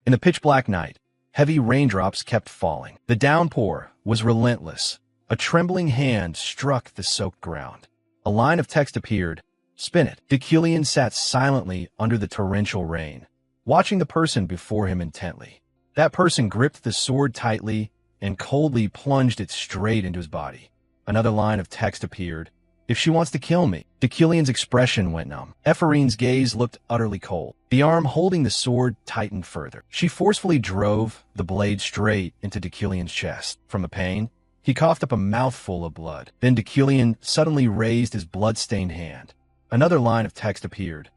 In the pitch-black night, heavy raindrops kept falling. The downpour was relentless. A trembling hand struck the soaked ground. A line of text appeared. Spin it. Deucalion sat silently under the torrential rain, watching the person before him intently. That person gripped the sword tightly and coldly plunged it straight into his body. Another line of text appeared. If she wants to kill me. Deucalion's expression went numb. Ephorine's gaze looked utterly cold. The arm holding the sword tightened further. She forcefully drove the blade straight into Deucalion's chest. From the pain, he coughed up a mouthful of blood. Then Deucalion suddenly raised his blood-stained hand. Another line of text appeared.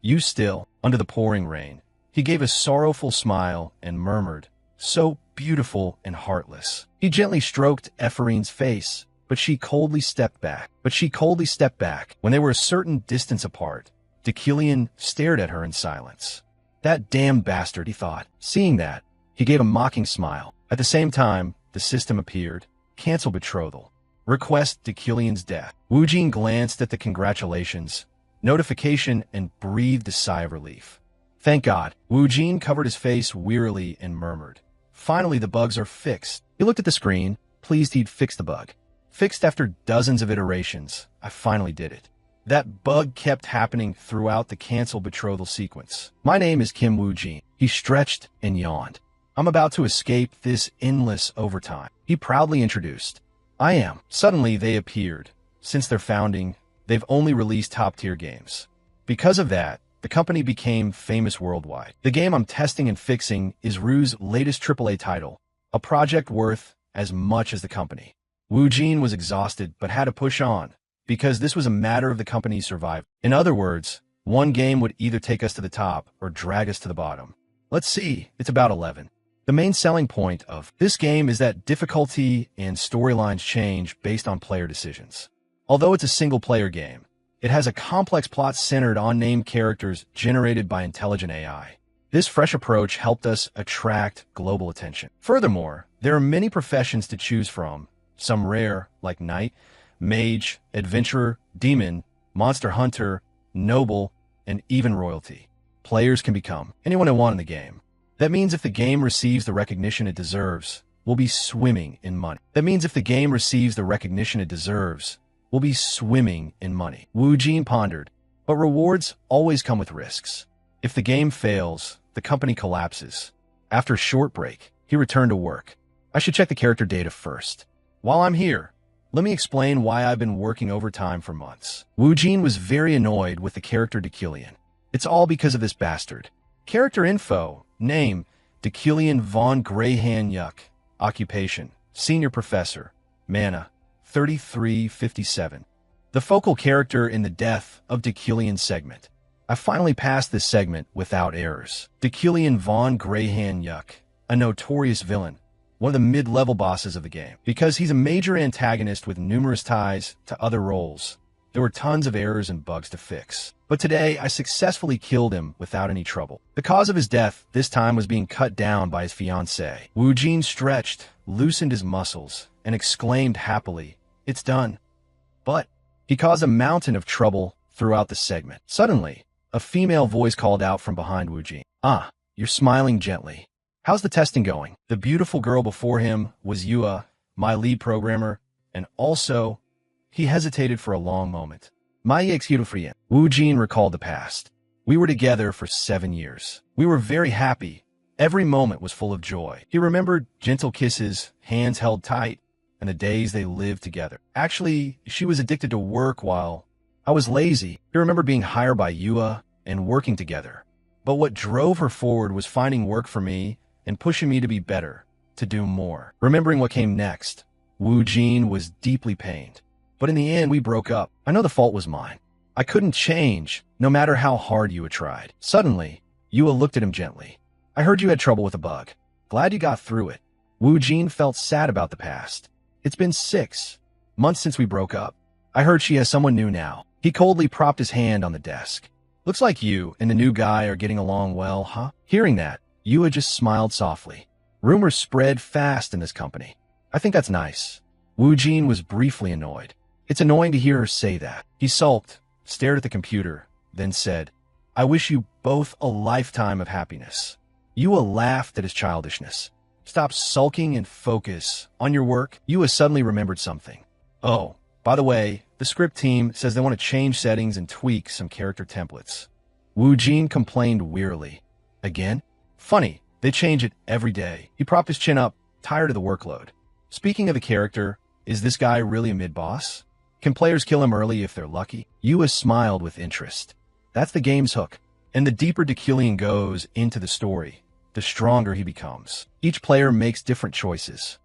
You still, under the pouring rain. He gave a sorrowful smile and murmured, so beautiful and heartless. He gently stroked Ephorine's face, but she coldly stepped back. When they were a certain distance apart, Deucalion stared at her in silence. That damned bastard, he thought. Seeing that, he gave a mocking smile. At the same time, the system appeared. Cancel betrothal. Request Deucalion's death. Wu Jin glanced at the congratulations notification and breathed a sigh of relief. Thank God. Wu Jin covered his face wearily and murmured. Finally, the bugs are fixed. He looked at the screen, pleased he'd fixed the bug. Fixed after dozens of iterations, I finally did it. That bug kept happening throughout the cancel betrothal sequence. My name is Kim Wu Jin. He stretched and yawned. I'm about to escape this endless overtime. He proudly introduced. I am. Suddenly, they appeared. Since their founding, they've only released top-tier games. Because of that, the company became famous worldwide. The game I'm testing and fixing is Rue's latest AAA title, a project worth as much as the company. Wu Jin was exhausted but had to push on, because this was a matter of the company's survival. In other words, one game would either take us to the top or drag us to the bottom. Let's see, it's about 11. The main selling point of this game is that difficulty and storylines change based on player decisions. Although it's a single-player game, it has a complex plot centered on named characters generated by intelligent AI. This fresh approach helped us attract global attention. Furthermore, there are many professions to choose from, some rare, like knight, mage, adventurer, demon, monster hunter, noble, and even royalty. Players can become anyone they want in the game. That means if the game receives the recognition it deserves, we'll be swimming in money. Wu Jin pondered, but rewards always come with risks. If the game fails, the company collapses. After a short break, he returned to work. I should check the character data first. While I'm here, let me explain why I've been working overtime for months. Wu Jin was very annoyed with the character Deucalion. It's all because of this bastard. Character info. Name, Deucalion von Greyhanyuk. Occupation, Senior Professor. Mana, 3357. The focal character in the Death of Deucalion segment. I finally passed this segment without errors. Deucalion von Greyhanyuk, a notorious villain, one of the mid-level bosses of the game. Because he's a major antagonist with numerous ties to other roles, there were tons of errors and bugs to fix. But today, I successfully killed him without any trouble. The cause of his death this time was being cut down by his fiancée. Wu Jin stretched, loosened his muscles, and exclaimed happily, "It's done." But he caused a mountain of trouble throughout the segment. Suddenly, a female voice called out from behind Wu Jin. "Ah, you're smiling gently. How's the testing going?" The beautiful girl before him was Yua, my lead programmer, and also, he hesitated for a long moment. My ex-Hidofrian. Wu Jin recalled the past. We were together for 7 years. We were very happy. Every moment was full of joy. He remembered gentle kisses, hands held tight, and the days they lived together. Actually, she was addicted to work while I was lazy. He remembered being hired by Yua and working together. But what drove her forward was finding work for me and pushing me to be better, to do more. Remembering what came next, Wu Jin was deeply pained. But in the end, we broke up. I know the fault was mine. I couldn't change, no matter how hard Yua tried. Suddenly, Yua looked at him gently. I heard you had trouble with a bug. Glad you got through it. Wu Jin felt sad about the past. It's been 6 months since we broke up. I heard she has someone new now. He coldly propped his hand on the desk. Looks like you and the new guy are getting along well, huh? Hearing that, Yua just smiled softly. Rumors spread fast in this company. I think that's nice. Wu Jin was briefly annoyed. It's annoying to hear her say that. He sulked, stared at the computer, then said, I wish you both a lifetime of happiness. Yua laughed at his childishness. Stop sulking and focus on your work. Yua suddenly remembered something. Oh, by the way, the script team says they want to change settings and tweak some character templates. Wu Jin complained wearily. Again? Funny, they change it every day. He propped his chin up, tired of the workload. Speaking of the character, is this guy really a mid-boss? Can players kill him early if they're lucky? Yua smiled with interest. That's the game's hook. And the deeper Deucalion goes into the story, the stronger he becomes. Each player makes different choices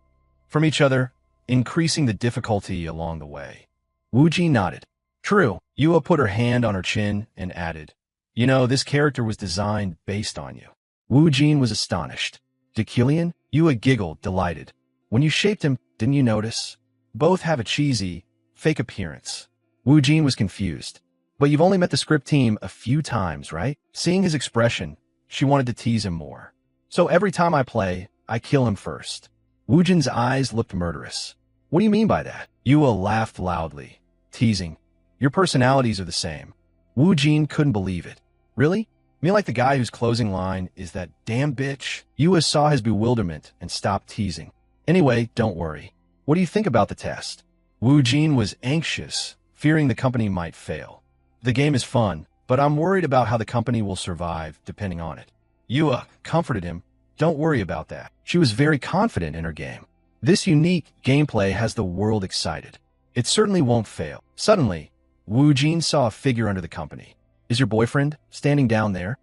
from each other, increasing the difficulty along the way. Wu Jin nodded. True. Yua put her hand on her chin and added, You know, this character was designed based on you. Wu Jin was astonished. Deucalion? Yua giggled, delighted. When you shaped him, didn't you notice? Both have a cheesy, fake appearance. Wu Jin was confused. But you've only met the script team a few times, right? Seeing his expression, she wanted to tease him more. So every time I play, I kill him first. Wu Jin's eyes looked murderous. What do you mean by that? Yua laughed loudly, teasing. Your personalities are the same. Wu Jin couldn't believe it. Really? Me like the guy whose closing line is that damn bitch? Yua saw his bewilderment and stopped teasing. Anyway, don't worry. What do you think about the test? Wu Jin was anxious, fearing the company might fail. The game is fun, but I'm worried about how the company will survive depending on it. Yua comforted him. Don't worry about that. She was very confident in her game. This unique gameplay has the world excited. It certainly won't fail. Suddenly, Wu Jin saw a figure under the company. Is your boyfriend standing down there?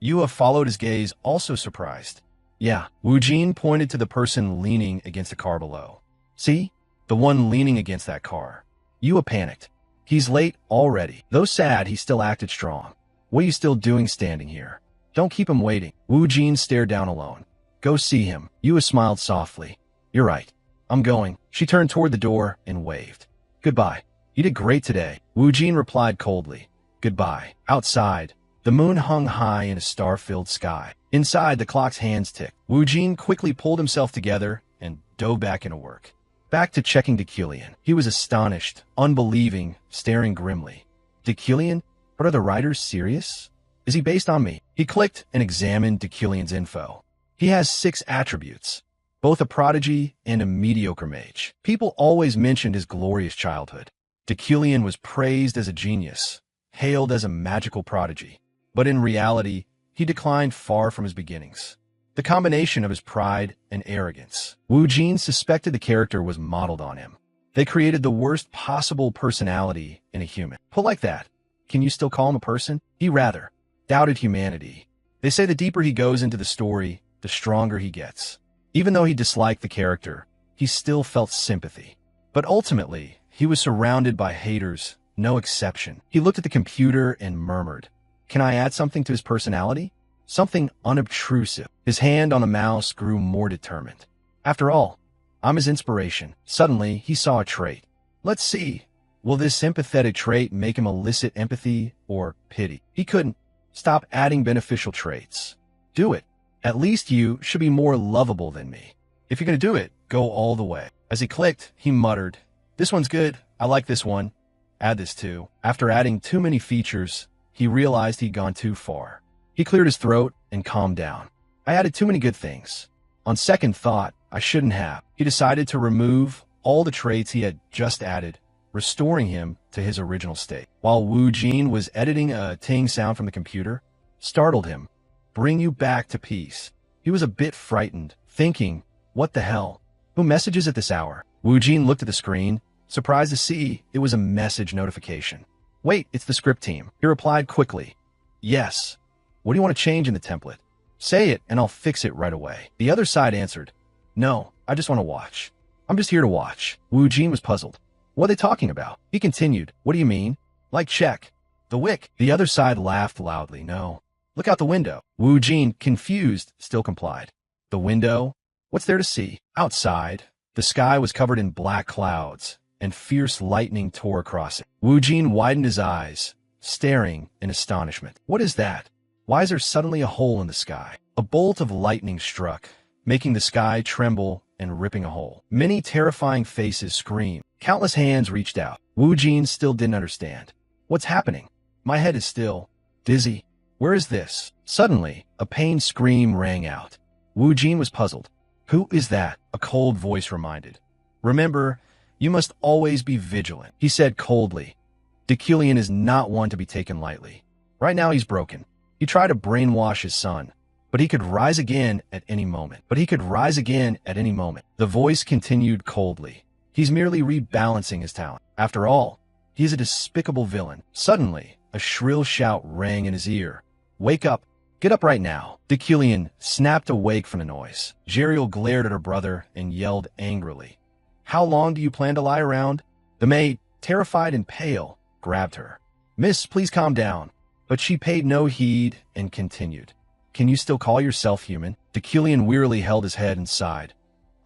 Yua followed his gaze, also surprised. Yeah, Wu Jin pointed to the person leaning against the car below. See? The one leaning against that car. Yua panicked. He's late already. Though sad, he still acted strong. What are you still doing standing here? Don't keep him waiting. Wu Jin stared down alone. Go see him. Yua smiled softly. You're right. I'm going. She turned toward the door and waved. Goodbye. You did great today. Wu Jin replied coldly. Goodbye. Outside, the moon hung high in a star-filled sky. Inside, the clock's hands ticked. Wu Jin quickly pulled himself together and dove back into work. Back to checking Deucalion. He was astonished, unbelieving, staring grimly. Deucalion? But are the writers serious? Is he based on me? He clicked and examined Deucalion's info. He has 6 attributes, both a prodigy and a mediocre mage. People always mentioned his glorious childhood. Deucalion was praised as a genius, hailed as a magical prodigy. But in reality, he declined far from his beginnings. The combination of his pride and arrogance. Wu Jin suspected the character was modeled on him. They created the worst possible personality in a human. Put like that, can you still call him a person? He rather doubted humanity. They say the deeper he goes into the story, the stronger he gets. Even though he disliked the character, he still felt sympathy. But ultimately, he was surrounded by haters, no exception. He looked at the computer and murmured, Can I add something to his personality? Something unobtrusive. His hand on the mouse grew more determined. After all, I'm his inspiration. Suddenly, he saw a trait. Let's see. Will this sympathetic trait make him elicit empathy or pity? He couldn't. Stop adding beneficial traits. Do it. At least you should be more lovable than me. If you're going to do it, go all the way. As he clicked, he muttered, This one's good. I like this one. Add this too. After adding too many features, he realized he'd gone too far. He cleared his throat and calmed down. I added too many good things. On second thought, I shouldn't have. He decided to remove all the traits he had just added, restoring him to his original state. While Wu Jin was editing a ting sound from the computer, startled him. Bring you back to peace. He was a bit frightened, thinking, what the hell? Who messages at this hour? Wu Jin looked at the screen, surprised to see it was a message notification. Wait, it's the script team. He replied quickly. Yes. What do you want to change in the template? Say it and I'll fix it right away. The other side answered, No, I just want to watch. I'm just here to watch. Wu Jin was puzzled. What are they talking about? He continued, What do you mean? Like check. The wick. The other side laughed loudly. No. Look out the window. Wu Jin, confused, still complied. The window? What's there to see? Outside, the sky was covered in black clouds, and fierce lightning tore across it. Wu Jin widened his eyes, staring in astonishment. What is that? Why is there suddenly a hole in the sky? A bolt of lightning struck, making the sky tremble and ripping a hole. Many terrifying faces screamed. Countless hands reached out. Wu Jin still didn't understand. What's happening? My head is still dizzy. Where is this? Suddenly, a pained scream rang out. Wu Jin was puzzled. Who is that? A cold voice reminded. Remember, you must always be vigilant, he said coldly. Deculian is not one to be taken lightly. Right now he's broken. He tried to brainwash his son, but he could rise again at any moment. The voice continued coldly. He's merely rebalancing his talent. After all, he is a despicable villain. Suddenly, a shrill shout rang in his ear. Wake up! Get up right now! Deculian snapped awake from the noise. Jeriel glared at her brother and yelled angrily. How long do you plan to lie around? The maid, terrified and pale, grabbed her. Miss, please calm down. But she paid no heed and continued. Can you still call yourself human? Deculian wearily held his head and sighed.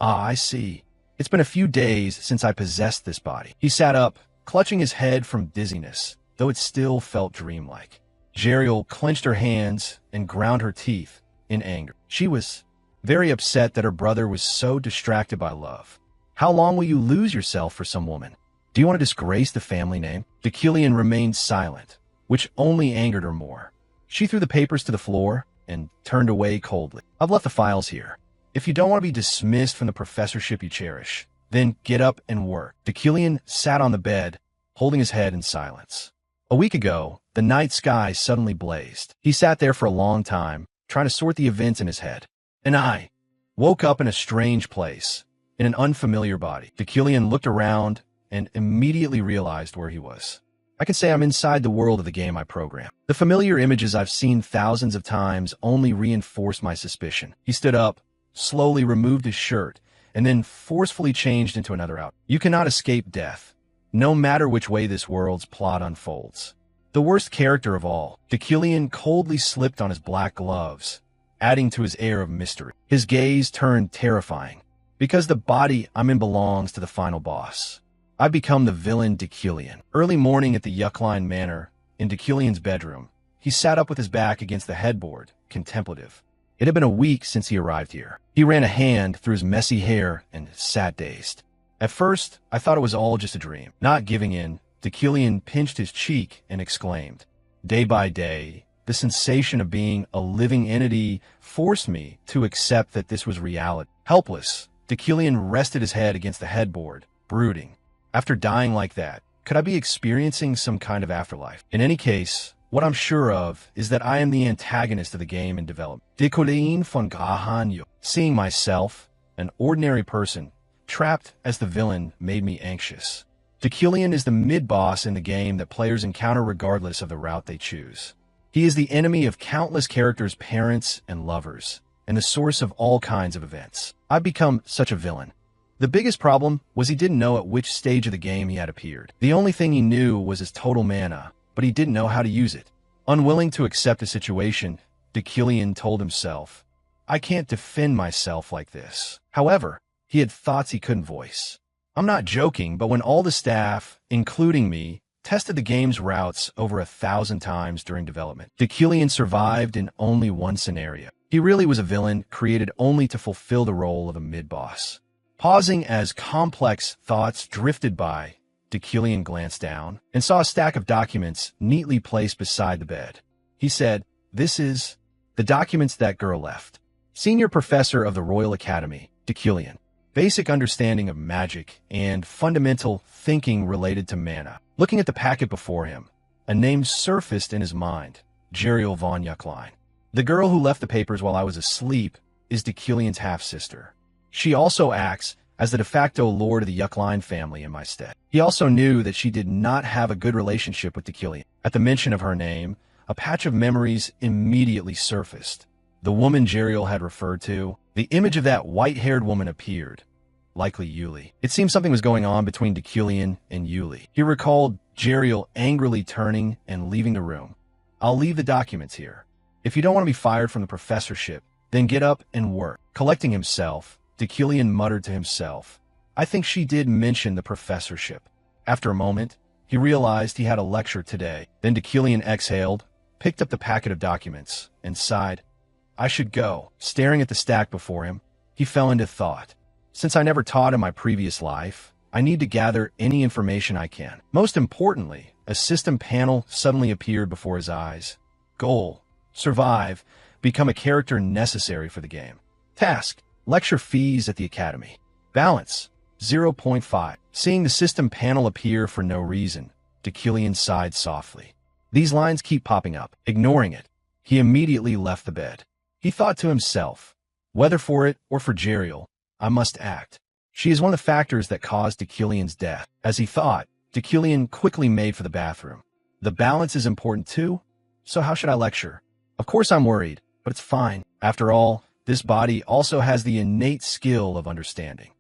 Ah, I see. It's been a few days since I possessed this body. He sat up, clutching his head from dizziness, though it still felt dreamlike. Jeriel clenched her hands and ground her teeth in anger. She was very upset that her brother was so distracted by love. How long will you lose yourself for some woman? Do you want to disgrace the family name? Deculian remained silent, which only angered her more. She threw the papers to the floor and turned away coldly. I've left the files here. If you don't want to be dismissed from the professorship you cherish, then get up and work. Deculian sat on the bed, holding his head in silence. A week ago, the night sky suddenly blazed. He sat there for a long time, trying to sort the events in his head. And I woke up in a strange place, in an unfamiliar body. Deculian looked around and immediately realized where he was. I can say I'm inside the world of the game I program. The familiar images I've seen thousands of times only reinforce my suspicion. He stood up, slowly removed his shirt, and then forcefully changed into another outfit. You cannot escape death, no matter which way this world's plot unfolds. The worst character of all, Deculian coldly slipped on his black gloves, adding to his air of mystery. His gaze turned terrifying, because the body I'm in belongs to the final boss. I've become the villain Deculian. Early morning at the Yuckline Manor, in Deculian's bedroom, he sat up with his back against the headboard, contemplative. It had been a week since he arrived here. He ran a hand through his messy hair and sat dazed. At first, I thought it was all just a dream. Not giving in, Deculian pinched his cheek and exclaimed. Day by day, the sensation of being a living entity forced me to accept that this was reality. Helpless, Deculian rested his head against the headboard, brooding. After dying like that, could I be experiencing some kind of afterlife? In any case, what I'm sure of is that I am the antagonist of the game in development. Deculian von Gahanyo. Seeing myself, an ordinary person, trapped as the villain made me anxious. Deculian is the mid-boss in the game that players encounter regardless of the route they choose. He is the enemy of countless characters' parents and lovers, and the source of all kinds of events. I've become such a villain. The biggest problem was he didn't know at which stage of the game he had appeared. The only thing he knew was his total mana, but he didn't know how to use it. Unwilling to accept the situation, Deculian told himself, I can't defend myself like this. However, he had thoughts he couldn't voice. I'm not joking, but when all the staff, including me, tested the game's routes over 1,000 times during development, Deculian survived in only one scenario. He really was a villain created only to fulfill the role of a mid-boss. Pausing as complex thoughts drifted by, Deculian glanced down and saw a stack of documents neatly placed beside the bed. He said, This is the documents that girl left. Senior Professor of the Royal Academy, Deculian. Basic understanding of magic and fundamental thinking related to mana. Looking at the packet before him, a name surfaced in his mind, Jeriel von Yuckline. The girl who left the papers while I was asleep is Deculian's half-sister. She also acts as the de facto lord of the Yuckline family in my stead. He also knew that she did not have a good relationship with Deculian. At the mention of her name, a patch of memories immediately surfaced. The woman Jeriel had referred to, the image of that white-haired woman appeared, likely Yuli. It seemed something was going on between Deculian and Yuli. He recalled Jeriel angrily turning and leaving the room. I'll leave the documents here. If you don't want to be fired from the professorship, then get up and work. Collecting himself, Deculian muttered to himself, I think she did mention the professorship. After a moment, he realized he had a lecture today. Then Deculian exhaled, picked up the packet of documents, and sighed. I should go. Staring at the stack before him, he fell into thought. Since I never taught in my previous life, I need to gather any information I can. Most importantly, a system panel suddenly appeared before his eyes. Goal, survive, become a character necessary for the game. Task: lecture fees at the academy. Balance: 0.5. Seeing the system panel appear for no reason, Deucalion sighed softly. These lines keep popping up. Ignoring it, he immediately left the bed. He thought to himself, whether for it or for Jeriel, I must act. She is one of the factors that caused Deucalion's death. As he thought, Deucalion quickly made for the bathroom. The balance is important too, so how should I lecture? Of course I'm worried, but it's fine. After all, this body also has the innate skill of understanding.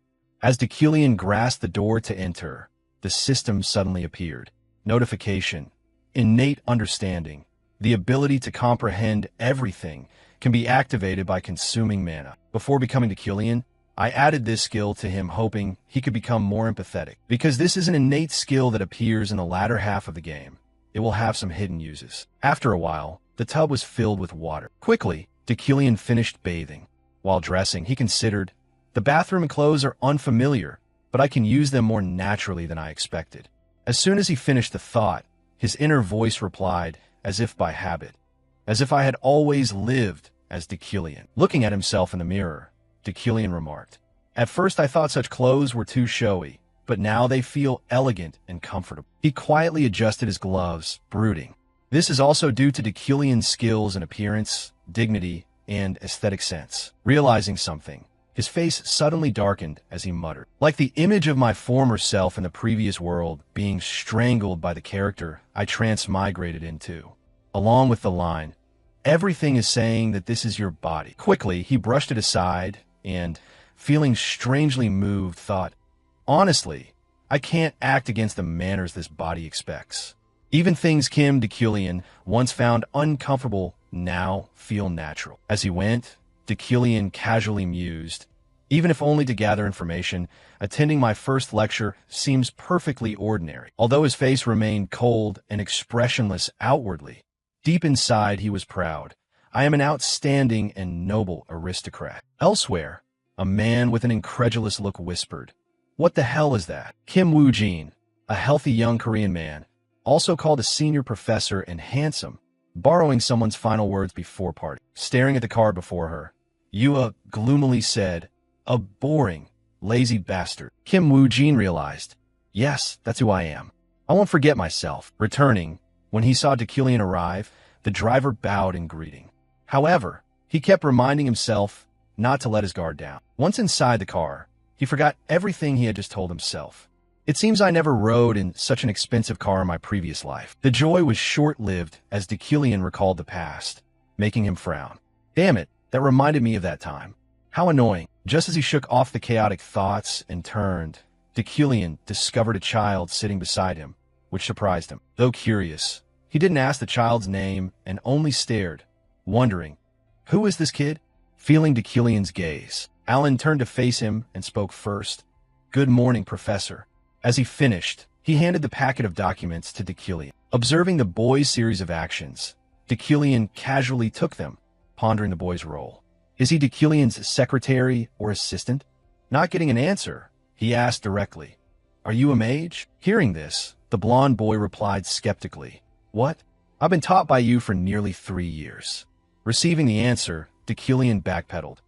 As Deucalion grasped the door to enter, the system suddenly appeared. Notification: innate understanding. The ability to comprehend everything can be activated by consuming mana. Before becoming Deucalion, I added this skill to him hoping he could become more empathetic. Because this is an innate skill that appears in the latter half of the game, it will have some hidden uses. After a while, the tub was filled with water. Quickly, Deucalion finished bathing. While dressing, he considered, the bathroom and clothes are unfamiliar, but I can use them more naturally than I expected. As soon as he finished the thought, his inner voice replied, as if by habit, as if I had always lived as Deucalion. Looking at himself in the mirror, Deucalion remarked, at first I thought such clothes were too showy, but now they feel elegant and comfortable. He quietly adjusted his gloves, brooding. This is also due to Deucalion's skills in appearance, dignity, and aesthetic sense. Realizing something, his face suddenly darkened as he muttered, like the image of my former self in the previous world being strangled by the character I transmigrated into. Along with the line, everything is saying that this is your body. Quickly, he brushed it aside and, feeling strangely moved, thought, honestly, I can't act against the manners this body expects. Even things Kim Deucalion once found uncomfortable now feel natural. As he went, Deucalion casually mused, even if only to gather information, attending my first lecture seems perfectly ordinary. Although his face remained cold and expressionless outwardly, deep inside he was proud. I am an outstanding and noble aristocrat. Elsewhere, a man with an incredulous look whispered, what the hell is that? Kim Woo-jin, a healthy young Korean man, also called a senior professor and handsome, borrowing someone's final words before party. Staring at the card before her, Yua gloomily said, a boring, lazy bastard. Kim Woo-jin realized, yes, that's who I am. I won't forget myself. Returning, when he saw Deucalion arrive, the driver bowed in greeting. However, he kept reminding himself not to let his guard down. Once inside the car, he forgot everything he had just told himself. It seems I never rode in such an expensive car in my previous life. The joy was short-lived as Deucalion recalled the past, making him frown. Damn it, that reminded me of that time. How annoying. Just as he shook off the chaotic thoughts and turned, Deucalion discovered a child sitting beside him, which surprised him. Though curious, he didn't ask the child's name and only stared, wondering, who is this kid? Feeling Deucalion's gaze, Alan turned to face him and spoke first. Good morning, Professor. As he finished, he handed the packet of documents to Deucalion. Observing the boy's series of actions, Deucalion casually took them, pondering the boy's role. Is he Deucalion's secretary or assistant? Not getting an answer, he asked directly, are you a mage? Hearing this, the blond boy replied skeptically, what? I've been taught by you for nearly 3 years. Receiving the answer, Deucalion backpedaled.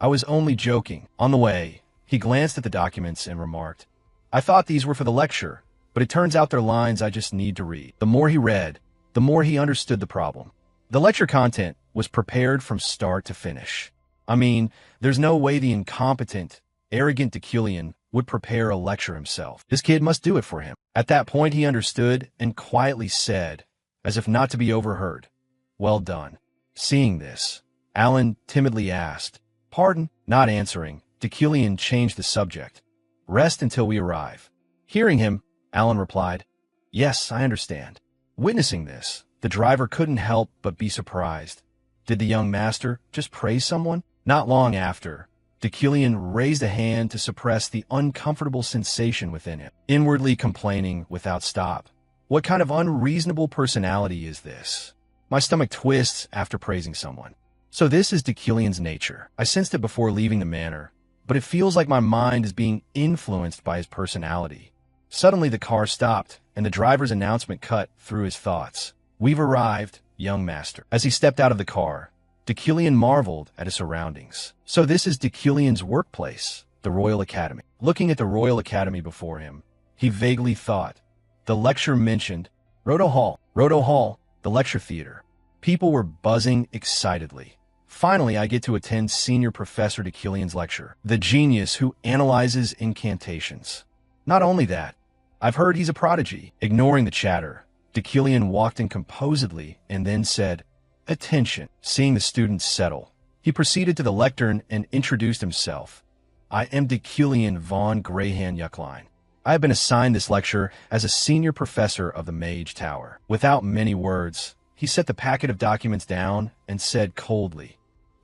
I was only joking. On the way, he glanced at the documents and remarked, I thought these were for the lecture, but it turns out they're lines I just need to read. The more he read, the more he understood the problem. The lecture content was prepared from start to finish. I mean, there's no way the incompetent, arrogant Deucalion would prepare a lecture himself. This kid must do it for him. At that point he understood and quietly said, as if not to be overheard, well done. Seeing this, Alan timidly asked, pardon? Not answering, Deucalion changed the subject. Rest until we arrive. Hearing him, Alan replied, yes, I understand. Witnessing this, the driver couldn't help but be surprised. Did the young master just praise someone? Not long after, Deucalion raised a hand to suppress the uncomfortable sensation within him, inwardly complaining without stop. What kind of unreasonable personality is this? My stomach twists after praising someone. So this is Deucalion's nature. I sensed it before leaving the manor, but it feels like my mind is being influenced by his personality. Suddenly the car stopped, and the driver's announcement cut through his thoughts. We've arrived, young master. As he stepped out of the car, Deucalion marveled at his surroundings. So this is Deucalion's workplace, the Royal Academy. Looking at the Royal Academy before him, he vaguely thought. The lecture mentioned Roto Hall, the lecture theater. People were buzzing excitedly. Finally, I get to attend Senior Professor Deucalion's lecture, the genius who analyzes incantations. Not only that, I've heard he's a prodigy. Ignoring the chatter, Deucalion walked in composedly and then said, "Attention." Seeing the students settle, he proceeded to the lectern and introduced himself. I am Deucalion von Greyhand-Yuckline. I have been assigned this lecture as a senior professor of the Mage Tower. Without many words, he set the packet of documents down and said coldly,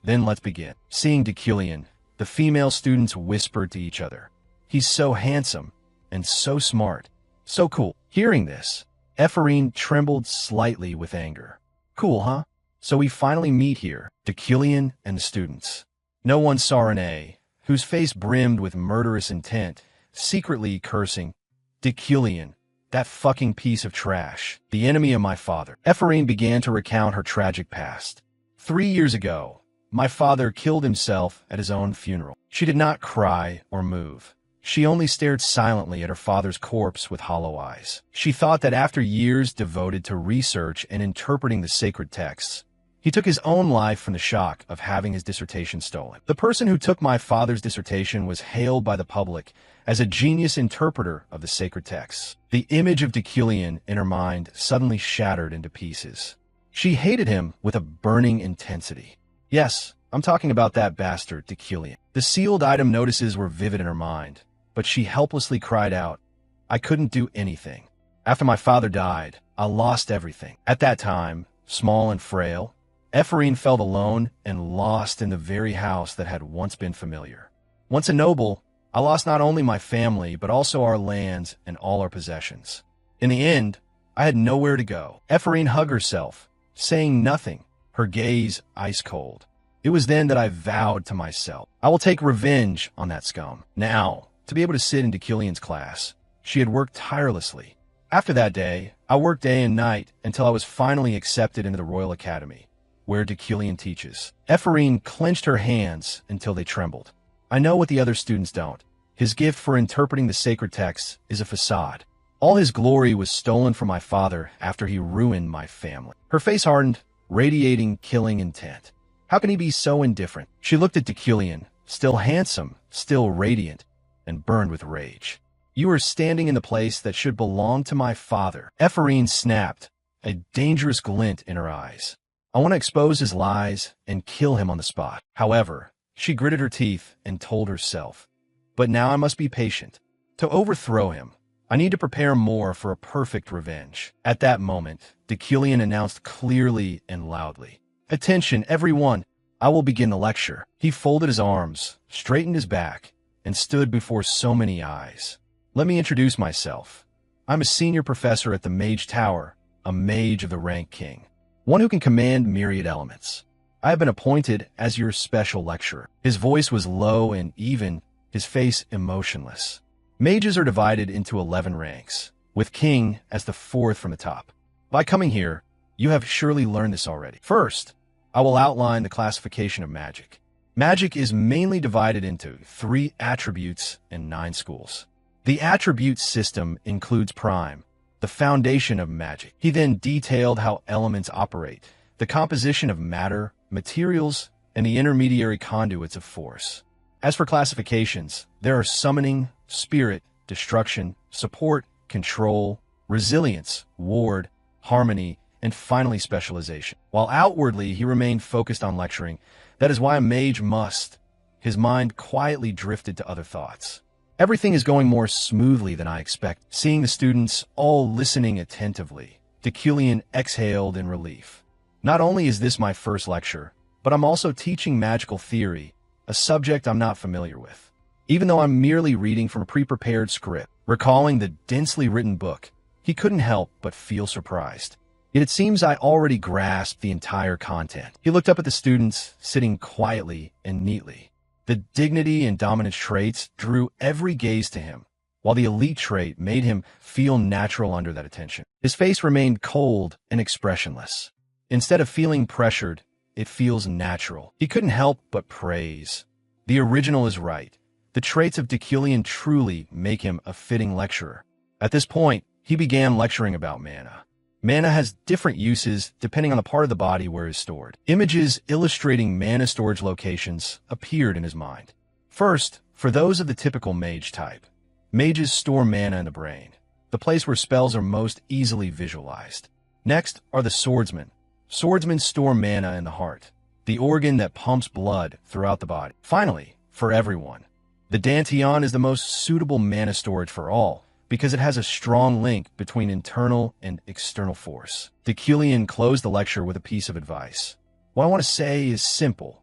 "Then let's begin." Seeing Deucalion, the female students whispered to each other, "He's so handsome and so smart, so cool." Hearing this, Ephraim trembled slightly with anger. "Cool, huh? So we finally meet here, Deucalion and the students." No one saw Renee, whose face brimmed with murderous intent, secretly cursing, "Deucalion, that fucking piece of trash, the enemy of my father." Ephraim began to recount her tragic past. 3 years ago, my father killed himself at his own funeral. She did not cry or move. She only stared silently at her father's corpse with hollow eyes. She thought that after years devoted to research and interpreting the sacred texts, he took his own life from the shock of having his dissertation stolen. The person who took my father's dissertation was hailed by the public as a genius interpreter of the sacred texts. The image of Deucalion in her mind suddenly shattered into pieces. She hated him with a burning intensity. Yes, I'm talking about that bastard, Deucalion. The sealed item notices were vivid in her mind, but she helplessly cried out, "I couldn't do anything. After my father died, I lost everything." At that time, small and frail, Ephraim felt alone and lost in the very house that had once been familiar. Once a noble, I lost not only my family, but also our lands and all our possessions. In the end, I had nowhere to go. Ephraim hugged herself, saying nothing, her gaze ice cold. It was then that I vowed to myself, I will take revenge on that scum. Now, to be able to sit in Deucalion's class, she had worked tirelessly. After that day, I worked day and night until I was finally accepted into the Royal Academy, where Deucalion teaches. Ephraim clenched her hands until they trembled. I know what the other students don't. His gift for interpreting the sacred texts is a facade. All his glory was stolen from my father after he ruined my family. Her face hardened, radiating killing intent. How can he be so indifferent? She looked at Deucalion, still handsome, still radiant, and burned with rage. You are standing in the place that should belong to my father. Ephraim snapped, a dangerous glint in her eyes. I want to expose his lies and kill him on the spot. However, she gritted her teeth and told herself, but now I must be patient. To overthrow him, I need to prepare more for a perfect revenge. At that moment, Deucalion announced clearly and loudly, "Attention, everyone! I will begin the lecture." He folded his arms, straightened his back, and stood before so many eyes. "Let me introduce myself. I'm a senior professor at the Mage Tower, a mage of the rank king, one who can command myriad elements. I have been appointed as your special lecturer." His voice was low and even, his face emotionless. Mages are divided into 11 ranks, with king as the 4th from the top. By coming here, you have surely learned this already. First, I will outline the classification of magic. Magic is mainly divided into 3 attributes and 9 schools. The attribute system includes Prime, the foundation of magic. He then detailed how elements operate, the composition of matter, materials, and the intermediary conduits of force. As for classifications, there are summoning, spirit, destruction, support, control, resilience, ward, harmony, and finally specialization. While outwardly he remained focused on lecturing, that is why a mage must. His mind quietly drifted to other thoughts. Everything is going more smoothly than I expected. Seeing the students all listening attentively, Deucalion exhaled in relief. Not only is this my first lecture, but I'm also teaching magical theory, a subject I'm not familiar with. Even though I'm merely reading from a pre-prepared script, recalling the densely written book, he couldn't help but feel surprised. Yet it seems I already grasped the entire content. He looked up at the students, sitting quietly and neatly. The dignity and dominance traits drew every gaze to him, while the elite trait made him feel natural under that attention. His face remained cold and expressionless. Instead of feeling pressured, it feels natural. He couldn't help but praise. The original is right. The traits of Deucalion truly make him a fitting lecturer. At this point, he began lecturing about mana. Mana has different uses depending on the part of the body where it is stored. Images illustrating mana storage locations appeared in his mind. First, for those of the typical mage type, mages store mana in the brain, the place where spells are most easily visualized. Next are the swordsmen. Swordsmen store mana in the heart, the organ that pumps blood throughout the body. Finally, for everyone, the Dantian is the most suitable mana storage for all because it has a strong link between internal and external force. Deucalion closed the lecture with a piece of advice. What I want to say is simple.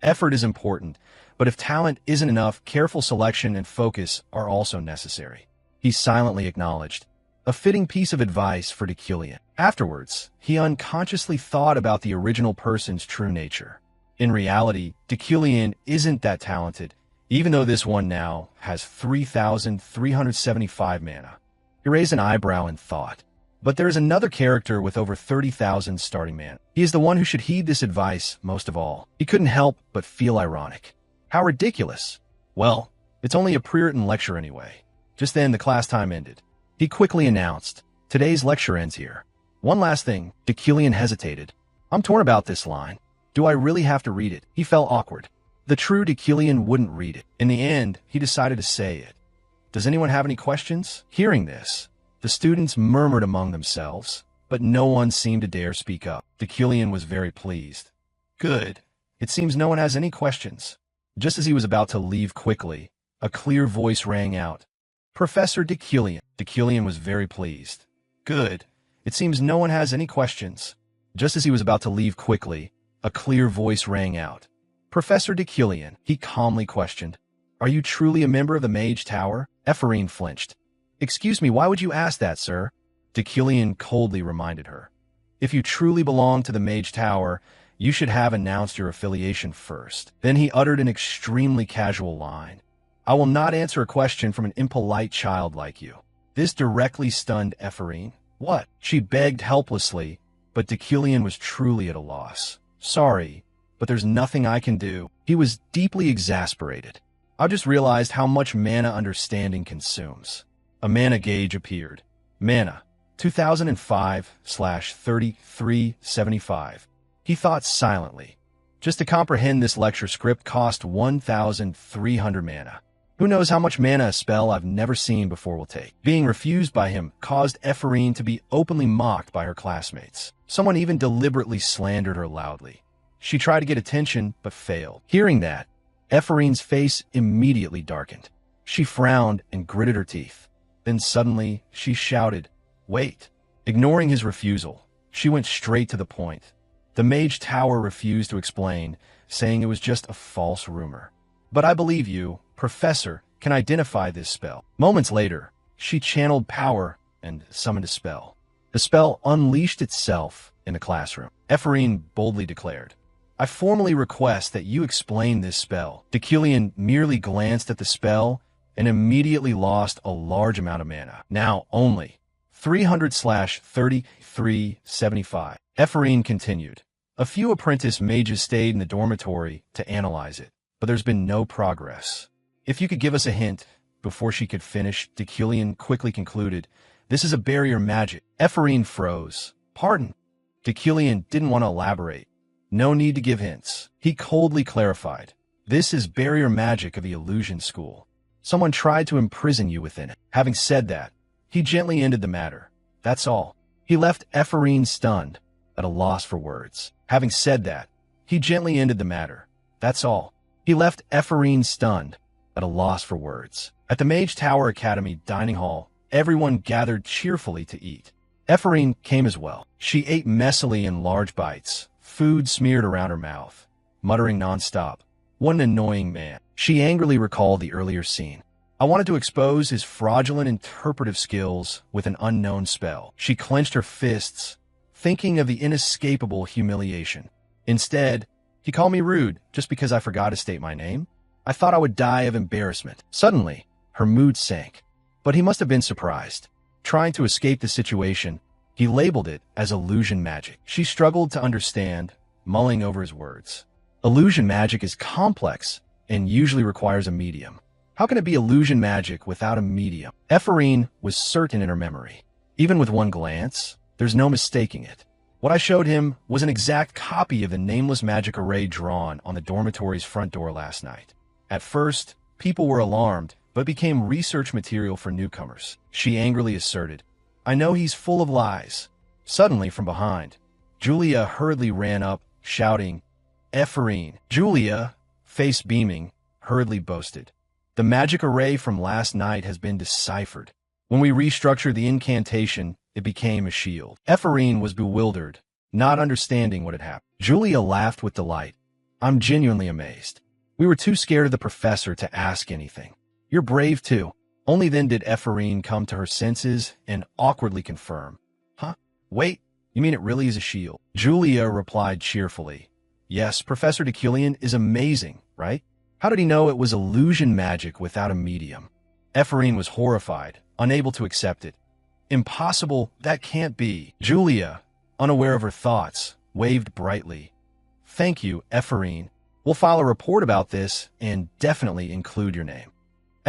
Effort is important, but if talent isn't enough, careful selection and focus are also necessary. He silently acknowledged. A fitting piece of advice for Deucalion. Afterwards, he unconsciously thought about the original person's true nature. In reality, Deucalion isn't that talented, even though this one now has 3,375 mana. He raised an eyebrow in thought. But there is another character with over 30,000 starting mana. He is the one who should heed this advice most of all. He couldn't help but feel ironic. How ridiculous. Well, it's only a pre-written lecture anyway. Just then, the class time ended. He quickly announced, today's lecture ends here. One last thing, Deucalion hesitated. I'm torn about this line. Do I really have to read it? He felt awkward. The true Deucalion wouldn't read it. In the end, he decided to say it. Does anyone have any questions? Hearing this, the students murmured among themselves, but no one seemed to dare speak up. Deucalion was very pleased. Good. It seems no one has any questions. Just as he was about to leave quickly, a clear voice rang out. Professor Deucalion. Deucalion was very pleased. Good. It seems no one has any questions. Just as he was about to leave quickly, a clear voice rang out. Professor Deucalion, he calmly questioned. Are you truly a member of the Mage Tower? Ephraim flinched. Excuse me, why would you ask that, sir? Deucalion coldly reminded her. If you truly belong to the Mage Tower, you should have announced your affiliation first. Then he uttered an extremely casual line. I will not answer a question from an impolite child like you. This directly stunned Ephraim. What? She begged helplessly, but Deucalion was truly at a loss. Sorry, but there's nothing I can do. He was deeply exasperated. I just realized how much mana understanding consumes. A mana gauge appeared. Mana, 2005/3375. He thought silently. Just to comprehend this lecture script cost 1,300 mana. Who knows how much mana a spell I've never seen before will take. Being refused by him caused Ephraim to be openly mocked by her classmates. Someone even deliberately slandered her loudly. She tried to get attention, but failed. Hearing that, Ephraim's face immediately darkened. She frowned and gritted her teeth. Then suddenly, she shouted, Wait! Ignoring his refusal, she went straight to the point. The Mage Tower refused to explain, saying it was just a false rumor. But I believe you, Professor, can identify this spell. Moments later, she channeled power and summoned a spell. The spell unleashed itself in the classroom. Ephraim boldly declared, I formally request that you explain this spell. Deucalion merely glanced at the spell and immediately lost a large amount of mana. Now only 300/3375. Ephraim continued. A few apprentice mages stayed in the dormitory to analyze it, but there's been no progress. If you could give us a hint. Before she could finish, Deucalion quickly concluded, This is a barrier magic. Ephraim froze. Pardon? Deucalion didn't want to elaborate. No need to give hints. He coldly clarified. This is barrier magic of the illusion school. Someone tried to imprison you within it. Having said that, he gently ended the matter. That's all. He left Ephraim stunned, at a loss for words. Having said that, he gently ended the matter. That's all. He left Ephraim stunned, at a loss for words. At the Mage Tower Academy dining hall, everyone gathered cheerfully to eat. Ephraim came as well. She ate messily in large bites, food smeared around her mouth, muttering nonstop. What an annoying man. She angrily recalled the earlier scene. I wanted to expose his fraudulent interpretive skills with an unknown spell. She clenched her fists, thinking of the inescapable humiliation. Instead, he called me rude just because I forgot to state my name. I thought I would die of embarrassment. Suddenly, her mood sank. But he must have been surprised. Trying to escape the situation, He labeled it as illusion magic. She struggled to understand, mulling over his words. Illusion magic is complex and usually requires a medium. How can it be illusion magic without a medium? Ephraim was certain in her memory. Even with one glance, there's no mistaking it. What I showed him was an exact copy of the nameless magic array drawn on the dormitory's front door last night. At first, people were alarmed, but became research material for newcomers. She angrily asserted, "I know he's full of lies." Suddenly, from behind, Julia hurriedly ran up, shouting, "Ephraim!" Julia, face beaming, hurriedly boasted, "The magic array from last night has been deciphered. When we restructured the incantation, it became a shield." Ephraim was bewildered, not understanding what had happened. Julia laughed with delight. "I'm genuinely amazed. We were too scared of the professor to ask anything. You're brave too." Only then did Ephraim come to her senses and awkwardly confirm, "Huh? Wait, you mean it really is a shield?" Julia replied cheerfully, "Yes, Professor Deculian is amazing, right? How did he know it was illusion magic without a medium?" Ephraim was horrified, unable to accept it. "Impossible, that can't be." Julia, unaware of her thoughts, waved brightly. "Thank you, Ephraim. We'll file a report about this and definitely include your name."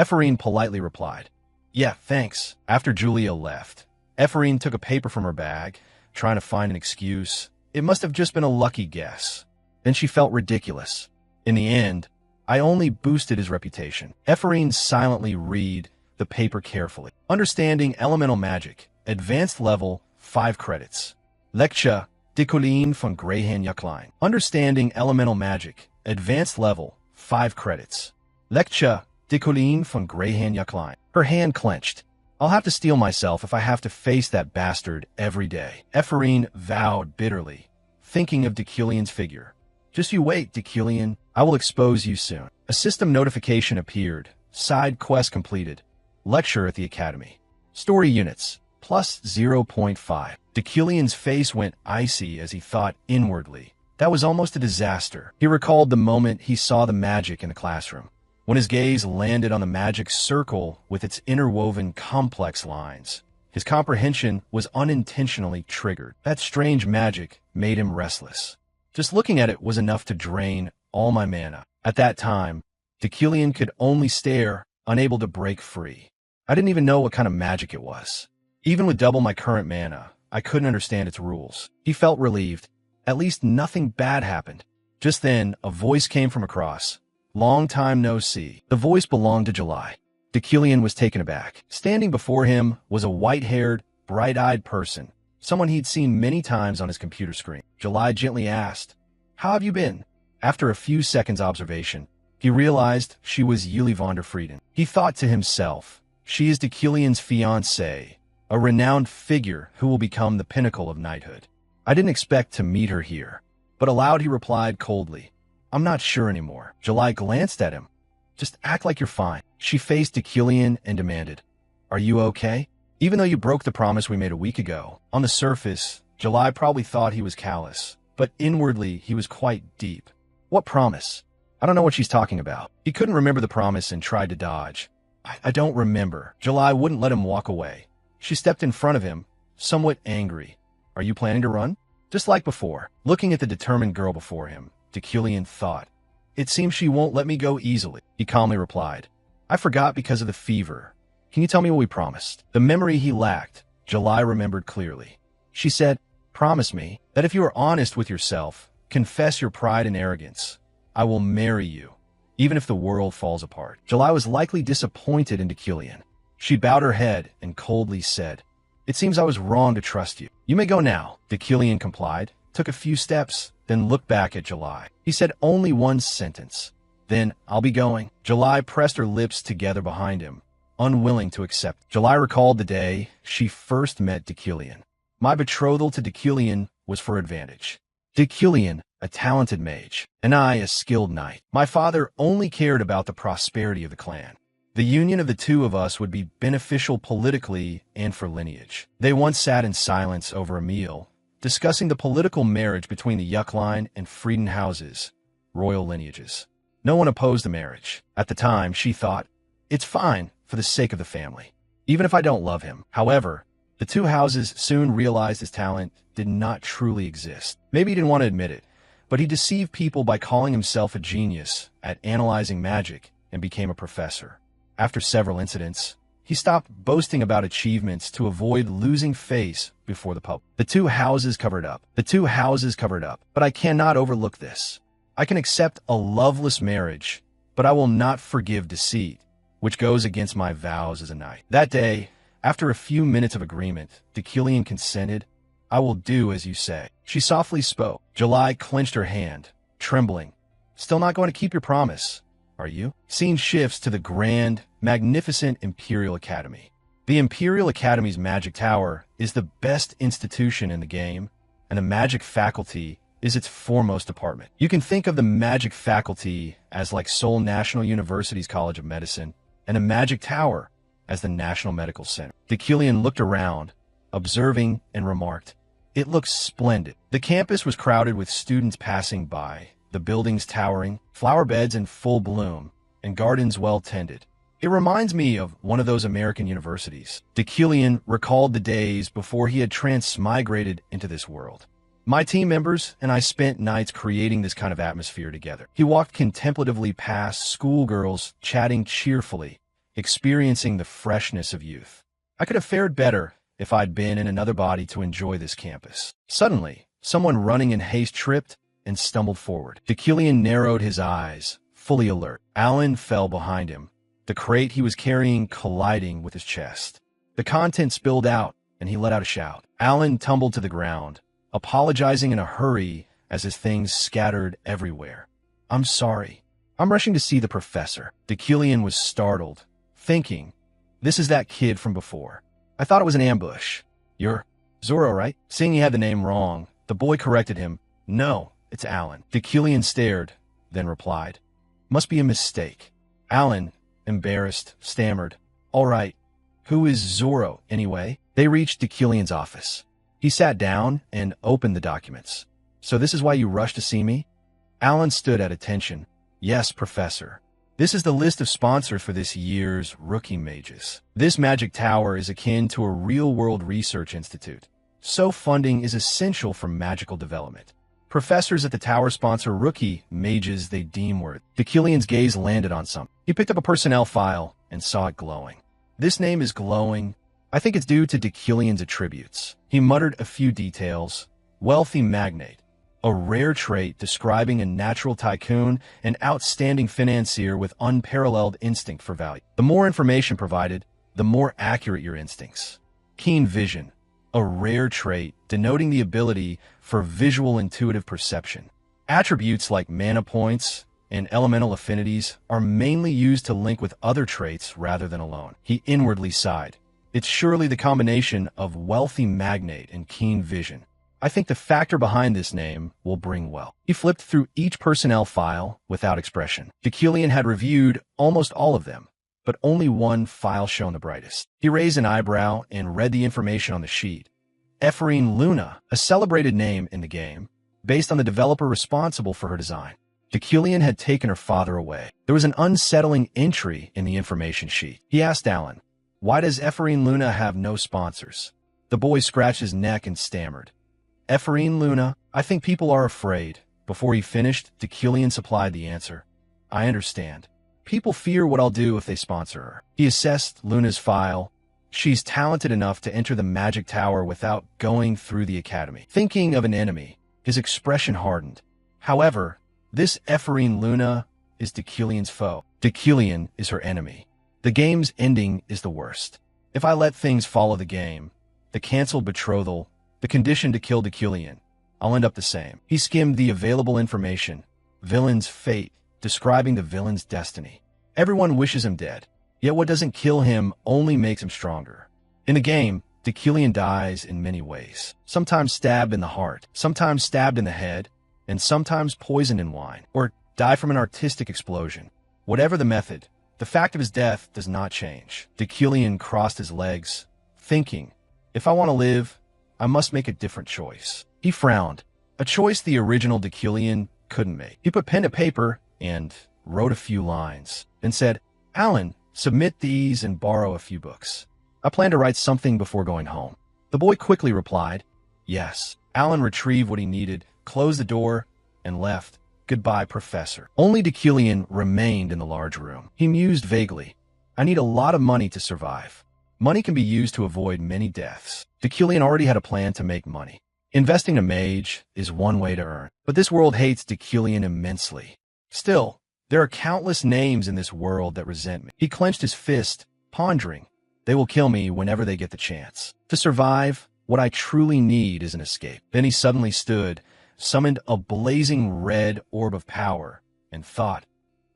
Ephraim politely replied, "Yeah, thanks." After Julia left, Ephraim took a paper from her bag, trying to find an excuse. It must have just been a lucky guess. Then she felt ridiculous. In the end, I only boosted his reputation. Ephraim silently read the paper carefully. Understanding Elemental Magic, Advanced Level, 5 credits. Lecture, Deculian von Greyhan-Yucklein. Understanding Elemental Magic, Advanced Level, 5 credits. Lecture, Deculian von Greyhan-Yucklein. Her hand clenched. "I'll have to steel myself if I have to face that bastard every day." Ephraim vowed bitterly, thinking of Deculian's figure. "Just you wait, Deculian. I will expose you soon." A system notification appeared. Side quest completed. Lecture at the Academy. Story units, plus 0.5. Deculian's face went icy as he thought inwardly. That was almost a disaster. He recalled the moment he saw the magic in the classroom. When his gaze landed on the magic circle with its interwoven complex lines, his comprehension was unintentionally triggered. That strange magic made him restless. Just looking at it was enough to drain all my mana. At that time, Deculian could only stare, unable to break free. I didn't even know what kind of magic it was. Even with double my current mana, I couldn't understand its rules. He felt relieved. At least nothing bad happened. Just then, a voice came from across. "Long time no see." The voice belonged to July. Deculian was taken aback. Standing before him was a white-haired, bright-eyed person, someone he'd seen many times on his computer screen. July gently asked, "How have you been?" After a few seconds' observation, he realized she was Yuli von der Frieden. He thought to himself, she is Deculian's fiancée, a renowned figure who will become the pinnacle of knighthood. I didn't expect to meet her here. But aloud he replied coldly, "I'm not sure anymore." July glanced at him. "Just act like you're fine." She faced Deculian and demanded, "Are you okay? Even though you broke the promise we made a week ago." On the surface, July probably thought he was callous, but inwardly he was quite deep. "What promise? I don't know what she's talking about." He couldn't remember the promise and tried to dodge. I don't remember." July wouldn't let him walk away. She stepped in front of him, somewhat angry. "Are you planning to run?" Just like before, looking at the determined girl before him, Deculian thought, "It seems she won't let me go easily." He calmly replied, "I forgot because of the fever. Can you tell me what we promised?" The memory he lacked, July remembered clearly. She said, "Promise me that if you are honest with yourself, confess your pride and arrogance, I will marry you, even if the world falls apart." July was likely disappointed in Deculian. She bowed her head and coldly said, "It seems I was wrong to trust you. You may go now." Deculian complied, took a few steps, then looked back at July. He said only one sentence. Then, "I'll be going." July pressed her lips together behind him, unwilling to accept. July recalled the day she first met Deculian. "My betrothal to Deculian was for advantage. Deculian, a talented mage, and I, a skilled knight. My father only cared about the prosperity of the clan. The union of the two of us would be beneficial politically and for lineage." They once sat in silence over a meal, discussing the political marriage between the Yucklein and Frieden houses, royal lineages. No one opposed the marriage. At the time, she thought, "It's fine for the sake of the family, even if I don't love him." However, The two houses soon realized his talent did not truly exist. Maybe he didn't want to admit it, but he deceived people by calling himself a genius at analyzing magic and became a professor. After several incidents, he stopped boasting about achievements to avoid losing face before the public. The two houses covered up. But I cannot overlook this. I can accept a loveless marriage, but I will not forgive deceit, which goes against my vows as a knight. That day, after a few minutes of agreement, Deucalion consented. I will do as you say. She softly spoke. July clenched her hand, trembling. Still not going to keep your promise, are you? Scene shifts to the grand, magnificent Imperial Academy. The Imperial Academy's magic tower is the best institution in the game, and the magic faculty is its foremost department. You can think of the magic faculty as like Seoul National University's College of Medicine, and a magic tower as the National Medical Center. Deucalion looked around, observing, and remarked, "It looks splendid." The campus was crowded with students passing by, the buildings towering, flower beds in full bloom, and gardens well tended. It reminds me of one of those American universities. Deucalion recalled the days before he had transmigrated into this world. My team members and I spent nights creating this kind of atmosphere together. He walked contemplatively past schoolgirls chatting cheerfully, experiencing the freshness of youth. I could have fared better if I'd been in another body to enjoy this campus. Suddenly, someone running in haste tripped and stumbled forward. Deucalion narrowed his eyes, fully alert. Alan fell behind him, the crate he was carrying colliding with his chest. The contents spilled out, and he let out a shout. Alan tumbled to the ground, apologizing in a hurry as his things scattered everywhere. "I'm sorry. I'm rushing to see the professor." Deucalion was startled, thinking, "This is that kid from before. I thought it was an ambush. You're Zoro, right?" Seeing he had the name wrong, the boy corrected him. "No, it's Alan." Deucalion stared, then replied, "Must be a mistake." Alan, embarrassed, stammered, "All right. Who is Zoro, anyway?" They reached Deucalion's office. He sat down and opened the documents. "So this is why you rushed to see me?" Alan stood at attention. "Yes, Professor. This is the list of sponsors for this year's Rookie Mages. This magic tower is akin to a real-world research institute, so funding is essential for magical development. Professors at the tower sponsor rookie mages they deem worthy." Deucalion's gaze landed on something. He picked up a personnel file and saw it glowing. "This name is glowing. I think it's due to Deucalion's attributes." He muttered a few details. "Wealthy magnate. A rare trait describing a natural tycoon, an outstanding financier with unparalleled instinct for value. The more information provided, the more accurate your instincts. Keen vision. A rare trait denoting the ability for visual intuitive perception. Attributes like mana points and elemental affinities are mainly used to link with other traits rather than alone." He inwardly sighed. "It's surely the combination of wealthy magnate and keen vision. I think the factor behind this name will bring wealth." He flipped through each personnel file without expression. Deucalion had reviewed almost all of them, but only one file shone the brightest. He raised an eyebrow and read the information on the sheet. Ephraim Luna, a celebrated name in the game, based on the developer responsible for her design. Deucalion had taken her father away. There was an unsettling entry in the information sheet. He asked Alan, "Why does Ephraim Luna have no sponsors?" The boy scratched his neck and stammered, "Ephraim Luna, I think people are afraid." Before he finished, Deucalion supplied the answer. "I understand. People fear what I'll do if they sponsor her." He assessed Luna's file. She's talented enough to enter the magic tower without going through the academy. Thinking of an enemy, his expression hardened. However, this Ephraim Luna is Deucalion's foe. Deucalion is her enemy. The game's ending is the worst. If I let things follow the game, the canceled betrothal, the condition to kill Deucalion, I'll end up the same. He skimmed the available information. Villain's fate, describing the villain's destiny. Everyone wishes him dead, yet what doesn't kill him only makes him stronger. In the game, Deucalion dies in many ways. Sometimes stabbed in the heart, sometimes stabbed in the head, and sometimes poisoned in wine, or die from an artistic explosion. Whatever the method, the fact of his death does not change. Deucalion crossed his legs, thinking, "If I want to live, I must make a different choice." He frowned, a choice the original Deucalion couldn't make. He put pen to paper and wrote a few lines, and said, "Alan, submit these and borrow a few books. I plan to write something before going home." The boy quickly replied, yes. Alan retrieved what he needed, closed the door, and left. Goodbye, Professor. Only Deucalion remained in the large room. He mused vaguely. I need a lot of money to survive. Money can be used to avoid many deaths. Deucalion already had a plan to make money. Investing in a mage is one way to earn. But this world hates Deucalion immensely. Still, there are countless names in this world that resent me. He clenched his fist, pondering. They will kill me whenever they get the chance. To survive, what I truly need is an escape. Then he suddenly stood, summoned a blazing red orb of power, and thought,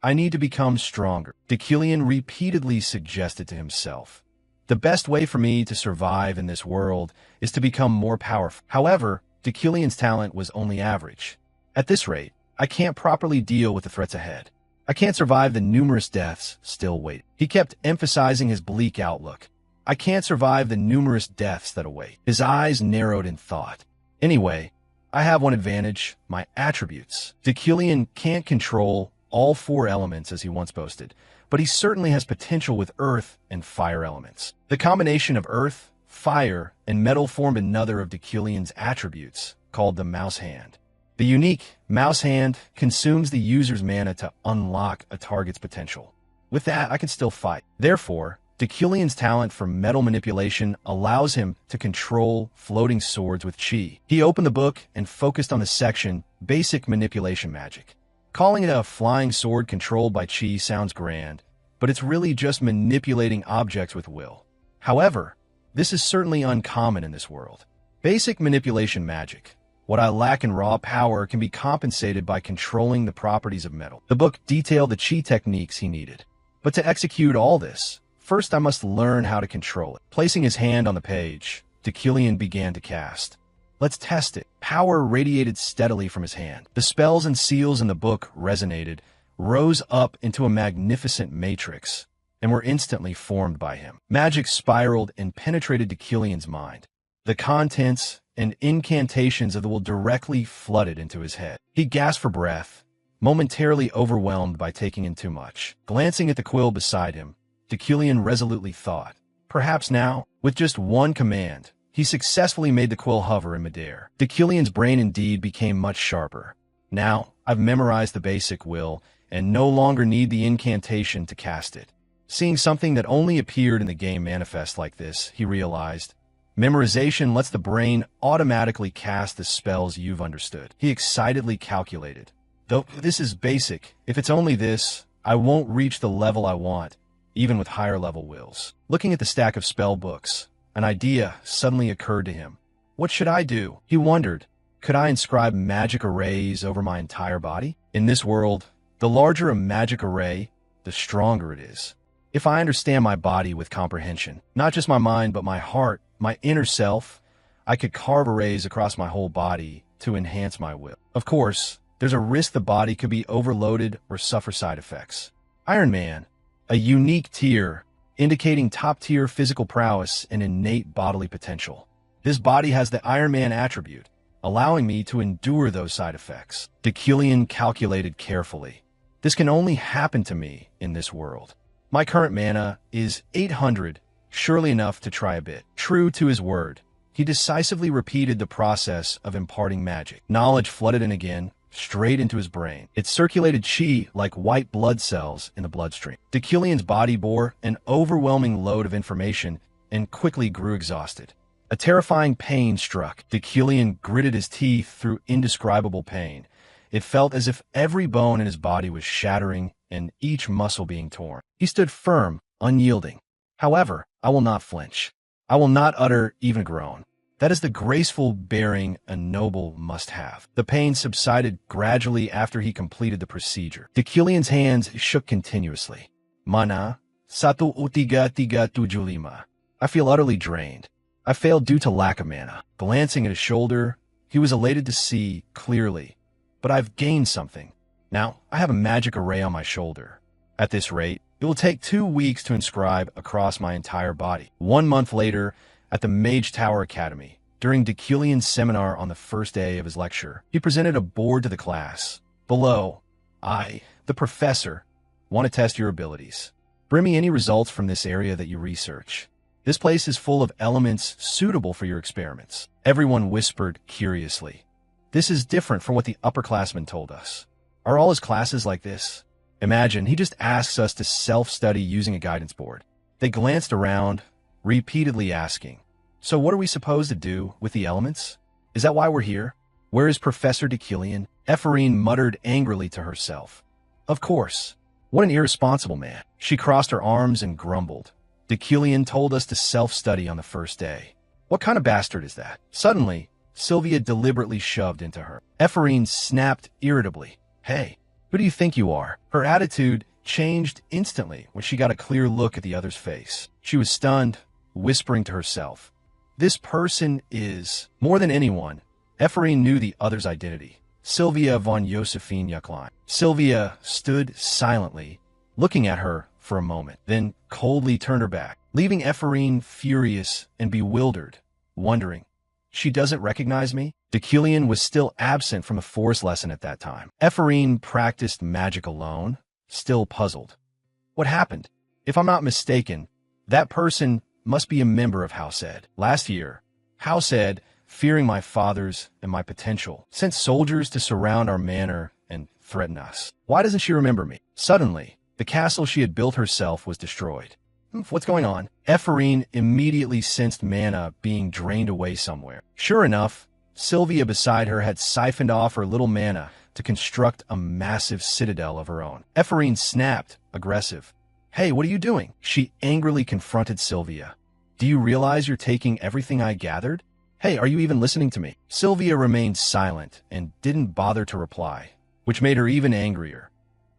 I need to become stronger. Deucalion repeatedly suggested to himself, the best way for me to survive in this world is to become more powerful. However, Deucalion's talent was only average. At this rate, I can't properly deal with the threats ahead. I can't survive the numerous deaths still waiting. He kept emphasizing his bleak outlook. I can't survive the numerous deaths that await. His eyes narrowed in thought. Anyway, I have one advantage, my attributes. Deucalion can't control all 4 elements as he once boasted, but he certainly has potential with earth and fire elements. The combination of earth, fire, and metal formed another of Deucalion's attributes, called the mouse hand. The unique mouse hand consumes the user's mana to unlock a target's potential. With that, I can still fight. Therefore, Deucalion's talent for metal manipulation allows him to control floating swords with chi. He opened the book and focused on the section, Basic Manipulation Magic. Calling it a flying sword controlled by chi sounds grand, but it's really just manipulating objects with will. However, this is certainly uncommon in this world. Basic manipulation magic. What I lack in raw power can be compensated by controlling the properties of metal. The book detailed the chi techniques he needed. But to execute all this, first I must learn how to control it. Placing his hand on the page, Deucalion began to cast. Let's test it. Power radiated steadily from his hand. The spells and seals in the book resonated, rose up into a magnificent matrix, and were instantly formed by him. Magic spiraled and penetrated Deucalion's mind. The contents and incantations of the will directly flooded into his head. He gasped for breath, momentarily overwhelmed by taking in too much. Glancing at the quill beside him, Deucalion resolutely thought, perhaps now, with just one command, he successfully made the quill hover in midair. Deucalion's brain indeed became much sharper. Now, I've memorized the basic will, and no longer need the incantation to cast it. Seeing something that only appeared in the game manifest like this, he realized, memorization lets the brain automatically cast the spells you've understood. He excitedly calculated. Though this is basic, if it's only this, I won't reach the level I want, even with higher level wills. Looking at the stack of spell books, an idea suddenly occurred to him. What should I do? He wondered. Could I inscribe magic arrays over my entire body? In this world, the larger a magic array, the stronger it is. If I understand my body with comprehension, not just my mind but my heart, my inner self, I could carve arrays across my whole body to enhance my will. Of course, there's a risk the body could be overloaded or suffer side effects. Iron Man, a unique tier, indicating top-tier physical prowess and innate bodily potential. This body has the Iron Man attribute, allowing me to endure those side effects. Deucalion calculated carefully. This can only happen to me in this world. My current mana is 800, surely enough to try a bit. True to his word, he decisively repeated the process of imparting magic. Knowledge flooded in again, straight into his brain. It circulated chi like white blood cells in the bloodstream. Deucalion's body bore an overwhelming load of information and quickly grew exhausted. A terrifying pain struck. Deucalion gritted his teeth through indescribable pain. It felt as if every bone in his body was shattering and each muscle being torn. He stood firm, unyielding. However, I will not flinch. I will not utter even a groan. That is the graceful bearing a noble must have. The pain subsided gradually after he completed the procedure. Deucalion's hands shook continuously. Mana, satu utiga tiga tujuh lima. I feel utterly drained. I failed due to lack of mana. Glancing at his shoulder, he was elated to see clearly. But I've gained something. Now, I have a magic array on my shoulder. At this rate, it will take 2 weeks to inscribe across my entire body. 1 month later, at the Mage Tower Academy, during Deucalion's seminar on the first day of his lecture, he presented a board to the class. Below, I, the professor, want to test your abilities. Bring me any results from this area that you research. This place is full of elements suitable for your experiments. Everyone whispered curiously. This is different from what the upperclassmen told us. Are all his classes like this? Imagine, he just asks us to self-study using a guidance board. They glanced around, repeatedly asking, so what are we supposed to do with the elements? Is that why we're here? Where is Professor Deucalion? Ephraim muttered angrily to herself. Of course. What an irresponsible man. She crossed her arms and grumbled. Deucalion told us to self-study on the first day. What kind of bastard is that? Suddenly, Sylvia deliberately shoved into her. Ephraim snapped irritably. Hey, who do you think you are? Her attitude changed instantly when she got a clear look at the other's face. She was stunned, whispering to herself. This person is, more than anyone, Ephraim knew the other's identity. Sylvia von Josephine Yucklein. Sylvia stood silently, looking at her for a moment, then coldly turned her back, leaving Ephraim furious and bewildered, wondering, she doesn't recognize me? Deucalion was still absent from a forest lesson at that time. Ephraim practiced magic alone, still puzzled. What happened? If I'm not mistaken, that person must be a member of Housed. Last year, Housed, fearing my father's and my potential, sent soldiers to surround our manor and threaten us. Why doesn't she remember me? Suddenly, the castle she had built herself was destroyed. What's going on? Ephraim immediately sensed mana being drained away somewhere. Sure enough, Sylvia beside her had siphoned off her little mana to construct a massive citadel of her own. Ephraim snapped, aggressive. Hey, what are you doing? She angrily confronted Sylvia. Do you realize you're taking everything I gathered? Hey, are you even listening to me? Sylvia remained silent and didn't bother to reply, which made her even angrier.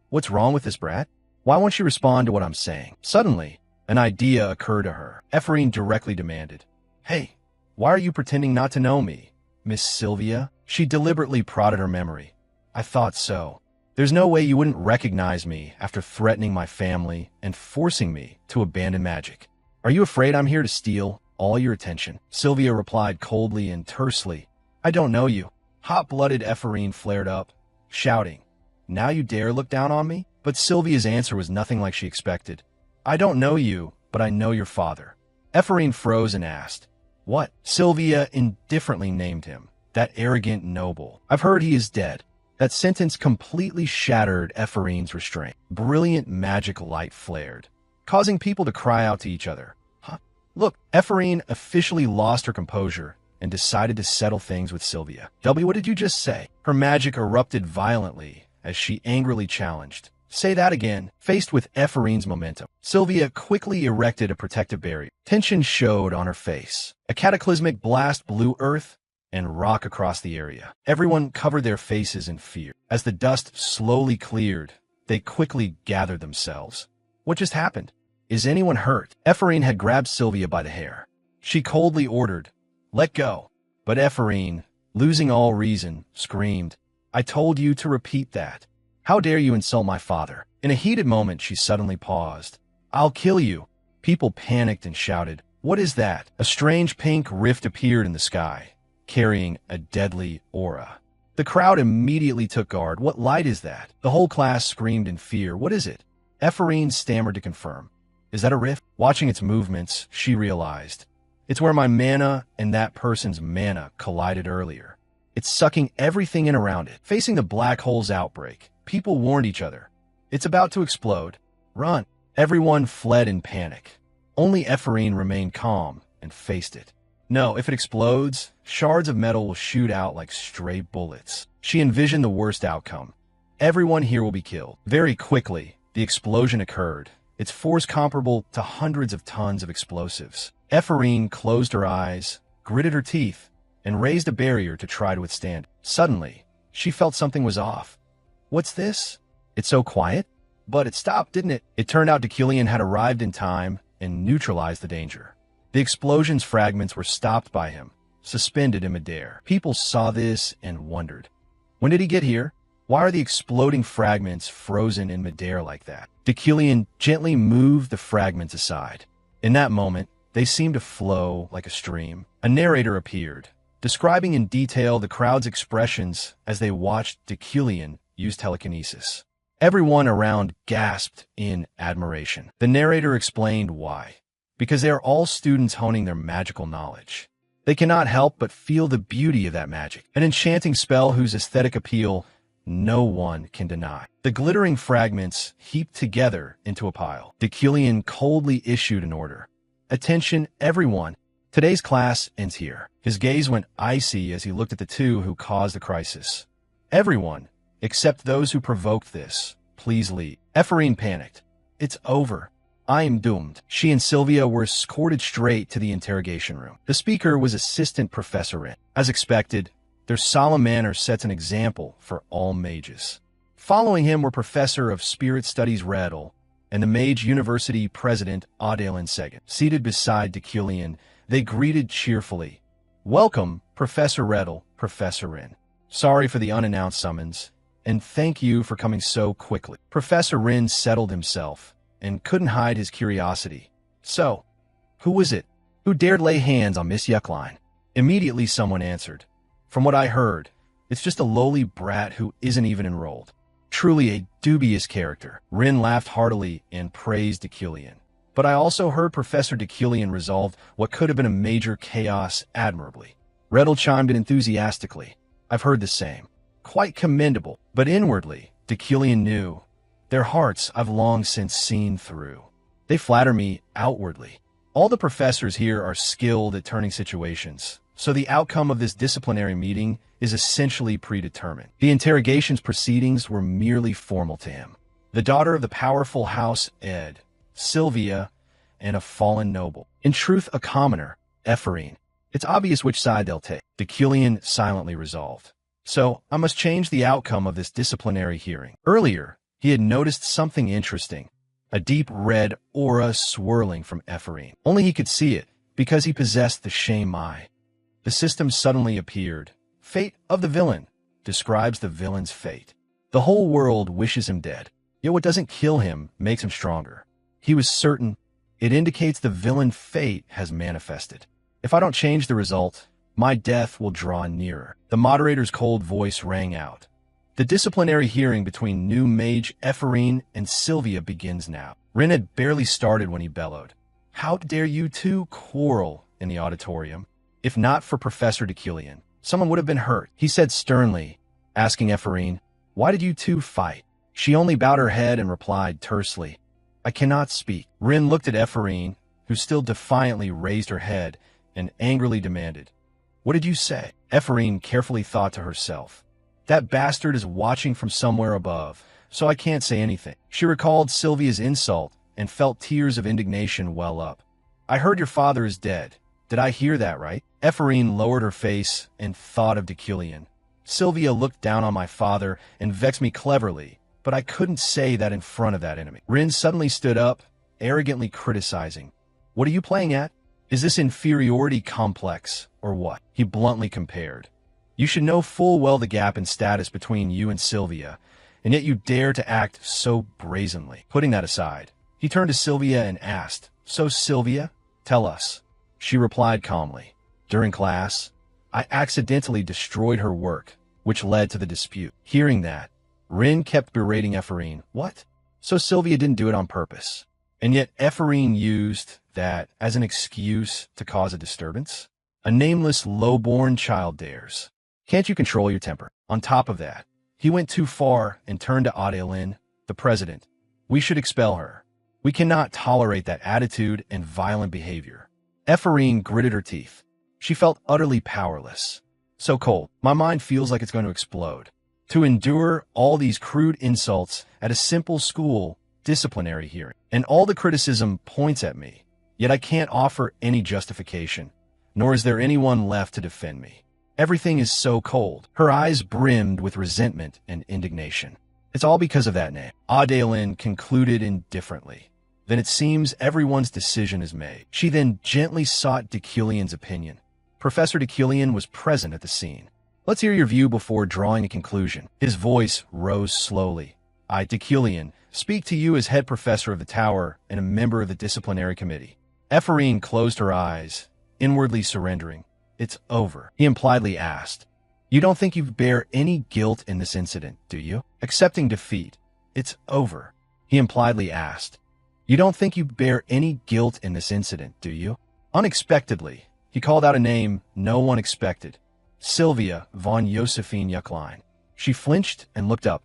What's wrong with this brat? Why won't she respond to what I'm saying? Suddenly, an idea occurred to her. Ephraim directly demanded, Hey, why are you pretending not to know me, Miss Sylvia? She deliberately prodded her memory. I thought so. There's no way you wouldn't recognize me after threatening my family and forcing me to abandon magic. Are you afraid I'm here to steal all your attention? Sylvia replied coldly and tersely. I don't know you. Hot-blooded Ephraim flared up, shouting, Now you dare look down on me? But Sylvia's answer was nothing like she expected. I don't know you, but I know your father. Ephraim froze and asked, What? Sylvia indifferently named him, that arrogant noble. I've heard he is dead. That sentence completely shattered Ephraim's restraint. Brilliant magic light flared, causing people to cry out to each other. Huh? Look, Ephraim officially lost her composure and decided to settle things with Sylvia. W, what did you just say? Her magic erupted violently as she angrily challenged. Say that again. Faced with Ephraim's momentum, Sylvia quickly erected a protective barrier. Tension showed on her face. A cataclysmic blast blew earth and rock across the area. Everyone covered their faces in fear. As the dust slowly cleared, they quickly gathered themselves. What just happened? Is anyone hurt? Ephraim had grabbed Sylvia by the hair. She coldly ordered, Let go. But Ephraim, losing all reason, screamed, I told you to repeat that. How dare you insult my father? In a heated moment, she suddenly paused. I'll kill you. People panicked and shouted, What is that? A strange pink rift appeared in the sky, carrying a deadly aura. The crowd immediately took guard. What light is that? The whole class screamed in fear. What is it? Ephraim stammered to confirm. Is that a rift? Watching its movements, she realized. It's where my mana and that person's mana collided earlier. It's sucking everything in around it. Facing the black hole's outbreak, people warned each other. It's about to explode. Run. Everyone fled in panic. Only Ephraim remained calm and faced it. No, if it explodes, shards of metal will shoot out like stray bullets. She envisioned the worst outcome. Everyone here will be killed. Very quickly, the explosion occurred. Its force comparable to hundreds of tons of explosives. Ephraim closed her eyes, gritted her teeth, and raised a barrier to try to withstand. Suddenly, she felt something was off. What's this? It's so quiet? But it stopped, didn't it? It turned out Deucalion had arrived in time and neutralized the danger. The explosion's fragments were stopped by him, suspended in midair. People saw this and wondered. When did he get here? Why are the exploding fragments frozen in midair like that? Deucalion gently moved the fragments aside. In that moment, they seemed to flow like a stream. A narrator appeared, describing in detail the crowd's expressions as they watched Deucalion use telekinesis. Everyone around gasped in admiration. The narrator explained why. because they are all students honing their magical knowledge. They cannot help but feel the beauty of that magic, an enchanting spell whose aesthetic appeal no one can deny. The glittering fragments heaped together into a pile. Deucalion coldly issued an order. "Attention, everyone. Today's class ends here." His gaze went icy as he looked at the two who caused the crisis. "Everyone, except those who provoked this, please leave." Ephraim panicked. "It's over. I am doomed." She and Sylvia were escorted straight to the interrogation room. The speaker was Assistant Professor Rin. As expected, their solemn manner sets an example for all mages. Following him were Professor of Spirit Studies Redel and the Mage University President Adalin Segan. Seated beside Deucalion, they greeted cheerfully. "Welcome, Professor Redel, Professor Rin. Sorry for the unannounced summons, and thank you for coming so quickly." Professor Rin settled himself and couldn't hide his curiosity. "So, who was it? Who dared lay hands on Miss Yuckline?" Immediately someone answered. "From what I heard, it's just a lowly brat who isn't even enrolled. Truly a dubious character." Rin laughed heartily and praised Deucalion. "But I also heard Professor Deucalion resolved what could have been a major chaos admirably." Redel chimed in enthusiastically. "I've heard the same. Quite commendable." But inwardly, Deucalion knew, their hearts I've long since seen through. They flatter me outwardly. All the professors here are skilled at turning situations, so the outcome of this disciplinary meeting is essentially predetermined. The interrogation's proceedings were merely formal to him. The daughter of the powerful House Ed, Sylvia, and a fallen noble. In truth, a commoner, Ephraim. It's obvious which side they'll take. Deucalion silently resolved. So, I must change the outcome of this disciplinary hearing. Earlier, he had noticed something interesting. A deep red aura swirling from Ephraim. Only he could see it, because he possessed the shame eye. The system suddenly appeared. Fate of the villain describes the villain's fate. The whole world wishes him dead. Yet what doesn't kill him makes him stronger. He was certain it indicates the villain fate has manifested. If I don't change the result, my death will draw nearer. The moderator's cold voice rang out. The disciplinary hearing between new mage Ephraim and Sylvia begins now. Rin had barely started when he bellowed. "How dare you two quarrel in the auditorium? If not for Professor Deucalion, someone would have been hurt," he said sternly, asking Ephraim, "Why did you two fight?" She only bowed her head and replied tersely, "I cannot speak." Rin looked at Ephraim, who still defiantly raised her head, and angrily demanded, "What did you say?" Ephraim carefully thought to herself, "That bastard is watching from somewhere above, so I can't say anything." She recalled Sylvia's insult and felt tears of indignation well up. "I heard your father is dead. Did I hear that right?" Ephraim lowered her face and thought of Deucalion. "Sylvia looked down on my father and vexed me cleverly, but I couldn't say that in front of that enemy." Rin suddenly stood up, arrogantly criticizing. "What are you playing at? Is this inferiority complex, or what?" He bluntly compared. "You should know full well the gap in status between you and Sylvia, and yet you dare to act so brazenly." Putting that aside, he turned to Sylvia and asked, "So Sylvia, tell us." She replied calmly, "During class, I accidentally destroyed her work, which led to the dispute." Hearing that, Rin kept berating Ephraim. "What? So Sylvia didn't do it on purpose? And yet Ephraim used that as an excuse to cause a disturbance? A nameless, low-born child dares. Can't you control your temper?" On top of that, he went too far and turned to Adalin, the president. "We should expel her. We cannot tolerate that attitude and violent behavior." Ephraim gritted her teeth. She felt utterly powerless. "So cold. My mind feels like it's going to explode. To endure all these crude insults at a simple school disciplinary hearing. And all the criticism points at me. Yet I can't offer any justification, nor is there anyone left to defend me. Everything is so cold." Her eyes brimmed with resentment and indignation. "It's all because of that name," Adalin concluded indifferently. "Then it seems everyone's decision is made." She then gently sought Deucalion's opinion. Professor Deucalion was present at the scene. "Let's hear your view before drawing a conclusion." His voice rose slowly. "I, Deucalion, speak to you as head professor of the tower and a member of the disciplinary committee." Ephraim closed her eyes, inwardly surrendering. "It's over," he impliedly asked. "You don't think you bear any guilt in this incident, do you?" Accepting defeat. "It's over," he impliedly asked. You don't think you bear any guilt in this incident, do you? Unexpectedly, he called out a name no one expected. Sylvia von Josephine Yucklein. She flinched and looked up.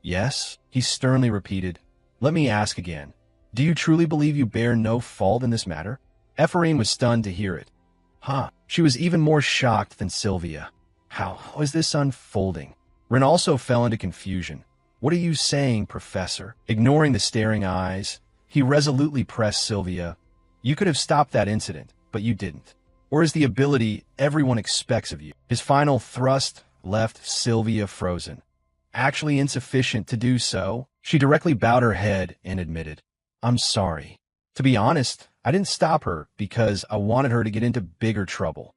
Yes, he sternly repeated. Let me ask again. Do you truly believe you bear no fault in this matter? Ephraim was stunned to hear it. Huh. She was even more shocked than Sylvia. How was this unfolding? Rin also fell into confusion. What are you saying, Professor? Ignoring the staring eyes, he resolutely pressed Sylvia. You could have stopped that incident, but you didn't. Or is the ability everyone expects of you? His final thrust left Sylvia frozen. Actually insufficient to do so, she directly bowed her head and admitted, I'm sorry. To be honest, I didn't stop her because I wanted her to get into bigger trouble.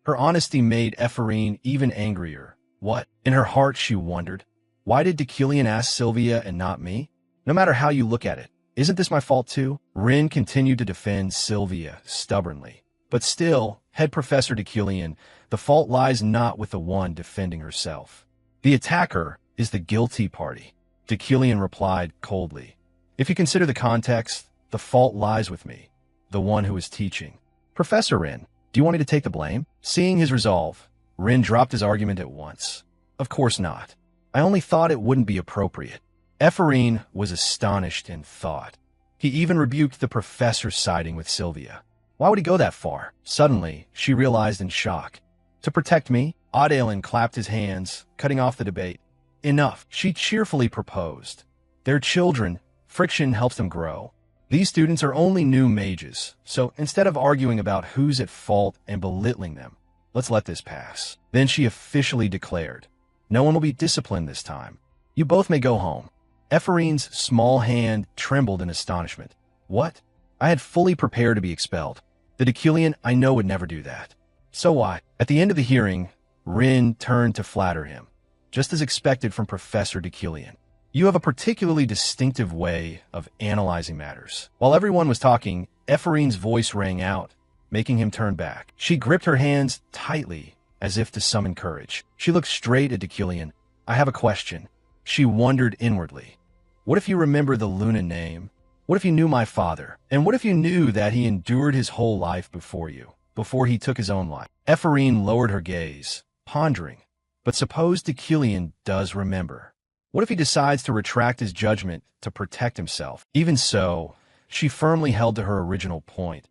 Her honesty made Ephraim even angrier. What? In her heart, she wondered. Why did Deucalion ask Sylvia and not me? No matter how you look at it, isn't this my fault too? Rin continued to defend Sylvia stubbornly. But still, head Professor Deucalion, the fault lies not with the one defending herself. The attacker is the guilty party. Deucalion replied coldly. If you consider the context, the fault lies with me, the one who is teaching. Professor Rin, do you want me to take the blame? Seeing his resolve, Rin dropped his argument at once. Of course not. I only thought it wouldn't be appropriate. Ephraim was astonished in thought. He even rebuked the professor siding with Sylvia. Why would he go that far? Suddenly, she realized in shock. To protect me? Audalin clapped his hands, cutting off the debate. Enough, she cheerfully proposed. They're children. Friction helps them grow. These students are only new mages, so instead of arguing about who's at fault and belittling them, let's let this pass. Then she officially declared, no one will be disciplined this time. You both may go home. Ephraim's small hand trembled in astonishment. What? I had fully prepared to be expelled. The Deucalion I know would never do that. So what? At the end of the hearing, Rin turned to flatter him, just as expected from Professor Deucalion. You have a particularly distinctive way of analyzing matters. While everyone was talking, Ephraim's voice rang out, making him turn back. She gripped her hands tightly, as if to summon courage. She looked straight at Deucalion. I have a question. She wondered inwardly. What if you remember the Luna name? What if you knew my father? And what if you knew that he endured his whole life before you, before he took his own life? Ephraim lowered her gaze, pondering. But suppose Deucalion does remember. What if he decides to retract his judgment to protect himself? Even so, she firmly held to her original point.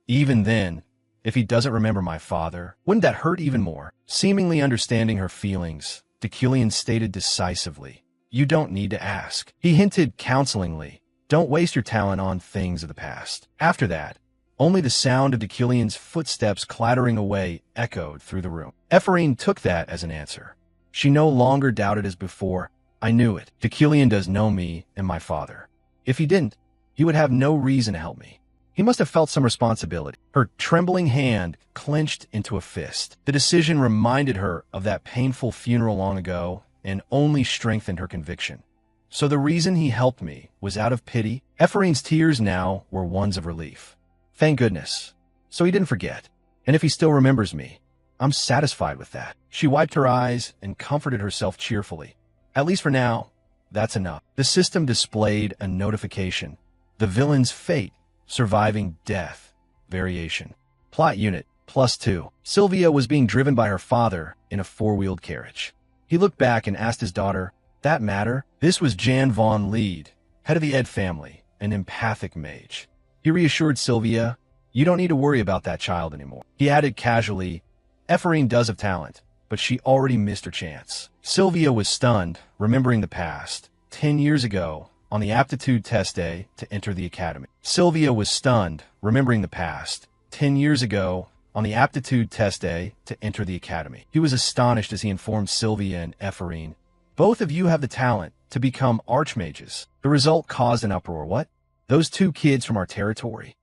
Even then, if he doesn't remember my father, wouldn't that hurt even more? Seemingly understanding her feelings, Deucalion stated decisively, you don't need to ask. He hinted counselingly, don't waste your talent on things of the past. After that, only the sound of Deucalion's footsteps clattering away echoed through the room. Ephraim took that as an answer. She no longer doubted as before. I knew it. Deucalion does know me and my father. If he didn't, he would have no reason to help me. He must have felt some responsibility. Her trembling hand clenched into a fist. The decision reminded her of that painful funeral long ago and only strengthened her conviction. So the reason he helped me was out of pity? Ephraim's tears now were ones of relief. Thank goodness. So he didn't forget. And if he still remembers me, I'm satisfied with that. She wiped her eyes and comforted herself cheerfully. At least for now, that's enough. The system displayed a notification. The villain's fate, surviving death, variation. Plot unit, +2. Sylvia was being driven by her father in a four-wheeled carriage. He looked back and asked his daughter, that matter? This was Jan von Lied, head of the Ed family, an empathic mage. He reassured Sylvia, you don't need to worry about that child anymore. He added casually, Ephraim does have talent, but she already missed her chance. Sylvia was stunned, remembering the past. 10 years ago, on the aptitude test day to enter the academy. Sylvia was stunned, remembering the past. 10 years ago, on the aptitude test day to enter the academy. He was astonished as he informed Sylvia and Ephraim, both of you have the talent to become archmages. The result caused an uproar. What? Those two kids from our territory?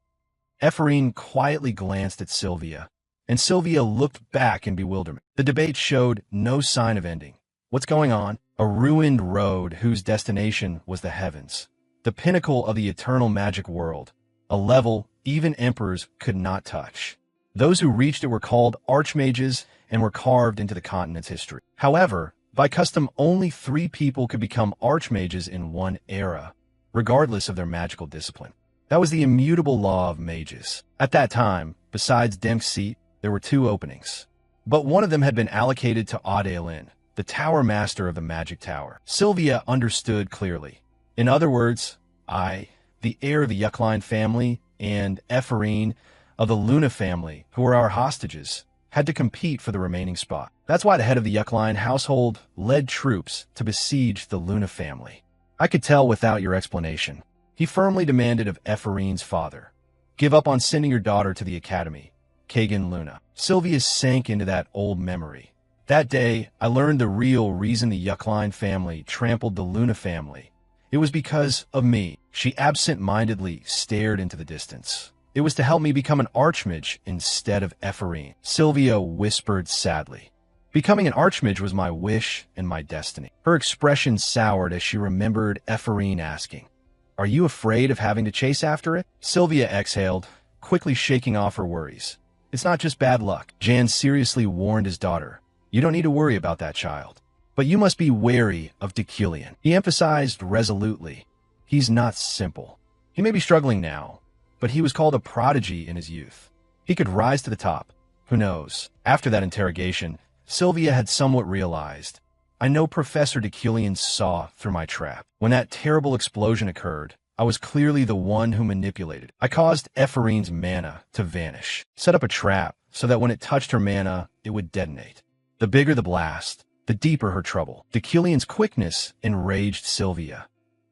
Ephraim quietly glanced at Sylvia, and Sylvia looked back in bewilderment. The debate showed no sign of ending. What's going on? A ruined road whose destination was the heavens, the pinnacle of the eternal magic world, a level even emperors could not touch. Those who reached it were called archmages and were carved into the continent's history. However, by custom, only 3 people could become archmages in one era, regardless of their magical discipline. That was the immutable law of mages. At that time, besides Demk's seat, there were 2 openings. But one of them had been allocated to Audalin, the tower master of the magic tower. Sylvia understood clearly. In other words, I, the heir of the Yuckline family, and Ephraim of the Luna family, who were our hostages, had to compete for the remaining spot. That's why the head of the Yuckline household led troops to besiege the Luna family. I could tell without your explanation. He firmly demanded of Ephraim's father, "Give up on sending your daughter to the academy, Kagan Luna." Sylvia sank into that old memory. That day, I learned the real reason the Yuckline family trampled the Luna family. It was because of me. She absent-mindedly stared into the distance. It was to help me become an archmage instead of Ephraim. Sylvia whispered sadly. Becoming an archmage was my wish and my destiny. Her expression soured as she remembered Ephraim asking, "Are you afraid of having to chase after it?" Sylvia exhaled, quickly shaking off her worries. "It's not just bad luck." Jan seriously warned his daughter. "You don't need to worry about that child. But you must be wary of Deucalion." He emphasized resolutely. "He's not simple. He may be struggling now, but he was called a prodigy in his youth. He could rise to the top. Who knows?" After that interrogation, Sylvia had somewhat realized. I know Professor Deucalion saw through my trap. When that terrible explosion occurred, I was clearly the one who manipulated. I caused Ephraim's mana to vanish, set up a trap so that when it touched her mana, it would detonate. The bigger the blast, the deeper her trouble. Deucalion's quickness enraged Sylvia,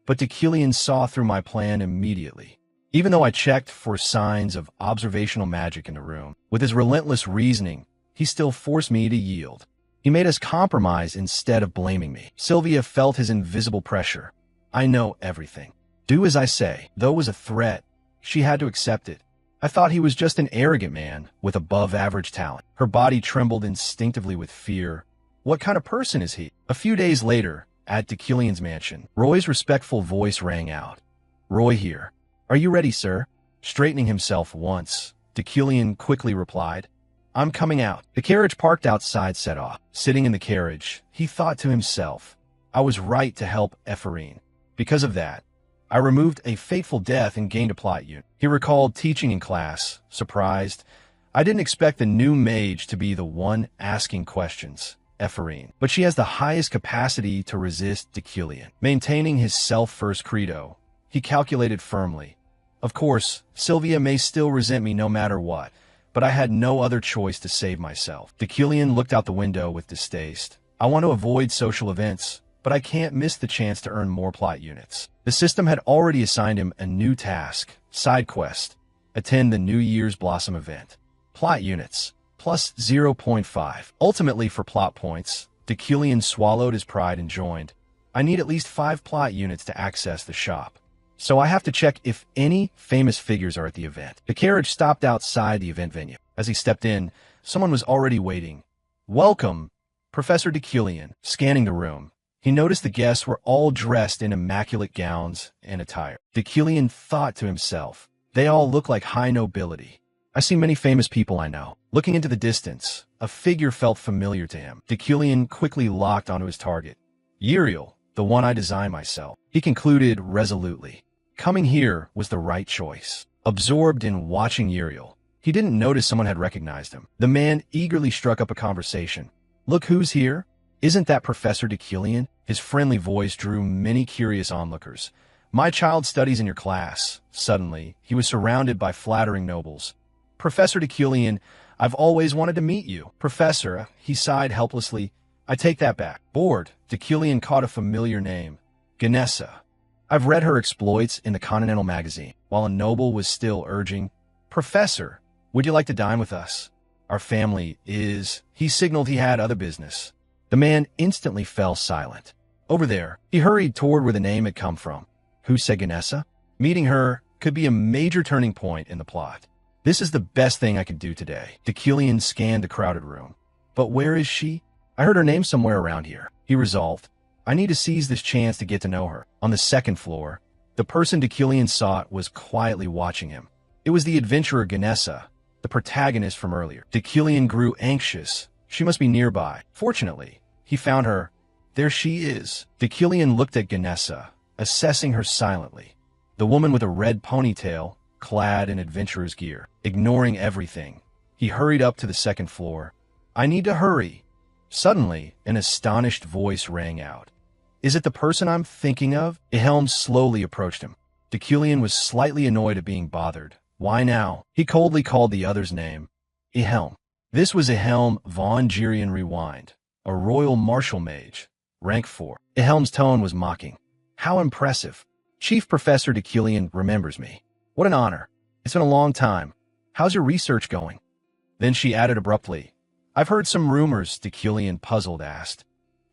but Deucalion saw through my plan immediately. Even though I checked for signs of observational magic in the room, with his relentless reasoning, he still forced me to yield. He made us compromise instead of blaming me. Sylvia felt his invisible pressure. "I know everything. Do as I say." Though it was a threat, she had to accept it. I thought he was just an arrogant man with above-average talent. Her body trembled instinctively with fear. What kind of person is he? A few days later, at Deucalion's mansion, Roy's respectful voice rang out. "Roy here. Are you ready, sir?" Straightening himself once, Deucalion quickly replied, "I'm coming out." The carriage parked outside set off. Sitting in the carriage, he thought to himself, I was right to help Ephraim. Because of that, I removed a fateful death and gained a plot unit. He recalled teaching in class, surprised. I didn't expect the new mage to be the one asking questions, Ephraim. But she has the highest capacity to resist Deucalion. Maintaining his self-first credo, he calculated firmly. Of course, Sylvia may still resent me no matter what, but I had no other choice to save myself. Deucalion looked out the window with distaste. I want to avoid social events, but I can't miss the chance to earn more plot units. The system had already assigned him a new task, side quest, attend the New Year's Blossom event. Plot units, plus 0.5. Ultimately for plot points, Deucalion swallowed his pride and joined. I need at least 5 plot units to access the shop. So I have to check if any famous figures are at the event. The carriage stopped outside the event venue. As he stepped in, someone was already waiting. "Welcome, Professor Deucalion." Scanning the room, he noticed the guests were all dressed in immaculate gowns and attire. Deucalion thought to himself, they all look like high nobility. I see many famous people I know. Looking into the distance, a figure felt familiar to him. Deucalion quickly locked onto his target. Uriel, the one I designed myself. He concluded resolutely. Coming here was the right choice. Absorbed in watching Uriel, he didn't notice someone had recognized him. The man eagerly struck up a conversation. "Look who's here. Isn't that Professor Deucalion?" His friendly voice drew many curious onlookers. "My child studies in your class." Suddenly, he was surrounded by flattering nobles. "Professor Deucalion, I've always wanted to meet you." "Professor," he sighed helplessly. "I take that back." Bored, Deucalion caught a familiar name. Ganessa. I've read her exploits in the Continental magazine. While a noble was still urging, "Professor, would you like to dine with us? Our family is..." He signaled he had other business. The man instantly fell silent. Over there, he hurried toward where the name had come from. Who said Ganessa? Meeting her could be a major turning point in the plot. This is the best thing I could do today. Deucalion scanned the crowded room. But where is she? I heard her name somewhere around here. He resolved. I need to seize this chance to get to know her. On the second floor, the person Deucalion sought was quietly watching him. It was the adventurer Ganessa, the protagonist from earlier. Deucalion grew anxious. She must be nearby. Fortunately, he found her. There she is. Deucalion looked at Ganessa, assessing her silently. The woman with a red ponytail, clad in adventurer's gear. Ignoring everything, he hurried up to the second floor. I need to hurry. Suddenly, an astonished voice rang out. Is it the person I'm thinking of? Ehelm slowly approached him. Deculian was slightly annoyed at being bothered. Why now? He coldly called the other's name. Ehelm. This was Ehelm von Gerion Rewind, a royal martial mage, rank 4. Ehelm's tone was mocking. How impressive. Chief Professor Deculian remembers me. What an honor. It's been a long time. How's your research going? Then she added abruptly. I've heard some rumors, Deculian puzzled asked.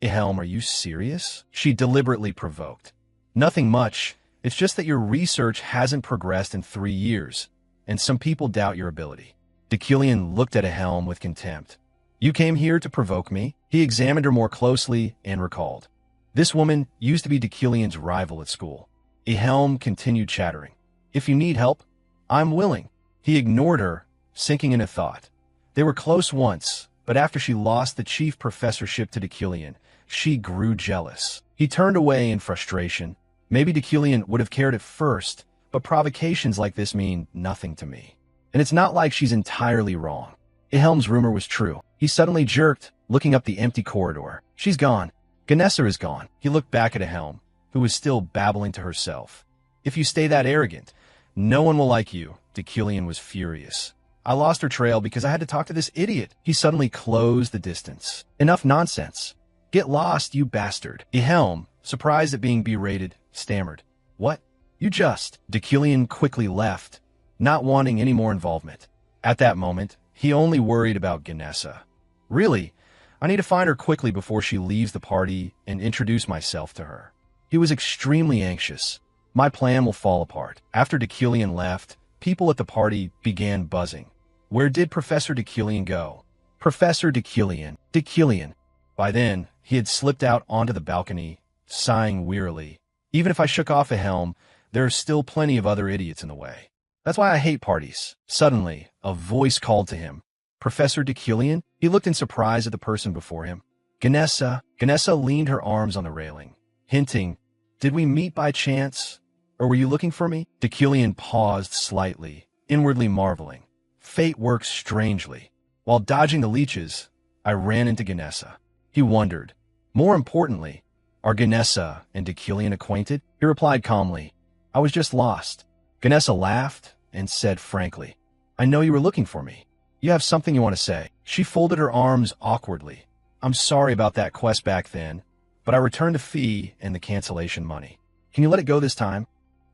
Ehelm, are you serious? She deliberately provoked. Nothing much. It's just that your research hasn't progressed in 3 years, and some people doubt your ability. Deculian looked at Ehelm with contempt. You came here to provoke me? He examined her more closely and recalled. This woman used to be Deculian's rival at school. Ehelm continued chattering. If you need help, I'm willing. He ignored her, sinking into thought. They were close once, but after she lost the chief professorship to Deculian, she grew jealous. He turned away in frustration. Maybe Deculian would have cared at first, but provocations like this mean nothing to me. And it's not like she's entirely wrong. Ehelm's rumor was true. He suddenly jerked, looking up the empty corridor. She's gone. Ganessa is gone. He looked back at Ehelm, who was still babbling to herself. If you stay that arrogant, no one will like you. Deculian was furious. I lost her trail because I had to talk to this idiot. He suddenly closed the distance. Enough nonsense. Get lost, you bastard. Ehelm, surprised at being berated, stammered. What? You just... Deculian quickly left, not wanting any more involvement. At that moment, he only worried about Ganessa. Really, I need to find her quickly before she leaves the party and introduce myself to her. He was extremely anxious. My plan will fall apart. After Deculian left, people at the party began buzzing. Where did Professor Deculian go? Professor Deculian. Deculian. By then, he had slipped out onto the balcony, sighing wearily. Even if I shook off Ehelm, there are still plenty of other idiots in the way. That's why I hate parties. Suddenly, a voice called to him. Professor Deculian? He looked in surprise at the person before him. Ganessa. Ganessa leaned her arms on the railing, hinting, did we meet by chance? Or were you looking for me? Deculian paused slightly, inwardly marveling. Fate works strangely. While dodging the leeches, I ran into Ganessa. He wondered. More importantly, are Ganessa and Deculian acquainted? He replied calmly. I was just lost. Ganessa laughed and said frankly, I know you were looking for me. You have something you want to say. She folded her arms awkwardly. I'm sorry about that quest back then, but I returned the fee and the cancellation money. Can you let it go this time?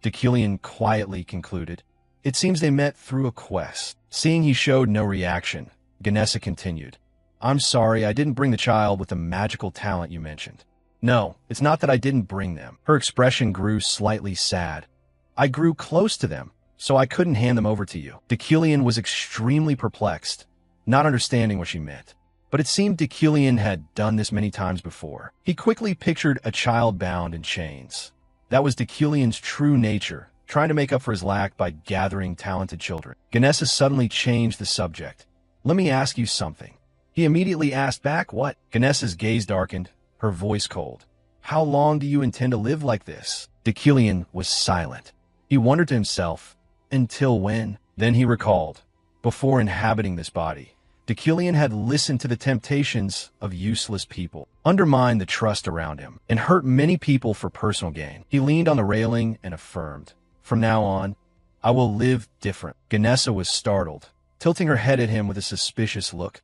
Deculian quietly concluded. It seems they met through a quest. Seeing he showed no reaction, Ganessa continued. I'm sorry I didn't bring the child with the magical talent you mentioned. No, it's not that I didn't bring them. Her expression grew slightly sad. I grew close to them, so I couldn't hand them over to you. Deculian was extremely perplexed, not understanding what she meant. But it seemed Deculian had done this many times before. He quickly pictured a child bound in chains. That was Deculian's true nature, trying to make up for his lack by gathering talented children. Ganessa suddenly changed the subject. Let me ask you something. He immediately asked back, what? Ganessa's gaze darkened, her voice cold. How long do you intend to live like this? Deculian was silent. He wondered to himself, until when? Then he recalled, before inhabiting this body, Deculian had listened to the temptations of useless people, undermined the trust around him, and hurt many people for personal gain. He leaned on the railing and affirmed, from now on, I will live different. Ganessa was startled, tilting her head at him with a suspicious look.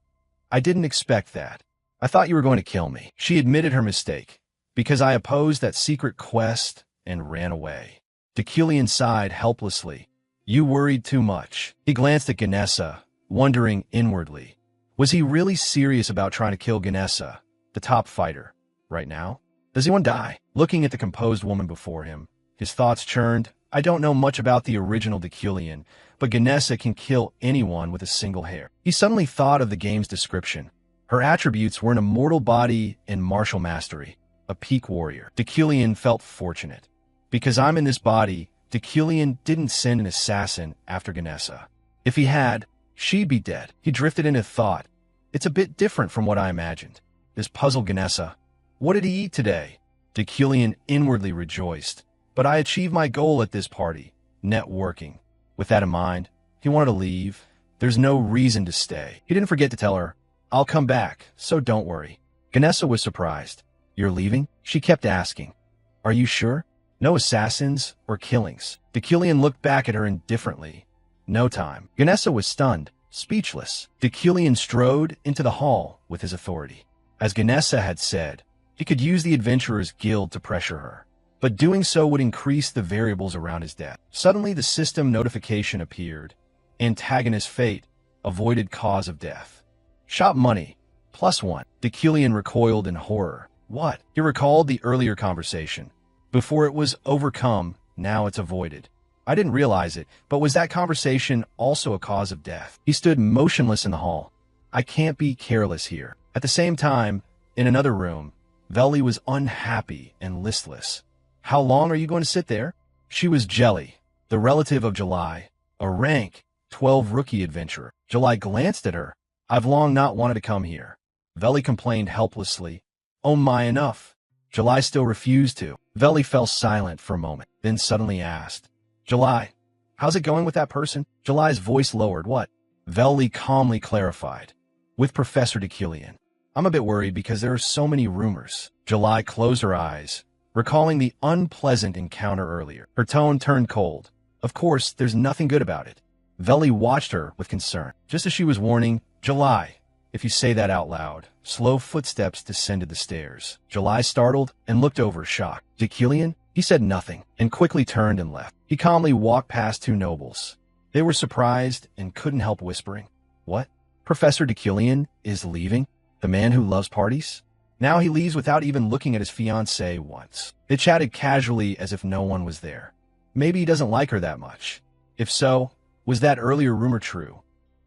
I didn't expect that. I thought you were going to kill me. She admitted her mistake, because I opposed that secret quest and ran away. Deculian sighed helplessly. You worried too much. He glanced at Ganessa, wondering inwardly. Was he really serious about trying to kill Ganessa, the top fighter, right now? Does he want to die? Looking at the composed woman before him, his thoughts churned. I don't know much about the original Deculian, but Ganessa can kill anyone with a single hair. He suddenly thought of the game's description. Her attributes were an immortal body and martial mastery, a peak warrior. Deculian felt fortunate. Because I'm in this body, Deculian didn't send an assassin after Ganessa. If he had, she'd be dead. He drifted into thought. It's a bit different from what I imagined. This puzzled Ganessa. What did he eat today? Deculian inwardly rejoiced, But I achieved my goal at this party, networking. With that in mind, he wanted to leave. There's no reason to stay. He didn't forget to tell her, I'll come back, so don't worry. Ganessa was surprised. You're leaving? She kept asking. Are you sure? No assassins or killings. Deucalion looked back at her indifferently. No time. Ganessa was stunned, speechless. Deucalion strode into the hall with his authority. As Ganessa had said, he could use the Adventurers Guild to pressure her, but doing so would increase the variables around his death. Suddenly, the system notification appeared. Antagonist fate, avoided cause of death. Shop money, +1. Deucalion recoiled in horror. What? He recalled the earlier conversation. Before it was overcome, now it's avoided. I didn't realize it, but was that conversation also a cause of death? He stood motionless in the hall. I can't be careless here. At the same time, in another room, Veli was unhappy and listless. How long are you going to sit there? She was Jelly, the relative of July, a rank 12 rookie adventurer. July glanced at her. I've long not wanted to come here. Veli complained helplessly. Oh my, enough. July still refused to. Veli fell silent for a moment, then suddenly asked, July, how's it going with that person? July's voice lowered. What? Veli calmly clarified. With Professor Deucalion. I'm a bit worried because there are so many rumors. July closed her eyes, recalling the unpleasant encounter earlier. Her tone turned cold. Of course, there's nothing good about it. Veli watched her with concern. Just as she was warning, July, if you say that out loud. Slow footsteps descended the stairs. July startled and looked over, shocked. Deucalion? He said nothing and quickly turned and left. He calmly walked past two nobles. They were surprised and couldn't help whispering. What? Professor Deucalion is leaving? The man who loves parties? Now he leaves without even looking at his fiancée once. They chatted casually as if no one was there. Maybe he doesn't like her that much. If so, was that earlier rumor true?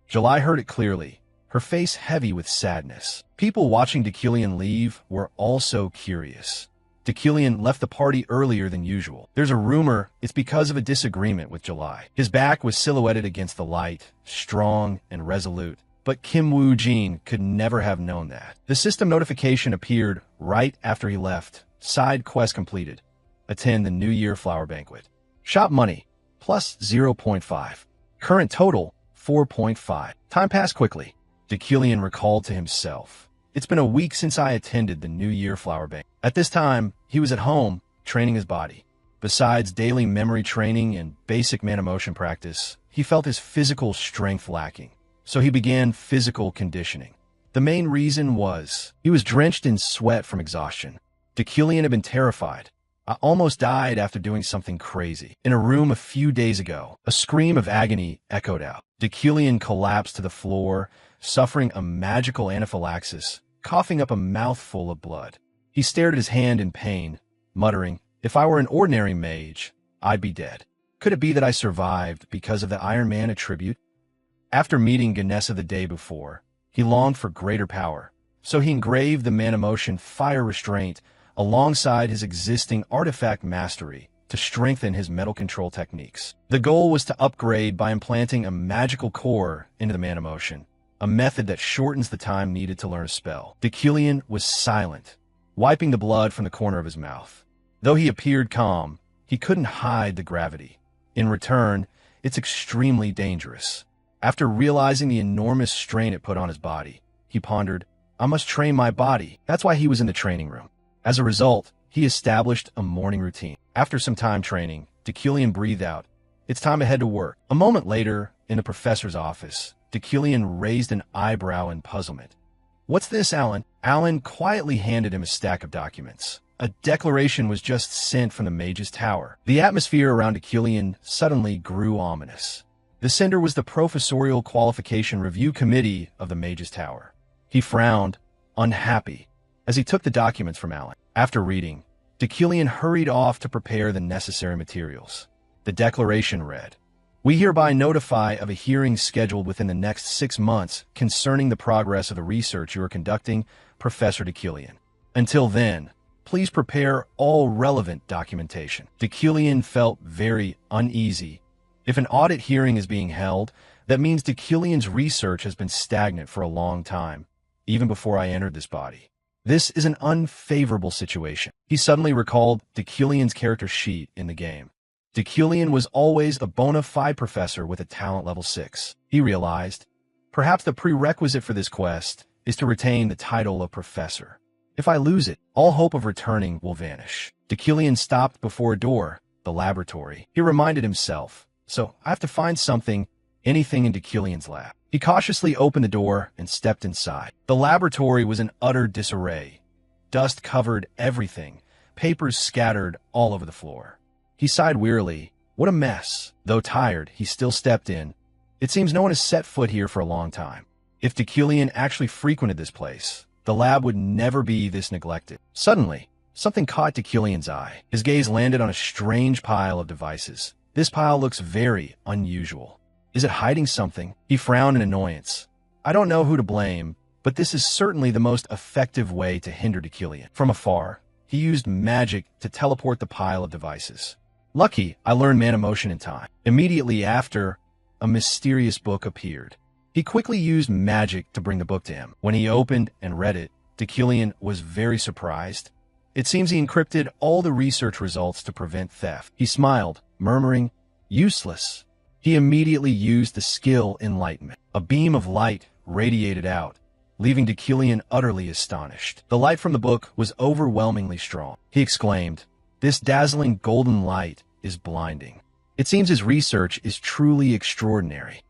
July heard it clearly, her face heavy with sadness. People watching Deucalion leave were also curious. Deucalion left the party earlier than usual. There's a rumor it's because of a disagreement with July. His back was silhouetted against the light, strong and resolute. But Kim Woo-jin could never have known that. The system notification appeared right after he left. Side quest completed. Attend the New Year Flower Banquet. Shop money, +0.5. Current total, 4.5. Time passed quickly. Deucalion recalled to himself. It's been a week since I attended the New Year Flower Banquet. At this time, he was at home, training his body. Besides daily memory training and basic mana motion practice, he felt his physical strength lacking. So he began physical conditioning. The main reason was he was drenched in sweat from exhaustion. Deucalion had been terrified. I almost died after doing something crazy. In a room a few days ago, a scream of agony echoed out. Deucalion collapsed to the floor, suffering a magical anaphylaxis, coughing up a mouthful of blood. He stared at his hand in pain, muttering, if I were an ordinary mage, I'd be dead. Could it be that I survived because of the Iron Man attribute? After meeting Ganessa the day before, he longed for greater power, so he engraved the mana motion fire restraint alongside his existing artifact mastery to strengthen his metal control techniques. The goal was to upgrade by implanting a magical core into the mana motion, a method that shortens the time needed to learn a spell. Deucalion was silent, wiping the blood from the corner of his mouth. Though he appeared calm, he couldn't hide the gravity. In return, it's extremely dangerous. After realizing the enormous strain it put on his body, he pondered, I must train my body. That's why he was in the training room. As a result, he established a morning routine. After some time training, Deucalion breathed out. It's time to head to work. A moment later, in the professor's office, Deucalion raised an eyebrow in puzzlement. What's this, Alan? Alan quietly handed him a stack of documents. A declaration was just sent from the Mage's Tower. The atmosphere around Deucalion suddenly grew ominous. The sender was the Professorial Qualification Review Committee of the Mage's Tower. He frowned, unhappy, as he took the documents from Alan. After reading, Deucalion hurried off to prepare the necessary materials. The declaration read, We hereby notify of a hearing scheduled within the next 6 months concerning the progress of the research you are conducting, Professor Deucalion. Until then, please prepare all relevant documentation. Deucalion felt very uneasy. If an audit hearing is being held, that means Deucalion's research has been stagnant for a long time, even before I entered this body. This is an unfavorable situation. He suddenly recalled Deculian's character sheet in the game. Deculian was always a bona fide professor with a talent level 6. He realized, perhaps the prerequisite for this quest is to retain the title of professor. If I lose it, all hope of returning will vanish. Deculian stopped before a door, the laboratory. He reminded himself, so I have to find something, anything in Deculian's lab. He cautiously opened the door and stepped inside. The laboratory was in utter disarray. Dust covered everything, papers scattered all over the floor. He sighed wearily. What a mess. Though tired, he still stepped in. It seems no one has set foot here for a long time. If Deculian actually frequented this place, the lab would never be this neglected. Suddenly, something caught Deculian's eye. His gaze landed on a strange pile of devices. This pile looks very unusual. Is it hiding something? He frowned in annoyance. I don't know who to blame, but this is certainly the most effective way to hinder Deculian. From afar, he used magic to teleport the pile of devices. Lucky, I learned mana motion in time. Immediately after, a mysterious book appeared. He quickly used magic to bring the book to him. When he opened and read it, Deculian was very surprised. It seems he encrypted all the research results to prevent theft. He smiled, murmuring, useless. He immediately used the skill Enlightenment. A beam of light radiated out, leaving Deculian utterly astonished. The light from the book was overwhelmingly strong. He exclaimed, this dazzling golden light is blinding. It seems his research is truly extraordinary.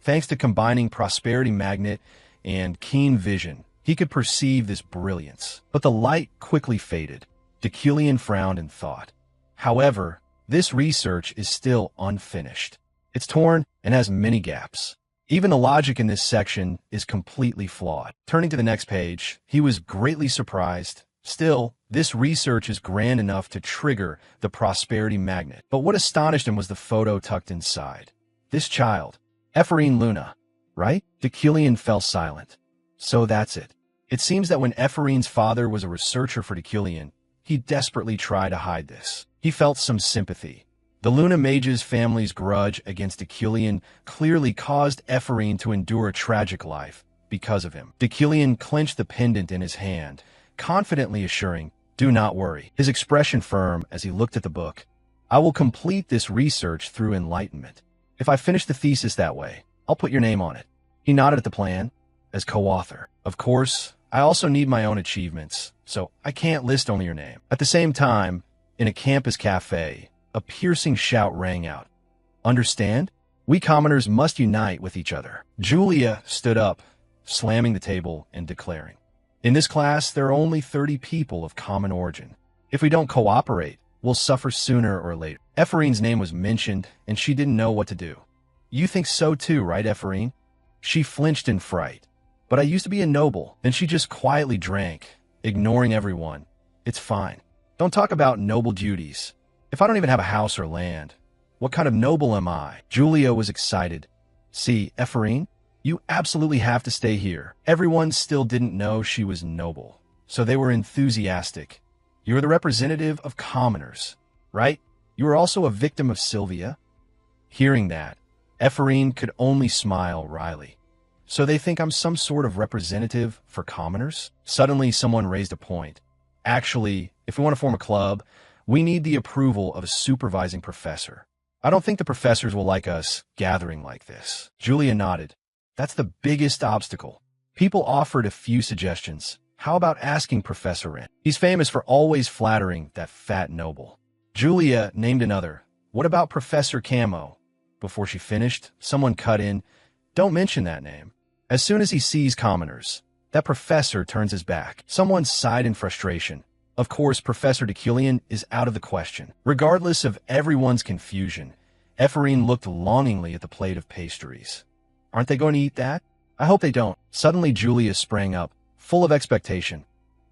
Thanks to combining Prosperity Magnet and keen vision, he could perceive this brilliance. But the light quickly faded. Deculian frowned in thought. However, this research is still unfinished. It's torn and has many gaps. Even the logic in this section is completely flawed. Turning to the next page, he was greatly surprised. Still, this research is grand enough to trigger the Prosperity Magnet. But what astonished him was the photo tucked inside. This child, Ephraim Luna, right? Deculian fell silent. So that's it. It seems that when Ephraim's father was a researcher for Deculian, he desperately tried to hide this. He felt some sympathy. The Luna Mage's family's grudge against Deculian clearly caused Ephraim to endure a tragic life because of him. Deculian clenched the pendant in his hand, confidently assuring, do not worry. His expression firm as he looked at the book. I will complete this research through enlightenment. If I finish the thesis that way, I'll put your name on it. He nodded at the plan. As co-author. Of course, I also need my own achievements, so I can't list only your name. At the same time, in a campus cafe, a piercing shout rang out. Understand? We commoners must unite with each other. Julia stood up, slamming the table and declaring, in this class, there are only 30 people of common origin. If we don't cooperate, we'll suffer sooner or later. Ephraim's name was mentioned, and she didn't know what to do. You think so too, right, Ephraim? She flinched in fright. But I used to be a noble. Then she just quietly drank, ignoring everyone. It's fine. Don't talk about noble duties. If I don't even have a house or land, what kind of noble am I? Julia was excited. See, Ephraim, you absolutely have to stay here. Everyone still didn't know she was noble, so they were enthusiastic. You're the representative of commoners, right? You were also a victim of Sylvia. Hearing that, Ephraim could only smile wryly. So they think I'm some sort of representative for commoners? Suddenly, someone raised a point. Actually, if we want to form a club, we need the approval of a supervising professor. I don't think the professors will like us gathering like this. Julia nodded. That's the biggest obstacle. People offered a few suggestions. How about asking Professor Wren? He's famous for always flattering that fat noble. Julia named another. What about Professor Camo? Before she finished, someone cut in. Don't mention that name. As soon as he sees commoners, that professor turns his back. Someone sighed in frustration. Of course, Professor Deculian is out of the question. Regardless of everyone's confusion, Ephraim looked longingly at the plate of pastries. Aren't they going to eat that? I hope they don't. Suddenly, Julia sprang up, full of expectation.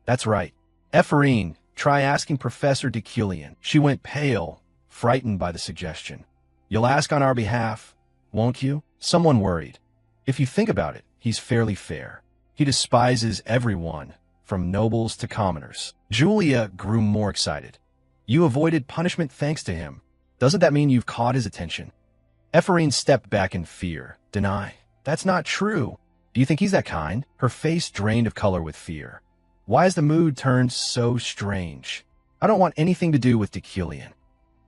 That's right. Ephraim, try asking Professor Deculian. She went pale, frightened by the suggestion. You'll ask on our behalf, won't you? Someone worried. If you think about it, he's fairly fair. He despises everyone, from nobles to commoners. Julia grew more excited. You avoided punishment thanks to him. Doesn't that mean you've caught his attention? Ephraim stepped back in fear. Deny. That's not true. Do you think he's that kind? Her face drained of color with fear. Why has the mood turned so strange? I don't want anything to do with Decilion.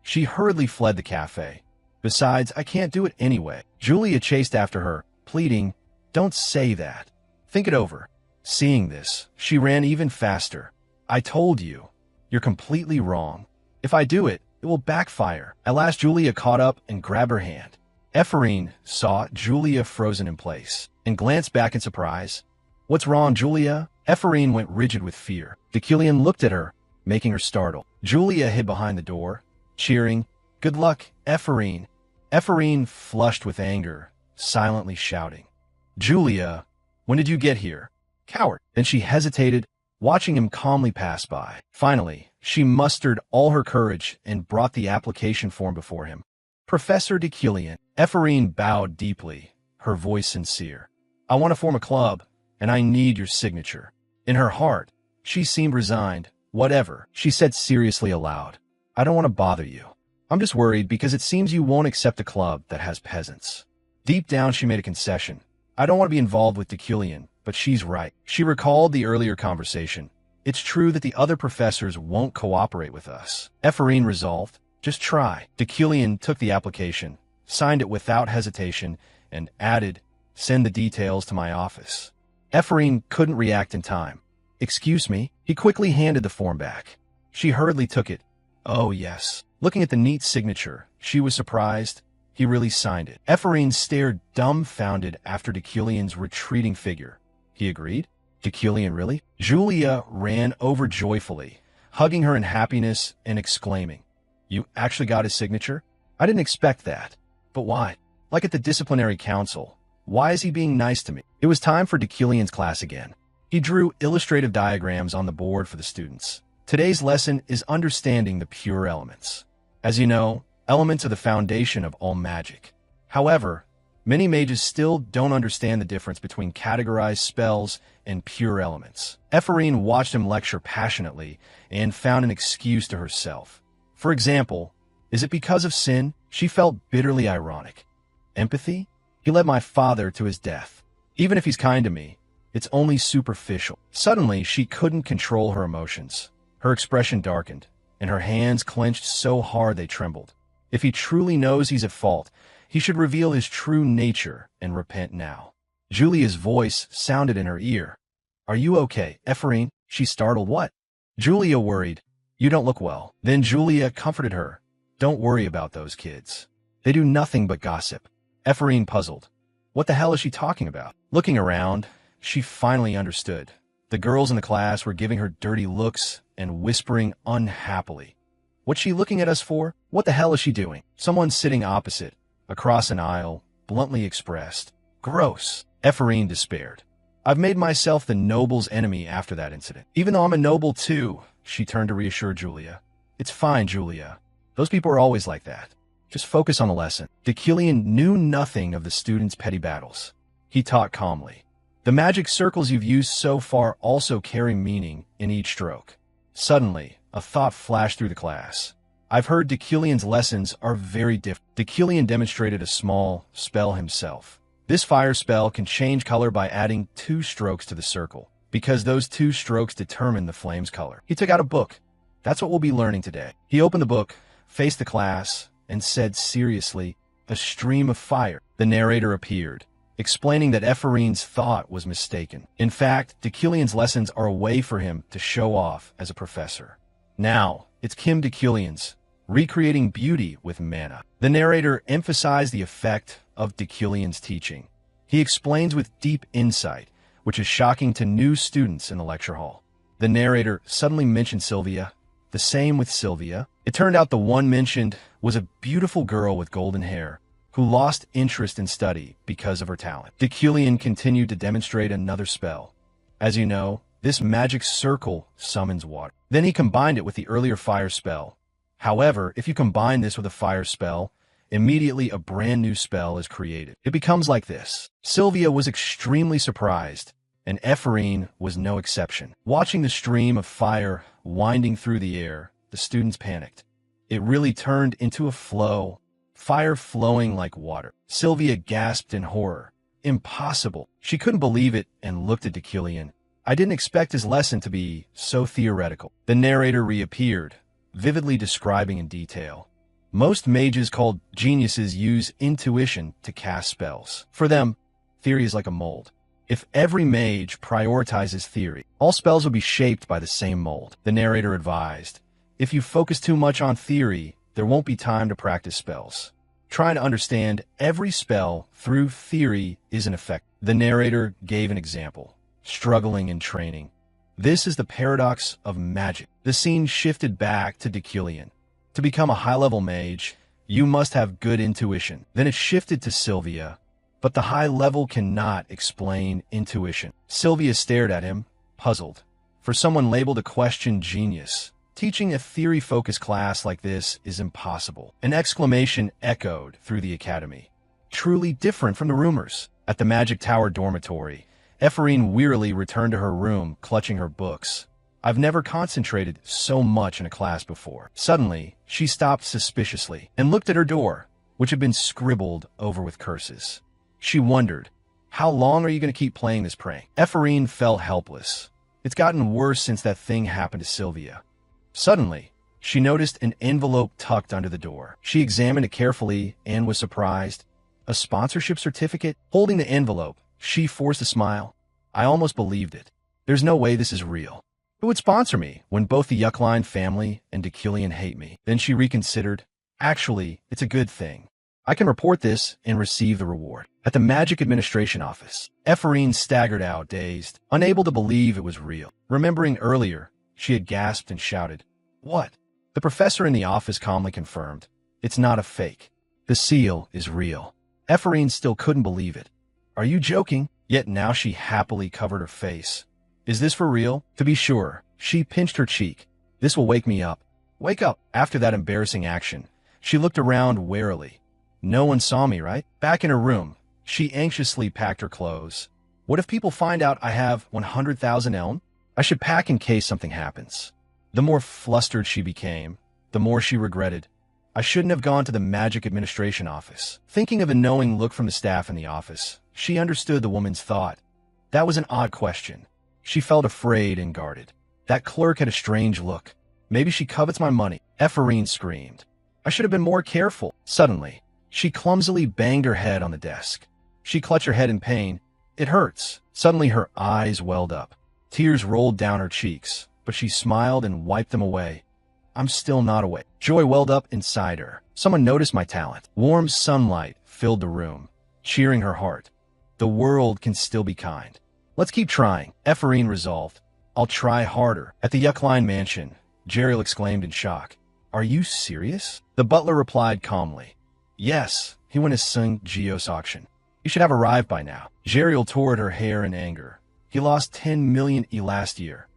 She hurriedly fled the cafe. Besides, I can't do it anyway. Julia chased after her, pleading, "Don't say that. Think it over." Seeing this, she ran even faster. "I told you. You're completely wrong. If I do it, it will backfire." At last, Julia caught up and grabbed her hand. Ephraim saw Julia frozen in place and glanced back in surprise. "What's wrong, Julia?" Ephraim went rigid with fear. Decilion looked at her, making her startled. Julia hid behind the door, cheering, "Good luck, Ephraim." Ephraim flushed with anger, silently shouting, "Julia, when did you get here? Coward." Then she hesitated, watching him calmly pass by. Finally, she mustered all her courage and brought the application form before him. "Professor Decilion." Ephraim bowed deeply, her voice sincere. "I want to form a club, and I need your signature." In her heart, she seemed resigned. "Whatever," she said seriously aloud. "I don't want to bother you. I'm just worried because it seems you won't accept a club that has peasants." Deep down, she made a concession. "I don't want to be involved with Decilion, but she's right." She recalled the earlier conversation. "It's true that the other professors won't cooperate with us." Ephraim resolved, "Just try." Decilion took the application, signed it without hesitation, and added, "Send the details to my office." Ephraim couldn't react in time. "Excuse me?" He quickly handed the form back. She hurriedly took it. "Oh, yes." Looking at the neat signature, she was surprised. He really signed it. Ephraim stared dumbfounded after Decilion's retreating figure. He agreed? Decilion really? Julia ran over joyfully, hugging her in happiness and exclaiming, "You actually got his signature? I didn't expect that. But why? Like at the disciplinary council. Why is he being nice to me?" It was time for Decilion's class again. He drew illustrative diagrams on the board for the students. Today's lesson is understanding the pure elements. As you know, elements are the foundation of all magic. However, many mages still don't understand the difference between categorized spells and pure elements. Ephraim watched him lecture passionately and found an excuse to herself. For example, is it because of sin? She felt bitterly ironic. Empathy? He led my father to his death. Even if he's kind to me, it's only superficial. Suddenly, she couldn't control her emotions. Her expression darkened, and her hands clenched so hard they trembled. If he truly knows he's at fault, he should reveal his true nature and repent now. Julia's voice sounded in her ear. "Are you okay, Ephraim?" She startled. "What?" Julia worried. "You don't look well." Then Julia comforted her. "Don't worry about those kids. They do nothing but gossip." Ephraim puzzled. What the hell is she talking about? Looking around, she finally understood. The girls in the class were giving her dirty looks and whispering unhappily. "What's she looking at us for? What the hell is she doing?" Someone sitting opposite, across an aisle, bluntly expressed, "Gross." Ephraim despaired. "I've made myself the noble's enemy after that incident. Even though I'm a noble too," she turned to reassure Julia. "It's fine, Julia. Those people are always like that. Just focus on the lesson." Decilion knew nothing of the students' petty battles. He taught calmly. "The magic circles you've used so far also carry meaning in each stroke." Suddenly, a thought flashed through the class. "I've heard Decilion's lessons are very different." Decilion demonstrated a small spell himself. This fire spell can change color by adding 2 strokes to the circle, because those 2 strokes determine the flame's color. He took out a book. "That's what we'll be learning today." He opened the book, faced the class, and said seriously, "A stream of fire." The narrator appeared, explaining that Ephraim's thought was mistaken. In fact, Decilion's lessons are a way for him to show off as a professor. Now, it's Kim Decilion's, recreating beauty with mana. The narrator emphasized the effect of Decilion's teaching. He explains with deep insight, which is shocking to new students in the lecture hall. The narrator suddenly mentioned Sylvia. The same with Sylvia. It turned out the one mentioned was a beautiful girl with golden hair, who lost interest in study because of her talent. Decilion continued to demonstrate another spell. As you know, this magic circle summons water. Then he combined it with the earlier fire spell. However, if you combine this with a fire spell, immediately a brand new spell is created. It becomes like this. Sylvia was extremely surprised, and Ephraim was no exception. Watching the stream of fire winding through the air, the students panicked. It really turned into a flow. Fire flowing like water. Sylvia gasped in horror. Impossible. She couldn't believe it and looked at Decilion. I didn't expect his lesson to be so theoretical. The narrator reappeared, vividly describing in detail. Most mages called geniuses use intuition to cast spells. For them, theory is like a mold. If every mage prioritizes theory, all spells would be shaped by the same mold. The narrator advised, if you focus too much on theory, there won't be time to practice spells. Trying to understand every spell through theory isn't effective. The narrator gave an example. Struggling in training. This is the paradox of magic. The scene shifted back to Deculion. To become a high-level mage, you must have good intuition. Then it shifted to Sylvia. But the high level cannot explain intuition. Sylvia stared at him, puzzled. For someone labeled a question genius, teaching a theory-focused class like this is impossible. An exclamation echoed through the academy. Truly different from the rumors. At the Magic Tower dormitory, Ephraim wearily returned to her room, clutching her books. I've never concentrated so much in a class before. Suddenly, she stopped suspiciously and looked at her door, which had been scribbled over with curses. She wondered, how long are you going to keep playing this prank? Ephraim felt helpless. It's gotten worse since that thing happened to Sylvia. Suddenly, she noticed an envelope tucked under the door. She examined it carefully and was surprised. A sponsorship certificate? Holding the envelope, she forced a smile. I almost believed it. There's no way this is real. Who would sponsor me when both the Yuckline family and Deculion hate me? Then she reconsidered. Actually, it's a good thing. I can report this and receive the reward. At the Magic Administration office, Ephraim staggered out, dazed, unable to believe it was real. Remembering earlier, she had gasped and shouted, "What?" The professor in the office calmly confirmed, "It's not a fake. The seal is real." Ephraim still couldn't believe it. "Are you joking?" Yet now she happily covered her face. "Is this for real?" To be sure, she pinched her cheek. "This will wake me up." Wake up. After that embarrassing action, she looked around warily. No one saw me, right? Back in her room, she anxiously packed her clothes. What if people find out I have 100,000 elm? I should pack in case something happens. The more flustered she became, the more she regretted. I shouldn't have gone to the Magic Administration office. Thinking of a knowing look from the staff in the office, she understood the woman's thought. That was an odd question. She felt afraid and guarded. That clerk had a strange look. Maybe she covets my money. Ephraim screamed. I should have been more careful. Suddenly, she clumsily banged her head on the desk. She clutched her head in pain. It hurts. Suddenly her eyes welled up. Tears rolled down her cheeks, but she smiled and wiped them away. I'm still not awake. Joy welled up inside her. Someone noticed my talent. Warm sunlight filled the room, cheering her heart. The world can still be kind. Let's keep trying. Ephraim resolved. I'll try harder. At the Yuckline mansion, Jeriel exclaimed in shock. Are you serious? The butler replied calmly. Yes, he won his son Geo's auction. You should have arrived by now. Jeriel tore at her hair in anger. He lost 10 million last year.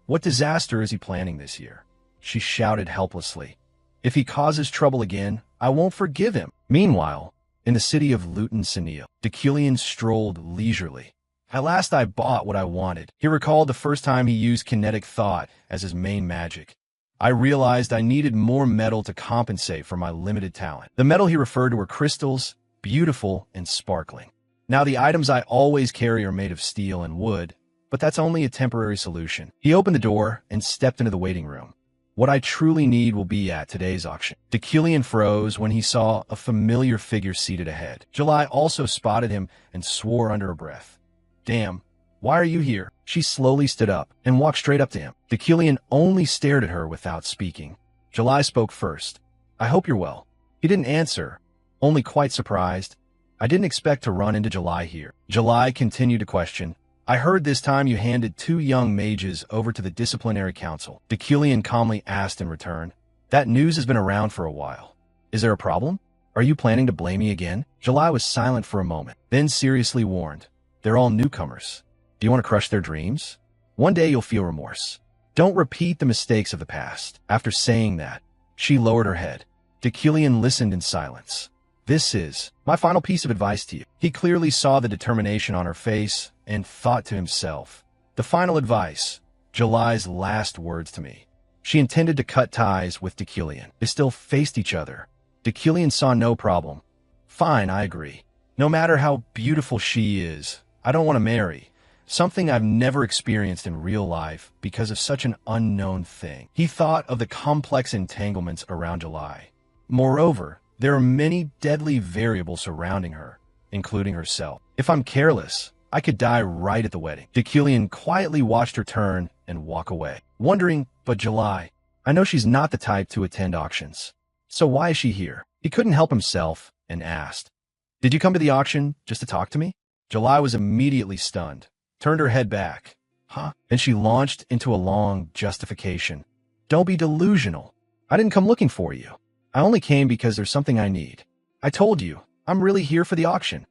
What disaster is he planning this year? She shouted helplessly. If he causes trouble again, I won't forgive him. Meanwhile, in the city of Luton-Senil, Deculion strolled leisurely. At last I bought what I wanted. He recalled the first time he used kinetic thought as his main magic. I realized I needed more metal to compensate for my limited talent. The metal he referred to were crystals, beautiful and sparkling. Now the items I always carry are made of steel and wood, but that's only a temporary solution. He opened the door and stepped into the waiting room. What I truly need will be at today's auction. Deculion froze when he saw a familiar figure seated ahead. July also spotted him and swore under her breath. Damn, why are you here? She slowly stood up and walked straight up to him. Deculion only stared at her without speaking. July spoke first. I hope you're well. He didn't answer, only quite surprised. I didn't expect to run into July here. July continued to question. I heard this time you handed 2 young mages over to the disciplinary council. Deculion calmly asked in return. That news has been around for a while. Is there a problem? Are you planning to blame me again? July was silent for a moment, then seriously warned. They're all newcomers. Do you want to crush their dreams? One day you'll feel remorse. Don't repeat the mistakes of the past. After saying that, she lowered her head. Deculion listened in silence. This is my final piece of advice to you. He clearly saw the determination on her face and thought to himself, the final advice, July's last words to me. She intended to cut ties with Deculion. They still faced each other. Deculion saw no problem. Fine, I agree. No matter how beautiful she is, I don't want to marry. something I've never experienced in real life because of such an unknown thing. He thought of the complex entanglements around July. Moreover, there are many deadly variables surrounding her, including herself. If I'm careless, I could die right at the wedding. Deucalion quietly watched her turn and walk away, wondering, but July, I know she's not the type to attend auctions. So why is she here? He couldn't help himself and asked, "Did you come to the auction just to talk to me?" July was immediately stunned, turned her head back. Huh? And she launched into a long justification. "Don't be delusional. I didn't come looking for you. I only came because there's something I need. I told you, I'm really here for the auction."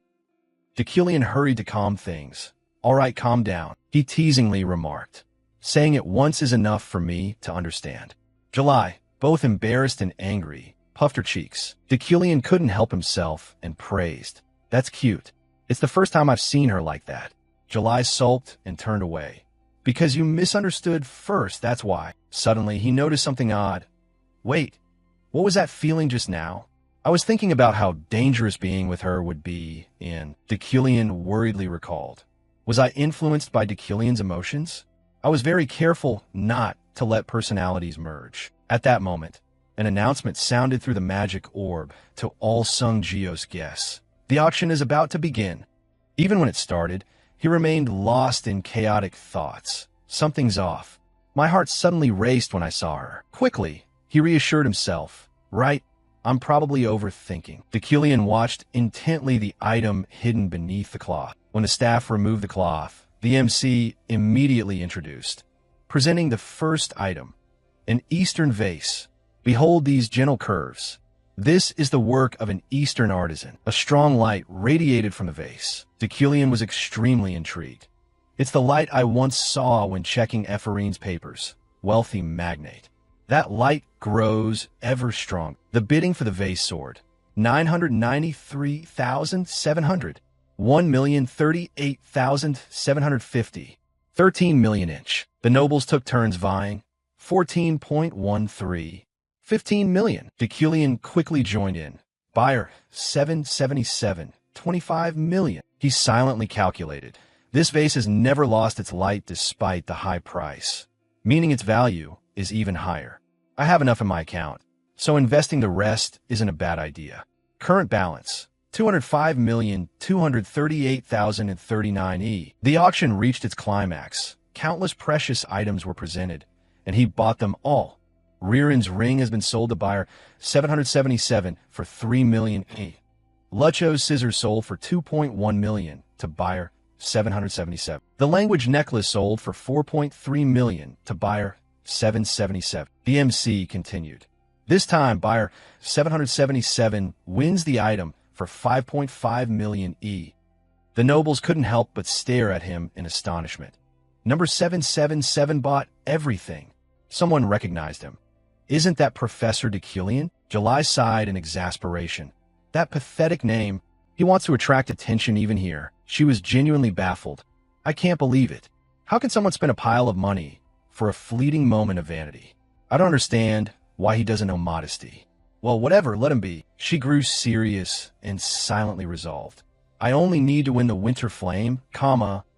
Deucalion hurried to calm things. "All right, calm down," he teasingly remarked. "Saying it once is enough for me to understand." July, both embarrassed and angry, puffed her cheeks. Deucalion couldn't help himself and praised, "That's cute. It's the first time I've seen her like that." July sulked and turned away. "Because you misunderstood first, that's why." Suddenly, he noticed something odd. "Wait, what was that feeling just now?" "I was thinking about how dangerous being with her would be in," Deucalion worriedly recalled. "Was I influenced by Deucalion's emotions? I was very careful not to let personalities merge." At that moment, an announcement sounded through the magic orb to all Sung Jio's guests. The auction is about to begin. Even when it started, he remained lost in chaotic thoughts. Something's off. My heart suddenly raced when I saw her. Quickly, he reassured himself. Right, I'm probably overthinking. Deucalion watched intently the item hidden beneath the cloth. When the staff removed the cloth, the MC immediately introduced, presenting the first item, an Eastern vase. Behold these gentle curves. This is the work of an Eastern artisan. A strong light radiated from the vase. Deucalion was extremely intrigued. It's the light I once saw when checking Ephorine's papers. Wealthy magnate. That light grows ever strong. The bidding for the vase soared. 993,700. 1,038,750. 13 million inch. The nobles took turns vying. 14.13. 15 million. Deucalion quickly joined in. Buyer, 777. 25 million. He silently calculated. This vase has never lost its light despite the high price, meaning its value is even higher. I have enough in my account, so investing the rest isn't a bad idea. Current balance, 205,238,039 E. The auction reached its climax. Countless precious items were presented, and he bought them all. Ririn's ring has been sold to buyer 777 for 3 million E. Lucho's scissors sold for 2.1 million to buyer 777. The language necklace sold for 4.3 million to buyer 777. The MC continued. This time, buyer 777 wins the item for 5.5 million E. The nobles couldn't help but stare at him in astonishment. Number 777 bought everything. Someone recognized him. Isn't that Professor Deucalion? July sighed in exasperation. That pathetic name. He wants to attract attention even here. She was genuinely baffled. I can't believe it. How can someone spend a pile of money for a fleeting moment of vanity? I don't understand why he doesn't know modesty. Well, whatever, let him be. She grew serious and silently resolved. I only need to win the winter flame,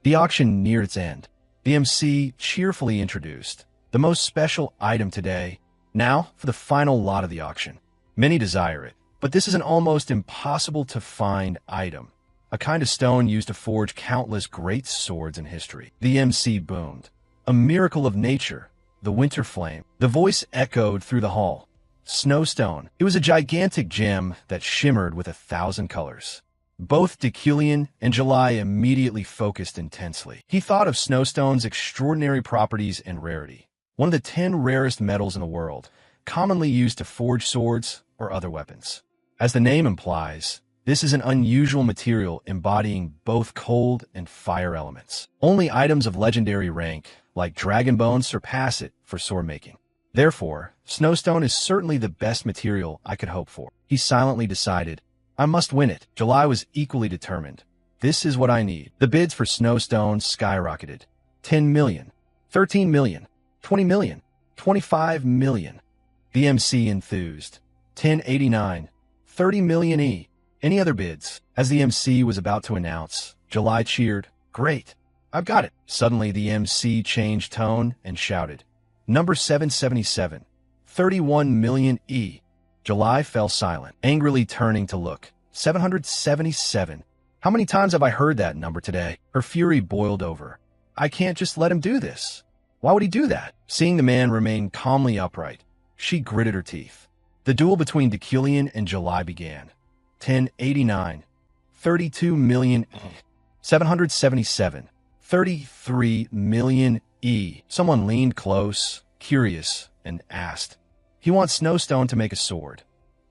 the auction neared its end. The MC cheerfully introduced the most special item today. Now for the final lot of the auction. Many desire it, but this is an almost impossible to find item. A kind of stone used to forge countless great swords in history. The MC boomed. A miracle of nature, the winter flame. The voice echoed through the hall. Snowstone. It was a gigantic gem that shimmered with 1,000 colors. Both Deucalion and July immediately focused intensely. He thought of Snowstone's extraordinary properties and rarity. One of the 10 rarest metals in the world, commonly used to forge swords or other weapons. As the name implies, this is an unusual material embodying both cold and fire elements. Only items of legendary rank, like Dragonbone, surpass it for sword making. Therefore, Snowstone is certainly the best material I could hope for. He silently decided, I must win it. July was equally determined. This is what I need. The bids for Snowstone skyrocketed. 10 million, 13 million, 20 million, 25 million. The MC enthused. 1089, 30 million E. Any other bids? As the MC was about to announce, July cheered. Great. I've got it. Suddenly, the MC changed tone and shouted, Number 777, 31 million E. July fell silent, angrily turning to look. 777. How many times have I heard that number today? Her fury boiled over. I can't just let him do this. Why would he do that? Seeing the man remain calmly upright, she gritted her teeth. The duel between Deucalion and July began. 1089. 32 million E. 777. 33 million E. Someone leaned close, curious, and asked. He wants Snowstone to make a sword.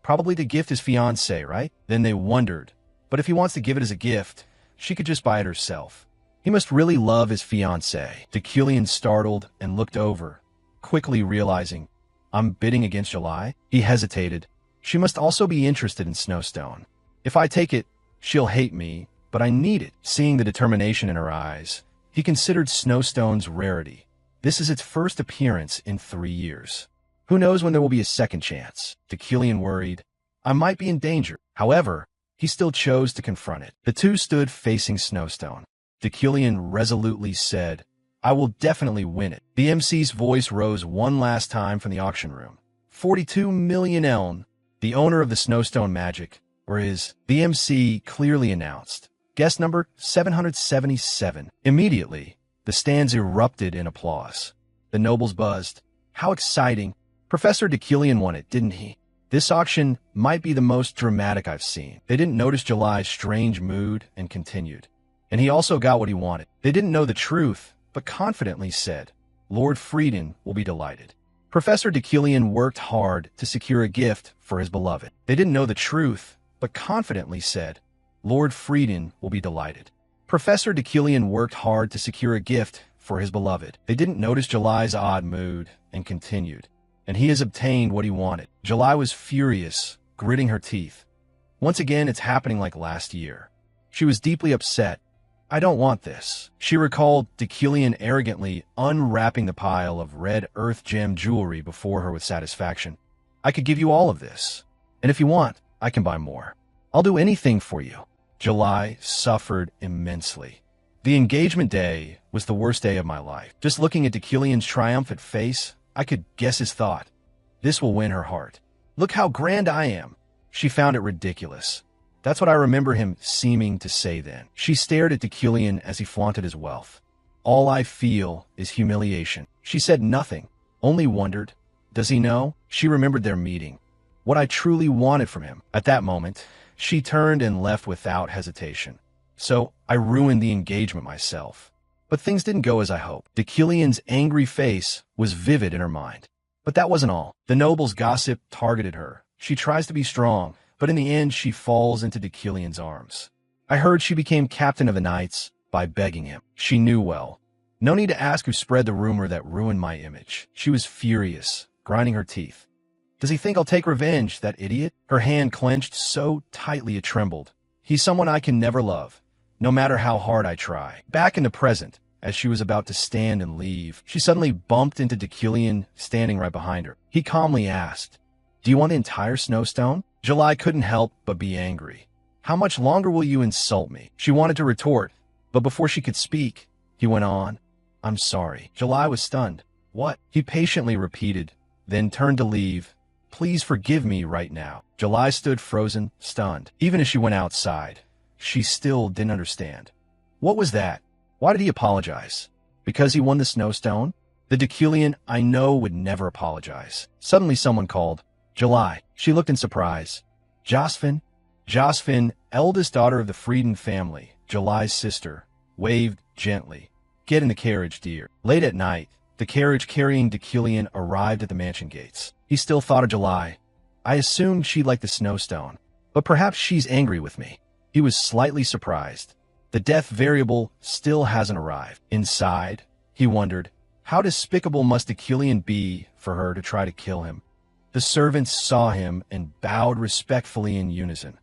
Probably to gift his fiancée, right? Then they wondered. But if he wants to give it as a gift, she could just buy it herself. He must really love his fiancée. Deucalion startled and looked over, quickly realizing, I'm bidding against July? He hesitated. She must also be interested in Snowstone. If I take it, she'll hate me, but I need it. Seeing the determination in her eyes, he considered Snowstone's rarity. This is its first appearance in 3 years. Who knows when there will be a second chance? Deucalion worried. I might be in danger. However, he still chose to confront it. The two stood facing Snowstone. Deucalion resolutely said, I will definitely win it. The MC's voice rose one last time from the auction room. 42 million eln, the owner of the Snowstone magic, or is, the MC clearly announced. Guest number 777. Immediately, the stands erupted in applause. The nobles buzzed. How exciting. Professor Deucalion won it, didn't he? This auction might be the most dramatic I've seen. They didn't notice July's strange mood and continued. And he also got what he wanted. They didn't know the truth, but confidently said, Lord Frieden will be delighted. Professor Deucalion worked hard to secure a gift for his beloved. They didn't know the truth, but confidently said, Lord Frieden will be delighted. Professor Deucalion worked hard to secure a gift for his beloved. They didn't notice July's odd mood and continued. And he has obtained what he wanted. July was furious, gritting her teeth. Once again, it's happening like last year. She was deeply upset. I don't want this. She recalled Deucalion arrogantly unwrapping the pile of red earth gem jewelry before her with satisfaction. I could give you all of this. And if you want, I can buy more. I'll do anything for you. July suffered immensely. The engagement day was the worst day of my life. Just looking at Deucalion's triumphant face, I could guess his thought. This will win her heart. Look how grand I am. She found it ridiculous. That's what I remember him seeming to say then. She stared at Deucalion as he flaunted his wealth. All I feel is humiliation. She said nothing, only wondered, does he know? She remembered their meeting. What I truly wanted from him. At that moment, she turned and left without hesitation. So I ruined the engagement myself. But things didn't go as I hoped. Deucalion's angry face was vivid in her mind. But that wasn't all. The noble's gossip targeted her. She tries to be strong, but in the end she falls into Deucalion's arms. I heard she became captain of the knights by begging him. She knew well. No need to ask who spread the rumor that ruined my image. She was furious, grinding her teeth. Does he think I'll take revenge, that idiot? Her hand clenched so tightly it trembled. He's someone I can never love, no matter how hard I try. Back in the present, as she was about to stand and leave, she suddenly bumped into Deucalion standing right behind her. He calmly asked, Do you want the entire Snowstone? July couldn't help but be angry. How much longer will you insult me? She wanted to retort, but before she could speak, he went on, I'm sorry. July was stunned. What? He patiently repeated, then turned to leave. Please forgive me right now. July stood frozen, stunned. Even as she went outside, she still didn't understand. What was that? Why did he apologize? Because he won the Snowstone? The Deucalion I know would never apologize. Suddenly someone called, July. She looked in surprise. Josephine? Josephine, eldest daughter of the Frieden family, July's sister, waved gently. Get in the carriage, dear. Late at night, the carriage carrying Deucalion arrived at the mansion gates. He still thought of July. I assumed she'd like the Snowstone, but perhaps she's angry with me. He was slightly surprised. The death variable still hasn't arrived. Inside, he wondered, how despicable must Deucalion be for her to try to kill him? The servants saw him and bowed respectfully in unison.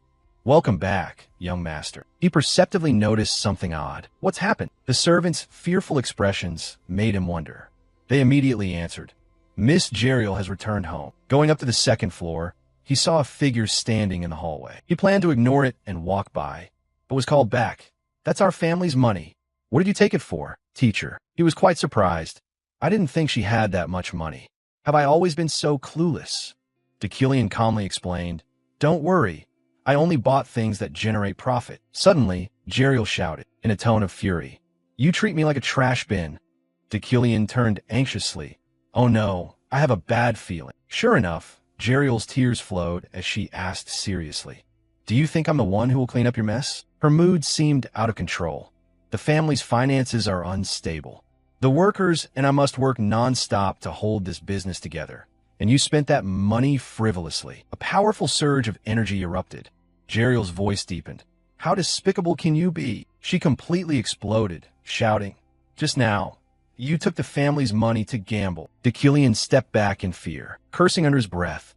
Welcome back, young master. He perceptively noticed something odd. What's happened? The servants' fearful expressions made him wonder. They immediately answered, Miss Jeriel has returned home. Going up to the second floor, he saw a figure standing in the hallway. He planned to ignore it and walk by, but was called back. That's our family's money. What did you take it for, teacher? He was quite surprised. I didn't think she had that much money. Have I always been so clueless? Decillion calmly explained. Don't worry. I only bought things that generate profit. Suddenly, Jeriel shouted, in a tone of fury. You treat me like a trash bin. Decillion turned anxiously. Oh no, I have a bad feeling. Sure enough, Jeriel's tears flowed as she asked seriously. Do you think I'm the one who will clean up your mess? Her mood seemed out of control. The family's finances are unstable. The workers and I must work non-stop to hold this business together. And you spent that money frivolously. A powerful surge of energy erupted. Jeriel's voice deepened. How despicable can you be? She completely exploded, shouting. Just now, you took the family's money to gamble. Decillion stepped back in fear, cursing under his breath.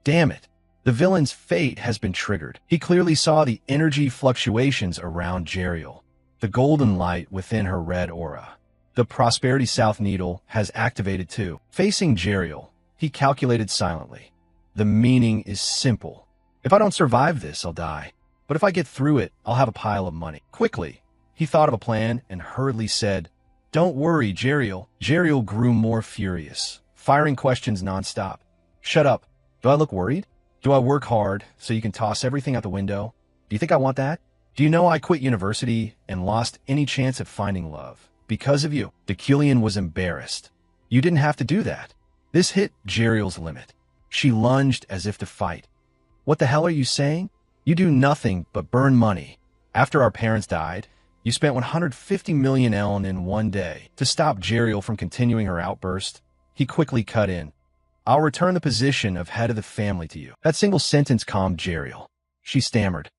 Damn it. The villain's fate has been triggered. He clearly saw the energy fluctuations around Jeriel, the golden light within her red aura. The Prosperity South Needle has activated too. Facing Jeriel, he calculated silently. The meaning is simple. If I don't survive this, I'll die. But if I get through it, I'll have a pile of money. Quickly, he thought of a plan and hurriedly said, Don't worry, Jeriel. Jeriel grew more furious, firing questions nonstop. Shut up. Do I look worried? Do I work hard so you can toss everything out the window? Do you think I want that? Do you know I quit university and lost any chance of finding love? Because of you. Decillion was embarrassed. You didn't have to do that. This hit Jeriel's limit. She lunged as if to fight. What the hell are you saying? You do nothing but burn money. After our parents died, you spent 150 million ellen in one day. To stop Jeriel from continuing her outburst, he quickly cut in. I'll return the position of head of the family to you. That single sentence calmed Jeriel. She stammered.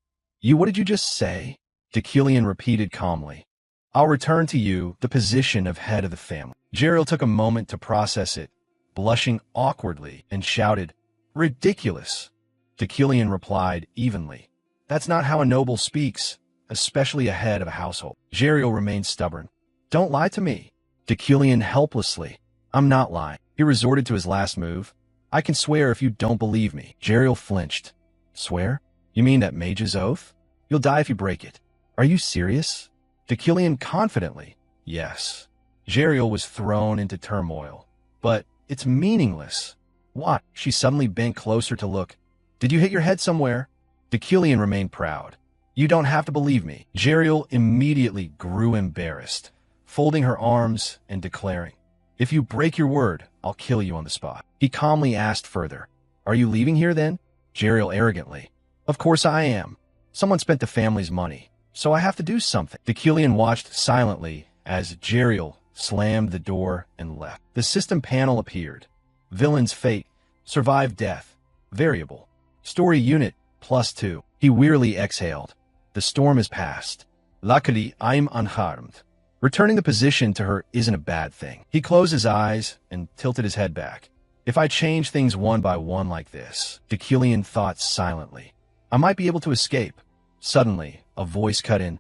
What did you just say? Decillion repeated calmly. I'll return to you the position of head of the family. Jeriel took a moment to process it, blushing awkwardly, and shouted, Ridiculous. Decillion replied evenly. That's not how a noble speaks, especially a head of a household. Jeriel remained stubborn. Don't lie to me. Decillion helplessly. I'm not lying. He resorted to his last move. I can swear if you don't believe me. Jeriel flinched. Swear? You mean that mage's oath? You'll die if you break it. Are you serious? Decillion confidently. Yes. Jeriel was thrown into turmoil. But it's meaningless. What? She suddenly bent closer to look. Did you hit your head somewhere? Decillion remained proud. You don't have to believe me. Jeriel immediately grew embarrassed, folding her arms and declaring, If you break your word, I'll kill you on the spot. He calmly asked further, Are you leaving here then? Jeriel arrogantly. Of course I am. Someone spent the family's money, so I have to do something. Decillion watched silently as Jeriel slammed the door and left. The system panel appeared. Villain's fate. Survive death. Variable. Story unit, +2. He wearily exhaled. The storm is past. Luckily, I'm unharmed. Returning the position to her isn't a bad thing. He closed his eyes and tilted his head back. If I change things one by one like this, Decillion thought silently, I might be able to escape. Suddenly, a voice cut in.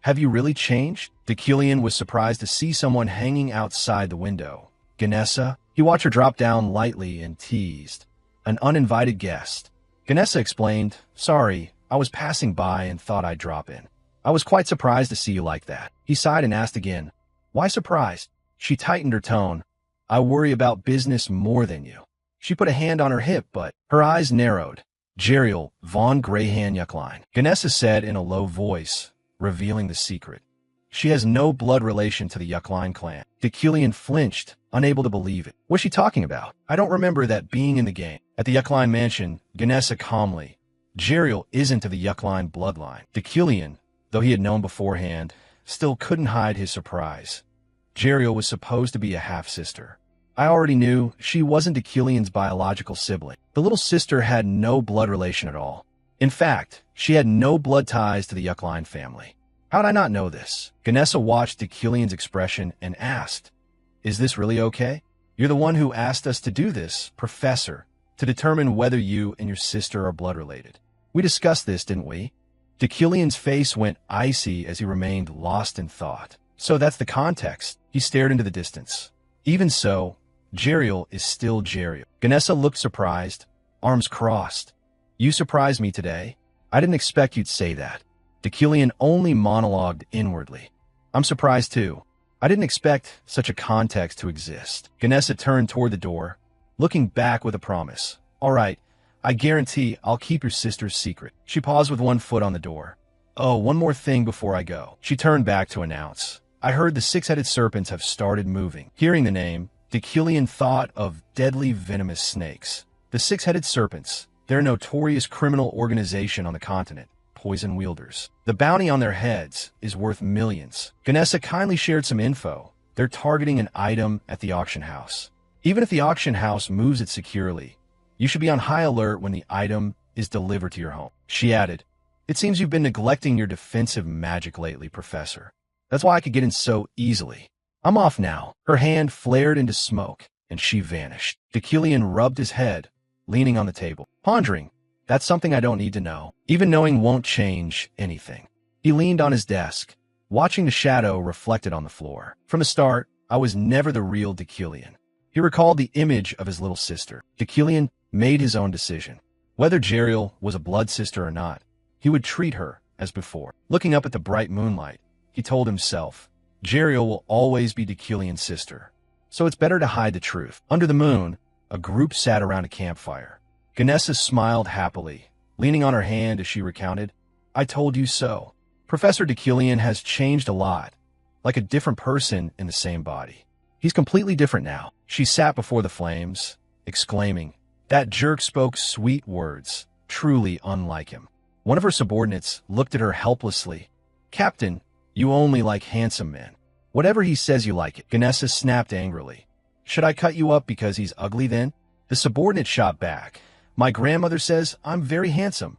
Have you really changed? Decillion was surprised to see someone hanging outside the window. Ganessa? He watched her drop down lightly and teased. An uninvited guest. Ganessa explained, Sorry, I was passing by and thought I'd drop in. I was quite surprised to see you like that. He sighed and asked again, Why surprised? She tightened her tone. I worry about business more than you. She put a hand on her hip, but her eyes narrowed. Jeriel von Greyhan Yuckline, Ganessa said in a low voice, revealing the secret. She has no blood relation to the Yuckline clan. Decillion flinched, unable to believe it. What's she talking about? I don't remember that being in the game. At the Yuckline mansion, Ganessa calmly. Jeriel isn't of the Yuckline bloodline. Decillion, though he had known beforehand, still couldn't hide his surprise. Jeriel was supposed to be a half-sister. I already knew she wasn't Decillion's biological sibling. The little sister had no blood relation at all. In fact, she had no blood ties to the Yuckline family. How'd I not know this? Ganessa watched Decillion's expression and asked, Is this really okay? You're the one who asked us to do this, Professor, to determine whether you and your sister are blood related. We discussed this, didn't we? Decillion's face went icy as he remained lost in thought. So that's the context. He stared into the distance. Even so, Jeriel is still Jeriel. Ganessa looked surprised, arms crossed. You surprised me today. I didn't expect you'd say that. Decillion only monologued inwardly. I'm surprised too. I didn't expect such a context to exist. Ganessa turned toward the door, looking back with a promise. All right, I guarantee I'll keep your sister's secret. She paused with one foot on the door. Oh, one more thing before I go. She turned back to announce. I heard the six-headed serpents have started moving. Hearing the name, Deucalion thought of deadly venomous snakes. The six-headed serpents, they're a notorious criminal organization on the continent. Poison wielders. The bounty on their heads is worth millions. Ganessa kindly shared some info. They're targeting an item at the auction house. Even if the auction house moves it securely, you should be on high alert when the item is delivered to your home. She added, it seems you've been neglecting your defensive magic lately, Professor. That's why I could get in so easily. I'm off now. Her hand flared into smoke, and she vanished. Deucalion rubbed his head, leaning on the table, pondering. That's something I don't need to know. Even knowing won't change anything. He leaned on his desk, watching the shadow reflected on the floor. From the start, I was never the real Deucalion. He recalled the image of his little sister. Deucalion made his own decision. Whether Jeriel was a blood sister or not, he would treat her as before. Looking up at the bright moonlight, he told himself, Jeriel will always be Deucalion's sister, so it's better to hide the truth. Under the moon, a group sat around a campfire. Ganessa smiled happily, leaning on her hand as she recounted, I told you so. Professor Deucalion has changed a lot, like a different person in the same body. He's completely different now. She sat before the flames, exclaiming, that jerk spoke sweet words, truly unlike him. One of her subordinates looked at her helplessly. Captain, you only like handsome men. Whatever he says you like it. Ganessa snapped angrily. Should I cut you up because he's ugly then? The subordinate shot back. My grandmother says I'm very handsome.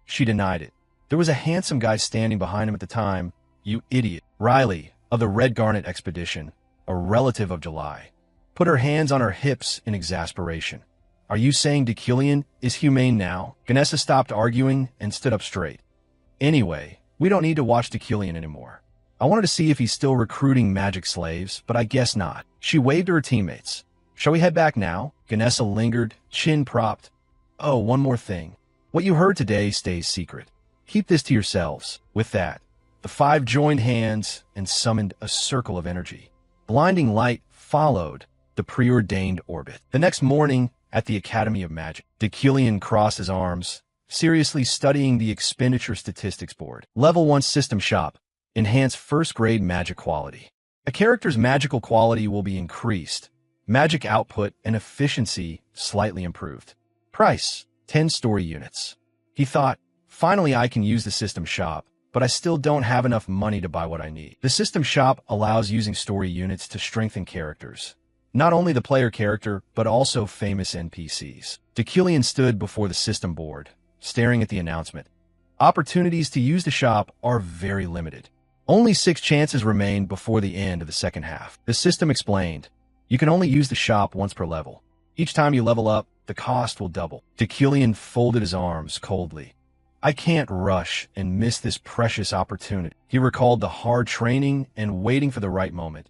She denied it. There was a handsome guy standing behind him at the time. You idiot. Riley, of the Red Garnet expedition, a relative of July, put her hands on her hips in exasperation. Are you saying Deucalion is humane now? Ganessa stopped arguing and stood up straight. Anyway, we don't need to watch Deucalion anymore. I wanted to see if he's still recruiting magic slaves, but I guess not. She waved to her teammates. Shall we head back now? Ganessa lingered, chin propped. Oh, one more thing. What you heard today stays secret. Keep this to yourselves. With that, the five joined hands and summoned a circle of energy. Blinding light followed the preordained orbit. The next morning, at the Academy of Magic, Deucalion crossed his arms, seriously studying the expenditure statistics board. Level 1 system shop. Enhance first-grade magic quality. A character's magical quality will be increased. Magic output and efficiency slightly improved. Price, 10 story units. He thought, finally I can use the system shop, but I still don't have enough money to buy what I need. The system shop allows using story units to strengthen characters. Not only the player character, but also famous NPCs. Deucalion stood before the system board, staring at the announcement. Opportunities to use the shop are very limited. Only 6 chances remain before the end of the second half. The system explained, you can only use the shop once per level. Each time you level up, the cost will double. Deucalion folded his arms coldly. I can't rush and miss this precious opportunity. He recalled the hard training and waiting for the right moment.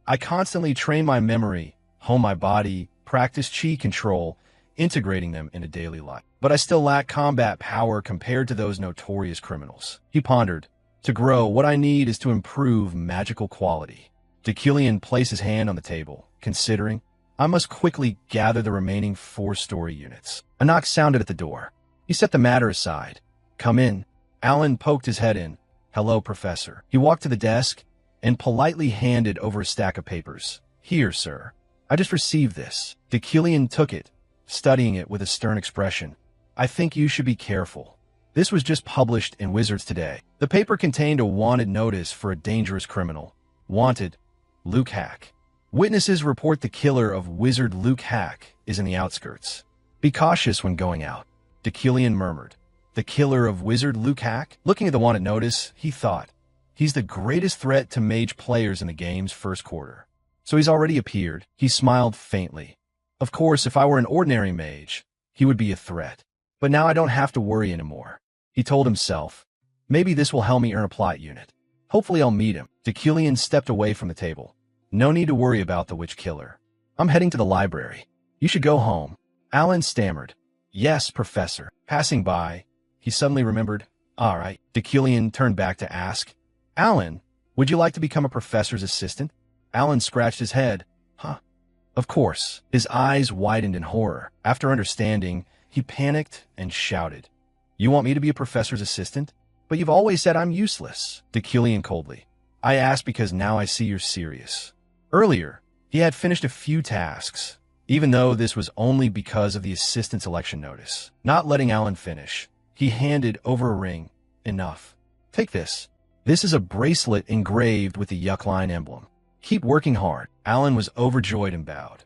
I constantly train my memory, hone my body, practice chi control, integrating them into daily life. But I still lack combat power compared to those notorious criminals. He pondered. To grow, what I need is to improve magical quality. Deucalion placed his hand on the table, considering, I must quickly gather the remaining 4 story units. A knock sounded at the door. He set the matter aside. Come in. Alan poked his head in. Hello, Professor. He walked to the desk and politely handed over a stack of papers. Here, sir. I just received this. Deucalion took it, studying it with a stern expression. I think you should be careful. This was just published in Wizards Today. The paper contained a wanted notice for a dangerous criminal. Wanted, Luke Hack. Witnesses report the killer of Wizard Luke Hack is in the outskirts. Be cautious when going out, Deucalion murmured. The killer of Wizard Luke Hack? Looking at the wanted notice, he thought, he's the greatest threat to mage players in the game's first quarter. So he's already appeared. He smiled faintly. Of course, if I were an ordinary mage, he would be a threat. But now I don't have to worry anymore. He told himself, maybe this will help me earn a plot unit. Hopefully I'll meet him. Deucalion stepped away from the table. No need to worry about the witch killer. I'm heading to the library. You should go home. Alan stammered. Yes, Professor. Passing by, he suddenly remembered. All right. Deucalion turned back to ask, Alan, Would you like to become a professor's assistant? Alan scratched his head. Huh. Of course. His eyes widened in horror. After understanding, he panicked and shouted. You want me to be a professor's assistant? But you've always said I'm useless. Deucalion coldly. I asked because now I see you're serious. Earlier, he had finished a few tasks, even though this was only because of the assistant selection notice. Not letting Alan finish, he handed over a ring. Enough. Take this. This is a bracelet engraved with the Yuckline emblem. Keep working hard. Alan was overjoyed and bowed.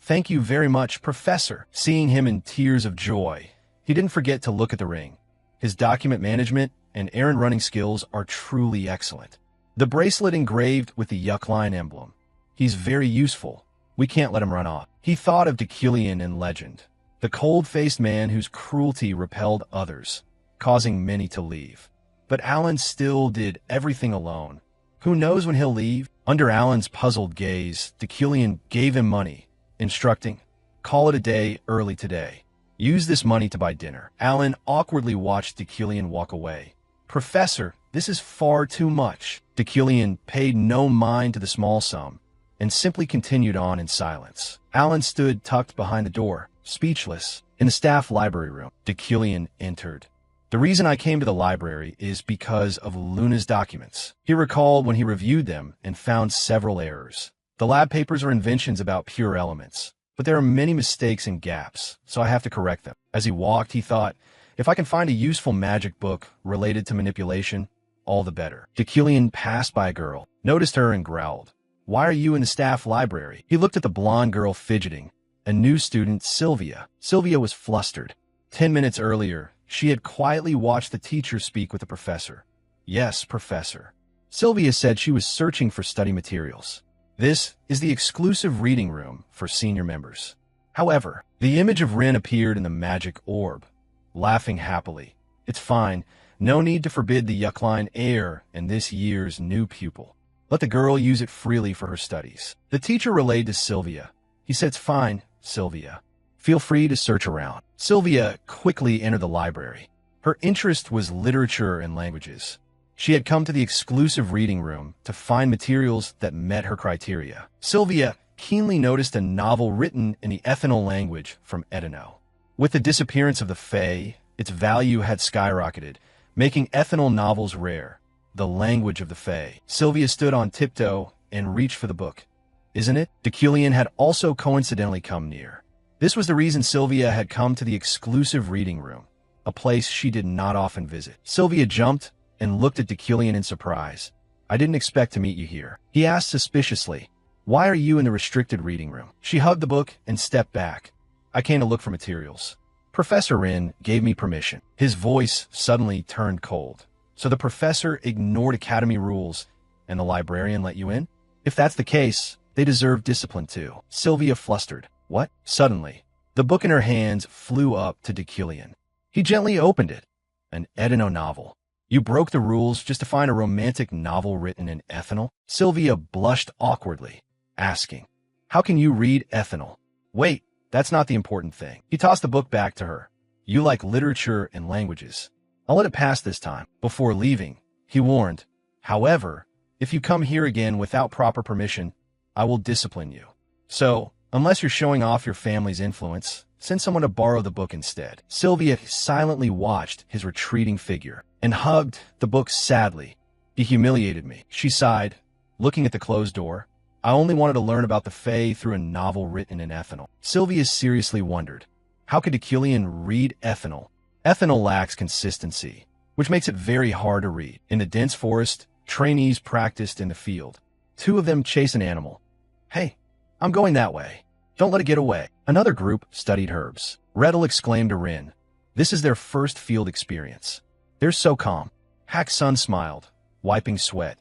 Thank you very much, Professor. Seeing him in tears of joy, he didn't forget to look at the ring. His document management and errand running skills are truly excellent. The bracelet engraved with the Yuckline emblem. He's very useful. We can't let him run off. He thought of Deucalion in legend, the cold-faced man whose cruelty repelled others, causing many to leave. But Alan still did everything alone. Who knows when he'll leave? Under Alan's puzzled gaze, Deucalion gave him money, instructing, call it a day early today. Use this money to buy dinner. Alan awkwardly watched Deucalion walk away. Professor, this is far too much. Deucalion paid no mind to the small sum and simply continued on in silence. Alan stood tucked behind the door, speechless. In the staff library room, Deucalion entered. The reason I came to the library is because of Luna's documents. He recalled when he reviewed them and found several errors. The lab papers are inventions about pure elements, but there are many mistakes and gaps, so I have to correct them. As he walked, he thought, if I can find a useful magic book related to manipulation, all the better. Deucalion passed by a girl, noticed her and growled. Why are you in the staff library? He looked at the blonde girl fidgeting, a new student, Sylvia. Sylvia was flustered. 10 minutes earlier, she had quietly watched the teacher speak with the professor. Yes, Professor. Sylvia said she was searching for study materials. This is the exclusive reading room for senior members. However, the image of Rin appeared in the magic orb, laughing happily. It's fine. No need to forbid the Yuckline heir and this year's new pupil. Let the girl use it freely for her studies. The teacher relayed to Sylvia. He said, it's fine, Sylvia. Feel free to search around. Sylvia quickly entered the library. Her interest was literature and languages. She had come to the exclusive reading room to find materials that met her criteria. Sylvia keenly noticed a novel written in the Ethanol language from Edino. With the disappearance of the Fae, its value had skyrocketed, making Ethanol novels rare. The language of the Fae. Sylvia stood on tiptoe and reached for the book. Isn't it? Deucalion had also coincidentally come near. This was the reason Sylvia had come to the exclusive reading room, a place she did not often visit. Sylvia jumped and looked at Deucalion in surprise. I didn't expect to meet you here. He asked suspiciously, why are you in the restricted reading room? She hugged the book and stepped back. I came to look for materials. Professor Rin gave me permission. His voice suddenly turned cold. So the professor ignored academy rules and the librarian let you in? If that's the case, they deserve discipline too. Sylvia flustered. What? Suddenly, the book in her hands flew up to Deucalion. He gently opened it. An Edino novel. You broke the rules just to find a romantic novel written in Ethanol? Sylvia blushed awkwardly, asking, how can you read Ethanol? Wait, that's not the important thing. He tossed the book back to her. You like literature and languages. I'll let it pass this time. Before leaving, he warned, however, if you come here again without proper permission, I will discipline you. So, unless you're showing off your family's influence, send someone to borrow the book instead. Sylvia silently watched his retreating figure and hugged the book sadly. He humiliated me. She sighed, looking at the closed door. I only wanted to learn about the Fae through a novel written in Ethanol. Sylvia seriously wondered, how could Deucalion read Ethanol? Ethanol lacks consistency, which makes it very hard to read. In the dense forest, trainees practiced in the field. Two of them chase an animal. Hey, I'm going that way. Don't let it get away. Another group studied herbs. Redel exclaimed to Rin. This is their first field experience. They're so calm. Hack-Sun smiled, wiping sweat.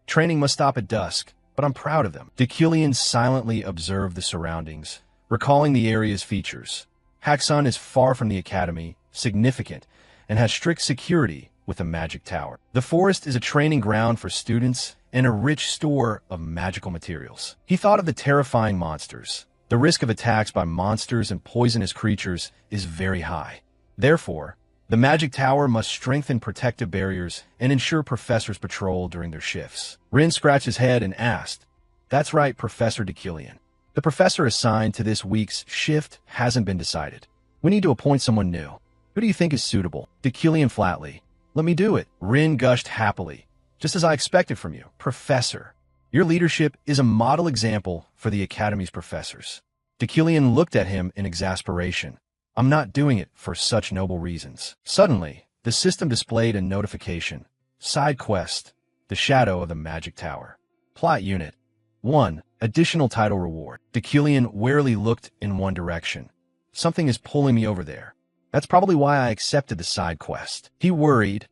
Training must stop at dusk, but I'm proud of them. Deucalion silently observed the surroundings, recalling the area's features. Hack-Sun is far from the academy, significant, and has strict security with a magic tower. The forest is a training ground for students and a rich store of magical materials. He thought of the terrifying monsters. The risk of attacks by monsters and poisonous creatures is very high. Therefore, The Magic Tower must strengthen protective barriers and ensure professors patrol during their shifts. Rin scratched his head and asked, "That's right, Professor Dekillian. The professor assigned to this week's shift hasn't been decided. We need to appoint someone new. Who do you think is suitable?" Dekillian flatly, "Let me do it." Rin gushed happily. "Just as I expected from you, Professor. Your leadership is a model example for the Academy's professors." Dekillian looked at him in exasperation. "I'm not doing it for such noble reasons." Suddenly, the system displayed a notification. Side quest, The Shadow of the Magic Tower. Plot unit. 1. Additional title reward. Dekillian warily looked in one direction. Something is pulling me over there. That's probably why I accepted the side quest. He worried.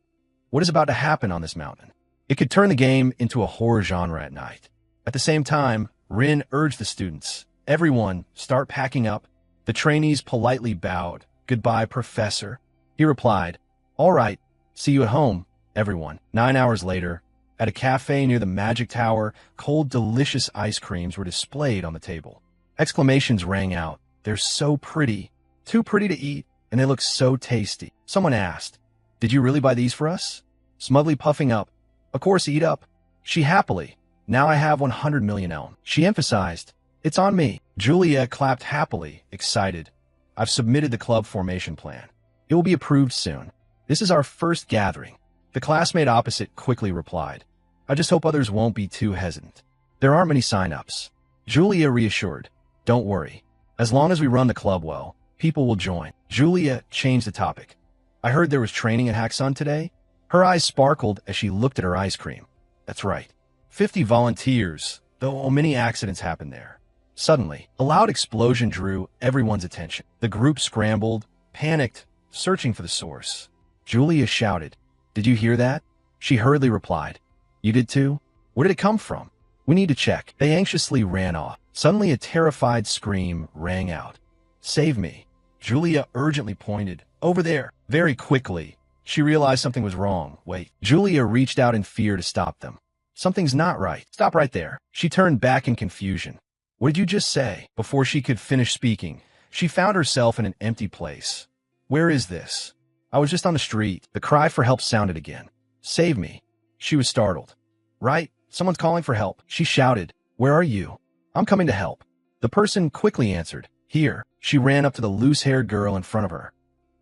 What is about to happen on this mountain? It could turn the game into a horror genre at night. At the same time, Rin urged the students, "Everyone, start packing up." The trainees politely bowed. "Goodbye, Professor." He replied, "All right, see you at home, everyone." 9 hours later, at a cafe near the Magic Tower, cold, delicious ice creams were displayed on the table. Exclamations rang out. "They're so pretty. Too pretty to eat, and they look so tasty." Someone asked, "Did you really buy these for us?" Smugly puffing up, "Of course, eat up." She happily, "Now I have 100 million elm." She emphasized, "It's on me." Julia clapped happily, excited. "I've submitted the club formation plan. It will be approved soon. This is our first gathering." The classmate opposite quickly replied, "I just hope others won't be too hesitant. There aren't many sign-ups." Julia reassured, "Don't worry. As long as we run the club well, people will join." Julia changed the topic. "I heard there was training at Haxon today?" Her eyes sparkled as she looked at her ice cream. "That's right. 50 volunteers, though many accidents happened there." Suddenly, a loud explosion drew everyone's attention. The group scrambled, panicked, searching for the source. Julia shouted, "Did you hear that?" She hurriedly replied, "You did too? Where did it come from? We need to check." They anxiously ran off. Suddenly a terrified scream rang out. "Save me." Julia urgently pointed, "Over there." Very quickly, she realized something was wrong. "Wait." Julia reached out in fear to stop them. "Something's not right. Stop right there." She turned back in confusion. "What did you just say?" Before she could finish speaking, she found herself in an empty place. "Where is this?" "I was just on the street." The cry for help sounded again. "Save me." She was startled. "Right? Someone's calling for help." She shouted, "Where are you?" "I'm coming to help." The person quickly answered, "Here." She ran up to the loose-haired girl in front of her.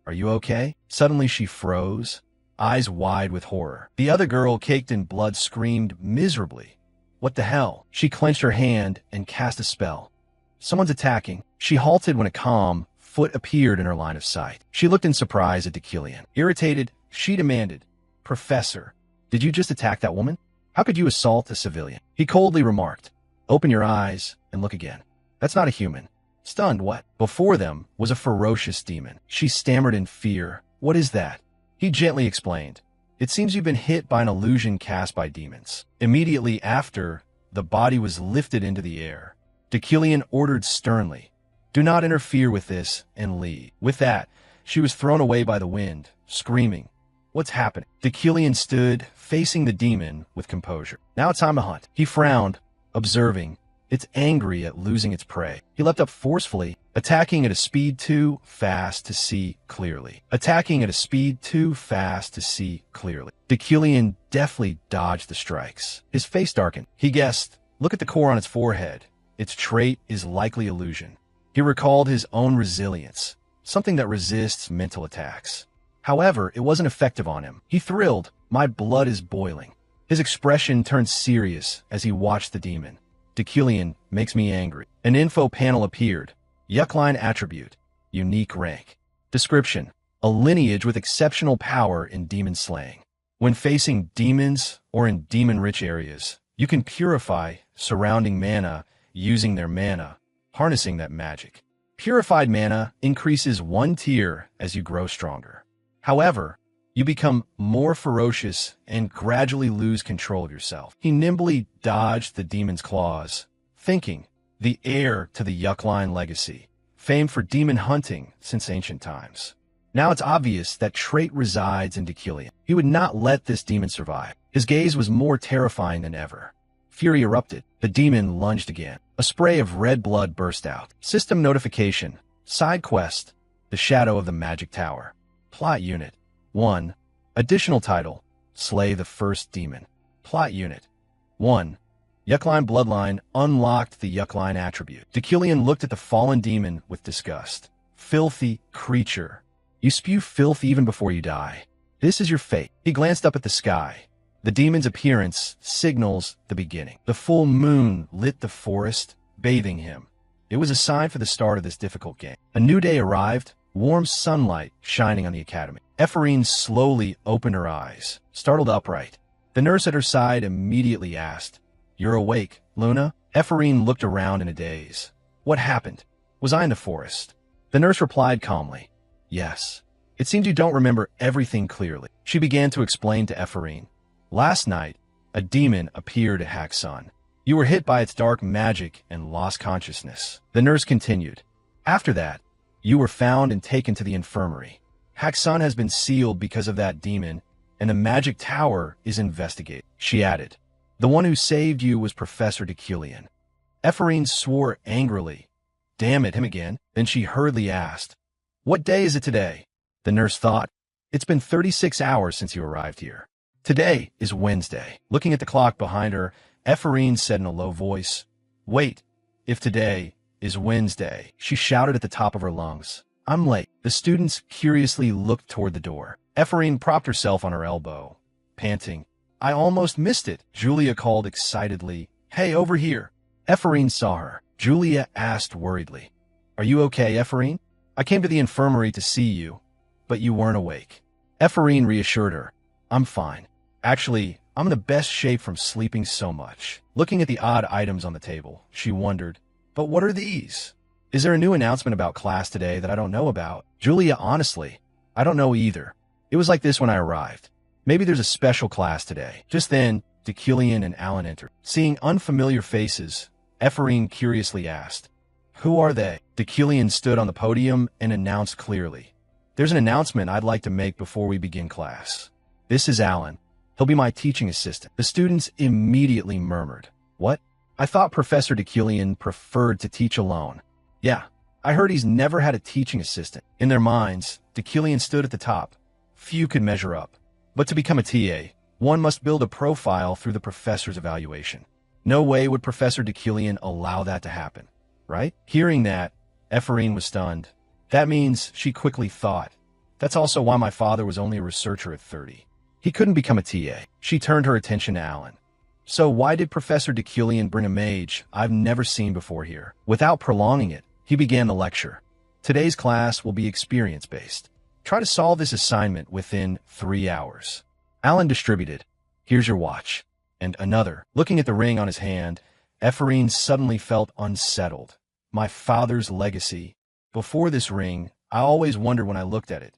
"Are you okay?" Suddenly she froze, eyes wide with horror. The other girl, caked in blood, screamed miserably. "What the hell?" She clenched her hand and cast a spell. "Someone's attacking." She halted when a calm foot appeared in her line of sight. She looked in surprise at Dekillian. Irritated, she demanded, "Professor, did you just attack that woman? How could you assault a civilian?" He coldly remarked, "Open your eyes and look again. That's not a human." Stunned, what? Before them was a ferocious demon. She stammered in fear, "What is that?" He gently explained, "It seems you've been hit by an illusion cast by demons." Immediately after, the body was lifted into the air. Dekillian ordered sternly, "Do not interfere with this and leave." With that, she was thrown away by the wind, screaming, "What's happening?" Dekillian stood, facing the demon with composure. "Now it's time to hunt." He frowned, observing, "It's angry at losing its prey." He leapt up forcefully, attacking at a speed too fast to see clearly. Dekillian deftly dodged the strikes. His face darkened. He guessed, "Look at the core on its forehead. Its trait is likely illusion." He recalled his own resilience, something that resists mental attacks. However, it wasn't effective on him. He thrilled. "My blood is boiling." His expression turned serious as he watched the demon. "Dekillian makes me angry." An info panel appeared. Yuckline attribute. Unique rank. Description. A lineage with exceptional power in demon slaying. When facing demons or in demon-rich areas, you can purify surrounding mana using their mana, harnessing that magic. Purified mana increases 1 tier as you grow stronger. However, you become more ferocious and gradually lose control of yourself. He nimbly dodged the demon's claws, thinking, the heir to the Yuckline legacy, famed for demon hunting since ancient times. Now it's obvious that trait resides in Dekillian. He would not let this demon survive. His gaze was more terrifying than ever. Fury erupted. The demon lunged again. A spray of red blood burst out. System notification. Side quest. The Shadow of the Magic Tower. Plot unit. 1. Additional title, Slay the First Demon. Plot Unit 1. Yuckline Bloodline unlocked the Yuckline attribute. Deucalion looked at the fallen demon with disgust. Filthy creature. You spew filth even before you die. This is your fate. He glanced up at the sky. The demon's appearance signals the beginning. The full moon lit the forest, bathing him. It was a sign for the start of this difficult game. A new day arrived, warm sunlight shining on the academy. Ephraim slowly opened her eyes, startled upright. The nurse at her side immediately asked, "You're awake, Luna?" Ephraim looked around in a daze. What happened? Was I in the forest? The nurse replied calmly, "Yes. It seems you don't remember everything clearly." She began to explain to Ephraim. Last night, a demon appeared at Haxon. You were hit by its dark magic and lost consciousness. The nurse continued. After that, you were found and taken to the infirmary. Haxon has been sealed because of that demon, and the magic tower is investigated. She added, the one who saved you was Professor Deucalion. Ephraim swore angrily. Damn it, him again. Then she hurriedly asked, what day is it today? The nurse thought, it's been 36 hours since you arrived here. Today is Wednesday. Looking at the clock behind her, Ephraim said in a low voice, wait, if today is Wednesday, she shouted at the top of her lungs. I'm late. The students curiously looked toward the door. Ephraim propped herself on her elbow, panting. I almost missed it, Julia called excitedly. Hey, over here. Ephraim saw her. Julia asked worriedly, are you okay, Ephraim? I came to the infirmary to see you, but you weren't awake. Ephraim reassured her. I'm fine. Actually, I'm in the best shape from sleeping so much. Looking at the odd items on the table, she wondered, but what are these? Is there a new announcement about class today that I don't know about? Julia, honestly, I don't know either. It was like this when I arrived. Maybe there's a special class today. Just then, Deucalion and Alan entered. Seeing unfamiliar faces, Ephraim curiously asked, who are they? Deucalion stood on the podium and announced clearly, there's an announcement I'd like to make before we begin class. This is Alan. He'll be my teaching assistant. The students immediately murmured. What? I thought Professor Deucalion preferred to teach alone. Yeah, I heard he's never had a teaching assistant. In their minds, Deucalion stood at the top. Few could measure up. But to become a TA, one must build a profile through the professor's evaluation. No way would Professor Deucalion allow that to happen, right? Hearing that, Ephraim was stunned. That means, she quickly thought, that's also why my father was only a researcher at 30. He couldn't become a TA. She turned her attention to Alan. So why did Professor Deucalion bring a mage I've never seen before here? Without prolonging it, he began the lecture. Today's class will be experience-based. Try to solve this assignment within 3 hours. Alan distributed. Here's your watch. And another. Looking at the ring on his hand, Ephraim suddenly felt unsettled. My father's legacy. Before this ring, I always wondered when I looked at it.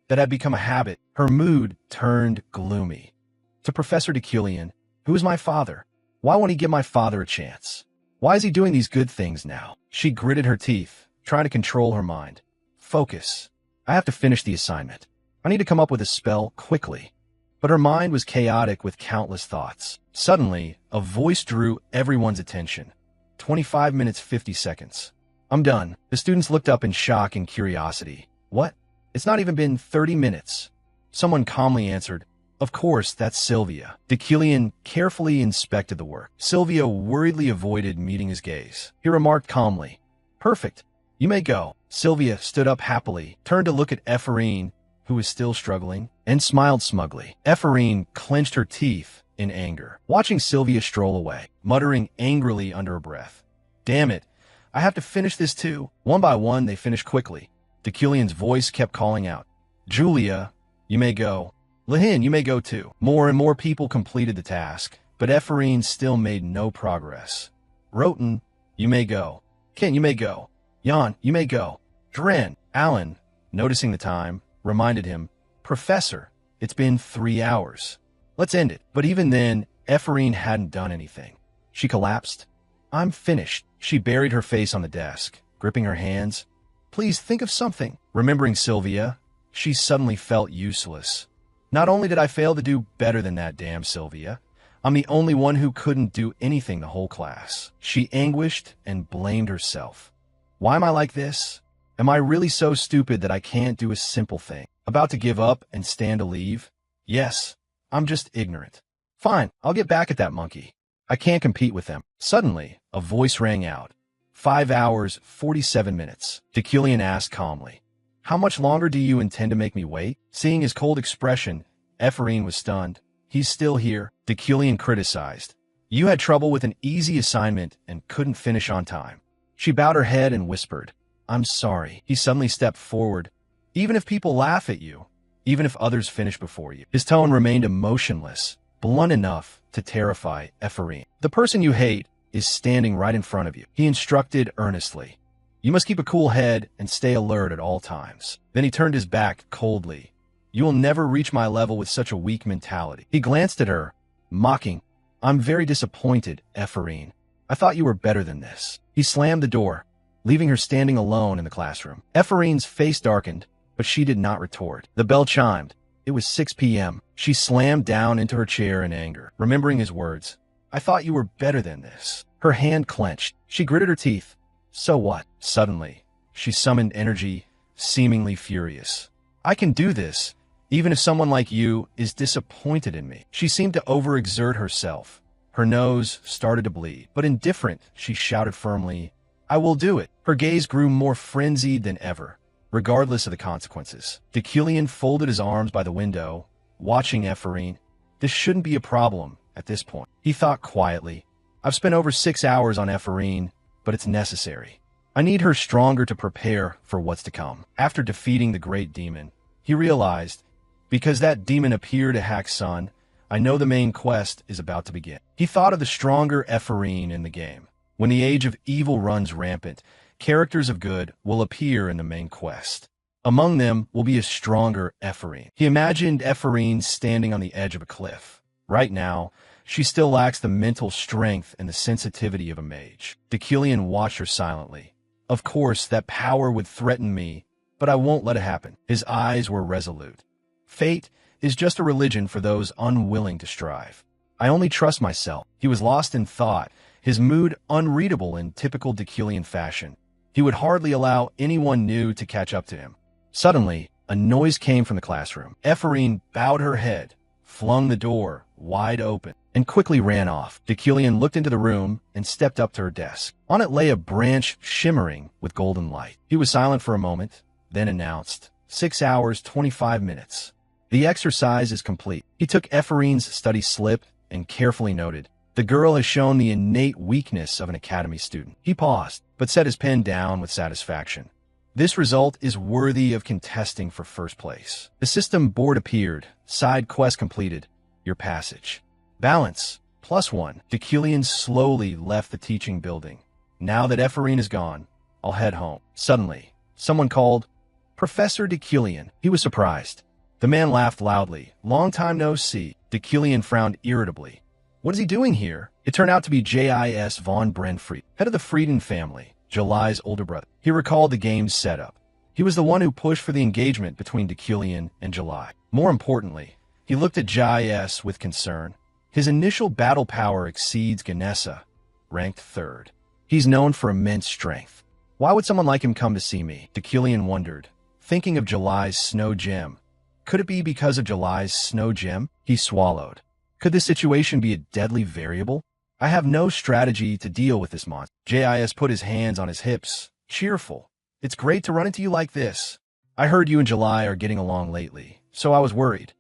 That had become a habit. Her mood turned gloomy. To Professor Deucalion, who is my father? Why won't he give my father a chance? Why is he doing these good things now? She gritted her teeth, trying to control her mind. Focus. I have to finish the assignment. I need to come up with a spell quickly. But her mind was chaotic with countless thoughts. Suddenly, a voice drew everyone's attention. 25 minutes 50 seconds. I'm done. The students looked up in shock and curiosity. What? It's not even been 30 minutes. Someone calmly answered, of course, that's Sylvia. Deucalion carefully inspected the work. Sylvia worriedly avoided meeting his gaze. He remarked calmly, perfect. You may go. Sylvia stood up happily, turned to look at Ephraim, who was still struggling, and smiled smugly. Ephraim clenched her teeth in anger, watching Sylvia stroll away, muttering angrily under her breath. Damn it. I have to finish this too. One by one, they finished quickly. Deucalion's voice kept calling out, Julia, you may go. Lahin, you may go too. More and more people completed the task, but Ephraim still made no progress. Roten, you may go. Kent, you may go. Jan, you may go. Dren, Alan, noticing the time, reminded him, Professor, it's been 3 hours. Let's end it. But even then, Ephraim hadn't done anything. She collapsed. I'm finished. She buried her face on the desk, gripping her hands. Please think of something. Remembering Sylvia, she suddenly felt useless. Not only did I fail to do better than that damn Sylvia, I'm the only one who couldn't do anything the whole class. She anguished and blamed herself. Why am I like this? Am I really so stupid that I can't do a simple thing? About to give up and stand to leave? Yes, I'm just ignorant. Fine, I'll get back at that monkey. I can't compete with them. Suddenly, a voice rang out. 5 hours, 47 minutes. Deucalion asked calmly. How much longer do you intend to make me wait? Seeing his cold expression, Ephraim was stunned. He's still here, Deucalion criticized. You had trouble with an easy assignment and couldn't finish on time. She bowed her head and whispered, I'm sorry. He suddenly stepped forward. Even if people laugh at you, even if others finish before you. His tone remained emotionless, blunt enough to terrify Ephraim. The person you hate is standing right in front of you. He instructed earnestly. You must keep a cool head and stay alert at all times. Then he turned his back coldly. You will never reach my level with such a weak mentality. He glanced at her, mocking. I'm very disappointed, Ephraim. I thought you were better than this. He slammed the door, leaving her standing alone in the classroom. Ephraim's face darkened, but she did not retort. The bell chimed. It was 6 p.m. She slammed down into her chair in anger, remembering his words. I thought you were better than this. Her hand clenched. She gritted her teeth. So what? Suddenly, she summoned energy, seemingly furious. I can do this, even if someone like you is disappointed in me. She seemed to overexert herself. Her nose started to bleed, but indifferent, she shouted firmly, I will do it. Her gaze grew more frenzied than ever, regardless of the consequences. Deucalion folded his arms by the window, watching Ephraim. This shouldn't be a problem at this point. He thought quietly, I've spent over 6 hours on Ephraim, but it's necessary. I need her stronger to prepare for what's to come. After defeating the great demon, he realized, because that demon appeared to hack Sun, I know the main quest is about to begin. He thought of the stronger Ephraim in the game. When the age of evil runs rampant, characters of good will appear in the main quest. Among them will be a stronger Ephraim. He imagined Ephraim standing on the edge of a cliff. Right now, she still lacks the mental strength and the sensitivity of a mage. Deucalion watched her silently. Of course, that power would threaten me, but I won't let it happen. His eyes were resolute. Fate is just a religion for those unwilling to strive. I only trust myself. He was lost in thought, his mood unreadable in typical Deucalion fashion. He would hardly allow anyone new to catch up to him. Suddenly, a noise came from the classroom. Ephraim bowed her head, flung the door wide open, and quickly ran off. Deucalion looked into the room and stepped up to her desk. On it lay a branch shimmering with golden light. He was silent for a moment, then announced, 6 hours, 25 minutes. The exercise is complete. He took Ephraim's study slip and carefully noted, the girl has shown the innate weakness of an academy student. He paused, but set his pen down with satisfaction. This result is worthy of contesting for first place. The system board appeared. Side quest completed. Your passage. Balance. +1. Deucalion slowly left the teaching building. Now that Ephraim is gone, I'll head home. Suddenly, someone called, Professor Deucalion. He was surprised. The man laughed loudly. Long time no see. Deucalion frowned irritably. What is he doing here? It turned out to be J.I.S. von Brenfried, head of the Frieden family, July's older brother. He recalled the game's setup. He was the one who pushed for the engagement between Deucalion and July. More importantly, he looked at J.I.S. with concern. His initial battle power exceeds Ganessa, ranked 3rd. He's known for immense strength. Why would someone like him come to see me? Deucalion wondered, thinking of July's snow gem. Could it be because of July's snow gem? He swallowed. Could this situation be a deadly variable? I have no strategy to deal with this monster. J.I.S. put his hands on his hips, cheerful. It's great to run into you like this. I heard you and July are getting along lately, so I was worried.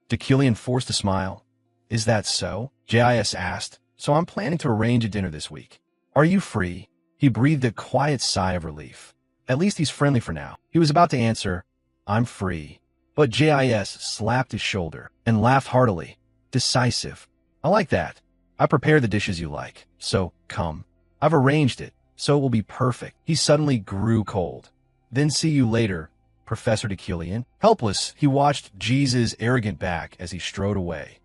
Deucalion forced a smile. Is that so? J.I.S. asked. So I'm planning to arrange a dinner this week. Are you free? He breathed a quiet sigh of relief. At least he's friendly for now. He was about to answer, I'm free. But J.I.S. slapped his shoulder and laughed heartily. Decisive. I like that. I prepare the dishes you like. So, come. I've arranged it, so it will be perfect. He suddenly grew cold. Then see you later, Professor Deucalion. Helpless, he watched Jesus' arrogant back as he strode away.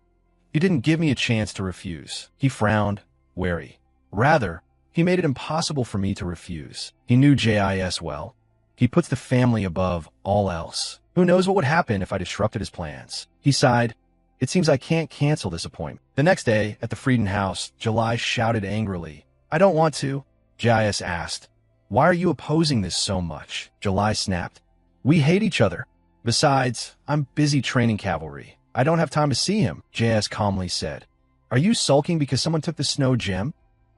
He didn't give me a chance to refuse. He frowned, wary. Rather, he made it impossible for me to refuse. He knew J.I.S. well. He puts the family above all else. Who knows what would happen if I disrupted his plans? He sighed. It seems I can't cancel this appointment. The next day, at the Frieden house, July shouted angrily. I don't want to. J.I.S. asked. Why are you opposing this so much? July snapped. We hate each other. Besides, I'm busy training cavalry. I don't have time to see him, JS calmly said. Are you sulking because someone took the snow gem?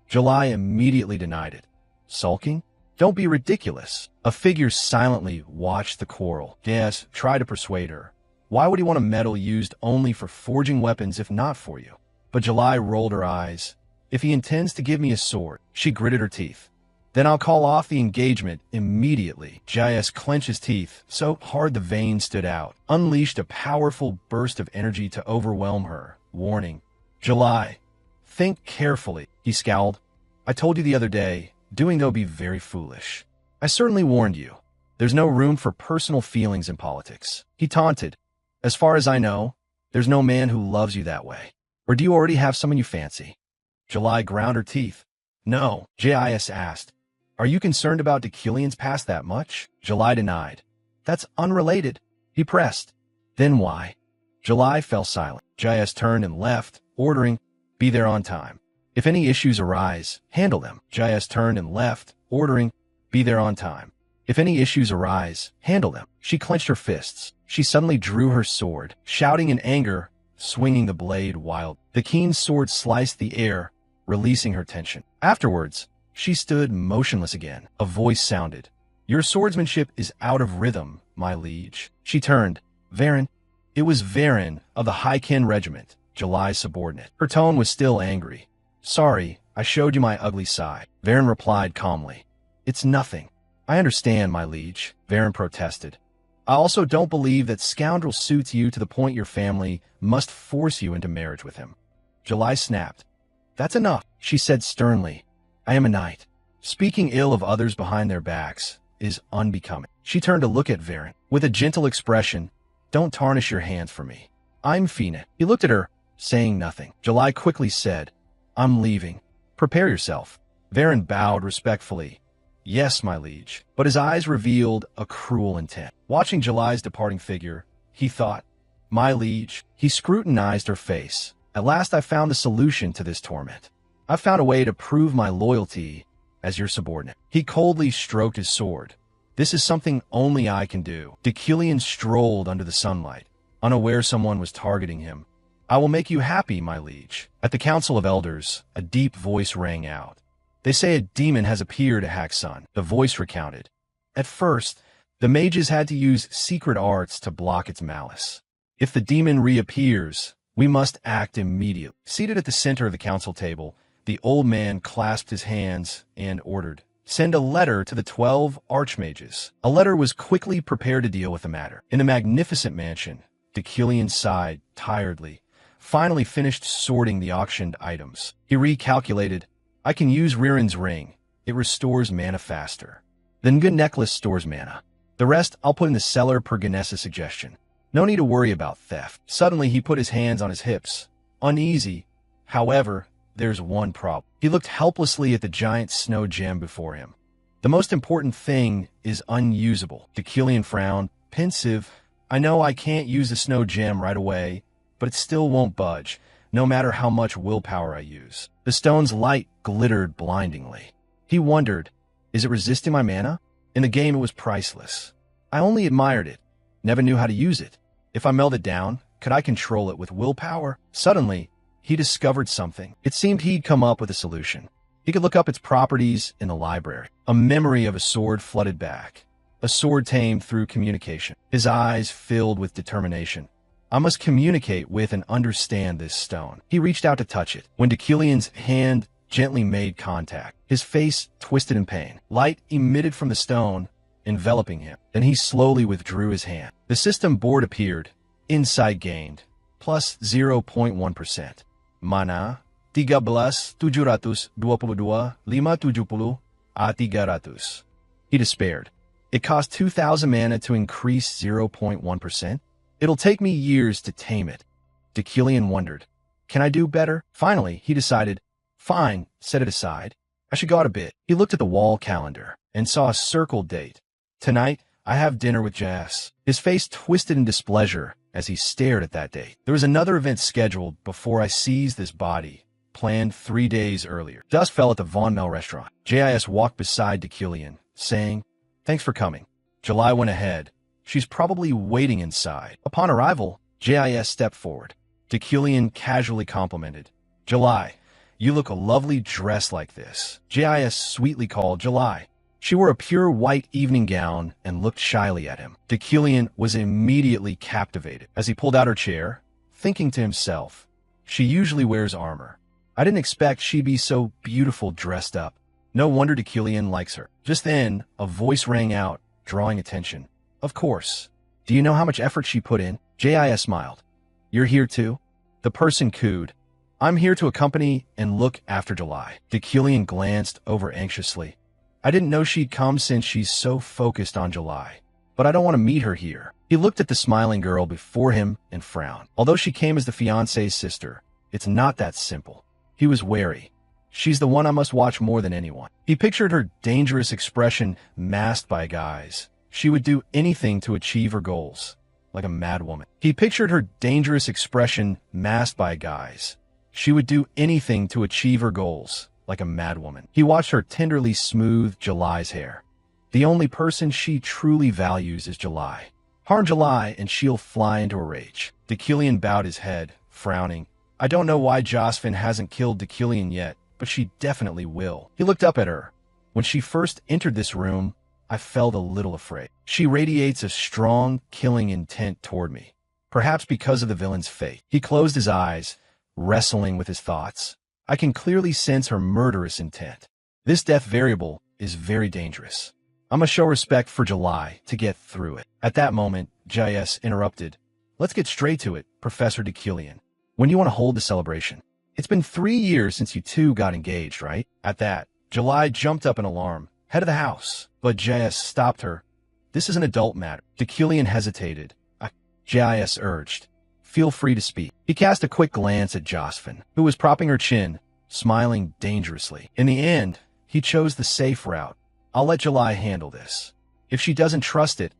July immediately denied it. Sulking? Don't be ridiculous. A figure silently watched the quarrel. JS tried to persuade her. Why would he want a metal used only for forging weapons if not for you? But July rolled her eyes. If he intends to give me a sword, she gritted her teeth. Then I'll call off the engagement immediately. JS clenched his teeth so hard the veins stood out, unleashed a powerful burst of energy to overwhelm her, warning. July, think carefully, he scowled. I told you the other day, doing that would be very foolish. I certainly warned you. There's no room for personal feelings in politics. He taunted. As far as I know, there's no man who loves you that way. Or do you already have someone you fancy? July ground her teeth. No, JIS asked. Are you concerned about Decilian's past that much? July denied. That's unrelated. He pressed. Then why? July fell silent. JIS turned and left, ordering, be there on time. If any issues arise, handle them. JIS turned and left, ordering, be there on time. If any issues arise, handle them. She clenched her fists. She suddenly drew her sword, shouting in anger, swinging the blade wild. The keen sword sliced the air, releasing her tension. Afterwards, she stood motionless again. A voice sounded. Your swordsmanship is out of rhythm, my liege. She turned. Varen. It was Varen of the Haiken Regiment, July's subordinate. Her tone was still angry. Sorry, I showed you my ugly side. Varen replied calmly. It's nothing. I understand, my liege, Varen protested. I also don't believe that scoundrel suits you to the point your family must force you into marriage with him. July snapped. That's enough, she said sternly. I am a knight. Speaking ill of others behind their backs is unbecoming. She turned to look at Varen with a gentle expression. Don't tarnish your hands for me. I'm Fina. He looked at her, saying nothing. July quickly said, I'm leaving. Prepare yourself. Varen bowed respectfully. Yes, my liege. But his eyes revealed a cruel intent. Watching July's departing figure, he thought, my liege. He scrutinized her face. At last I found the solution to this torment. I found a way to prove my loyalty as your subordinate. He coldly stroked his sword. This is something only I can do. Decilian strolled under the sunlight, unaware someone was targeting him. I will make you happy, my liege. At the Council of Elders, a deep voice rang out. They say a demon has appeared at Haxun, the voice recounted. At first, the mages had to use secret arts to block its malice. If the demon reappears, we must act immediately. Seated at the center of the council table, the old man clasped his hands and ordered, send a letter to the 12 archmages. A letter was quickly prepared to deal with the matter. In the magnificent mansion, Decilian sighed tiredly, finally finished sorting the auctioned items. He recalculated, I can use Ririn's ring. It restores mana faster. The Nga necklace stores mana. The rest I'll put in the cellar per Ganessa's suggestion. No need to worry about theft. Suddenly he put his hands on his hips. Uneasy. However, there's one problem. He looked helplessly at the giant snow gem before him. The most important thing is unusable. Decilian frowned, pensive. I know I can't use the snow gem right away, but it still won't budge, no matter how much willpower I use. The stone's light glittered blindingly. He wondered, is it resisting my mana? In the game it was priceless. I only admired it, never knew how to use it. If I melt it down, could I control it with willpower? Suddenly, he discovered something. It seemed he'd come up with a solution. He could look up its properties in the library. A memory of a sword flooded back. A sword tamed through communication. His eyes filled with determination. I must communicate with and understand this stone. He reached out to touch it. When Decilian's hand gently made contact, his face twisted in pain. Light emitted from the stone, enveloping him. Then he slowly withdrew his hand. The system board appeared. Insight gained. Plus 0.1%. Mana, 13,722,570 He despaired. It cost 2,000 mana to increase 0.1%. It'll take me years to tame it. Decilian wondered. Can I do better? Finally, he decided. Fine, set it aside. I should go out a bit. He looked at the wall calendar and saw a circled date. Tonight, I have dinner with Jess. His face twisted in displeasure as he stared at that date. There was another event scheduled before I seized this body, planned 3 days earlier. Dusk fell at the Von Mel restaurant. JIS walked beside Decilian, saying, Thanks for coming. July went ahead, She's probably waiting inside. Upon arrival, JIS stepped forward. Decilion casually complimented. July, you look a lovely dressed like this. JIS sweetly called July. She wore a pure white evening gown and looked shyly at him. Decilion was immediately captivated as he pulled out her chair, thinking to himself, she usually wears armor. I didn't expect she'd be so beautiful dressed up. No wonder Decilion likes her. Just then, a voice rang out, drawing attention. Of course. Do you know how much effort she put in? JIS smiled. You're here too? The person cooed. I'm here to accompany and look after July. Decilion glanced over anxiously. I didn't know she'd come since she's so focused on July. But I don't want to meet her here. He looked at the smiling girl before him and frowned. Although she came as the fiancé's sister, it's not that simple. He was wary. She's the one I must watch more than anyone. He pictured her dangerous expression masked by guise. She would do anything to achieve her goals, like a madwoman. He pictured her dangerous expression masked by guise. She would do anything to achieve her goals, like a madwoman. He watched her tenderly smooth July's hair. The only person she truly values is July. Harm July and she'll fly into a rage. Decilion bowed his head, frowning. I don't know why Josephine hasn't killed Decilion yet, but she definitely will. He looked up at her. When she first entered this room, I felt a little afraid. She radiates a strong, killing intent toward me. Perhaps because of the villain's fate. He closed his eyes, wrestling with his thoughts. I can clearly sense her murderous intent. This death variable is very dangerous. I must show respect for July to get through it. At that moment, JIS interrupted. Let's get straight to it, Professor Decilion. When do you want to hold the celebration? It's been 3 years since you two got engaged, right? At that, July jumped up in alarm. Head of the house. But JIS stopped her. This is an adult matter. Decilion hesitated. JIS urged. Feel free to speak. He cast a quick glance at Josephine, who was propping her chin, smiling dangerously. In the end, he chose the safe route. I'll let July handle this. If she doesn't trust it,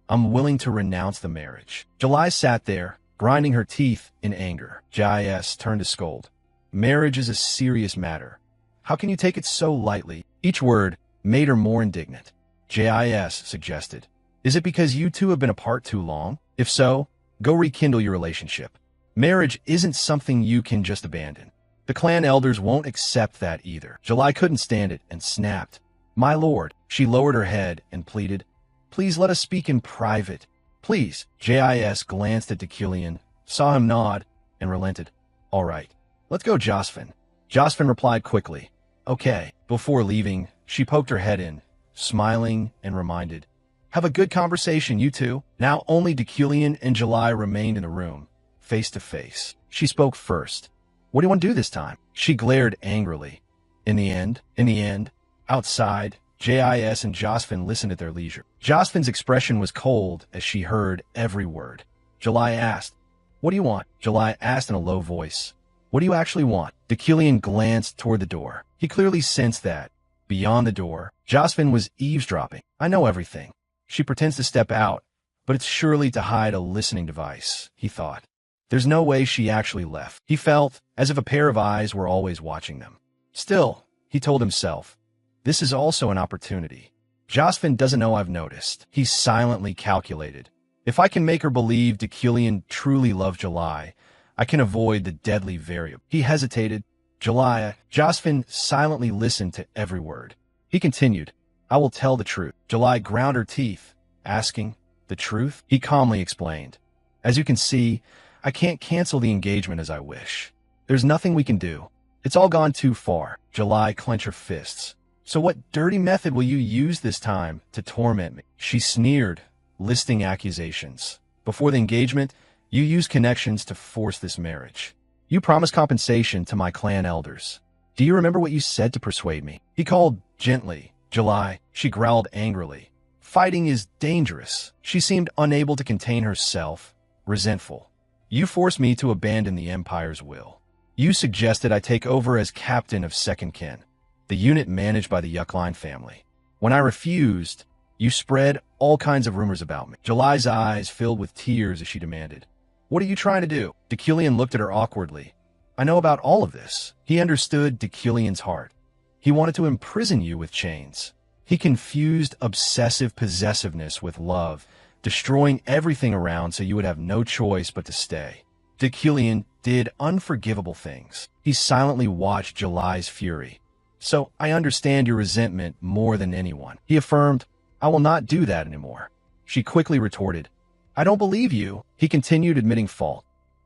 I'm willing to renounce the marriage. July sat there, grinding her teeth in anger. JIS turned to scold. Marriage is a serious matter. How can you take it so lightly? Each word made her more indignant. JIS suggested. Is it because you two have been apart too long? If so, go rekindle your relationship. Marriage isn't something you can just abandon. The clan elders won't accept that either. July couldn't stand it and snapped. My lord. She lowered her head and pleaded. Please let us speak in private. Please. JIS glanced at Decilion, saw him nod, and relented. All right. Let's go, Josephine. Josephine replied quickly. Okay. Before leaving, she poked her head in, smiling and reminded. Have a good conversation, you two. Now only Decilion and July remained in the room, face to face. She spoke first. What do you want to do this time? She glared angrily. In the end, outside, JIS and Josephine listened at their leisure. Josephine's expression was cold as she heard every word. July asked, What do you want? July asked in a low voice. What do you actually want? Decilion glanced toward the door. He clearly sensed that, beyond the door, Josephine was eavesdropping. I know everything. She pretends to step out, but it's surely to hide a listening device, he thought. There's no way she actually left. He felt as if a pair of eyes were always watching them. Still, he told himself, this is also an opportunity. Josephine doesn't know I've noticed. He silently calculated. If I can make her believe Decilion truly loved July, I can avoid the deadly variable. He hesitated. Josephine silently listened to every word. He continued, I will tell the truth. July ground her teeth, asking, the truth? He calmly explained. As you can see, I can't cancel the engagement as I wish. There's nothing we can do. It's all gone too far. July clenched her fists. So what dirty method will you use this time to torment me? She sneered, listing accusations. Before the engagement, you used connections to force this marriage. You promised compensation to my clan elders. Do you remember what you said to persuade me? He called gently. July, she growled angrily. Fighting is dangerous. She seemed unable to contain herself, resentful. You forced me to abandon the Empire's will. You suggested I take over as captain of Second Kin, the unit managed by the Yuckline family. When I refused, you spread all kinds of rumors about me. July's eyes filled with tears as she demanded, What are you trying to do? Decilion looked at her awkwardly. I know about all of this. He understood Decilion's heart. He wanted to imprison you with chains. He confused obsessive possessiveness with love, destroying everything around so you would have no choice but to stay. Decillion did unforgivable things. He silently watched July's fury. So, I understand your resentment more than anyone. He affirmed, I will not do that anymore. She quickly retorted, I don't believe you. He continued, admitting fault.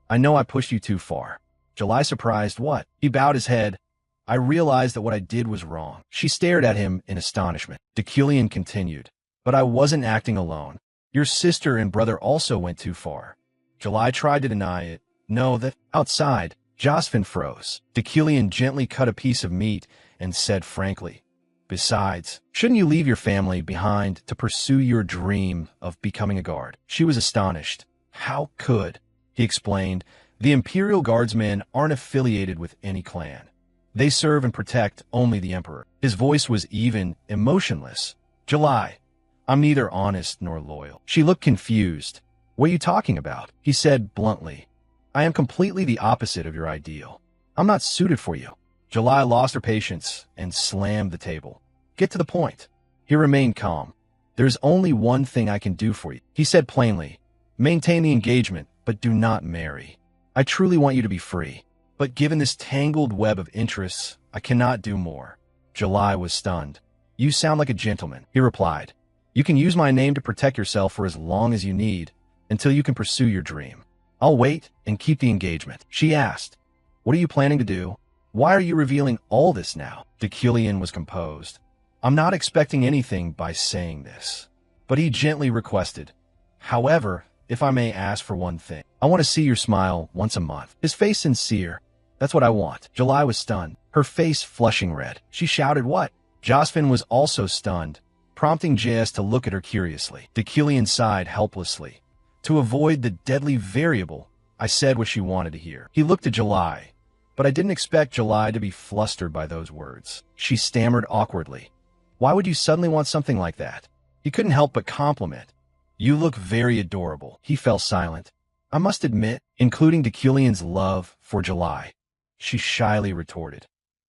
I know I pushed you too far. July surprised, what? He bowed his head. I realized that what I did was wrong. She stared at him in astonishment. Decillion continued, but I wasn't acting alone. Your sister and brother also went too far. July tried to deny it. No, that outside. Josephine froze. Decillion gently cut a piece of meat and said frankly, besides, shouldn't you leave your family behind to pursue your dream of becoming a guard? She was astonished. How could? He explained, the Imperial Guardsmen aren't affiliated with any clan. They serve and protect only the Emperor. His voice was even, emotionless. July, I'm neither honest nor loyal. She looked confused. What are you talking about? He said bluntly. I am completely the opposite of your ideal. I'm not suited for you. July lost her patience and slammed the table. Get to the point. He remained calm. There's only one thing I can do for you. He said plainly, maintain the engagement, but do not marry. I truly want you to be free. But given this tangled web of interests, I cannot do more. July was stunned. You sound like a gentleman, he replied. You can use my name to protect yourself for as long as you need, until you can pursue your dream. I'll wait and keep the engagement. She asked, what are you planning to do? Why are you revealing all this now? Decillion was composed. I'm not expecting anything by saying this. But he gently requested, however, if I may ask for one thing, I want to see your smile once a month. His face sincere. That's what I want. July was stunned, her face flushing red. She shouted, what? Josephine was also stunned, prompting JS to look at her curiously. Decillion sighed helplessly. To avoid the deadly variable, I said what she wanted to hear. He looked at July, but I didn't expect July to be flustered by those words. She stammered awkwardly. Why would you suddenly want something like that? He couldn't help but compliment. You look very adorable. He fell silent. I must admit, including Decillion's love for July. She shyly retorted.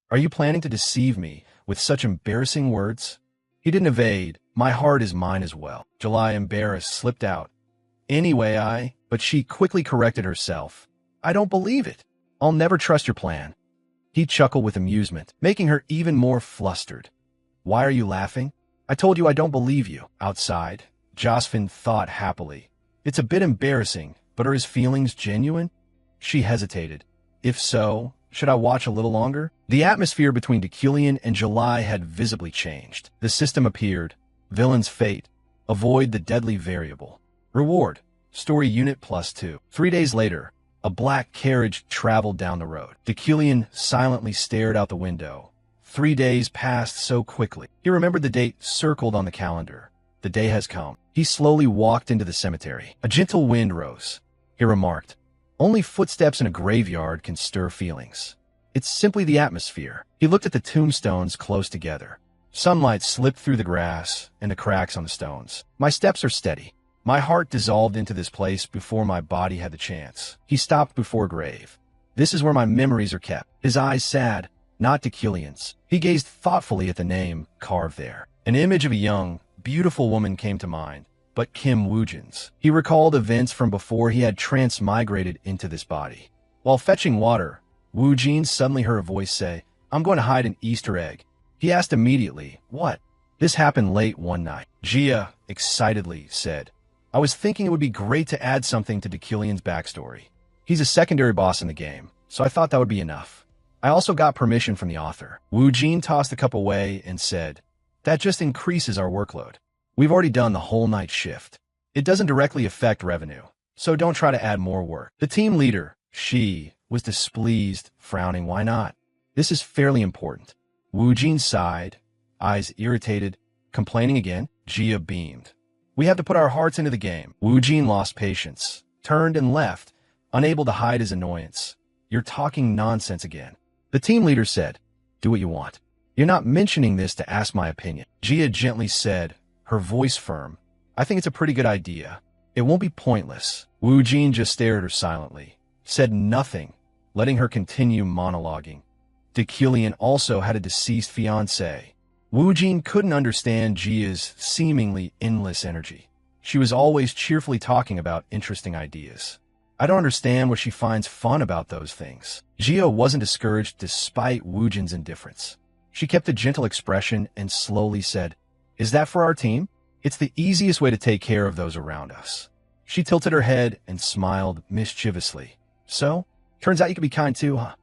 Are you planning to deceive me with such embarrassing words? He didn't evade. My heart is mine as well. July, embarrassed, slipped out. Anyway, but she quickly corrected herself. I don't believe it. I'll never trust your plan. He chuckled with amusement, making her even more flustered. Why are you laughing? I told you I don't believe you. Outside, Josephine thought happily. It's a bit embarrassing, but are his feelings genuine? She hesitated. If so, should I watch a little longer? The atmosphere between Decillion and July had visibly changed. The system appeared. Villain's fate. Avoid the deadly variable. Reward. Story unit +2. 3 days later, a black carriage traveled down the road. Decillion silently stared out the window. 3 days passed so quickly. He remembered the date circled on the calendar. The day has come. He slowly walked into the cemetery. A gentle wind rose. He remarked, only footsteps in a graveyard can stir feelings. It's simply the atmosphere. He looked at the tombstones close together. Sunlight slipped through the grass and the cracks on the stones. My steps are steady. My heart dissolved into this place before my body had the chance. He stopped before a grave. This is where my memories are kept. His eyes sad, not Decillion's. He gazed thoughtfully at the name carved there. An image of a young, beautiful woman came to mind, but Kim Woojin's. He recalled events from before he had transmigrated into this body. While fetching water, Woojin suddenly heard a voice say, I'm going to hide an Easter egg. He asked immediately, what? This happened late one night. Jia excitedly said, I was thinking it would be great to add something to Decillion's backstory. He's a secondary boss in the game, so I thought that would be enough. I also got permission from the author. Woojin tossed the cup away and said, that just increases our workload. We've already done the whole night shift. It doesn't directly affect revenue, so don't try to add more work. The team leader, she, was displeased, frowning. Why not? This is fairly important. Woojin sighed, eyes irritated, complaining again. Jia beamed. We have to put our hearts into the game. Woojin lost patience, turned and left, unable to hide his annoyance. You're talking nonsense again. The team leader said, do what you want. You're not mentioning this to ask my opinion. Jia gently said, her voice firm, I think it's a pretty good idea. It won't be pointless. Woojin just stared at her silently, said nothing, letting her continue monologuing. Decillion also had a deceased fiancé. Woojin couldn't understand Jia's seemingly endless energy. She was always cheerfully talking about interesting ideas. I don't understand what she finds fun about those things. Gio wasn't discouraged despite Woojin's indifference. She kept a gentle expression and slowly said, "Is that for our team? It's the easiest way to take care of those around us." She tilted her head and smiled mischievously. "So? Turns out you can be kind too, huh?"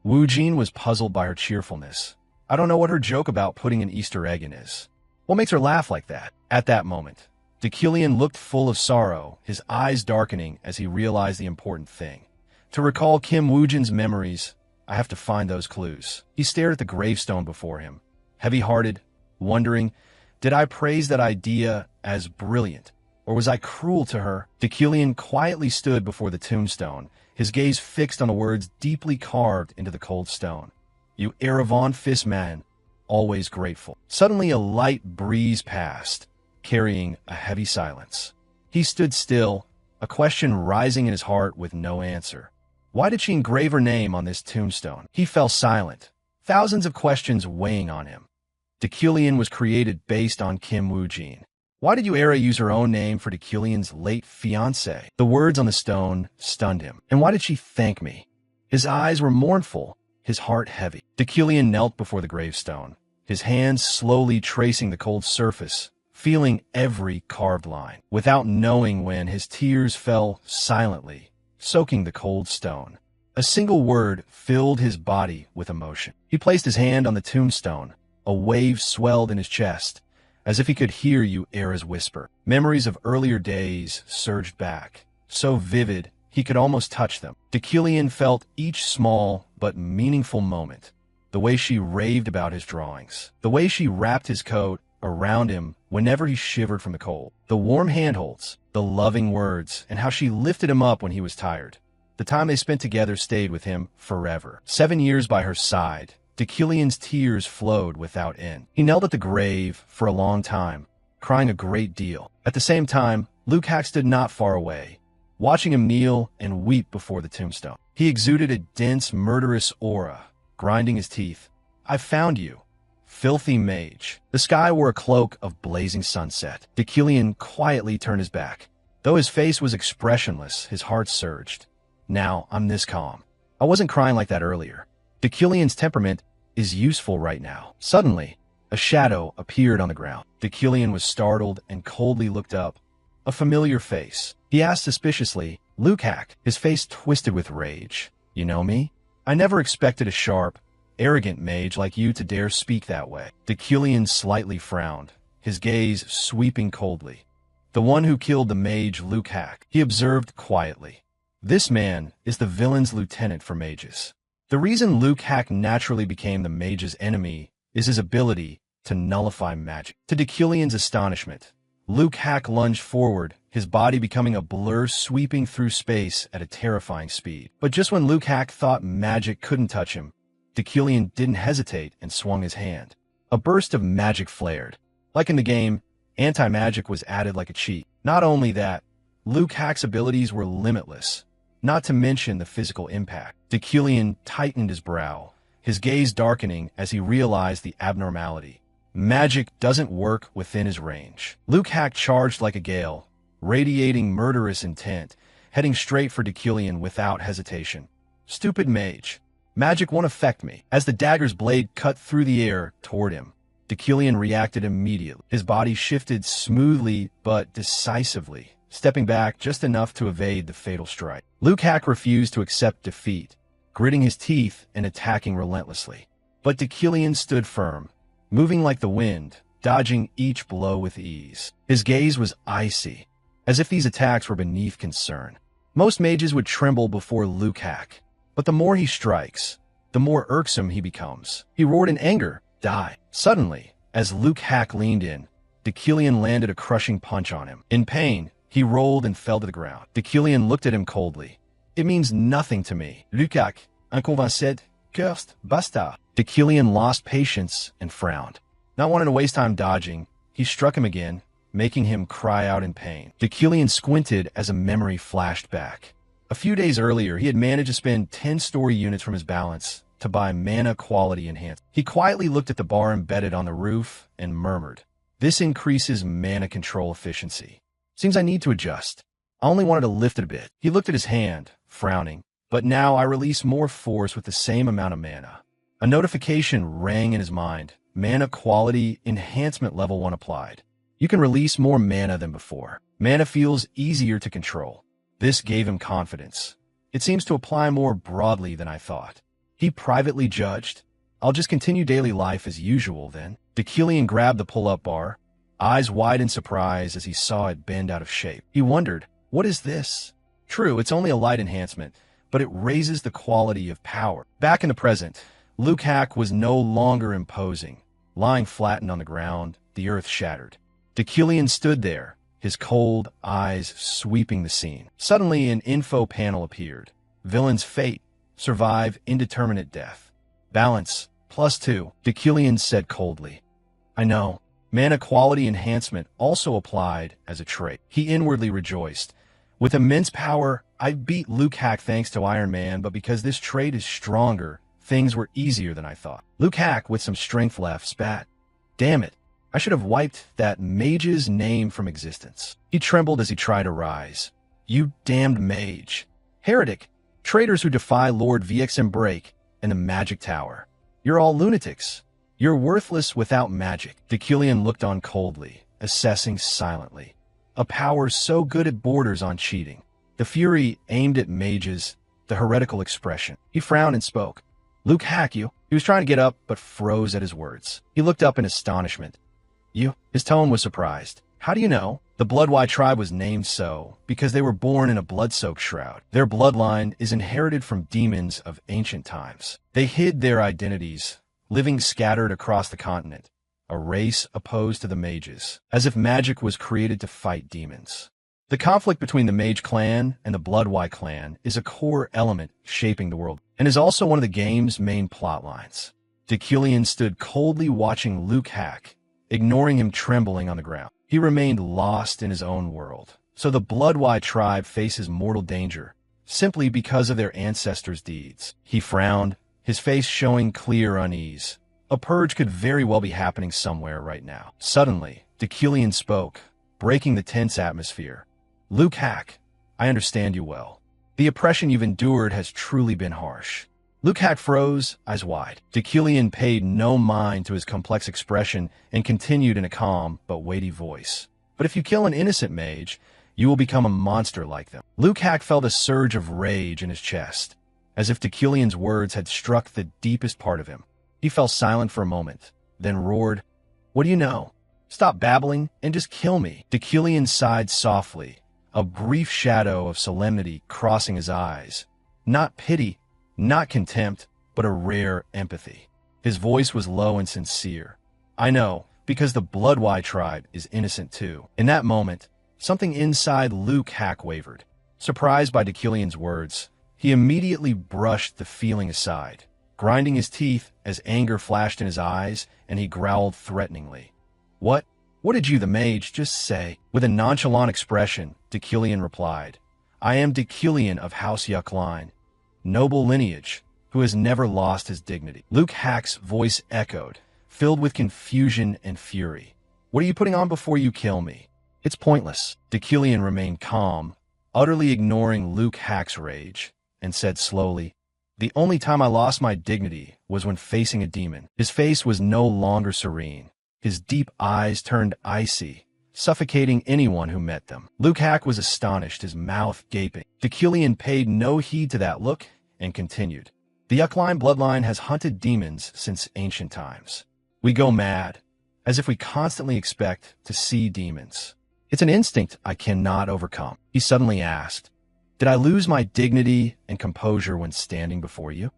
Woojin was puzzled by her cheerfulness. I don't know what her joke about putting an Easter egg in is. What makes her laugh like that? At that moment, Dekillian looked full of sorrow, his eyes darkening as he realized the important thing. To recall Kim Woojin's memories, I have to find those clues. He stared at the gravestone before him, heavy-hearted, wondering, did I praise that idea as brilliant, or was I cruel to her? Dekillian quietly stood before the tombstone, his gaze fixed on the words deeply carved into the cold stone. You Erevan Fis man, always grateful. Suddenly a light breeze passed, carrying a heavy silence. He stood still, a question rising in his heart with no answer. Why did she engrave her name on this tombstone? He fell silent, thousands of questions weighing on him. Dekillian was created based on Kim Woojin. Why did Yuera use her own name for Dekillian's late fiancé? The words on the stone stunned him. And why did she thank me? His eyes were mournful, his heart heavy. Dekillian knelt before the gravestone, his hands slowly tracing the cold surface, feeling every carved line. Without knowing when, his tears fell silently, soaking the cold stone. A single word filled his body with emotion. He placed his hand on the tombstone. A wave swelled in his chest, as if he could hear Yuera's whisper. Memories of earlier days surged back, so vivid he could almost touch them. Dekillian felt each small but meaningful moment. The way she raved about his drawings, the way she wrapped his coat around him whenever he shivered from the cold, the warm handholds, the loving words, and how she lifted him up when he was tired. The time they spent together stayed with him forever. 7 years by her side, Dekillian's tears flowed without end. He knelt at the grave for a long time, crying a great deal. At the same time, Lukac stood not far away, watching him kneel and weep before the tombstone. He exuded a dense, murderous aura, grinding his teeth. I found you, filthy mage. The sky wore a cloak of blazing sunset. Dekillian quietly turned his back. Though his face was expressionless, his heart surged. Now I'm this calm. I wasn't crying like that earlier. Dekillian's temperament is useful right now. Suddenly, a shadow appeared on the ground. Dekillian was startled and coldly looked up. A familiar face. He asked suspiciously, Lukac, his face twisted with rage. You know me? I never expected a sharp, arrogant mage like you to dare speak that way. Dekillian slightly frowned, his gaze sweeping coldly. The one who killed the mage Lukac, he observed quietly. This man is the villain's lieutenant for mages. The reason Lukac naturally became the mage's enemy is his ability to nullify magic. To Dekillian's astonishment, Lukac lunged forward, his body becoming a blur sweeping through space at a terrifying speed. But just when Lukac thought magic couldn't touch him, Dekillian didn't hesitate and swung his hand. A burst of magic flared. Like in the game, anti-magic was added like a cheat. Not only that, Lukac's abilities were limitless, not to mention the physical impact. Dekillian tightened his brow, his gaze darkening as he realized the abnormality. Magic doesn't work within his range. Lukac charged like a gale, radiating murderous intent, heading straight for Dekillian without hesitation. Stupid mage. Magic won't affect me. As the dagger's blade cut through the air toward him, Dekillian reacted immediately. His body shifted smoothly but decisively, stepping back just enough to evade the fatal strike. Lukac refused to accept defeat, gritting his teeth and attacking relentlessly. But Dekillian stood firm, moving like the wind, dodging each blow with ease. His gaze was icy, as if these attacks were beneath concern. Most mages would tremble before Lukac, but the more he strikes, the more irksome he becomes. He roared in anger, die. Suddenly, as Lukac leaned in, Dekillian landed a crushing punch on him. In pain, he rolled and fell to the ground. Dekillian looked at him coldly. It means nothing to me. Lukac, inconvinced, cursed, basta. Dekillian lost patience and frowned. Not wanting to waste time dodging, he struck him again, making him cry out in pain. Dekillian squinted as a memory flashed back. A few days earlier, he had managed to spend 10 story units from his balance to buy mana quality enhancement. He quietly looked at the bar embedded on the roof and murmured, "This increases mana control efficiency. Seems I need to adjust. I only wanted to lift it a bit. He looked at his hand, frowning. But now I release more force with the same amount of mana. A notification rang in his mind. Mana quality enhancement level 1 applied. You can release more mana than before. Mana feels easier to control. This gave him confidence. It seems to apply more broadly than I thought. He privately judged. I'll just continue daily life as usual then. Deucalion grabbed the pull-up bar, eyes wide in surprise as he saw it bend out of shape. He wondered, what is this? True, it's only a light enhancement, but it raises the quality of power. Back in the present, Lukac was no longer imposing. Lying flattened on the ground, the earth shattered. Deucalion stood there, his cold eyes sweeping the scene. Suddenly, an info panel appeared. Villain's fate. Survive indeterminate death. Balance, +2, Deucalion said coldly. I know. Mana quality enhancement also applied as a trait. He inwardly rejoiced. With immense power, I beat Lukac thanks to Iron Man, but because this trait is stronger, things were easier than I thought. Lukac, with some strength left, spat. Damn it. I should have wiped that mage's name from existence. He trembled as he tried to rise. You damned mage. Heretic. Traitors who defy Lord VXM Break and the Magic Tower. You're all lunatics. You're worthless without magic. Deucalion looked on coldly, assessing silently. A power so good it borders on cheating. The fury aimed at mages, the heretical expression. He frowned and spoke. Lukac, you. He was trying to get up, but froze at his words. He looked up in astonishment. You? His tone was surprised. How do you know? The Bloodwhite tribe was named so because they were born in a blood-soaked shroud. Their bloodline is inherited from demons of ancient times. They hid their identities, living scattered across the continent, a race opposed to the mages, as if magic was created to fight demons. The conflict between the Mage clan and the Bloodwhite clan is a core element shaping the world, and is also one of the game's main plotlines. Deucalion stood coldly watching Lukac, ignoring him trembling on the ground. He remained lost in his own world. So the Bloodwhite tribe faces mortal danger, simply because of their ancestors' deeds. He frowned, his face showing clear unease. A purge could very well be happening somewhere right now. Suddenly, Deucalion spoke, breaking the tense atmosphere. Lukac, I understand you well. The oppression you've endured has truly been harsh. Lukac froze, eyes wide. Deucalion paid no mind to his complex expression and continued in a calm but weighty voice. But if you kill an innocent mage, you will become a monster like them. Lukac felt a surge of rage in his chest, as if Deucalion's words had struck the deepest part of him. He fell silent for a moment, then roared, What do you know? Stop babbling and just kill me. Deucalion sighed softly, a brief shadow of solemnity crossing his eyes. Not pity, not contempt, but a rare empathy. His voice was low and sincere. I know, because the Bloodwhite tribe is innocent too. In that moment, something inside Lukac wavered. Surprised by Deucalion's words, he immediately brushed the feeling aside, grinding his teeth as anger flashed in his eyes, and he growled threateningly. What did you, the mage, just say? With a nonchalant expression, Deucalion replied, I am Deucalion of House Yuckline, noble lineage, who has never lost his dignity. Lukac's voice echoed, filled with confusion and fury. What are you putting on before you kill me? It's pointless. Deucalion remained calm, utterly ignoring Lukac's rage, and said slowly, The only time I lost my dignity was when facing a demon. His face was no longer serene. His deep eyes turned icy, suffocating anyone who met them. Lukac was astonished, his mouth gaping. Deucalion paid no heed to that look and continued. The Yuckline bloodline has hunted demons since ancient times. We go mad, as if we constantly expect to see demons. It's an instinct I cannot overcome. He suddenly asked, Did I lose my dignity and composure when standing before you?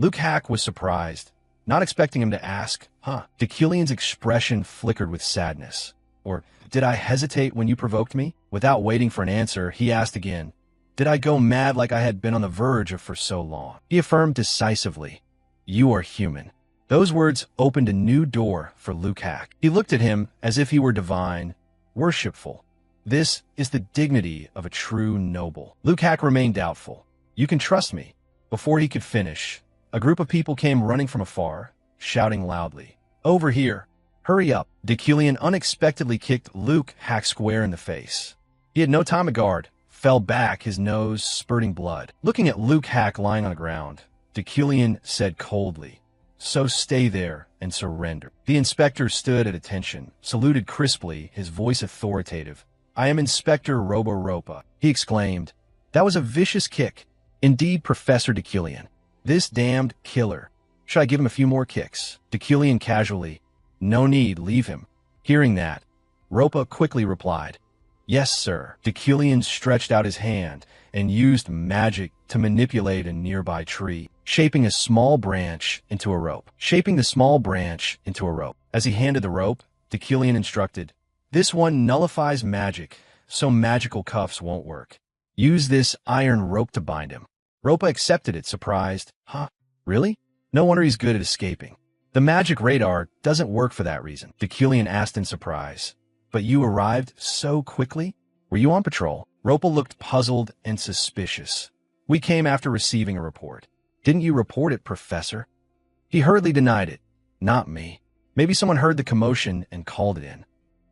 Lukac was surprised, not expecting him to ask, Deucalion's expression flickered with sadness. Or, did I hesitate when you provoked me? Without waiting for an answer, he asked again, Did I go mad like I had been on the verge of for so long? He affirmed decisively, You are human. Those words opened a new door for Lukac. He looked at him as if he were divine, worshipful. This is the dignity of a true noble. Lukac remained doubtful. You can trust me. Before he could finish, a group of people came running from afar, shouting loudly, Over here! Hurry up! Deucalion unexpectedly kicked Lukac square in the face. He had no time to guard, fell back, his nose spurting blood. Looking at Luke Hack lying on the ground, Deculian said coldly, "So stay there and surrender." The inspector stood at attention, saluted crisply, his voice authoritative. "I am Inspector Ropa," he exclaimed. "That was a vicious kick. Indeed, Professor Deculian. This damned killer. Should I give him a few more kicks?" Deculian casually, "No need, leave him." Hearing that, Ropa quickly replied, "Yes, sir." Deculian stretched out his hand and used magic to manipulate a nearby tree, shaping the small branch into a rope. As he handed the rope, Deculian instructed, "This one nullifies magic, so magical cuffs won't work. Use this iron rope to bind him." Ropa accepted it, surprised. "Huh? Really? No wonder he's good at escaping." "The magic radar doesn't work for that reason," Deculian asked in surprise. "But you arrived so quickly? Were you on patrol?" Ropa looked puzzled and suspicious. "We came after receiving a report." "Didn't you report it, Professor?" He hurriedly denied it. "Not me. Maybe someone heard the commotion and called it in."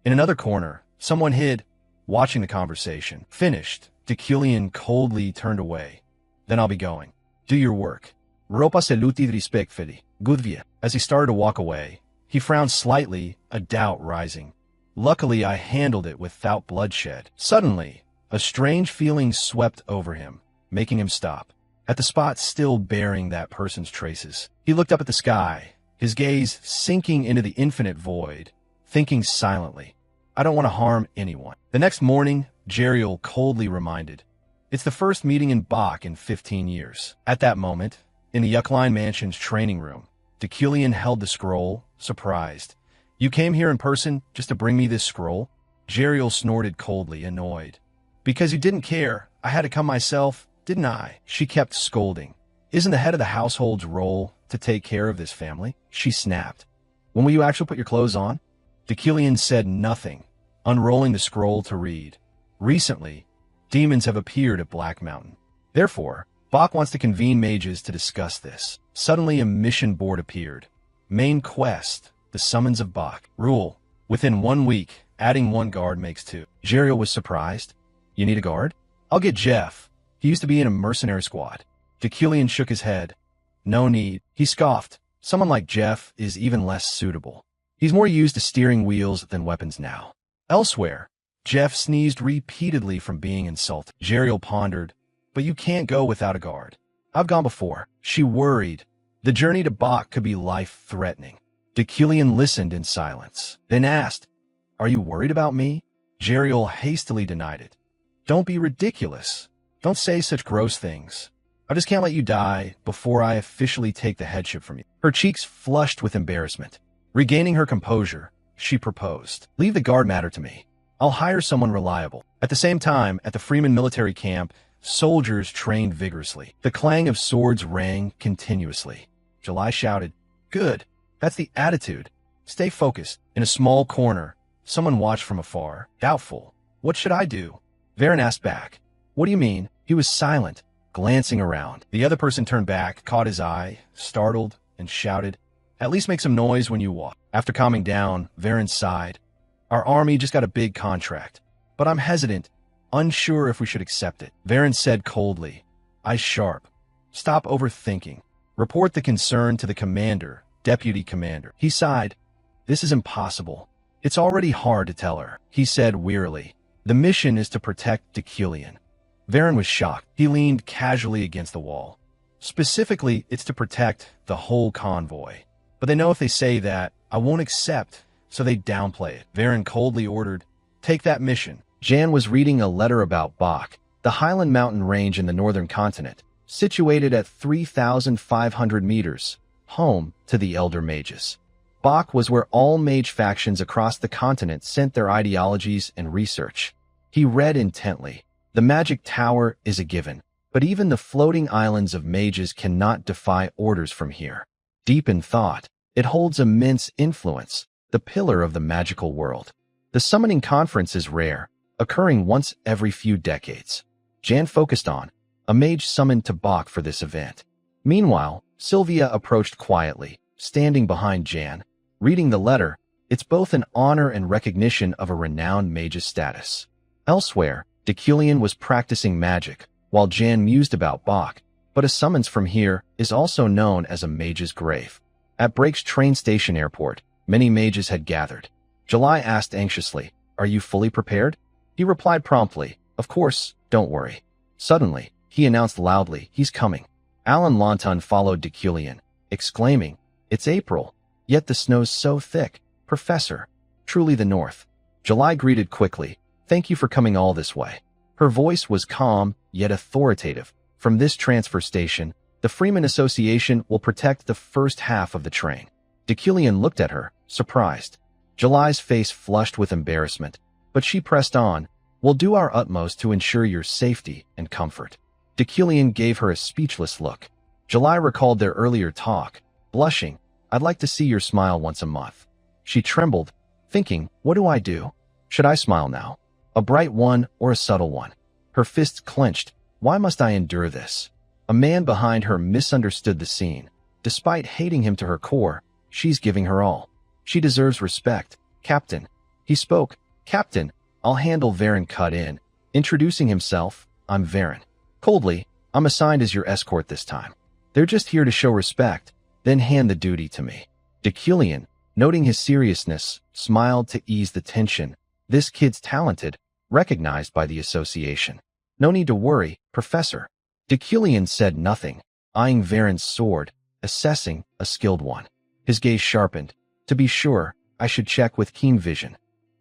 In another corner, someone hid, watching the conversation. Finished, Deculian coldly turned away. "Then I'll be going. Do your work." Ropa saluted respectfully. "Gudvia." As he started to walk away, he frowned slightly, a doubt rising. "Luckily, I handled it without bloodshed." Suddenly, a strange feeling swept over him, making him stop. At the spot still bearing that person's traces, he looked up at the sky, his gaze sinking into the infinite void, thinking silently, "I don't want to harm anyone." The next morning, Jeriel coldly reminded, "It's the first meeting in Bach in 15 years. At that moment, in the Yuckline Mansion's training room, Deculian held the scroll, surprised. "You came here in person just to bring me this scroll?" Jeriel snorted coldly, annoyed. "Because you didn't care, I had to come myself, didn't I?" She kept scolding. "Isn't the head of the household's role to take care of this family?" She snapped. "When will you actually put your clothes on?" Deculian said nothing, unrolling the scroll to read. "Recently, demons have appeared at Black Mountain. Therefore, Bach wants to convene mages to discuss this." Suddenly a mission board appeared. Main quest, the summons of Bach. Rule, within 1 week, adding 1 guard makes 2. Jeriel was surprised. "You need a guard?" "I'll get Jeff. He used to be in a mercenary squad." Deculian shook his head. "No need." He scoffed. "Someone like Jeff is even less suitable. He's more used to steering wheels than weapons now." Elsewhere, Jeff sneezed repeatedly from being insulted. Jeriel pondered, "But you can't go without a guard." "I've gone before." She worried. The journey to Bach could be life-threatening. Deculian listened in silence, then asked, "Are you worried about me?" Jeriel hastily denied it. "Don't be ridiculous. Don't say such gross things. I just can't let you die before I officially take the headship from you." Her cheeks flushed with embarrassment. Regaining her composure, she proposed, "Leave the guard matter to me. I'll hire someone reliable." At the same time, at the Freeman military camp, soldiers trained vigorously. The clang of swords rang continuously. July shouted, "Good. That's the attitude. Stay focused." In a small corner, someone watched from afar, doubtful. "What should I do?" Varen asked back. "What do you mean?" He was silent, glancing around. The other person turned back, caught his eye, startled, and shouted, "At least make some noise when you walk." After calming down, Varen sighed. "Our army just got a big contract, but I'm hesitant, unsure if we should accept it." Varen said coldly, eyes sharp, "Stop overthinking. Report the concern to the commander, deputy commander." He sighed. "This is impossible. It's already hard to tell her." He said wearily, "The mission is to protect Deculian." Varen was shocked. He leaned casually against the wall. "Specifically, it's to protect the whole convoy. But they know if they say that, I won't accept, so they downplay it." Varen coldly ordered, "Take that mission." Jan was reading a letter about Bach, the Highland mountain range in the northern continent, situated at 3,500 meters, home to the Elder Mages. Bach was where all mage factions across the continent sent their ideologies and research. He read intently. The magic tower is a given, but even the floating islands of mages cannot defy orders from here. Deep in thought, it holds immense influence, the pillar of the magical world. The summoning conference is rare, occurring once every few decades. Jan focused on a mage summoned to Bach for this event. Meanwhile, Sylvia approached quietly, standing behind Jan. Reading the letter, it's both an honor and recognition of a renowned mage's status. Elsewhere, Deculian was practicing magic, while Jan mused about Bach, but a summons from here is also known as a mage's grave. At Break's train station airport, many mages had gathered. July asked anxiously, "Are you fully prepared?" He replied promptly, "Of course, don't worry." Suddenly, he announced loudly, "He's coming." Alan Lawton followed Deculian, exclaiming, "It's April, yet the snow's so thick, Professor. Truly the North." July greeted quickly, "Thank you for coming all this way." Her voice was calm, yet authoritative. "From this transfer station, the Freeman Association will protect the first half of the train." Deculian looked at her, surprised. July's face flushed with embarrassment, but she pressed on, "We'll do our utmost to ensure your safety and comfort." Deculian gave her a speechless look. July recalled their earlier talk, blushing, "I'd like to see your smile once a month." She trembled, thinking, "What do I do? Should I smile now? A bright one or a subtle one?" Her fists clenched. Why must I endure this? A man behind her misunderstood the scene. Despite hating him to her core, she's giving her all. She deserves respect. "Captain." He spoke. "Captain, I'll handle." Varen cut in, introducing himself. "I'm Varen." Coldly, "I'm assigned as your escort this time. They're just here to show respect, then hand the duty to me." Deculian, noting his seriousness, smiled to ease the tension. "This kid's talented, recognized by the association. No need to worry, Professor." Deculian said nothing, eyeing Varen's sword, assessing a skilled one. His gaze sharpened. "To be sure, I should check with keen vision."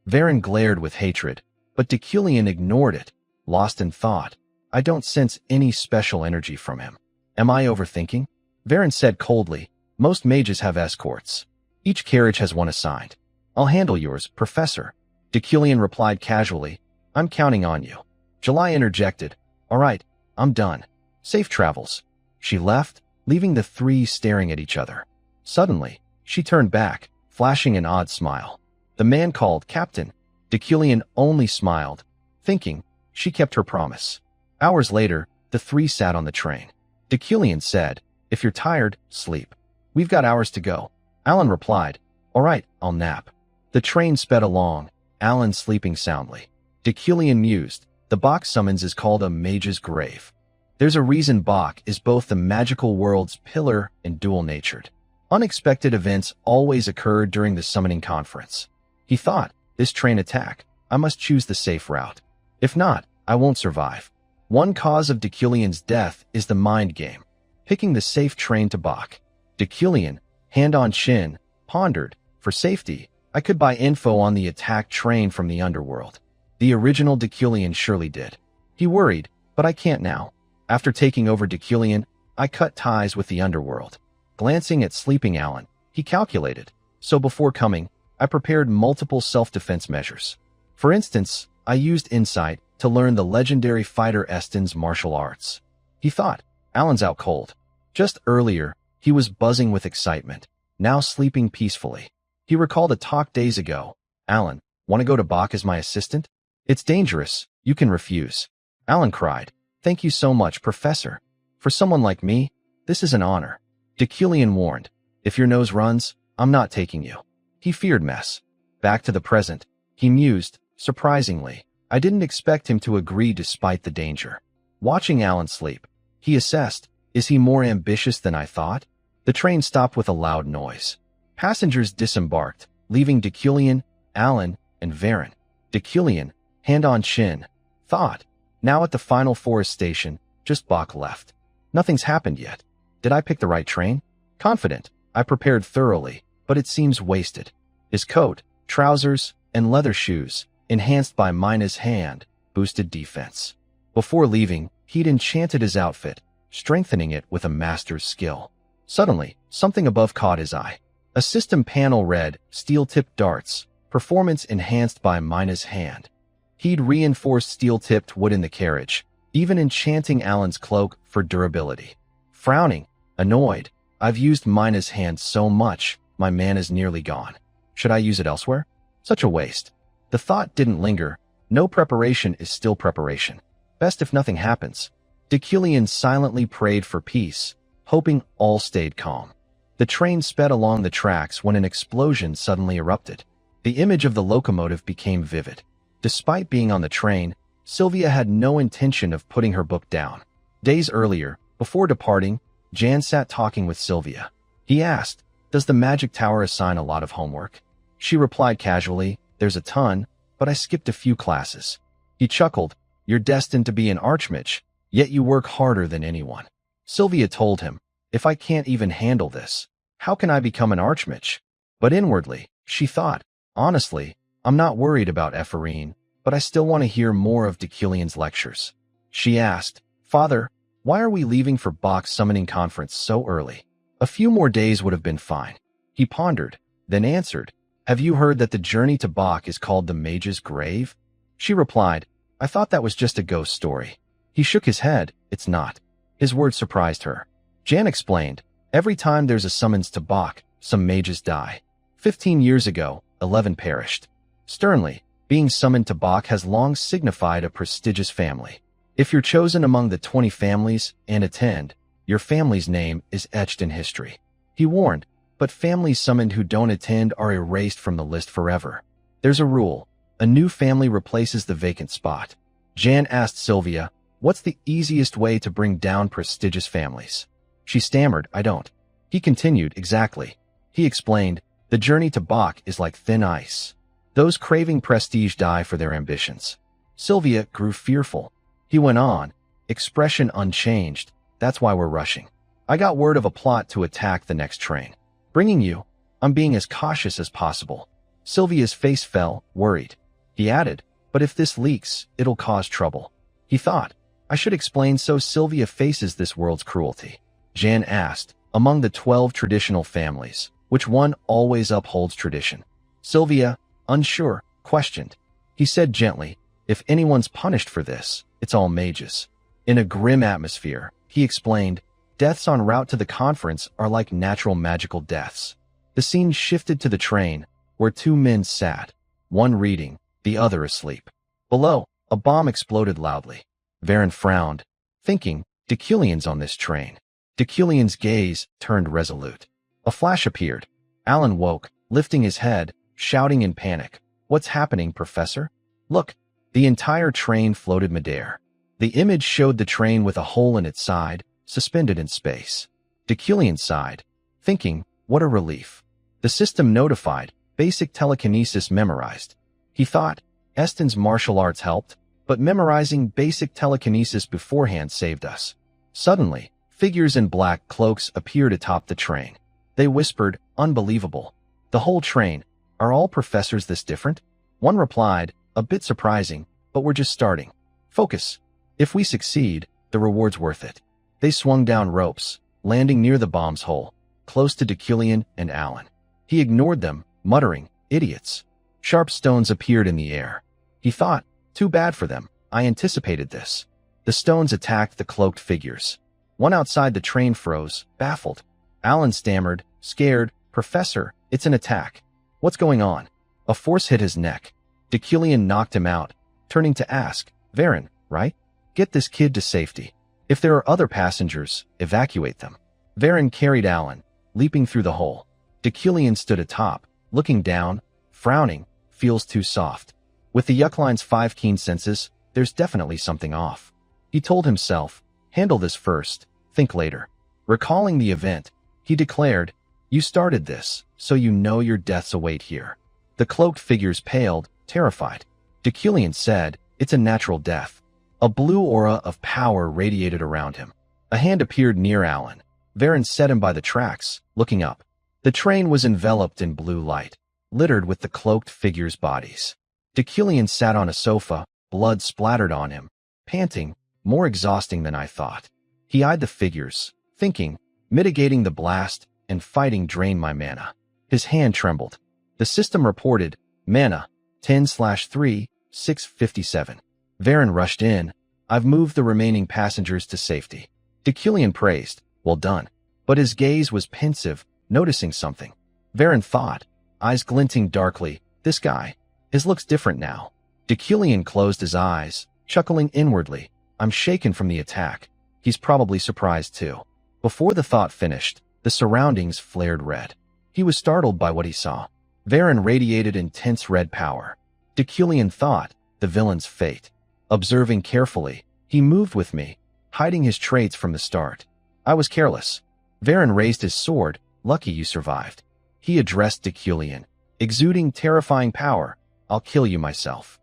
Varen glared with hatred, but Deculian ignored it, lost in thought. "I don't sense any special energy from him. Am I overthinking?" Varen said coldly, "Most mages have escorts. Each carriage has one assigned. I'll handle yours, Professor." Deculian replied casually, "I'm counting on you." July interjected, "All right, I'm done. Safe travels." She left, leaving the three staring at each other. Suddenly, she turned back, flashing an odd smile. The man called, "Captain." Deculian only smiled, thinking, she kept her promise. Hours later, the three sat on the train. Deculian said, "If you're tired, sleep. We've got hours to go." Alan replied, "All right, I'll nap." The train sped along, Alan sleeping soundly. Deculian mused, "The Bach summons is called a mage's grave. There's a reason Bach is both the magical world's pillar and dual-natured. Unexpected events always occurred during the summoning conference." He thought, "This train attack, I must choose the safe route. If not, I won't survive." One cause of Deculian's death is the mind game, picking the safe train to Bach. Deculian, hand on chin, pondered, "For safety, I could buy info on the attack train from the underworld. The original Deculian surely did." He worried, "But I can't now. After taking over Deculian, I cut ties with the underworld." Glancing at sleeping Alan, he calculated, "So before coming, I prepared multiple self-defense measures. For instance, I used insight to learn the legendary fighter Eston's martial arts." He thought, Alan's out cold. Just earlier, he was buzzing with excitement, now sleeping peacefully. He recalled a talk days ago. "Alan, want to go to Bach as my assistant?" "It's dangerous. You can refuse." Alan cried, "Thank you so much, Professor. For someone like me, this is an honor." Deculian warned, "If your nose runs, I'm not taking you." He feared mess. Back to the present, he mused, surprisingly, I didn't expect him to agree despite the danger. Watching Alan sleep, he assessed, "Is he more ambitious than I thought?" The train stopped with a loud noise. Passengers disembarked, leaving Deculian, Alan, and Varen. Deculian, hand on chin, thought, now at the final forest station, just Bach left. Nothing's happened yet. Did I pick the right train? Confident, I prepared thoroughly, but it seems wasted. His coat, trousers, and leather shoes, enhanced by Mina's hand, boosted defense. Before leaving, he'd enchanted his outfit, strengthening it with a master's skill. Suddenly, something above caught his eye. A system panel read, "Steel-tipped darts, performance enhanced by Mina's hand." He'd reinforced steel-tipped wood in the carriage, even enchanting Alan's cloak for durability. Frowning, annoyed, "I've used Mina's hand so much, my mana's nearly gone. Should I use it elsewhere? Such a waste." The thought didn't linger. No preparation is still preparation. Best if nothing happens. Deculian silently prayed for peace, hoping all stayed calm. The train sped along the tracks when an explosion suddenly erupted. The image of the locomotive became vivid. Despite being on the train, Sylvia had no intention of putting her book down. Days earlier, before departing, Jan sat talking with Sylvia. He asked, "Does the magic tower assign a lot of homework?" She replied casually, "There's a ton, but I skipped a few classes." He chuckled, "You're destined to be an archmage, yet you work harder than anyone." Sylvia told him, "If I can't even handle this, how can I become an archmage?" But inwardly, she thought, "Honestly, I'm not worried about Ephraim, but I still want to hear more of Decilian's lectures." She asked, "Father, why are we leaving for Bach's summoning conference so early? A few more days would have been fine." He pondered, then answered, "Have you heard that the journey to Bach is called the Mage's Grave?" She replied, "I thought that was just a ghost story." He shook his head, "It's not." His words surprised her. Jan explained, "Every time there's a summons to Bach, some mages die. 15 years ago, 11 perished." Sternly, being summoned to Bach has long signified a prestigious family. If you're chosen among the 20 families and attend, your family's name is etched in history. He warned, but families summoned who don't attend are erased from the list forever. There's a rule. A new family replaces the vacant spot. Jan asked Sylvia, "What's the easiest way to bring down prestigious families?" She stammered, "I don't." He continued, "Exactly." He explained, "The journey to Bach is like thin ice. Those craving prestige die for their ambitions." Sylvia grew fearful. He went on, expression unchanged, "That's why we're rushing. I got word of a plot to attack the next train. Bringing you, I'm being as cautious as possible." Sylvia's face fell, worried. He added, "But if this leaks, it'll cause trouble." He thought, "I should explain so Sylvia faces this world's cruelty." Jan asked, "Among the 12 traditional families, which one always upholds tradition?" Sylvia, unsure, questioned. He said gently, "If anyone's punished for this, it's all mages." In a grim atmosphere, he explained, "Deaths en route to the conference are like natural magical deaths." The scene shifted to the train, where two men sat, one reading, the other asleep. Below, a bomb exploded loudly. Varen frowned, thinking, Decilian's on this train. Decilian's gaze turned resolute. A flash appeared. Alan woke, lifting his head, shouting in panic, "What's happening, Professor?" "Look." The entire train floated midair. The image showed the train with a hole in its side, suspended in space. Decilian sighed, thinking, "What a relief." The system notified, basic telekinesis memorized. He thought, Eston's martial arts helped, but memorizing basic telekinesis beforehand saved us. Suddenly, figures in black cloaks appeared atop the train. They whispered, "Unbelievable. The whole train. Are all professors this different?" One replied, "A bit surprising, but we're just starting. Focus. If we succeed, the reward's worth it." They swung down ropes, landing near the bomb's hole, close to Decilian and Alan. He ignored them, muttering, "Idiots." Sharp stones appeared in the air. He thought, "Too bad for them. I anticipated this." The stones attacked the cloaked figures. One outside the train froze, baffled. Alan stammered, scared, "Professor, it's an attack." "What's going on?" A force hit his neck. Decilian knocked him out, turning to ask, "Varen, right? Get this kid to safety. If there are other passengers, evacuate them." Varen carried Alan, leaping through the hole. Decilian stood atop, looking down, frowning, "Feels too soft." With the Yuckline's 5 keen senses, there's definitely something off. He told himself, "Handle this first, think later." Recalling the event, he declared, "You started this, so you know your deaths await here." The cloaked figures paled, terrified. Decilian said, "It's a natural death." A blue aura of power radiated around him. A hand appeared near Alan. Varen set him by the tracks, looking up. The train was enveloped in blue light, littered with the cloaked figures' bodies. Decilian sat on a sofa, blood splattered on him, panting, "More exhausting than I thought." He eyed the figures, thinking, "Mitigating the blast and fighting drained my mana." His hand trembled. The system reported, "Mana, 10/3, 657. Varen rushed in. "I've moved the remaining passengers to safety." Decilian praised, "Well done." But his gaze was pensive, noticing something. Varen thought, eyes glinting darkly, "This guy. His looks different now." Decilian closed his eyes, chuckling inwardly, "I'm shaken from the attack. He's probably surprised too." Before the thought finished, the surroundings flared red. He was startled by what he saw. Varen radiated intense red power. Decilian thought, the villain's fate. Observing carefully, he moved with me, hiding his traits from the start. I was careless. Varen raised his sword. Lucky you survived. He addressed Deculian, exuding terrifying power. I'll kill you myself.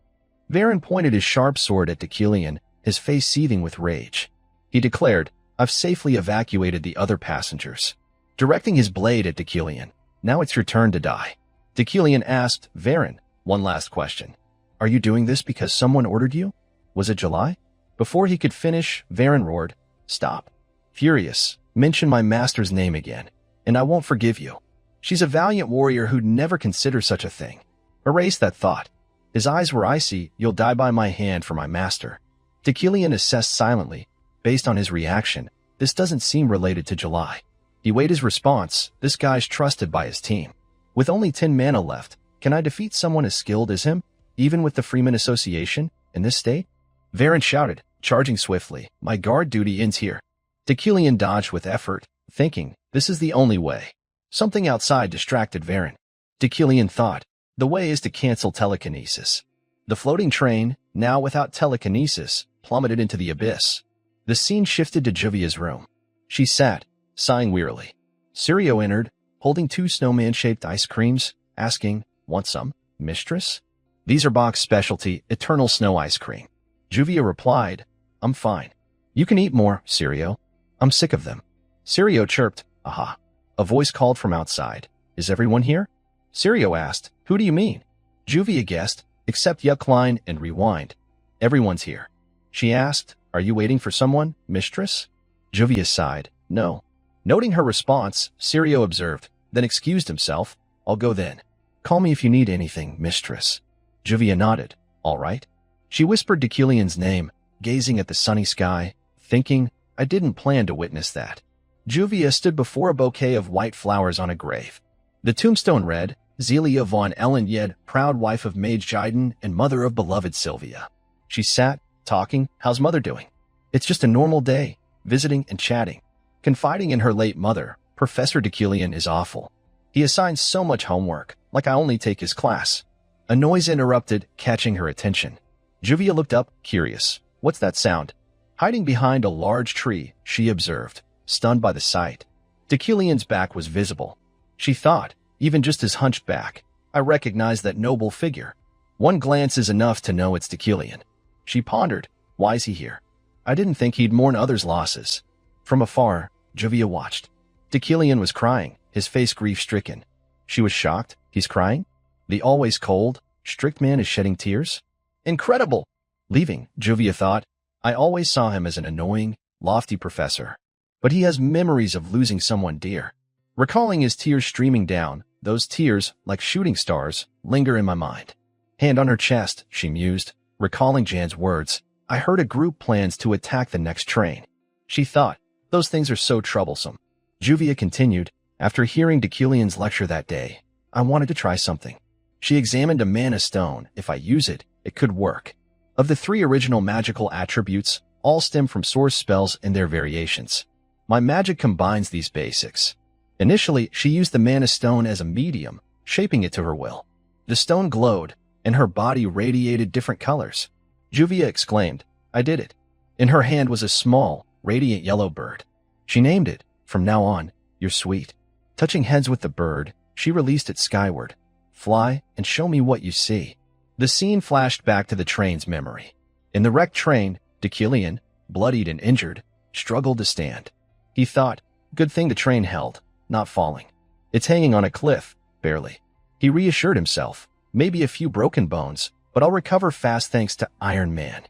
Varen pointed his sharp sword at Deculian, his face seething with rage. He declared, I've safely evacuated the other passengers. Directing his blade at Deculian, now it's your turn to die. Deculian asked Varen, one last question. Are you doing this because someone ordered you? Was it July? Before he could finish, Varen roared, Stop. Furious, mention my master's name again, and I won't forgive you. She's a valiant warrior who'd never consider such a thing. Erase that thought. His eyes were icy. You'll die by my hand for my master. Deculian assessed silently. Based on his reaction, this doesn't seem related to July. He weighed his response. This guy's trusted by his team. With only 10 mana left, can I defeat someone as skilled as him, even with the Freeman Association, in this state? Varen shouted, charging swiftly. My guard duty ends here. Deculian dodged with effort, thinking, this is the only way. Something outside distracted Varen. Deculian thought, the way is to cancel telekinesis. The floating train, now without telekinesis, plummeted into the abyss. The scene shifted to Juvia's room. She sat, sighing wearily. Sirio entered, holding 2 snowman-shaped ice creams, asking, Want some, mistress? These are Bach's specialty, eternal snow ice cream. Juvia replied, I'm fine. You can eat more, Sirio. I'm sick of them. Sirio chirped, Aha. A voice called from outside. Is everyone here? Sirio asked, Who do you mean? Juvia guessed, except Yuckline and Rewind. Everyone's here. She asked, Are you waiting for someone, mistress? Juvia sighed, No. Noting her response, Sirio observed, then excused himself. I'll go then. Call me if you need anything, mistress. Juvia nodded. All right. She whispered Deculian's name, gazing at the sunny sky, thinking, I didn't plan to witness that. Juvia stood before a bouquet of white flowers on a grave. The tombstone read, Zelia von Ellen proud wife of Mage Jiden and mother of beloved Sylvia. She sat, talking, how's mother doing? It's just a normal day, visiting and chatting. Confiding in her late mother, Professor Deculian is awful. He assigns so much homework, like I only take his class. A noise interrupted, catching her attention. Juvia looked up, curious. What's that sound? Hiding behind a large tree, she observed, stunned by the sight. Deculian's back was visible. She thought, even just his hunched back, I recognize that noble figure. One glance is enough to know it's Deculian. She pondered, why's he here? I didn't think he'd mourn others' losses. From afar, Juvia watched. Deculian was crying, his face grief-stricken. She was shocked. He's crying? The always cold, strict man is shedding tears? Incredible! Leaving, Juvia thought, I always saw him as an annoying, lofty professor. But he has memories of losing someone dear. Recalling his tears streaming down, those tears, like shooting stars, linger in my mind. Hand on her chest, she mused, recalling Jan's words. I heard a group plans to attack the next train. She thought, those things are so troublesome. Juvia continued, after hearing Deculian's lecture that day, I wanted to try something. She examined a mana stone. If I use it, it could work. Of the 3 original magical attributes, all stem from source spells and their variations. My magic combines these basics. Initially, she used the mana stone as a medium, shaping it to her will. The stone glowed, and her body radiated different colors. Juvia exclaimed, I did it. In her hand was a small, radiant yellow bird. She named it, from now on, You're Sweet. Touching heads with the bird, she released it skyward. Fly, and show me what you see. The scene flashed back to the train's memory. In the wrecked train, Deculian, bloodied and injured, struggled to stand. He thought, good thing the train held, not falling. It's hanging on a cliff, barely. He reassured himself, maybe a few broken bones, but I'll recover fast thanks to Iron Man.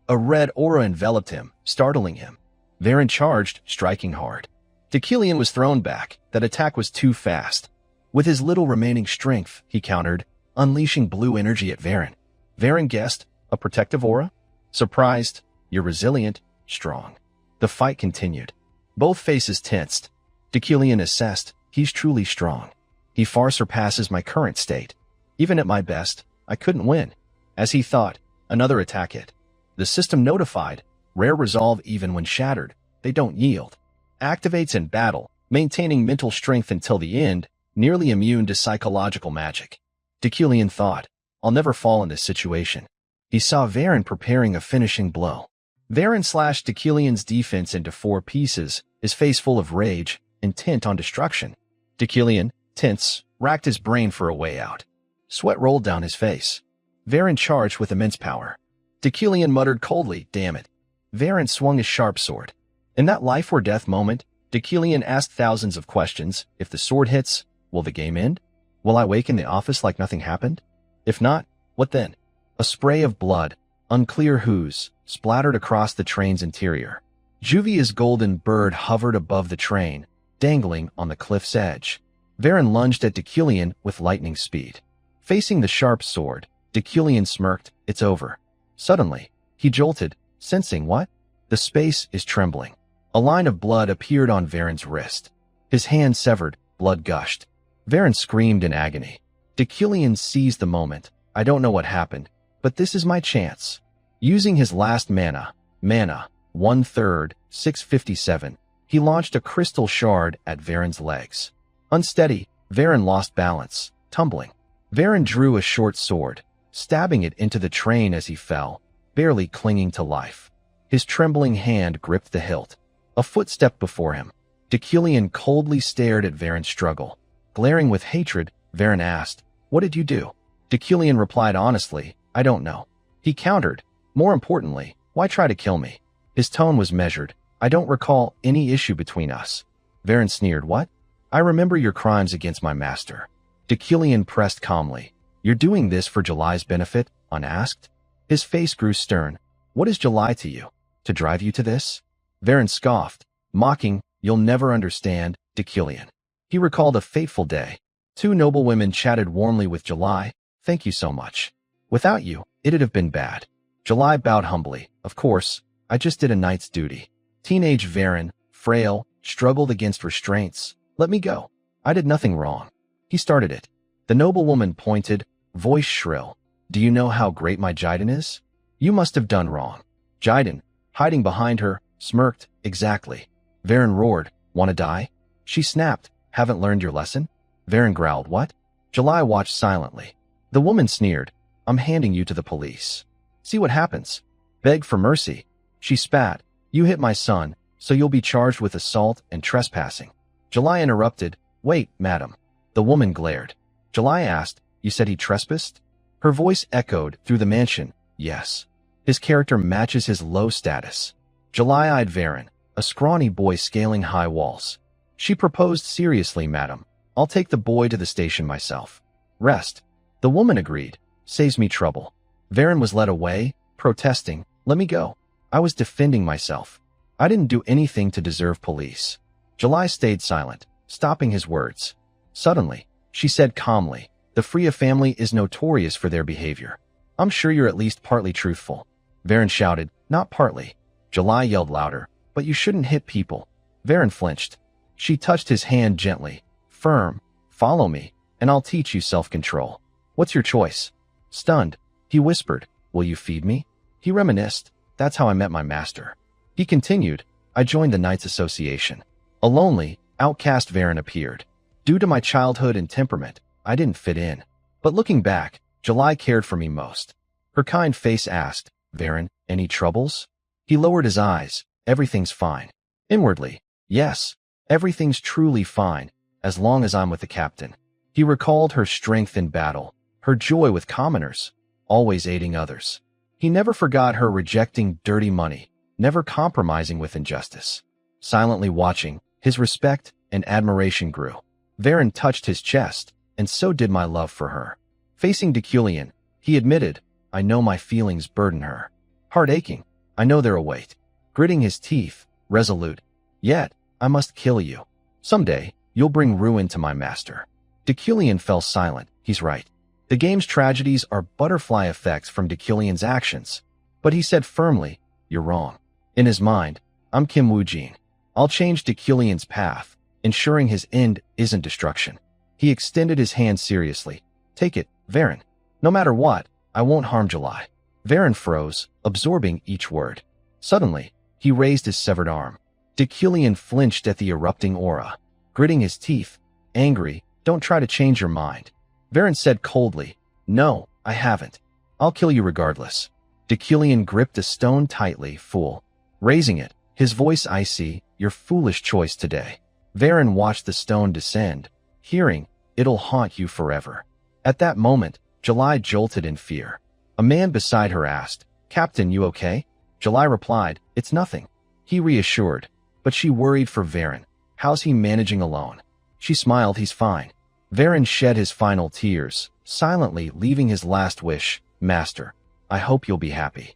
A red aura enveloped him, startling him. Varen charged, striking hard. Deculian was thrown back. That attack was too fast. With his little remaining strength, he countered, unleashing blue energy at Varen. Varen guessed, a protective aura? Surprised, you're resilient, strong. The fight continued. Both faces tensed. Deculian assessed, he's truly strong. He far surpasses my current state. Even at my best, I couldn't win. As he thought, another attack hit. The system notified, rare resolve even when shattered, they don't yield. Activates in battle, maintaining mental strength until the end, nearly immune to psychological magic. Deculian thought, I'll never fall in this situation. He saw Varen preparing a finishing blow. Varen slashed Deucalion's defense into 4 pieces, his face full of rage, intent on destruction. Deucalion, tense, racked his brain for a way out. Sweat rolled down his face. Varen charged with immense power. Deucalion muttered coldly, "Damn it." Varen swung his sharp sword. In that life-or-death moment, Deucalion asked thousands of questions. If the sword hits, will the game end? Will I wake in the office like nothing happened? If not, what then? A spray of blood, unclear whose, splattered across the train's interior. Juvia's golden bird hovered above the train, dangling on the cliff's edge. Varen lunged at Deucalion with lightning speed. Facing the sharp sword, Deucalion smirked, "It's over." Suddenly, he jolted, sensing what? The space is trembling. A line of blood appeared on Varen's wrist. His hand severed, blood gushed. Varen screamed in agony. Deucalion seized the moment. "I don't know what happened, but this is my chance." Using his last mana, 1/3, 657, he launched a crystal shard at Varen's legs. Unsteady, Varen lost balance, tumbling. Varen drew a short sword, stabbing it into the train as he fell, barely clinging to life. His trembling hand gripped the hilt. A footstep before him. Deucalion coldly stared at Varen's struggle. Glaring with hatred, Varen asked, "What did you do?" Deucalion replied honestly, "I don't know." He countered, "More importantly, why try to kill me?" His tone was measured. "I don't recall any issue between us." Varen sneered, "What?" "I remember your crimes against my master." Deucalion pressed calmly. "You're doing this for July's benefit?" unasked. His face grew stern. "What is July to you? To drive you to this?" Varen scoffed, mocking, "You'll never understand, Deucalion." He recalled a fateful day. 2 noble women chatted warmly with July. "Thank you so much. Without you, it'd have been bad." July bowed humbly. "Of course, I just did a knight's duty." Teenage Varen, frail, struggled against restraints. "Let me go. I did nothing wrong." He started it. The noble woman pointed, voice shrill. "Do you know how great my Jiden is? You must have done wrong." Jiden, hiding behind her, smirked, "Exactly." Varen roared, "Wanna die?" She snapped, "Haven't learned your lesson?" Varen growled, "What?" July watched silently. The woman sneered, "I'm handing you to the police. See what happens. Beg for mercy." She spat, "You hit my son, so you'll be charged with assault and trespassing." July interrupted, "Wait, madam." The woman glared. July asked, "You said he trespassed?" Her voice echoed through the mansion, "Yes. His character matches his low status." July eyed Varen, a scrawny boy scaling high walls. She proposed seriously, "Madam, I'll take the boy to the station myself." "Rest." The woman agreed. "Saves me trouble." Varen was led away, protesting, "Let me go. I was defending myself. I didn't do anything to deserve police." July stayed silent, stopping his words. Suddenly, she said calmly, "The Freya family is notorious for their behavior. I'm sure you're at least partly truthful." Varen shouted, "Not partly." July yelled louder, "But you shouldn't hit people." Varen flinched. She touched his hand gently, firm, "Follow me, and I'll teach you self-control." "What's your choice?" Stunned, he whispered, "Will you feed me?" He reminisced, "That's how I met my master." He continued, "I joined the Knights Association." A lonely, outcast Varen appeared. Due to my childhood and temperament, I didn't fit in. But looking back, July cared for me most. Her kind face asked, "Varen, any troubles?" He lowered his eyes, "Everything's fine." Inwardly, "Yes, everything's truly fine, as long as I'm with the captain." He recalled her strength in battle, her joy with commoners, always aiding others. He never forgot her rejecting dirty money, never compromising with injustice. Silently watching, his respect and admiration grew. Varen touched his chest, and so did my love for her. Facing Deucalion, he admitted, "I know my feelings burden her. Heart aching, I know they're a weight." Gritting his teeth, resolute, "Yet, I must kill you. Someday, you'll bring ruin to my master." Deucalion fell silent. He's right. The game's tragedies are butterfly effects from Deucalion's actions. But he said firmly, "You're wrong." In his mind, "I'm Kim Woo-jin. I'll change Deucalion's path, ensuring his end isn't destruction." He extended his hand seriously. "Take it, Varen. No matter what, I won't harm July." Varen froze, absorbing each word. Suddenly, he raised his severed arm. Deucalion flinched at the erupting aura. Gritting his teeth, angry, "Don't try to change your mind." Varen said coldly, "No, I haven't. I'll kill you regardless." Deucalion gripped the stone tightly, fool. Raising it, his voice icy, your foolish choice today. Varen watched the stone descend, hearing, it'll haunt you forever. At that moment, July jolted in fear. A man beside her asked, Captain, you okay? July replied, it's nothing. He reassured, but she worried for Varen. How's he managing alone? She smiled, he's fine. Varen shed his final tears, silently leaving his last wish, Master, I hope you'll be happy.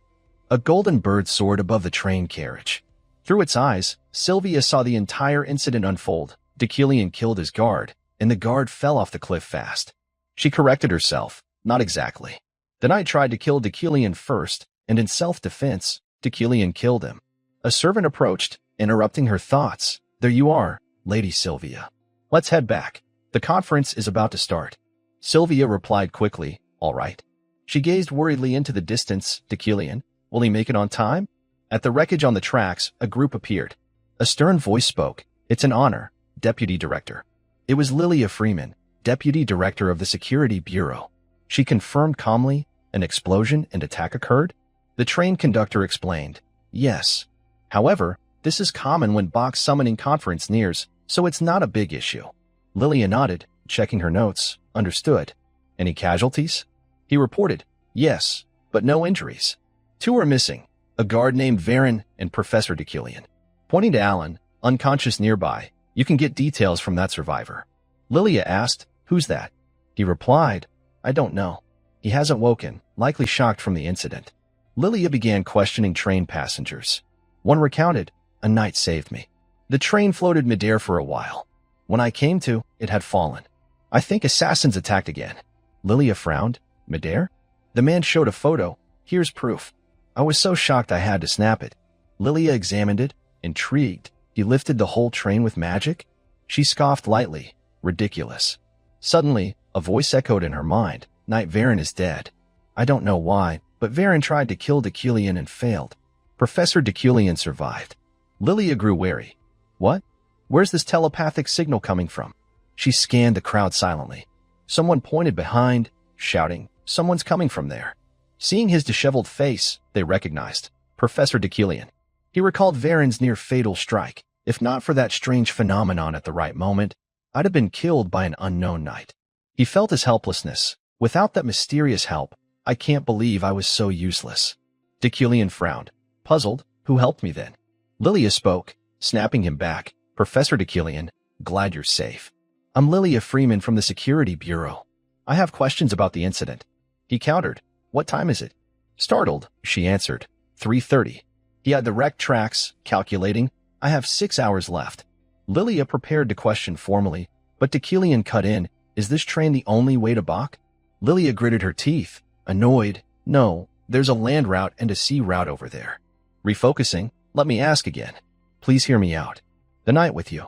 A golden bird soared above the train carriage. Through its eyes, Sylvia saw the entire incident unfold. Deucalion killed his guard, and the guard fell off the cliff fast. She corrected herself, not exactly. The knight tried to kill Deucalion first, and in self-defense, Deucalion killed him. A servant approached, interrupting her thoughts. There you are, Lady Sylvia. Let's head back. The conference is about to start. Sylvia replied quickly, all right. She gazed worriedly into the distance. Deucalion, will he make it on time? At the wreckage on the tracks, a group appeared. A stern voice spoke. It's an honor, Deputy Director. It was Lilia Freeman, Deputy Director of the Security Bureau. She confirmed calmly, an explosion and attack occurred? The train conductor explained, yes. However, this is common when box summoning conference nears, so it's not a big issue. Lilia nodded, checking her notes. Understood. Any casualties? He reported, yes, but no injuries. 2 are missing, a guard named Varen and Professor Deucalion. Pointing to Alan, unconscious nearby, you can get details from that survivor. Lilia asked, who's that? He replied, I don't know. He hasn't woken, likely shocked from the incident. Lilia began questioning train passengers. One recounted, a knight saved me. The train floated midair for a while. When I came to, it had fallen. I think assassins attacked again. Lilia frowned. Midair? The man showed a photo. Here's proof. I was so shocked I had to snap it. Lilia examined it, intrigued. He lifted the whole train with magic? She scoffed lightly. Ridiculous. Suddenly, a voice echoed in her mind. Knight Varen is dead. I don't know why, but Varen tried to kill Deucalion and failed. Professor Deucalion survived. Lilia grew wary. What? Where's this telepathic signal coming from? She scanned the crowd silently. Someone pointed behind, shouting, someone's coming from there. Seeing his disheveled face, they recognized Professor Deucalion. He recalled Varen's near-fatal strike. If not for that strange phenomenon at the right moment, I'd have been killed by an unknown knight. He felt his helplessness. Without that mysterious help, I can't believe I was so useless. Deucalion frowned. Puzzled, who helped me then? Lilia spoke, snapping him back. Professor Deucalion, glad you're safe. I'm Lilia Freeman from the Security Bureau. I have questions about the incident. He countered. What time is it? Startled, she answered. 3:30. He had the wrecked tracks, calculating. I have 6 hours left. Lilia prepared to question formally, but Deucalion cut in. Is this train the only way to Bach? Lilia gritted her teeth, annoyed. No, there's a land route and a sea route over there. Refocusing, let me ask again. Please hear me out. The night with you.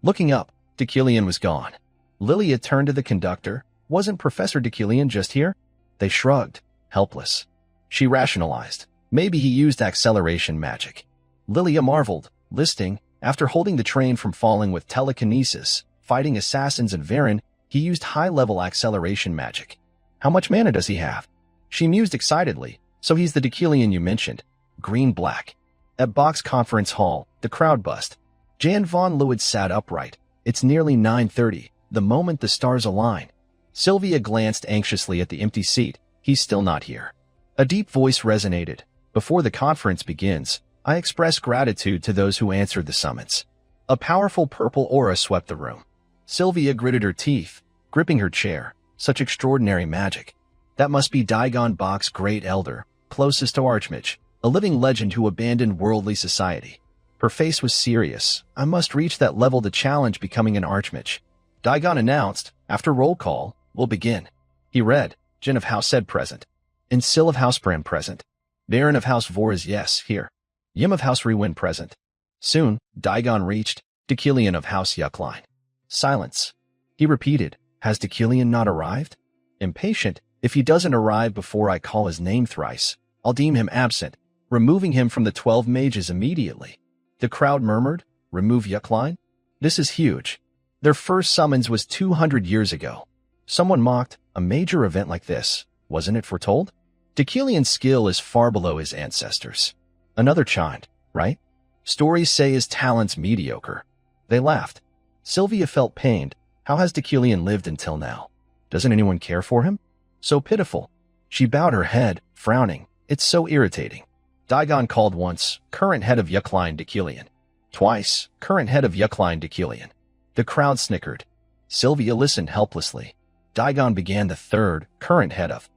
Looking up, Deucalion was gone. Lilia turned to the conductor. Wasn't Professor Deucalion just here? They shrugged, helpless. She rationalized. Maybe he used acceleration magic. Lilia marveled, listing, after holding the train from falling with telekinesis, fighting assassins and Varen, he used high-level acceleration magic. How much mana does he have? She mused excitedly. So he's the Deucalion you mentioned. Green-black. At Bach's conference hall, the crowd buzzed. Jan von Leeuwen sat upright. It's nearly 9:30, the moment the stars align. Sylvia glanced anxiously at the empty seat. He's still not here. A deep voice resonated. Before the conference begins, I express gratitude to those who answered the summons. A powerful purple aura swept the room. Sylvia gritted her teeth, gripping her chair. Such extraordinary magic. That must be Dagon Bach's great elder, closest to Archmage, a living legend who abandoned worldly society. Her face was serious. I must reach that level to challenge becoming an Archmage. Dagon announced, after roll call, we'll begin. He read, Jin of House Ed present. Insil of House Bran present. Baron of House Vor is yes, here. Yim of House Rewin present. Soon, Dagon reached, Deucalion of House Yuckline. Silence. He repeated, has Deucalion not arrived? Impatient, if he doesn't arrive before I call his name thrice, I'll deem him absent, removing him from the 12 mages immediately. The crowd murmured, remove Yuckline? This is huge. Their first summons was 200 years ago. Someone mocked, a major event like this, wasn't it foretold? Deucalion's skill is far below his ancestors. Another chimed, right? Stories say his talent's mediocre. They laughed. Sylvia felt pained. How has Deucalion lived until now? Doesn't anyone care for him? So pitiful. She bowed her head, frowning. It's so irritating. Daigon called once, current head of Yuckline Deucalion. Twice, current head of Yuckline Deucalion. The crowd snickered. Sylvia listened helplessly. Daigon began the third, current head of.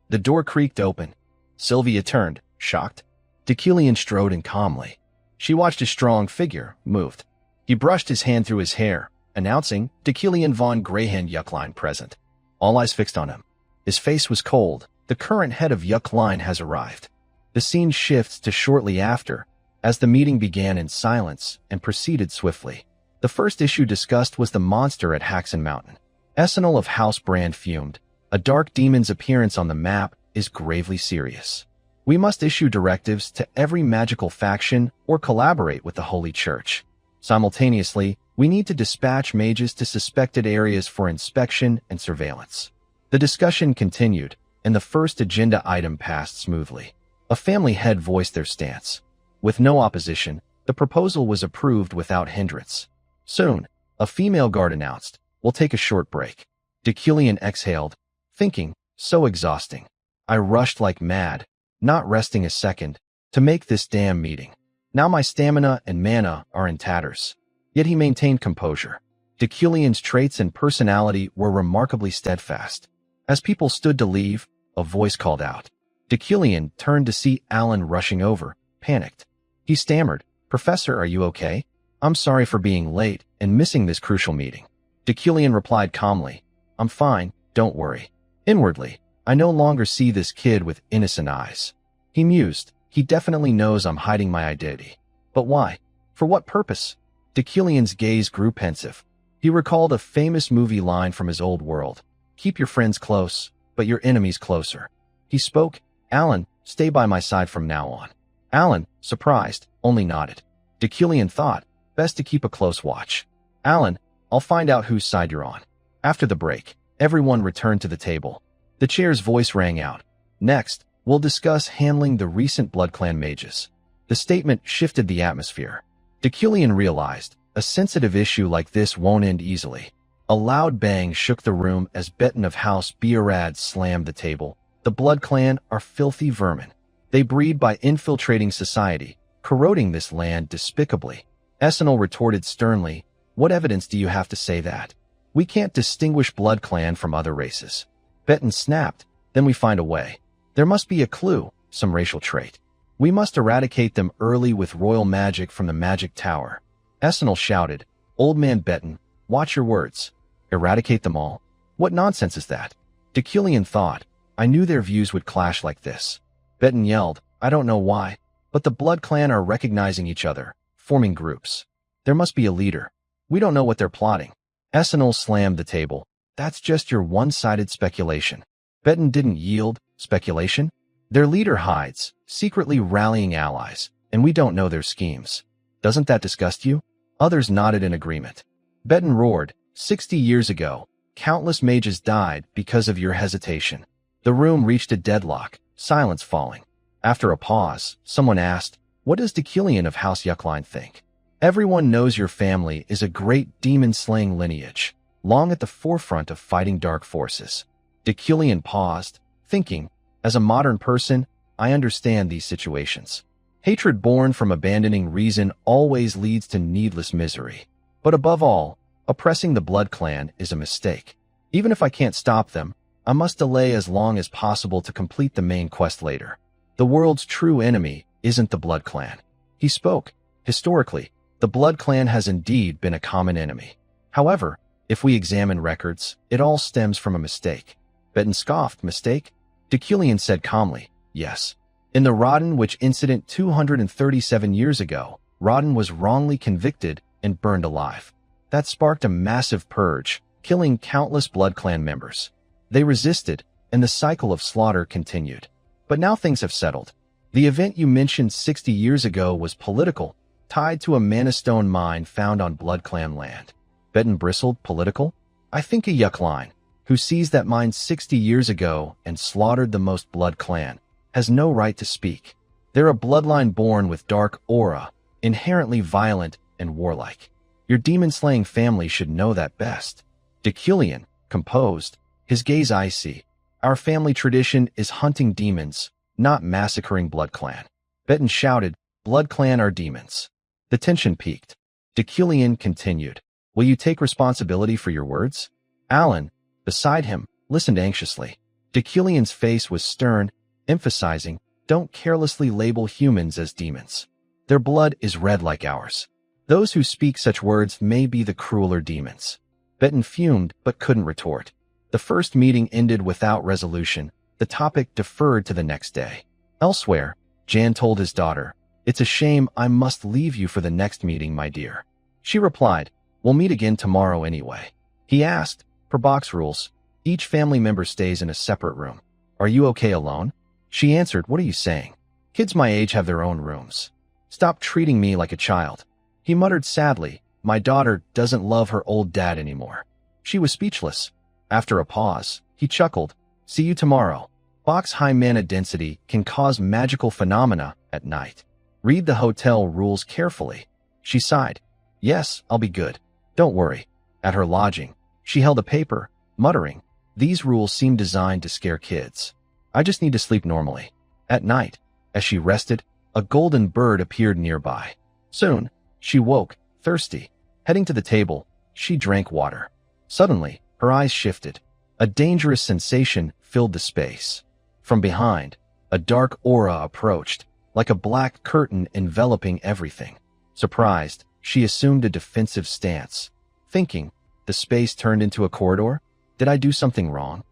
The door creaked open. Sylvia turned, shocked. Deucalion strode in calmly. She watched his strong figure, moved. He brushed his hand through his hair, announcing, Deucalion von Greyhand Yuckline present. All eyes fixed on him. His face was cold. The current head of Yuckline has arrived. The scene shifts to shortly after, as the meeting began in silence and proceeded swiftly. The first issue discussed was the monster at Haxon Mountain. Essenal of House Brand fumed. A dark demon's appearance on the map is gravely serious. We must issue directives to every magical faction or collaborate with the Holy Church. Simultaneously, we need to dispatch mages to suspected areas for inspection and surveillance. The discussion continued, and the first agenda item passed smoothly. A family head voiced their stance. With no opposition, the proposal was approved without hindrance. Soon, a female guard announced, "We'll take a short break." Deucalion exhaled, thinking, so exhausting. I rushed like mad, not resting a second, to make this damn meeting. Now my stamina and mana are in tatters. Yet he maintained composure. Deucalion's traits and personality were remarkably steadfast. As people stood to leave, a voice called out. Deucalion turned to see Alan rushing over, panicked. He stammered, "Professor, are you okay? I'm sorry for being late and missing this crucial meeting." Deucalion replied calmly, "I'm fine, don't worry." Inwardly, I no longer see this kid with innocent eyes. He mused, he definitely knows I'm hiding my identity. But why? For what purpose? Deucalion's gaze grew pensive. He recalled a famous movie line from his old world. Keep your friends close, but your enemies closer. He spoke, Alan, stay by my side from now on. Alan, surprised, only nodded. Deucalion thought, best to keep a close watch. Alan, I'll find out whose side you're on. After the break, everyone returned to the table. The chair's voice rang out. Next, we'll discuss handling the recent BloodClan mages. The statement shifted the atmosphere. Deucalion realized, a sensitive issue like this won't end easily. A loud bang shook the room as Beton of House Beerad slammed the table. The BloodClan are filthy vermin. They breed by infiltrating society, corroding this land despicably. Essenal retorted sternly, what evidence do you have to say that? We can't distinguish BloodClan from other races. Beton snapped, then we find a way. There must be a clue, some racial trait. We must eradicate them early with royal magic from the magic tower. Essenal shouted, Old man Beton, watch your words. Eradicate them all? What nonsense is that? Deucalion thought, I knew their views would clash like this. Beton yelled, I don't know why, but the BloodClan are recognizing each other, forming groups. There must be a leader. We don't know what they're plotting. Essenal slammed the table. That's just your one-sided speculation. Beton didn't yield. Speculation? Their leader hides, secretly rallying allies, and we don't know their schemes. Doesn't that disgust you? Others nodded in agreement. Beton roared, 60 years ago, countless mages died because of your hesitation. The room reached a deadlock, silence falling. After a pause, someone asked, what does Deucalion of House Yuckline think? Everyone knows your family is a great demon-slaying lineage, long at the forefront of fighting dark forces. Deucalion paused, thinking, as a modern person, I understand these situations. Hatred born from abandoning reason always leads to needless misery. But above all, oppressing the BloodClan is a mistake. Even if I can't stop them, I must delay as long as possible to complete the main quest later. The world's true enemy isn't the BloodClan. He spoke. Historically, the BloodClan has indeed been a common enemy. However, if we examine records, it all stems from a mistake. Beton scoffed, mistake? Deucalion said calmly, yes. In the Rodden Witch incident 237 years ago, Rodden was wrongly convicted and burned alive. That sparked a massive purge, killing countless BloodClan members. They resisted, and the cycle of slaughter continued. But now things have settled. The event you mentioned 60 years ago was political, tied to a mana stone mine found on BloodClan land. Beton bristled, political? I think a Yuckline. who seized that mine 60 years ago and slaughtered the most blood clan, has no right to speak. They're a bloodline born with dark aura, inherently violent and warlike. Your demon-slaying family should know that best. Deculion, composed, his gaze icy. Our family tradition is hunting demons, not massacring Blood Clan. Betten shouted, Blood Clan are demons. The tension peaked. Deculion continued, will you take responsibility for your words? Alan, beside him, listened anxiously. Deculion's face was stern, emphasizing, don't carelessly label humans as demons. Their blood is red like ours. Those who speak such words may be the crueler demons. Betten fumed but couldn't retort. The first meeting ended without resolution. The topic deferred to the next day. Elsewhere, Jan told his daughter, it's a shame I must leave you for the next meeting, my dear. She replied, we'll meet again tomorrow anyway. He asked, per box rules, each family member stays in a separate room. Are you okay alone? She answered, what are you saying? Kids my age have their own rooms. Stop treating me like a child. He muttered sadly, my daughter doesn't love her old dad anymore. She was speechless. After a pause, he chuckled, see you tomorrow. Box high mana density can cause magical phenomena at night. Read the hotel rules carefully. She sighed. Yes, I'll be good. Don't worry. At her lodging, she held a paper, muttering, these rules seem designed to scare kids. I just need to sleep normally. At night, as she rested, a golden bird appeared nearby. Soon, she woke, thirsty. Heading to the table, she drank water. Suddenly, her eyes shifted. A dangerous sensation filled the space. From behind, a dark aura approached, like a black curtain enveloping everything. Surprised, she assumed a defensive stance. Thinking, the space turned into a corridor? Did I do something wrong?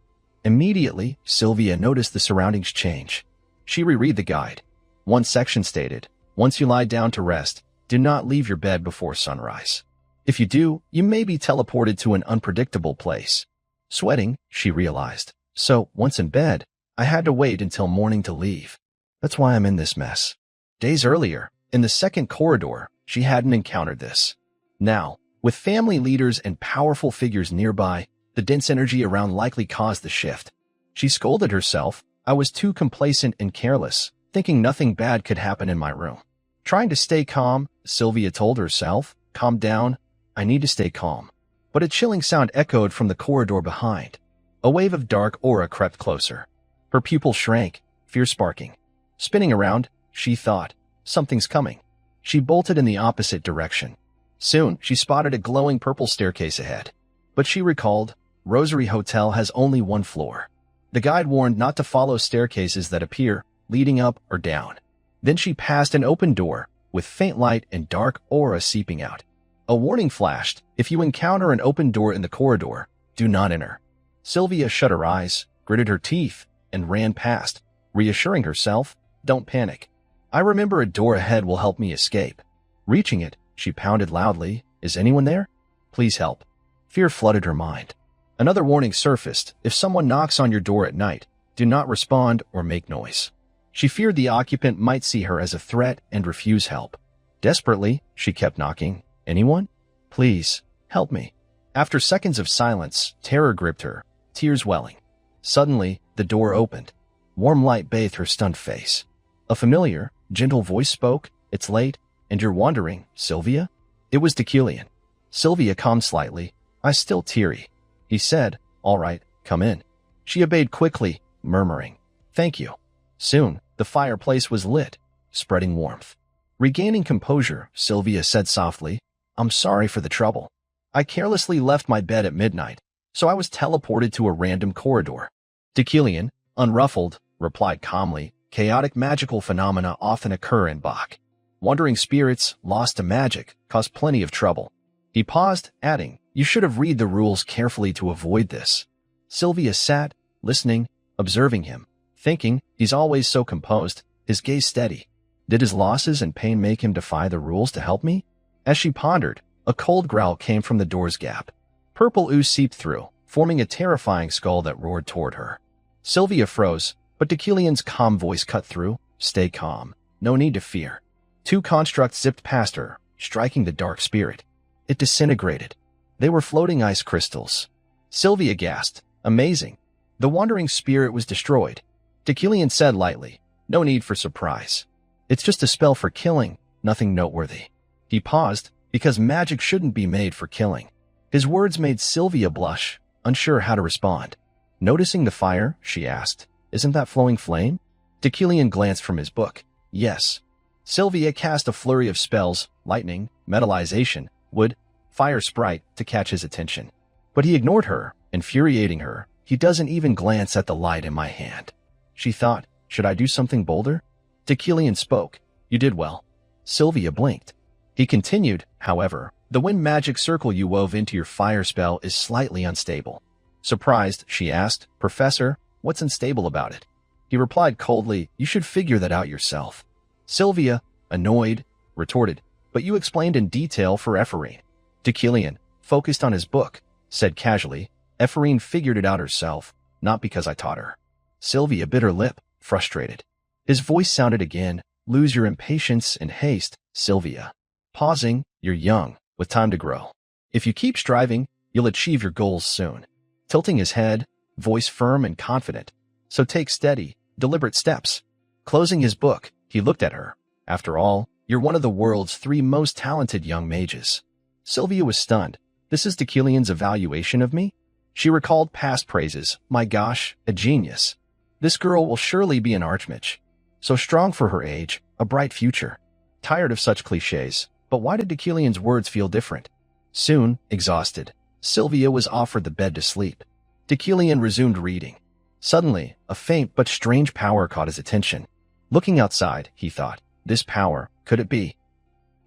Immediately, Sylvia noticed the surroundings change. She reread the guide. One section stated, once you lie down to rest, do not leave your bed before sunrise. If you do, you may be teleported to an unpredictable place. Sweating, she realized. So, once in bed, I had to wait until morning to leave. That's why I'm in this mess. Days earlier, in the second corridor, she hadn't encountered this. Now, with family leaders and powerful figures nearby, the dense energy around likely caused the shift. She scolded herself. I was too complacent and careless, thinking nothing bad could happen in my room. Trying to stay calm, Sylvia told herself, calm down, I need to stay calm. But a chilling sound echoed from the corridor behind. A wave of dark aura crept closer. Her pupil shrank, fear sparking. Spinning around, she thought, something's coming. She bolted in the opposite direction. Soon, she spotted a glowing purple staircase ahead. But she recalled, Rosary Hotel has only one floor. The guide warned not to follow staircases that appear, leading up or down. Then she passed an open door, with faint light and dark aura seeping out. A warning flashed, if you encounter an open door in the corridor, do not enter. Sylvia shut her eyes, gritted her teeth, and ran past, reassuring herself, don't panic. I remember a door ahead will help me escape. Reaching it, she pounded loudly, is anyone there? Please help. Fear flooded her mind. Another warning surfaced, if someone knocks on your door at night, do not respond or make noise. She feared the occupant might see her as a threat and refuse help. Desperately, she kept knocking. Anyone? Please, help me. After seconds of silence, terror gripped her, tears welling. Suddenly, the door opened. Warm light bathed her stunned face. A familiar, gentle voice spoke, it's late, and you're wandering, Sylvia? It was Deculion. Sylvia calmed slightly, I still teary. He said, all right, come in. She obeyed quickly, murmuring, thank you. Soon, the fireplace was lit, spreading warmth. Regaining composure, Sylvia said softly, I'm sorry for the trouble. I carelessly left my bed at midnight, so I was teleported to a random corridor. Deculion, unruffled, replied calmly, chaotic magical phenomena often occur in Bach. Wandering spirits, lost to magic, cause plenty of trouble. He paused, adding, you should have read the rules carefully to avoid this. Sylvia sat, listening, observing him, thinking, he's always so composed, his gaze steady. Did his losses and pain make him defy the rules to help me? As she pondered, a cold growl came from the door's gap. Purple ooze seeped through, forming a terrifying skull that roared toward her. Sylvia froze, but Deculion's calm voice cut through, stay calm, no need to fear. Two constructs zipped past her, striking the dark spirit. It disintegrated. They were floating ice crystals. Sylvia gasped, Amazing. The wandering spirit was destroyed. Deucalion said lightly, no need for surprise. It's just a spell for killing, nothing noteworthy. He paused, because magic shouldn't be made for killing. His words made Sylvia blush, unsure how to respond. Noticing the fire, she asked, isn't that flowing flame? Deucalion glanced from his book. Yes. Sylvia cast a flurry of spells, lightning, metallization, wood, fire sprite, to catch his attention. But he ignored her, infuriating her. He doesn't even glance at the light in my hand. She thought, should I do something bolder? Deucalion spoke. You did well. Sylvia blinked. He continued, however, the wind magic circle you wove into your fire spell is slightly unstable. Surprised, she asked, Professor, what's unstable about it? He replied coldly, you should figure that out yourself. Sylvia, annoyed, retorted, but you explained in detail for Ephraim. Deucalion, focused on his book, said casually, Ephraim figured it out herself, not because I taught her. Sylvia bit her lip, frustrated. His voice sounded again, lose your impatience and haste, Sylvia. Pausing, you're young, with time to grow. If you keep striving, you'll achieve your goals soon. Tilting his head, voice firm and confident. So take steady, deliberate steps. Closing his book, he looked at her. After all, you're one of the world's 3 most talented young mages. Sylvia was stunned. This is Deucalion's evaluation of me? She recalled past praises. My gosh, a genius. This girl will surely be an archmage. So strong for her age, a bright future. Tired of such cliches, but why did Deucalion's words feel different? Soon, exhausted, Sylvia was offered the bed to sleep. Deucalion resumed reading. Suddenly, a faint but strange power caught his attention. Looking outside, he thought, this power, could it be?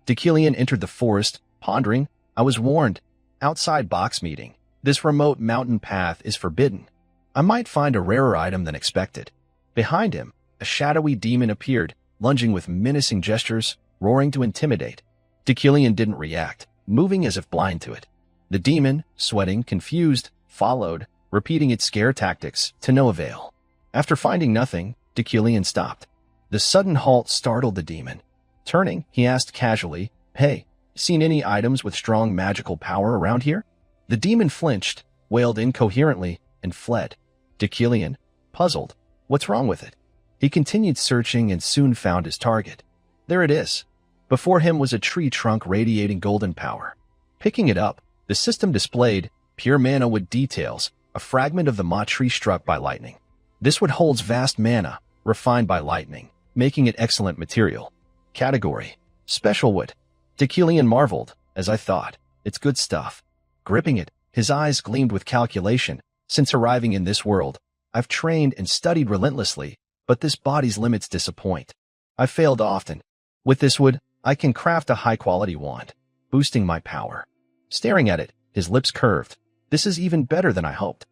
Deucalion entered the forest, pondering, I was warned. Outside box meeting. This remote mountain path is forbidden. I might find a rarer item than expected. Behind him, a shadowy demon appeared, lunging with menacing gestures, roaring to intimidate. Deucalion didn't react, moving as if blind to it. The demon, sweating, confused, followed, repeating its scare tactics, to no avail. After finding nothing, Deucalion stopped. The sudden halt startled the demon. Turning, he asked casually, Hey, seen any items with strong magical power around here? The demon flinched, wailed incoherently, and fled. Deucalion, puzzled, what's wrong with it? He continued searching and soon found his target. There it is. Before him was a tree trunk radiating golden power. Picking it up, the system displayed, pure mana with details, a fragment of the ma tree struck by lightning. This wood holds vast mana, refined by lightning, making it excellent material. Category: Special wood. Deucalion marveled, as I thought. It's good stuff. Gripping it, his eyes gleamed with calculation. Since arriving in this world, I've trained and studied relentlessly, but this body's limits disappoint. I've failed often. With this wood, I can craft a high-quality wand, boosting my power. Staring at it, his lips curved. This is even better than I hoped.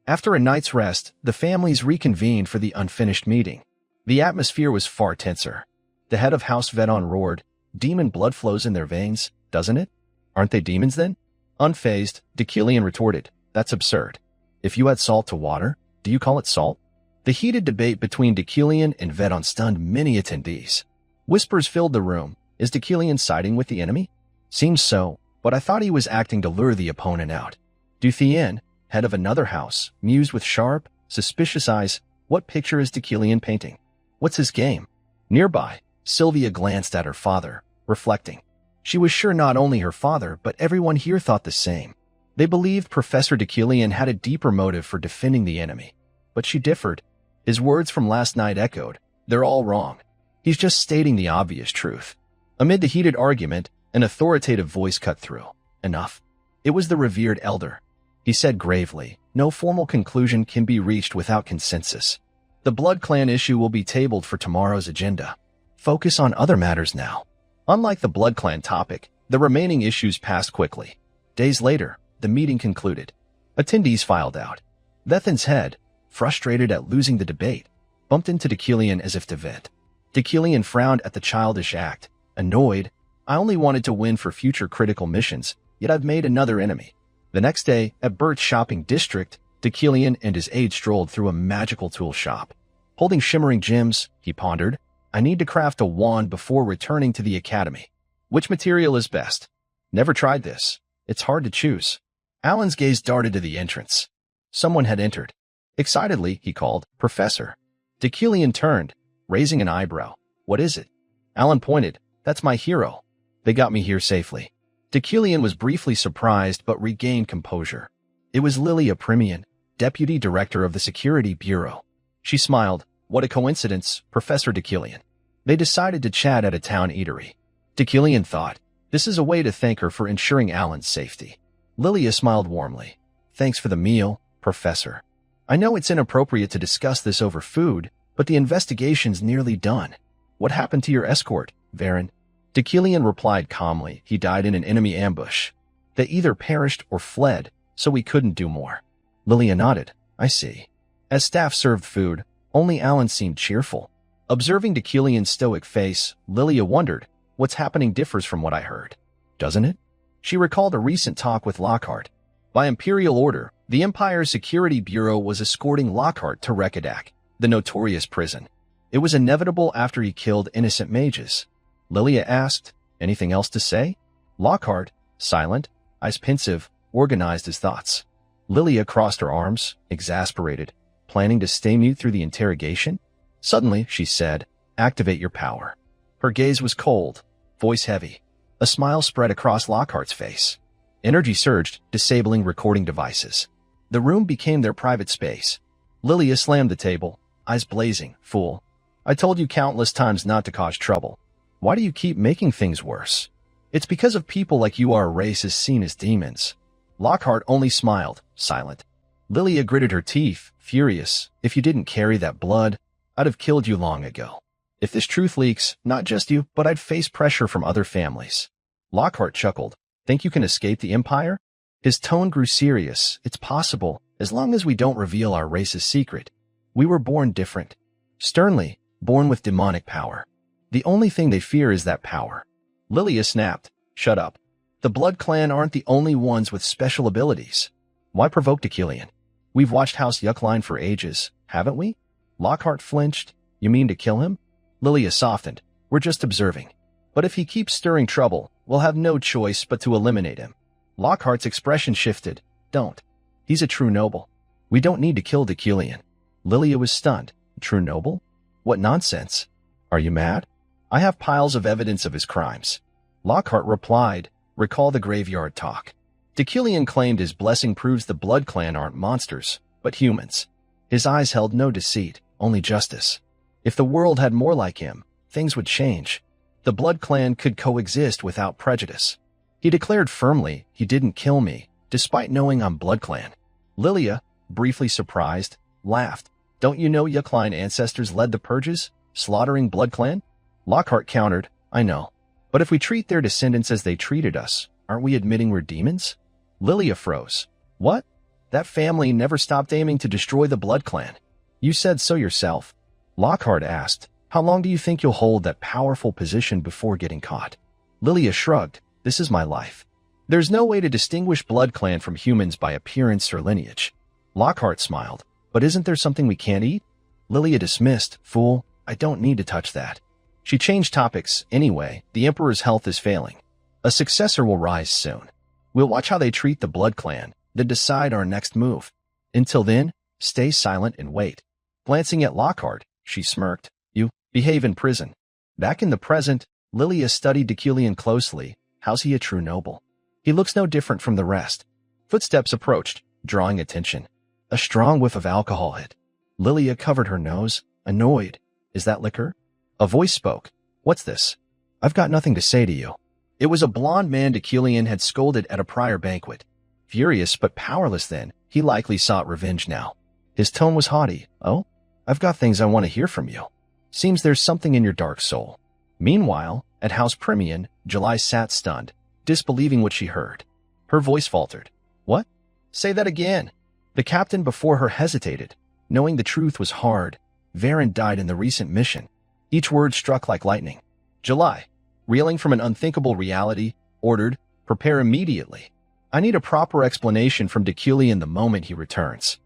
After a night's rest, the families reconvened for the unfinished meeting. The atmosphere was far tenser. The head of House Vedon roared, Demon blood flows in their veins, doesn't it? Aren't they demons then? Unfazed, Deucalion retorted, that's absurd. If you add salt to water, do you call it salt? The heated debate between Deucalion and Vedon stunned many attendees. Whispers filled the room. Is Deucalion siding with the enemy? Seems so, but I thought he was acting to lure the opponent out. Deucalion, head of another house, mused with sharp, suspicious eyes, what picture is Deucalion painting? What's his game? Nearby, Sylvia glanced at her father, reflecting. She was sure not only her father, but everyone here thought the same. They believed Professor Deucalion had a deeper motive for defending the enemy. But she differed. His words from last night echoed, they're all wrong. He's just stating the obvious truth. Amid the heated argument, an authoritative voice cut through. Enough. It was the revered elder. He said gravely, no formal conclusion can be reached without consensus. The Blood Clan issue will be tabled for tomorrow's agenda. Focus on other matters now. Unlike the Blood Clan topic, the remaining issues passed quickly. Days later, the meeting concluded. Attendees filed out. Vethin's head, frustrated at losing the debate, bumped into Deucalion as if to vent. Deucalion frowned at the childish act, annoyed. I only wanted to win for future critical missions, yet I've made another enemy. The next day, at Bert's shopping district, Deucalion and his aide strolled through a magical tool shop. Holding shimmering gems, he pondered, I need to craft a wand before returning to the academy. Which material is best? Never tried this. It's hard to choose. Alan's gaze darted to the entrance. Someone had entered. Excitedly, he called, "Professor." Deucalion turned, raising an eyebrow. "What is it?" Alan pointed. "That's my hero. They got me here safely." Deucalion was briefly surprised but regained composure. It was Lilia Primian, Deputy Director of the Security Bureau. She smiled. "What a coincidence, Professor Deucalion." They decided to chat at a town eatery. Deucalion thought, this is a way to thank her for ensuring Alan's safety. Lilia smiled warmly. "Thanks for the meal, Professor. I know it's inappropriate to discuss this over food, but the investigation's nearly done. What happened to your escort, Varen?" Deucalion replied calmly. "He died in an enemy ambush. They either perished or fled, so we couldn't do more." Lilia nodded. "I see." As staff served food, only Alan seemed cheerful. Observing Deucalion's stoic face, Lilia wondered, "What's happening differs from what I heard, doesn't it?" She recalled a recent talk with Lockhart. By imperial order, the Empire's Security Bureau was escorting Lockhart to Rekadak, the notorious prison. It was inevitable after he killed innocent mages. Lilia asked, "Anything else to say?" Lockhart, silent, eyes pensive, organized his thoughts. Lilia crossed her arms, exasperated, planning to stay mute through the interrogation. Suddenly, she said, "Activate your power." Her gaze was cold, voice heavy. A smile spread across Lockhart's face. Energy surged, disabling recording devices. The room became their private space. Lilia slammed the table, eyes blazing. "Fool. I told you countless times not to cause trouble. Why do you keep making things worse? It's because of people like you our race is seen as demons." Lockhart only smiled, silent. Lilia gritted her teeth, furious. "If you didn't carry that blood, I'd have killed you long ago. If this truth leaks, not just you, but I'd face pressure from other families." Lockhart chuckled. "Think you can escape the Empire?" His tone grew serious. "It's possible, as long as we don't reveal our race's secret. We were born different. Sternly, born with demonic power. The only thing they fear is that power." Lilia snapped. "Shut up. The Blood Clan aren't the only ones with special abilities. Why provoke Deucalion? We've watched House Yuckline for ages, haven't we?" Lockhart flinched. "You mean to kill him?" Lilia softened. "We're just observing. But if he keeps stirring trouble, we'll have no choice but to eliminate him." Lockhart's expression shifted. "Don't. He's a true noble. We don't need to kill Deucalion." Lilia was stunned. "True noble? What nonsense. Are you mad? I have piles of evidence of his crimes." Lockhart replied, "Recall the graveyard talk. Deucalion claimed his blessing proves the Blood Clan aren't monsters, but humans. His eyes held no deceit, only justice. If the world had more like him, things would change. The Blood Clan could coexist without prejudice. He declared firmly he didn't kill me, despite knowing I'm Blood Clan." Lilia, briefly surprised, laughed. "Don't you know Yuckline ancestors led the purges, slaughtering Blood Clan?" Lockhart countered, "I know. But if we treat their descendants as they treated us, aren't we admitting we're demons?" Lilia froze. "What? That family never stopped aiming to destroy the Blood Clan. You said so yourself." Lockhart asked, "How long do you think you'll hold that powerful position before getting caught?" Lilia shrugged. "This is my life. There's no way to distinguish Blood Clan from humans by appearance or lineage." Lockhart smiled. "But isn't there something we can't eat?" Lilia dismissed. "Fool, I don't need to touch that." She changed topics. "Anyway, the Emperor's health is failing. A successor will rise soon. We'll watch how they treat the Blood Clan, then decide our next move. Until then, stay silent and wait." Glancing at Lockhart, she smirked. "You behave in prison." Back in the present, Lilia studied Deucalion closely. How's he a true noble? He looks no different from the rest. Footsteps approached, drawing attention. A strong whiff of alcohol hit. Lilia covered her nose, annoyed. "Is that liquor?" A voice spoke. "What's this?" "I've got nothing to say to you." It was a blond man Deucalion had scolded at a prior banquet. Furious but powerless then, he likely sought revenge now. His tone was haughty. "Oh? I've got things I want to hear from you. Seems there's something in your dark soul." Meanwhile, at House Primian, July sat stunned, disbelieving what she heard. Her voice faltered. "What? Say that again." The captain before her hesitated. Knowing the truth was hard. Varen died in the recent mission. Each word struck like lightning. July, reeling from an unthinkable reality, ordered, "Prepare immediately. I need a proper explanation from Deucalion the moment he returns."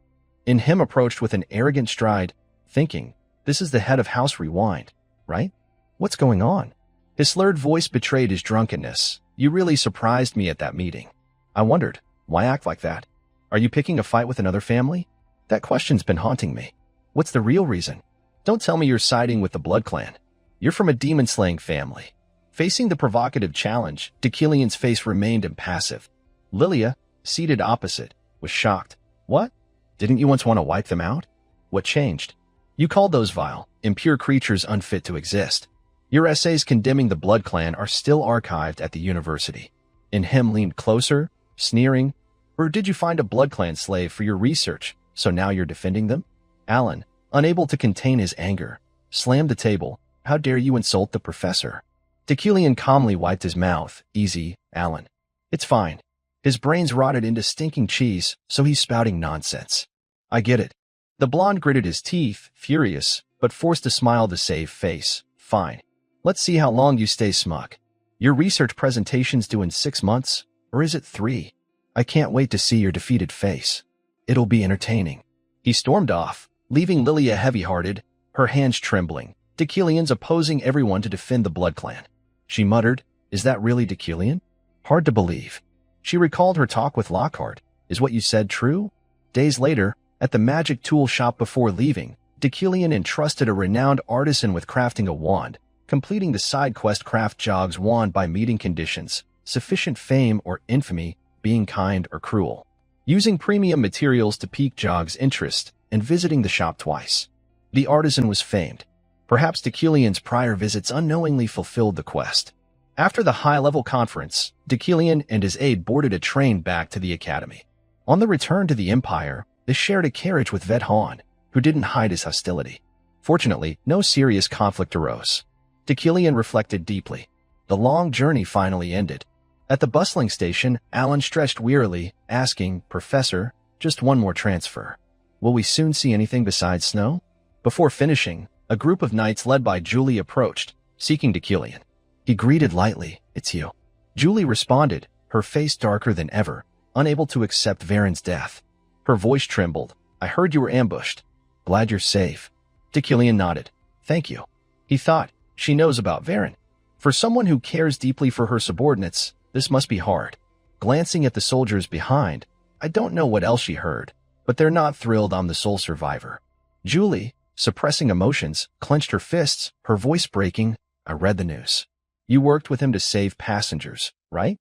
In him approached with an arrogant stride, thinking, "This is the head of House Rewind, right? What's going on?" His slurred voice betrayed his drunkenness. "You really surprised me at that meeting. I wondered, why act like that?" Are you picking a fight with another family? That question's been haunting me. What's the real reason? Don't tell me you're siding with the Blood Clan. You're from a demon-slaying family. Facing the provocative challenge, Deucalion's face remained impassive. Lilia, seated opposite, was shocked. What? Didn't you once want to wipe them out? What changed? You called those vile, impure creatures unfit to exist. Your essays condemning the Blood Clan are still archived at the university. And him leaned closer, sneering. Or did you find a Blood Clan slave for your research, so now you're defending them? Alan, unable to contain his anger, slammed the table. How dare you insult the professor? Deucalion calmly wiped his mouth. Easy, Alan. It's fine. His brains rotted into stinking cheese, so he's spouting nonsense. I get it. The blonde gritted his teeth, furious, but forced a smile to save face. Fine. Let's see how long you stay smug. Your research presentation's due in 6 months, or is it 3? I can't wait to see your defeated face. It'll be entertaining. He stormed off, leaving Lilia heavy-hearted, her hands trembling. Deucalion's opposing everyone to defend the Blood Clan. She muttered, Is that really Deucalion? Hard to believe. She recalled her talk with Lockhart. Is what you said true? Days later, at the magic tool shop before leaving, Deucalion entrusted a renowned artisan with crafting a wand, completing the side quest Craft Jog's wand by meeting conditions, sufficient fame or infamy, being kind or cruel. Using premium materials to pique Jog's interest, and visiting the shop twice. The artisan was famed. Perhaps Deucalion's prior visits unknowingly fulfilled the quest. After the high-level conference, Deucalion and his aide boarded a train back to the academy. On the return to the Empire, they shared a carriage with Vet Han, who didn't hide his hostility. Fortunately, no serious conflict arose. Deucalion reflected deeply. The long journey finally ended. At the bustling station, Alan stretched wearily, asking, Professor, just one more transfer. Will we soon see anything besides snow? Before finishing, a group of knights led by Julie approached, seeking Deucalion. He greeted lightly, It's you. Julie responded, her face darker than ever, unable to accept Varen's death. Her voice trembled. I heard you were ambushed. Glad you're safe. Deucalion nodded. Thank you. He thought, she knows about Varen. For someone who cares deeply for her subordinates, this must be hard. Glancing at the soldiers behind, I don't know what else she heard, but they're not thrilled I'm the sole survivor. Julie, suppressing emotions, clenched her fists, her voice breaking. I read the news. You worked with him to save passengers, right?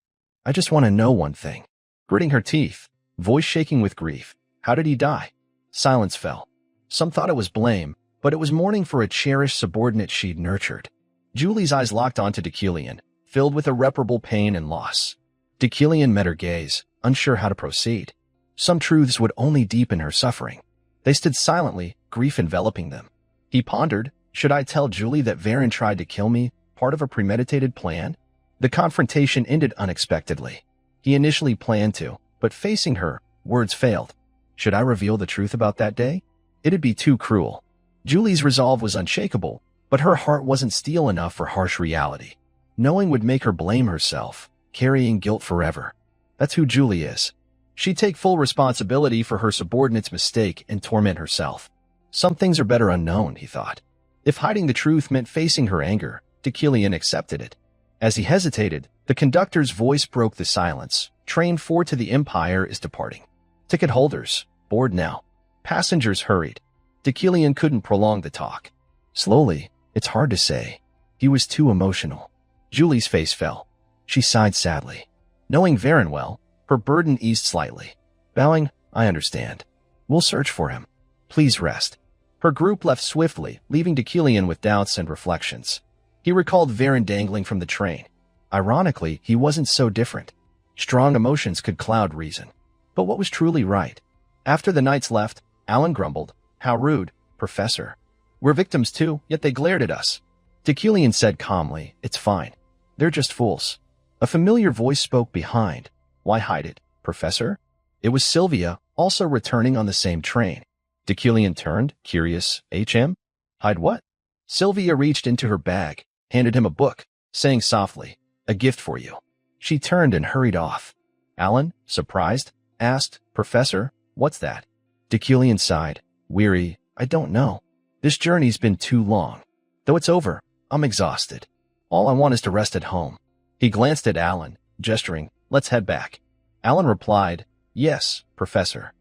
I just want to know one thing. Gritting her teeth, voice shaking with grief. How did he die? Silence fell. Some thought it was blame, but it was mourning for a cherished subordinate she'd nurtured. Julie's eyes locked onto Deucalion, filled with irreparable pain and loss. Deucalion met her gaze, unsure how to proceed. Some truths would only deepen her suffering. They stood silently, grief enveloping them. He pondered, should I tell Julie that Varen tried to kill me, part of a premeditated plan? The confrontation ended unexpectedly. He initially planned to, but facing her, words failed. Should I reveal the truth about that day? It'd be too cruel. Julie's resolve was unshakable, but her heart wasn't steel enough for harsh reality. Knowing would make her blame herself, carrying guilt forever. That's who Julie is. She'd take full responsibility for her subordinate's mistake and torment herself. Some things are better unknown, he thought. If hiding the truth meant facing her anger, Deucalion accepted it. As he hesitated, the conductor's voice broke the silence. Train 4 to the Empire is departing. Ticket holders, board now. Passengers hurried. Deucalion couldn't prolong the talk. Slowly, it's hard to say. He was too emotional. Julie's face fell. She sighed sadly. Knowing Varen well, her burden eased slightly. Bowing, I understand. We'll search for him. Please rest. Her group left swiftly, leaving Deucalion with doubts and reflections. He recalled Varen dangling from the train. Ironically, he wasn't so different. Strong emotions could cloud reason. But what was truly right? After the knights left, Alan grumbled, How rude, Professor. We're victims too, yet they glared at us. Deucalion said calmly, It's fine. They're just fools. A familiar voice spoke behind. Why hide it, Professor? It was Sylvia, also returning on the same train. Deucalion turned, curious. HM? Hide what? Sylvia reached into her bag, handed him a book, saying softly, A gift for you. She turned and hurried off. Alan, surprised, asked, Professor, what's that? Deucalion sighed, weary, I don't know. This journey's been too long. Though it's over, I'm exhausted. All I want is to rest at home. He glanced at Alan, gesturing, Let's head back. Alan replied, Yes, Professor.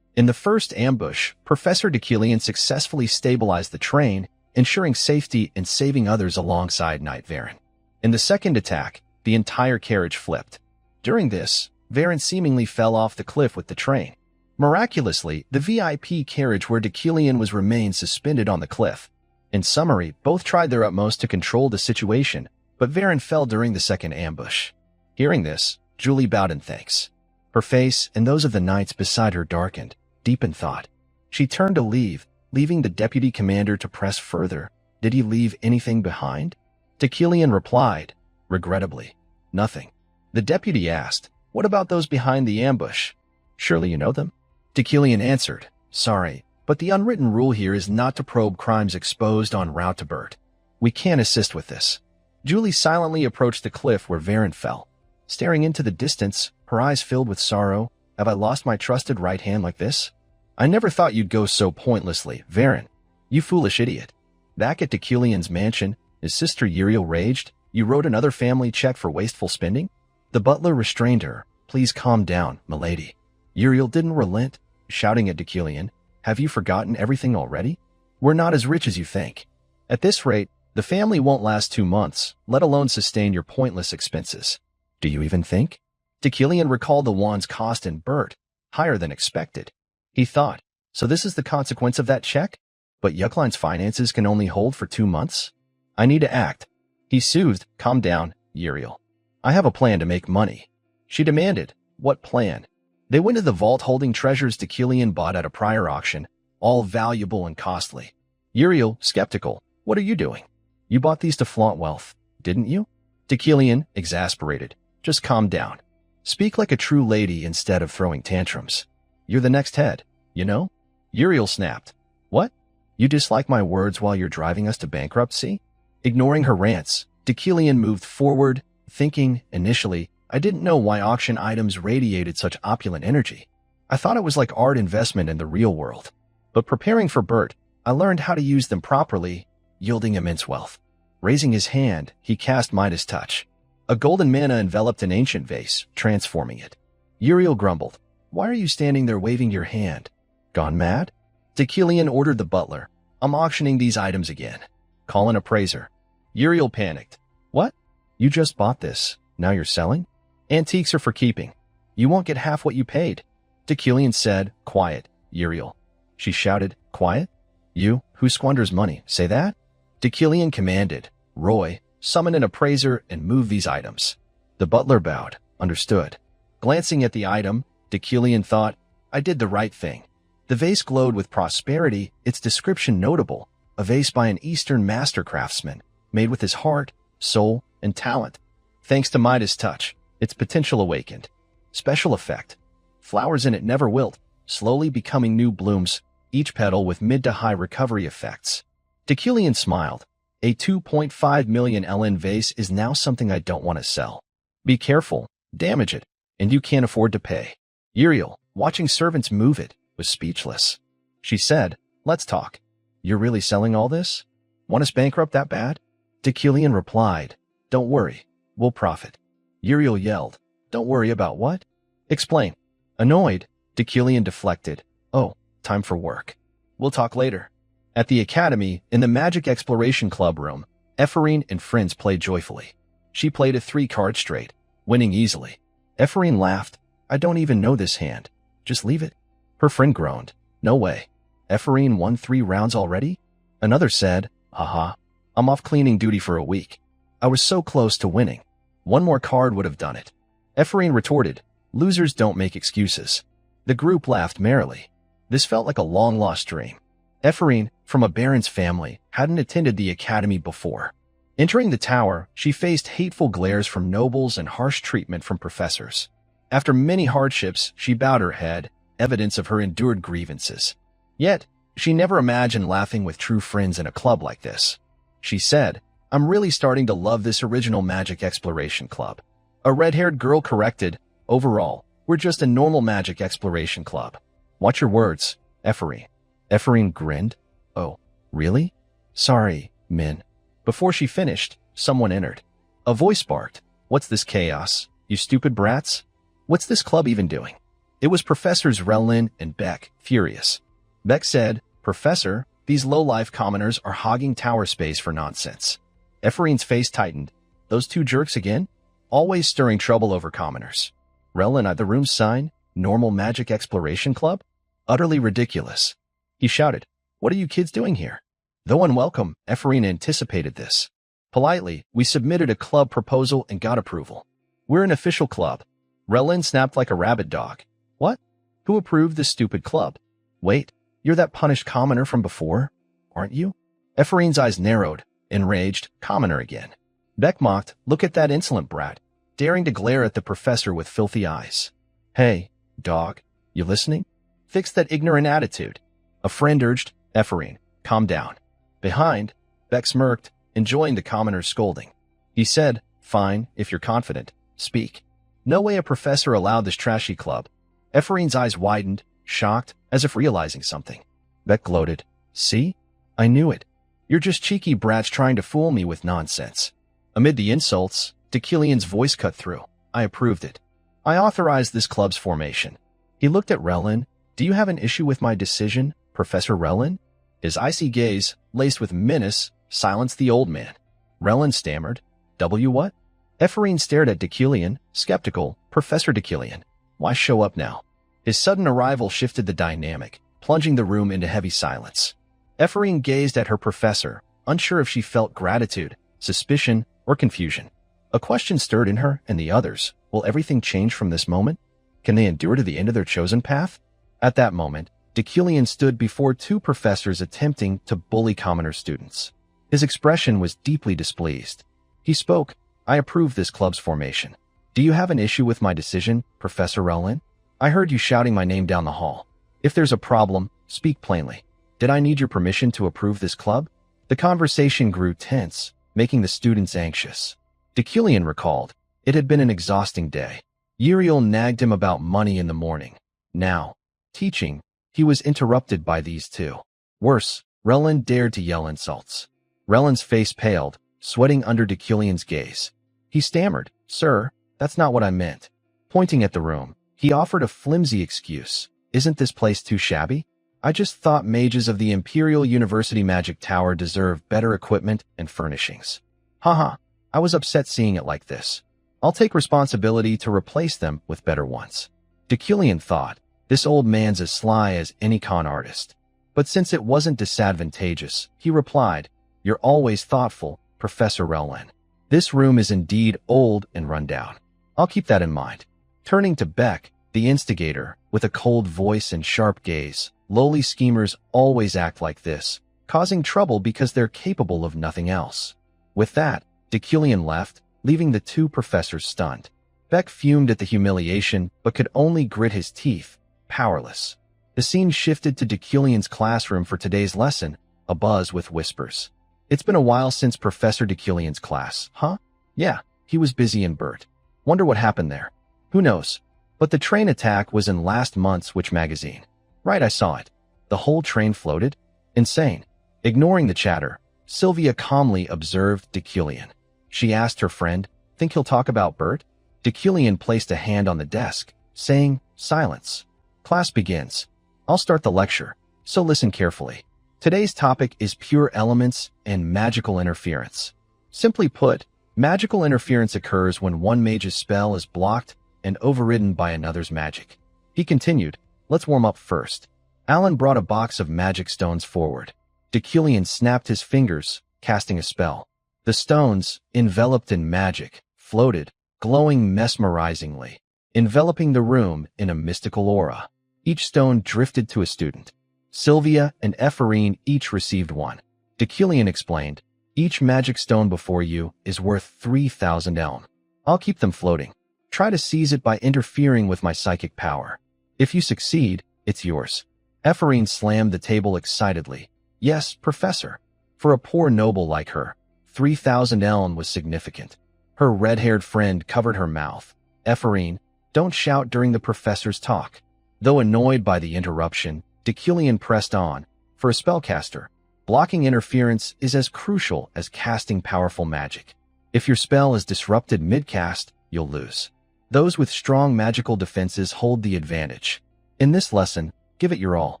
In the first ambush, Professor Deucalion successfully stabilized the train, ensuring safety and saving others alongside Knight Varen. In the second attack, the entire carriage flipped. During this, Varen seemingly fell off the cliff with the train. Miraculously, the VIP carriage where Deucalion was remained suspended on the cliff. In summary, both tried their utmost to control the situation, but Varen fell during the second ambush. Hearing this, Julie bowed in thanks. Her face and those of the knights beside her darkened, deep in thought. She turned to leave, leaving the deputy commander to press further. Did he leave anything behind? Deucalion replied, regrettably, nothing. The deputy asked, what about those behind the ambush? Surely you know them? Deucalion answered, sorry, but the unwritten rule here is not to probe crimes exposed en route to Bert. We can't assist with this. Julie silently approached the cliff where Varen fell. Staring into the distance, her eyes filled with sorrow. Have I lost my trusted right hand like this? I never thought you'd go so pointlessly, Varen. You foolish idiot. Back at Deucalion's mansion, his sister Uriel raged. You wrote another family check for wasteful spending? The butler restrained her. Please calm down, milady. Uriel didn't relent, shouting at Deucalion, have you forgotten everything already? We're not as rich as you think. At this rate, the family won't last 2 months, let alone sustain your pointless expenses. Do you even think? Deucalion recalled the wand's cost in Bert, higher than expected. He thought, so this is the consequence of that check? But Yuckline's finances can only hold for 2 months? I need to act. He soothed, calm down, Uriel. I have a plan to make money. She demanded, what plan? They went to the vault holding treasures Deucalion bought at a prior auction, all valuable and costly. Uriel, skeptical, what are you doing? You bought these to flaunt wealth, didn't you? Deucalion, exasperated, just calm down. Speak like a true lady instead of throwing tantrums. You're the next head, you know? Uriel snapped. What? You dislike my words while you're driving us to bankruptcy? Ignoring her rants, Deucalion moved forward, thinking, initially, I didn't know why auction items radiated such opulent energy. I thought it was like art investment in the real world. But preparing for Bert, I learned how to use them properly, yielding immense wealth. Raising his hand, he cast Midas Touch. A golden mana enveloped an ancient vase, transforming it. Uriel grumbled, why are you standing there waving your hand? Gone mad? Deucalion ordered the butler, I'm auctioning these items again. Call an appraiser. Uriel panicked. What? You just bought this, now you're selling? Antiques are for keeping. You won't get half what you paid. Deucalion said, quiet, Uriel. She shouted, quiet? You, who squanders money, say that? Deucalion commanded, Roy, summon an appraiser and move these items. The butler bowed, understood. Glancing at the item, Deucalion thought, I did the right thing. The vase glowed with prosperity, its description notable, a vase by an Eastern master craftsman, made with his heart, soul, and talent. Thanks to Midas Touch, its potential awakened. Special effect. Flowers in it never wilt, slowly becoming new blooms, each petal with mid to high recovery effects. Deucalion smiled. A 2.5 million LN vase is now something I don't want to sell. Be careful, damage it, and you can't afford to pay. Uriel, watching servants move it, was speechless. She said, let's talk. You're really selling all this? Want us bankrupt that bad? Deucalion replied, don't worry, we'll profit. Uriel yelled, don't worry about what? Explain. Annoyed, Deucalion deflected, oh, time for work. We'll talk later. At the academy, in the Magic Exploration Club room, Ephraim and friends played joyfully. She played a 3-card straight, winning easily. Ephraim laughed, I don't even know this hand. Just leave it. Her friend groaned, no way. Ephraim won 3 rounds already? Another said, haha, I'm off cleaning duty for a week. I was so close to winning. 1 more card would have done it. Ephraim retorted, losers don't make excuses. The group laughed merrily. This felt like a long-lost dream. Ephraim, from a baron's family, hadn't attended the academy before. Entering the tower, she faced hateful glares from nobles and harsh treatment from professors. After many hardships, she bowed her head, evidence of her endured grievances. Yet, she never imagined laughing with true friends in a club like this. She said, I'm really starting to love this original Magic Exploration Club. A red-haired girl corrected, overall, we're just a normal Magic Exploration Club. Watch your words, Ephraim. Ephraim grinned. Oh, really? Sorry, Min. Before she finished, someone entered. A voice barked, what's this chaos, you stupid brats? What's this club even doing? It was Professors Relin and Beck, furious. Beck said, "Professor, these low-life commoners are hogging tower space for nonsense." Ephraim's face tightened. Those two jerks again? Always stirring trouble over commoners. Relin at the room's sign? Normal Magic Exploration Club? Utterly ridiculous. He shouted, "What are you kids doing here?" Though unwelcome, Ephraim anticipated this. Politely, we submitted a club proposal and got approval. We're an official club. Relin snapped like a rabid dog. What? Who approved this stupid club? Wait, you're that punished commoner from before, aren't you? Ephraim's eyes narrowed, enraged, commoner again. Beck mocked, "Look at that insolent brat, daring to glare at the professor with filthy eyes. Hey, dog, you listening? Fix that ignorant attitude." A friend urged, "Ephraim, calm down." Behind, Beck smirked, enjoying the commoner's scolding. He said, "Fine, if you're confident. Speak." No way a professor allowed this trashy club. Ephraim's eyes widened, shocked, as if realizing something. Beck gloated, "See? I knew it. You're just cheeky brats trying to fool me with nonsense." Amid the insults, Dekillian's voice cut through. "I approved it. I authorized this club's formation." He looked at Relin. "Do you have an issue with my decision, Professor Relin?" His icy gaze, laced with menace, silenced the old man. Relin stammered, "W what?" Ephraim stared at Dekillian, skeptical. "Professor Dekillian, why show up now?" His sudden arrival shifted the dynamic, plunging the room into heavy silence. Ephraim gazed at her professor, unsure if she felt gratitude, suspicion, or confusion. A question stirred in her and the others. Will everything change from this moment? Can they endure to the end of their chosen path? At that moment, Dekillian stood before two professors attempting to bully commoner students. His expression was deeply displeased. He spoke, "I approve this club's formation. Do you have an issue with my decision, Professor Relin? I heard you shouting my name down the hall. If there's a problem, speak plainly. Did I need your permission to approve this club?" The conversation grew tense, making the students anxious. Dekillian recalled, it had been an exhausting day. Uriel nagged him about money in the morning. Now, teaching, he was interrupted by these two. Worse, Relin dared to yell insults. Relin's face paled, sweating under Dekillian's gaze. He stammered, "Sir, that's not what I meant." Pointing at the room, he offered a flimsy excuse. "Isn't this place too shabby? I just thought mages of the Imperial University Magic Tower deserve better equipment and furnishings." Haha, I was upset seeing it like this. I'll take responsibility to replace them with better ones. Dekillian thought, this old man's as sly as any con artist. But since it wasn't disadvantageous, he replied, "You're always thoughtful, Professor Relin. This room is indeed old and run down. I'll keep that in mind." Turning to Beck, the instigator, with a cold voice and sharp gaze, "Lowly schemers always act like this, causing trouble because they're capable of nothing else." With that, Dekillian left, leaving the two professors stunned. Beck fumed at the humiliation, but could only grit his teeth, powerless. The scene shifted to Dekillian's classroom for today's lesson, abuzz with whispers. "It's been a while since Professor Dekillian's class, huh? Yeah, he was busy in Bert. Wonder what happened there. Who knows? But the train attack was in last month's Witch magazine. Right, I saw it. The whole train floated? Insane." Ignoring the chatter, Sylvia calmly observed Dekillian. She asked her friend, "Think he'll talk about Bert?" Dekillian placed a hand on the desk, saying, "Silence. Class begins. I'll start the lecture, so listen carefully. Today's topic is pure elements and magical interference. Simply put, magical interference occurs when one mage's spell is blocked and overridden by another's magic." He continued, "Let's warm up first." Alan brought a box of magic stones forward. Dekillian snapped his fingers, casting a spell. The stones, enveloped in magic, floated, glowing mesmerizingly, enveloping the room in a mystical aura. Each stone drifted to a student. Sylvia and Ephraim each received one. Dekillian explained, "Each magic stone before you is worth 3,000 elm. I'll keep them floating. Try to seize it by interfering with my psychic power. If you succeed, it's yours." Ephraim slammed the table excitedly. "Yes, Professor." For a poor noble like her, 3,000 elm was significant. Her red-haired friend covered her mouth. "Ephraim, don't shout during the professor's talk." Though annoyed by the interruption, Dekillian pressed on. For a spellcaster, blocking interference is as crucial as casting powerful magic. If your spell is disrupted mid-cast, you'll lose. Those with strong magical defenses hold the advantage. In this lesson, give it your all.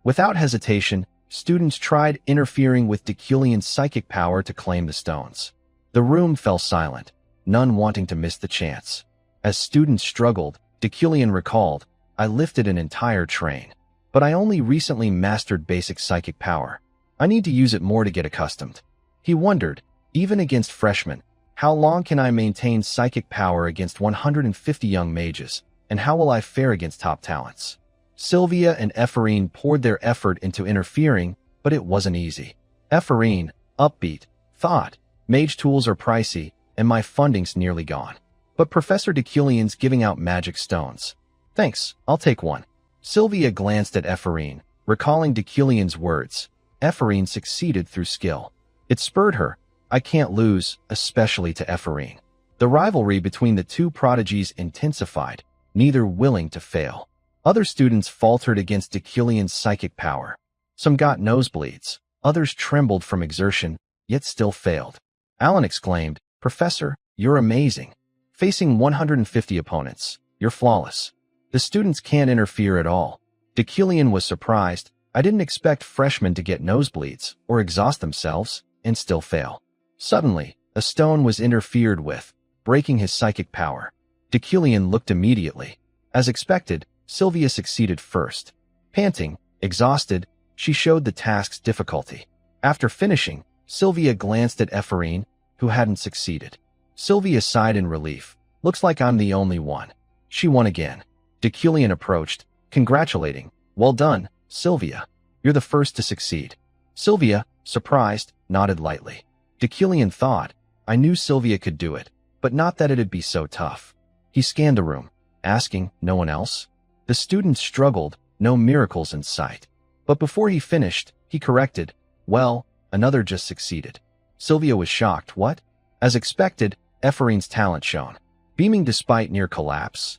Without hesitation, students tried interfering with Deculian's psychic power to claim the stones. The room fell silent, none wanting to miss the chance. As students struggled, Deculian recalled, "I lifted an entire train. But I only recently mastered basic psychic power. I need to use it more to get accustomed." He wondered, even against freshmen, how long can I maintain psychic power against 150 young mages, and how will I fare against top talents? Sylvia and Ephraim poured their effort into interfering, but it wasn't easy. Ephraim, upbeat, thought, "Mage tools are pricey, and my funding's nearly gone. But Professor Deculian's giving out magic stones. Thanks, I'll take one." Sylvia glanced at Ephraim, recalling Deculian's words. Ephraim succeeded through skill. It spurred her, "I can't lose," especially to Ephraim. The rivalry between the two prodigies intensified, neither willing to fail. Other students faltered against Deculian's psychic power. Some got nosebleeds, others trembled from exertion, yet still failed. Alan exclaimed, "Professor, you're amazing. Facing 150 opponents, you're flawless. The students can't interfere at all." Deculian was surprised. "I didn't expect freshmen to get nosebleeds or exhaust themselves and still fail." Suddenly, a stone was interfered with, breaking his psychic power. Deculian looked immediately. As expected, Sylvia succeeded first. Panting, exhausted, she showed the task's difficulty. After finishing, Sylvia glanced at Ephraim, who hadn't succeeded. Sylvia sighed in relief. "Looks like I'm the only one." She won again. Deculian approached, congratulating. "Well done, Sylvia. You're the first to succeed." Sylvia, surprised, nodded lightly. Deculian thought, "I knew Sylvia could do it, but not that it'd be so tough." He scanned the room, asking, "No one else?" The students struggled, no miracles in sight. But before he finished, he corrected, "Well, another just succeeded." Sylvia was shocked. "What?" As expected, Ephraim's talent shone. Beaming despite near collapse,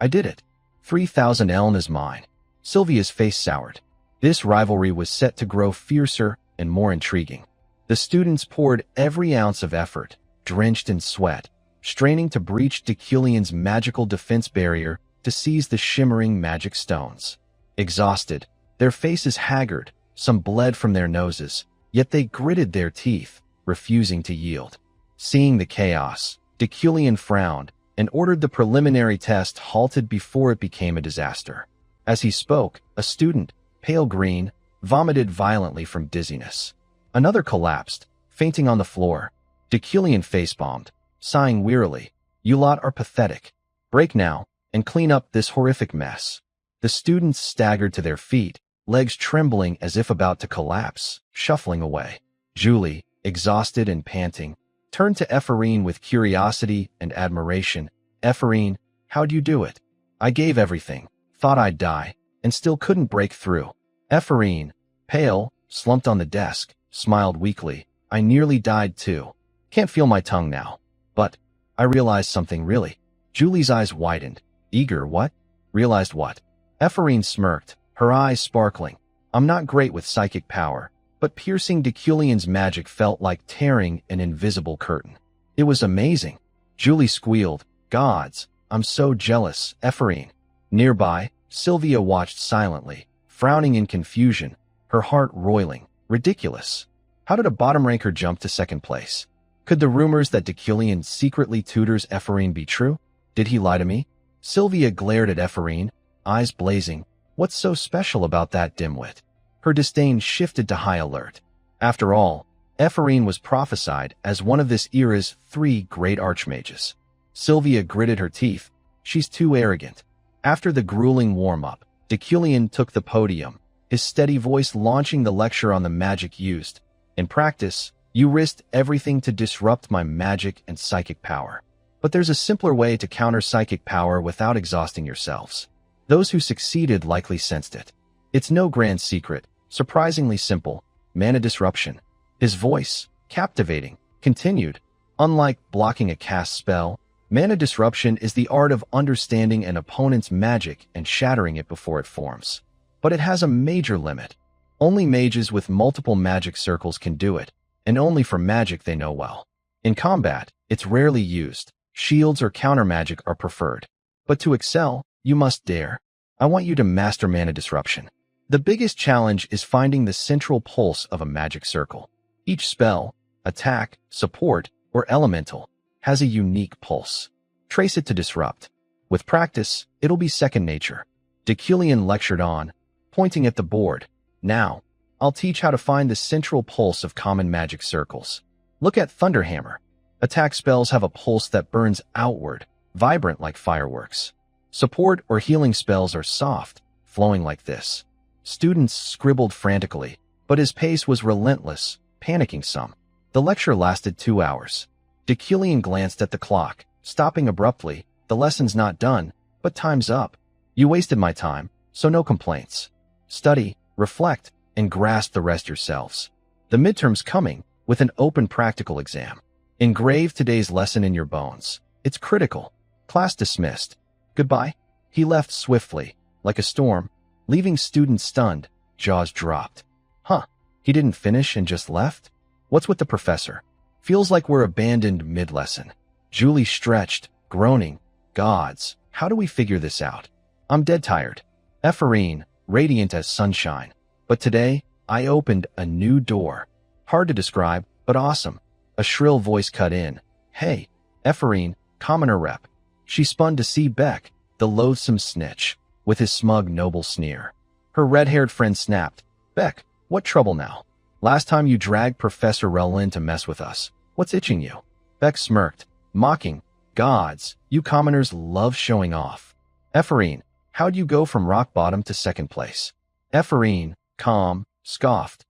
"I did it. 3,000 eln is mine." Sylvia's face soured. This rivalry was set to grow fiercer and more intriguing. The students poured every ounce of effort, drenched in sweat, straining to breach Deculian's magical defense barrier to seize the shimmering magic stones. Exhausted, their faces haggard, some bled from their noses, yet they gritted their teeth, refusing to yield. Seeing the chaos, Deculian frowned and ordered the preliminary test halted before it became a disaster. As he spoke, a student, pale green, vomited violently from dizziness. Another collapsed, fainting on the floor. Deculian face-bombed, sighing wearily, "You lot are pathetic. Break now, and clean up this horrific mess." The students staggered to their feet, legs trembling as if about to collapse, shuffling away. Julie, exhausted and panting, turned to Ephraim with curiosity and admiration. "Ephraim, how'd you do it?" "I gave everything, thought I'd die, and still couldn't break through." Ephraim, pale, slumped on the desk, smiled weakly. "I nearly died too. Can't feel my tongue now. But I realized something really." Julie's eyes widened. "Eager, what?" "Realized what?" Ephraim smirked, her eyes sparkling. "I'm not great with psychic power, but piercing Deculian's magic felt like tearing an invisible curtain. It was amazing." Julie squealed, "Gods, I'm so jealous, Ephraim." Nearby, Sylvia watched silently, frowning in confusion, her heart roiling. Ridiculous. How did a bottom ranker jump to second place? Could the rumors that Deculian secretly tutors Ephraim be true? Did he lie to me? Sylvia glared at Ephraim, eyes blazing. What's so special about that dimwit? Her disdain shifted to high alert. After all, Ephraim was prophesied as one of this era's 3 great archmages. Sylvia gritted her teeth. She's too arrogant. After the grueling warm-up, Deculian took the podium, his steady voice launching the lecture on the magic used. "In practice, you risked everything to disrupt my magic and psychic power. But there's a simpler way to counter psychic power without exhausting yourselves. Those who succeeded likely sensed it. It's no grand secret, surprisingly simple, mana disruption." His voice, captivating, continued, "Unlike blocking a cast spell, mana disruption is the art of understanding an opponent's magic and shattering it before it forms. But it has a major limit. Only mages with multiple magic circles can do it, and only for magic they know well. In combat, it's rarely used, Shields or counter magic are preferred. But to excel, you must dare. I want you to master mana disruption. The biggest challenge is finding the central pulse of a magic circle. Each spell, attack, support, or elemental has a unique pulse. Trace it to disrupt. With practice, it'll be second nature. Deculian lectured on, pointing at the board. Now, I'll teach how to find the central pulse of common magic circles. Look at Thunderhammer. Attack spells have a pulse that burns outward, vibrant like fireworks. Support or healing spells are soft, flowing like this. Students scribbled frantically, but his pace was relentless, panicking some. The lecture lasted 2 hours. Deculian glanced at the clock, stopping abruptly. The lesson's not done, but time's up. You wasted my time, so no complaints. Study, reflect, and grasp the rest yourselves. The midterm's coming, with an open practical exam. Engrave today's lesson in your bones. It's critical. Class dismissed. Goodbye. He left swiftly, like a storm, leaving students stunned, jaws dropped. Huh, he didn't finish and just left? What's with the professor? Feels like we're abandoned mid-lesson. Julie stretched, groaning. Gods, how do we figure this out? I'm dead tired. Ephrine, radiant as sunshine. But today, I opened a new door. Hard to describe, but awesome. A shrill voice cut in. Hey, Ephrine, commoner rep. She spun to see Beck, the loathsome snitch, with his smug noble sneer. Her red-haired friend snapped. Beck, what trouble now? Last time you dragged Professor Relin to mess with us. What's itching you? Beck smirked, mocking. Gods, you commoners love showing off. Ephrine, how'd you go from rock bottom to second place? Ephrine, calm, scoffed.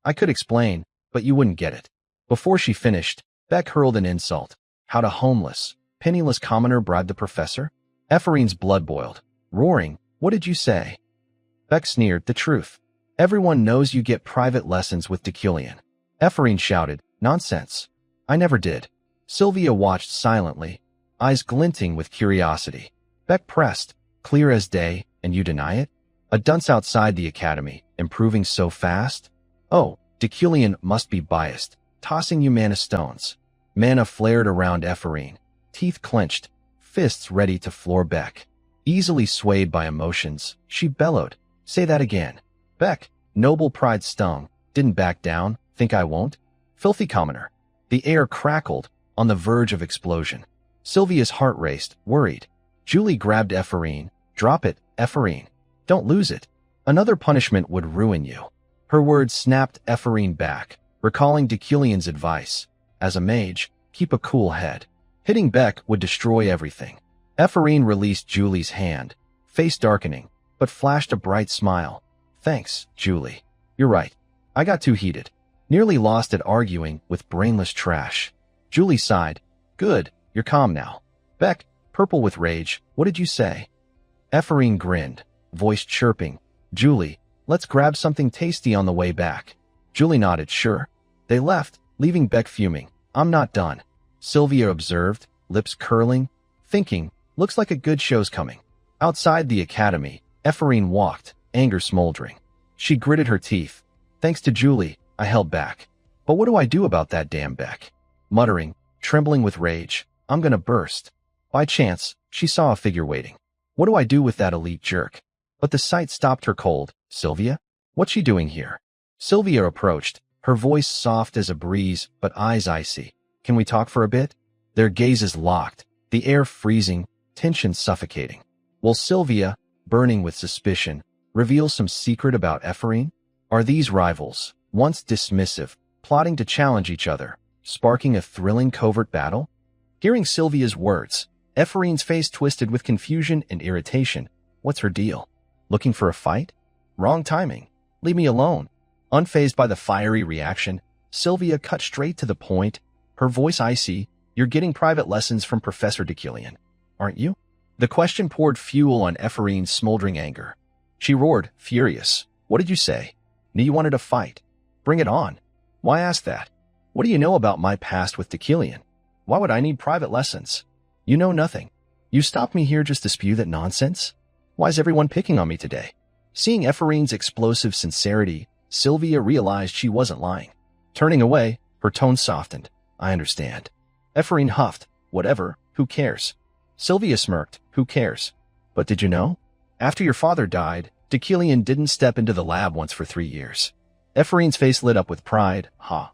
I could explain, but you wouldn't get it. Before she finished, Beck hurled an insult. How'd a homeless, penniless commoner bribe the professor? Ephrine's blood boiled. Roaring, what did you say? Beck sneered, the truth. Everyone knows you get private lessons with Deculian. Ephrine shouted, nonsense. I never did. Sylvia watched silently, eyes glinting with curiosity. Beck pressed, clear as day, and you deny it? A dunce outside the academy, improving so fast? Oh, Deculian must be biased, tossing you mana stones. Mana flared around Ephrine, teeth clenched, fists ready to floor Beck. Easily swayed by emotions, she bellowed, say that again. Beck, noble pride stung, didn't back down, think I won't? Filthy commoner. The air crackled, on the verge of explosion. Sylvia's heart raced, worried. Julie grabbed Ephrine. Drop it, Ephrine. Don't lose it. Another punishment would ruin you. Her words snapped Ephrine back, recalling Deculian's advice. As a mage, keep a cool head. Hitting Beck would destroy everything. Ephrine released Julie's hand, face darkening, but flashed a bright smile. Thanks, Julie. You're right. I got too heated. Nearly lost at arguing with brainless trash. Julie sighed. Good, you're calm now. Beck, purple with rage, what did you say? Ephrine grinned, voice chirping. Julie, let's grab something tasty on the way back. Julie nodded, sure. They left, leaving Beck fuming. I'm not done. Sylvia observed, lips curling, thinking, looks like a good show's coming. Outside the academy, Ephrine walked, anger smoldering. She gritted her teeth. Thanks to Julie, I held back. But what do I do about that damn Beck? Muttering, trembling with rage, I'm gonna burst. By chance, she saw a figure waiting. What do I do with that elite jerk? But the sight stopped her cold. Sylvia? What's she doing here? Sylvia approached, her voice soft as a breeze, but eyes icy. Can we talk for a bit? Their gazes locked, the air freezing, tension suffocating. Will Sylvia, burning with suspicion, reveal some secret about Ephrine? Are these rivals, once dismissive, plotting to challenge each other, sparking a thrilling covert battle? Hearing Sylvia's words, Ephrine's face twisted with confusion and irritation. What's her deal? Looking for a fight? Wrong timing. Leave me alone. Unfazed by the fiery reaction, Sylvia cut straight to the point, her voice icy. You're getting private lessons from Professor Deculian, aren't you? The question poured fuel on Ephrine's smoldering anger. She roared, furious. What did you say? Knew you wanted a fight. Bring it on. Why ask that? What do you know about my past with Deculian? Why would I need private lessons? You know nothing. You stopped me here just to spew that nonsense? Why's everyone picking on me today? Seeing Ephrine's explosive sincerity, Sylvia realized she wasn't lying. Turning away, her tone softened. I understand. Ephrine huffed. Whatever, who cares? Sylvia smirked, who cares? But did you know? After your father died, Deucalion didn't step into the lab once for 3 years. Ephraim's face lit up with pride.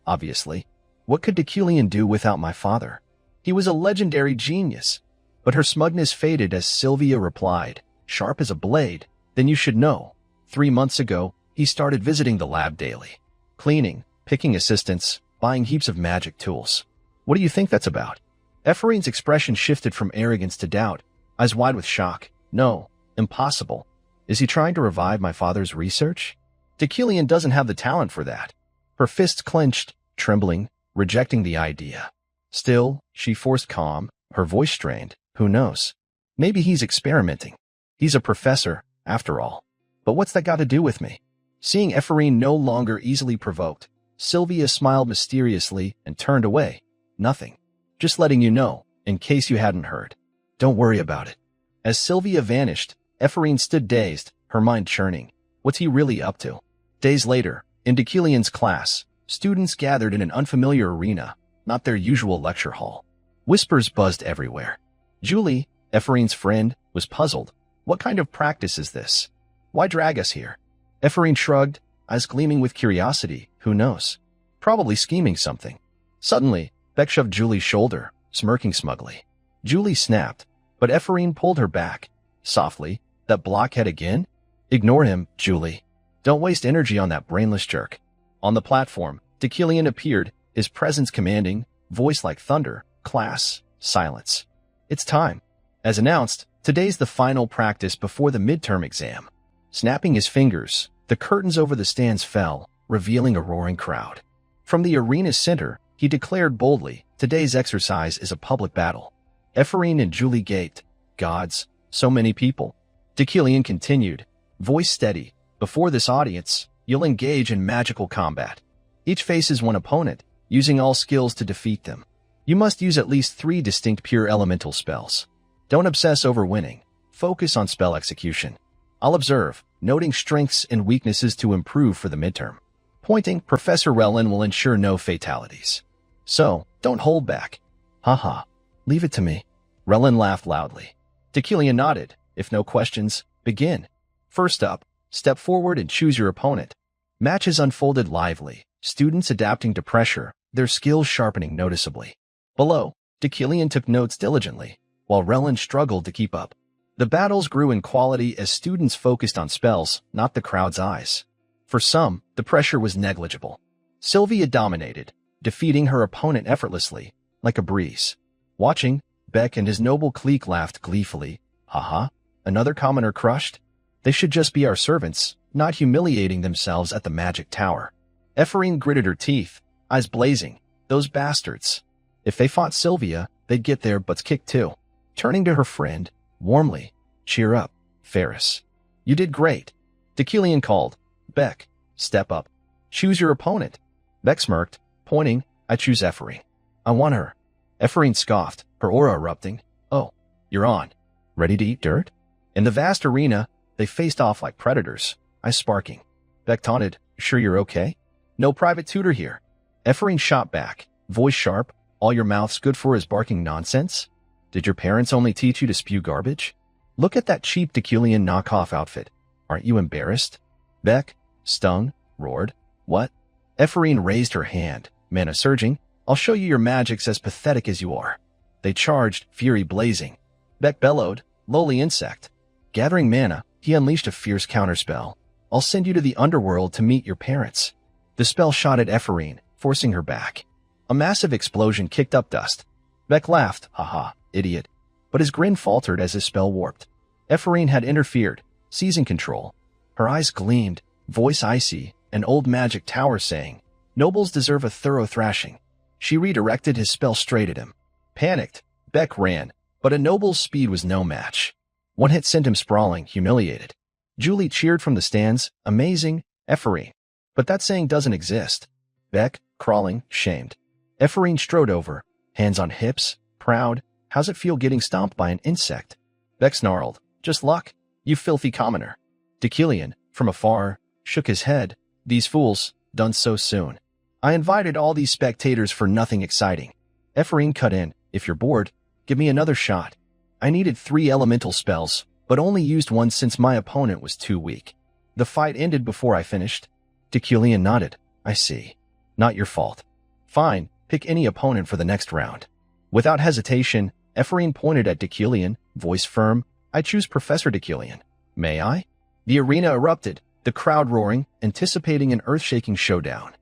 Obviously. What could Deucalion do without my father? He was a legendary genius. But her smugness faded as Sylvia replied, sharp as a blade. Then you should know. 3 months ago, he started visiting the lab daily. Cleaning, picking assistants, buying heaps of magic tools. What do you think that's about? Ephraim's expression shifted from arrogance to doubt, eyes wide with shock. No, impossible. Is he trying to revive my father's research? Deucalion doesn't have the talent for that. Her fists clenched, trembling, rejecting the idea. Still, she forced calm, her voice strained. Who knows? Maybe he's experimenting. He's a professor, after all. But what's that got to do with me? Seeing Ephraim no longer easily provoked, Sylvia smiled mysteriously and turned away. Nothing. Just letting you know, in case you hadn't heard. Don't worry about it. As Sylvia vanished, Ephraim stood dazed, her mind churning. What's he really up to? Days later, in Deucalion's class, students gathered in an unfamiliar arena, not their usual lecture hall. Whispers buzzed everywhere. Julie, Ephraim's friend, was puzzled. What kind of practice is this? Why drag us here? Ephraim shrugged, eyes gleaming with curiosity. Who knows? Probably scheming something. Suddenly, Beck shoved Julie's shoulder, smirking smugly. Julie snapped, but Ephraim pulled her back. Softly, that blockhead again? Ignore him, Julie. Don't waste energy on that brainless jerk. On the platform, Deucalion appeared, his presence commanding, voice like thunder. Class, silence. It's time. As announced, today's the final practice before the midterm exam. Snapping his fingers, the curtains over the stands fell, revealing a roaring crowd. From the arena's center, he declared boldly, today's exercise is a public battle. Ephraim and Julie gaped. Gods, so many people. Deucalion continued, voice steady. Before this audience, you'll engage in magical combat. Each faces one opponent, using all skills to defeat them. You must use at least 3 distinct pure elemental spells. Don't obsess over winning. Focus on spell execution. I'll observe, noting strengths and weaknesses to improve for the midterm. Pointing, Professor Rellin will ensure no fatalities. So, don't hold back. Haha. Leave it to me. Rellin laughed loudly. Deucalion nodded. If no questions, begin. First up, step forward and choose your opponent. Matches unfolded lively, students adapting to pressure, their skills sharpening noticeably. Below, Deucalion took notes diligently, while Rellin struggled to keep up. The battles grew in quality as students focused on spells, not the crowd's eyes. For some, the pressure was negligible. Sylvia dominated, defeating her opponent effortlessly, like a breeze. Watching, Beck and his noble clique laughed gleefully. Haha, another commoner crushed? They should just be our servants, not humiliating themselves at the magic tower. Ephraim gritted her teeth, eyes blazing. Those bastards. If they fought Sylvia, they'd get their butts kicked too. Turning to her friend, warmly, cheer up, Ferris. You did great. Deucalion called. Beck, step up. Choose your opponent. Beck smirked, pointing. I choose Ephraim. I want her. Ephraim scoffed, her aura erupting. Oh, you're on. Ready to eat dirt? In the vast arena, they faced off like predators, eyes sparking. Beck taunted, sure you're okay? No private tutor here. Ephraim shot back, voice sharp. All your mouth's good for is barking nonsense? Did your parents only teach you to spew garbage? Look at that cheap Deucalion knockoff outfit. Aren't you embarrassed? Beck, stung, roared. What? Ephraim raised her hand, mana surging. I'll show you your magics as pathetic as you are. They charged, fury blazing. Beck bellowed, lowly insect. Gathering mana, he unleashed a fierce counterspell. I'll send you to the underworld to meet your parents. The spell shot at Ephraim, forcing her back. A massive explosion kicked up dust. Beck laughed, haha, idiot. But his grin faltered as his spell warped. Ephraim had interfered, seizing control. Her eyes gleamed, voice icy, an old magic tower saying, nobles deserve a thorough thrashing. She redirected his spell straight at him. Panicked, Beck ran, but a noble's speed was no match. One hit sent him sprawling, humiliated. Julie cheered from the stands, amazing, Ephraim. But that saying doesn't exist. Beck, crawling, shamed. Ephraim strode over, hands on hips, proud. How's it feel getting stomped by an insect? Beck snarled. Just luck, you filthy commoner. Deucalion, from afar, shook his head. These fools, done so soon. I invited all these spectators for nothing exciting. Ephraim cut in. If you're bored, Give me another shot. I needed 3 elemental spells, but only used one since my opponent was too weak. The fight ended before I finished. Deucalion nodded. I see. Not your fault. Fine, pick any opponent for the next round. Without hesitation, Ephraim pointed at Deucalion, voice firm. I choose Professor Deucalion. May I? The arena erupted, the crowd roaring, anticipating an earth-shaking showdown.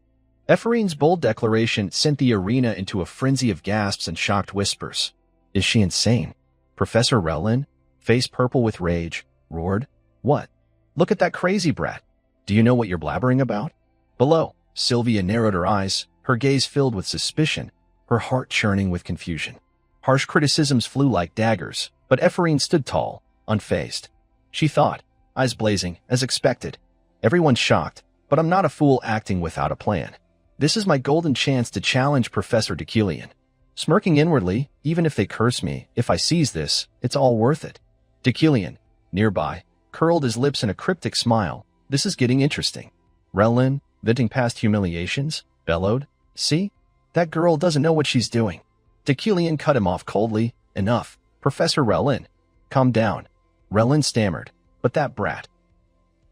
Ephraim's bold declaration sent the arena into a frenzy of gasps and shocked whispers. Is she insane? Professor Relin, face purple with rage, roared. What? Look at that crazy brat. Do you know what you're blabbering about? Below, Sylvia narrowed her eyes, her gaze filled with suspicion, her heart churning with confusion. Harsh criticisms flew like daggers, but Ephraim stood tall, unfazed. She thought, eyes blazing, as expected. Everyone's shocked, but I'm not a fool acting without a plan. This is my golden chance to challenge Professor Deucalion. Smirking inwardly, even if they curse me, if I seize this, it's all worth it. Deucalion, nearby, curled his lips in a cryptic smile. This is getting interesting. Relin, venting past humiliations, bellowed. See? That girl doesn't know what she's doing. Deucalion cut him off coldly. Enough. Professor Relin. Calm down. Relin stammered. But that brat.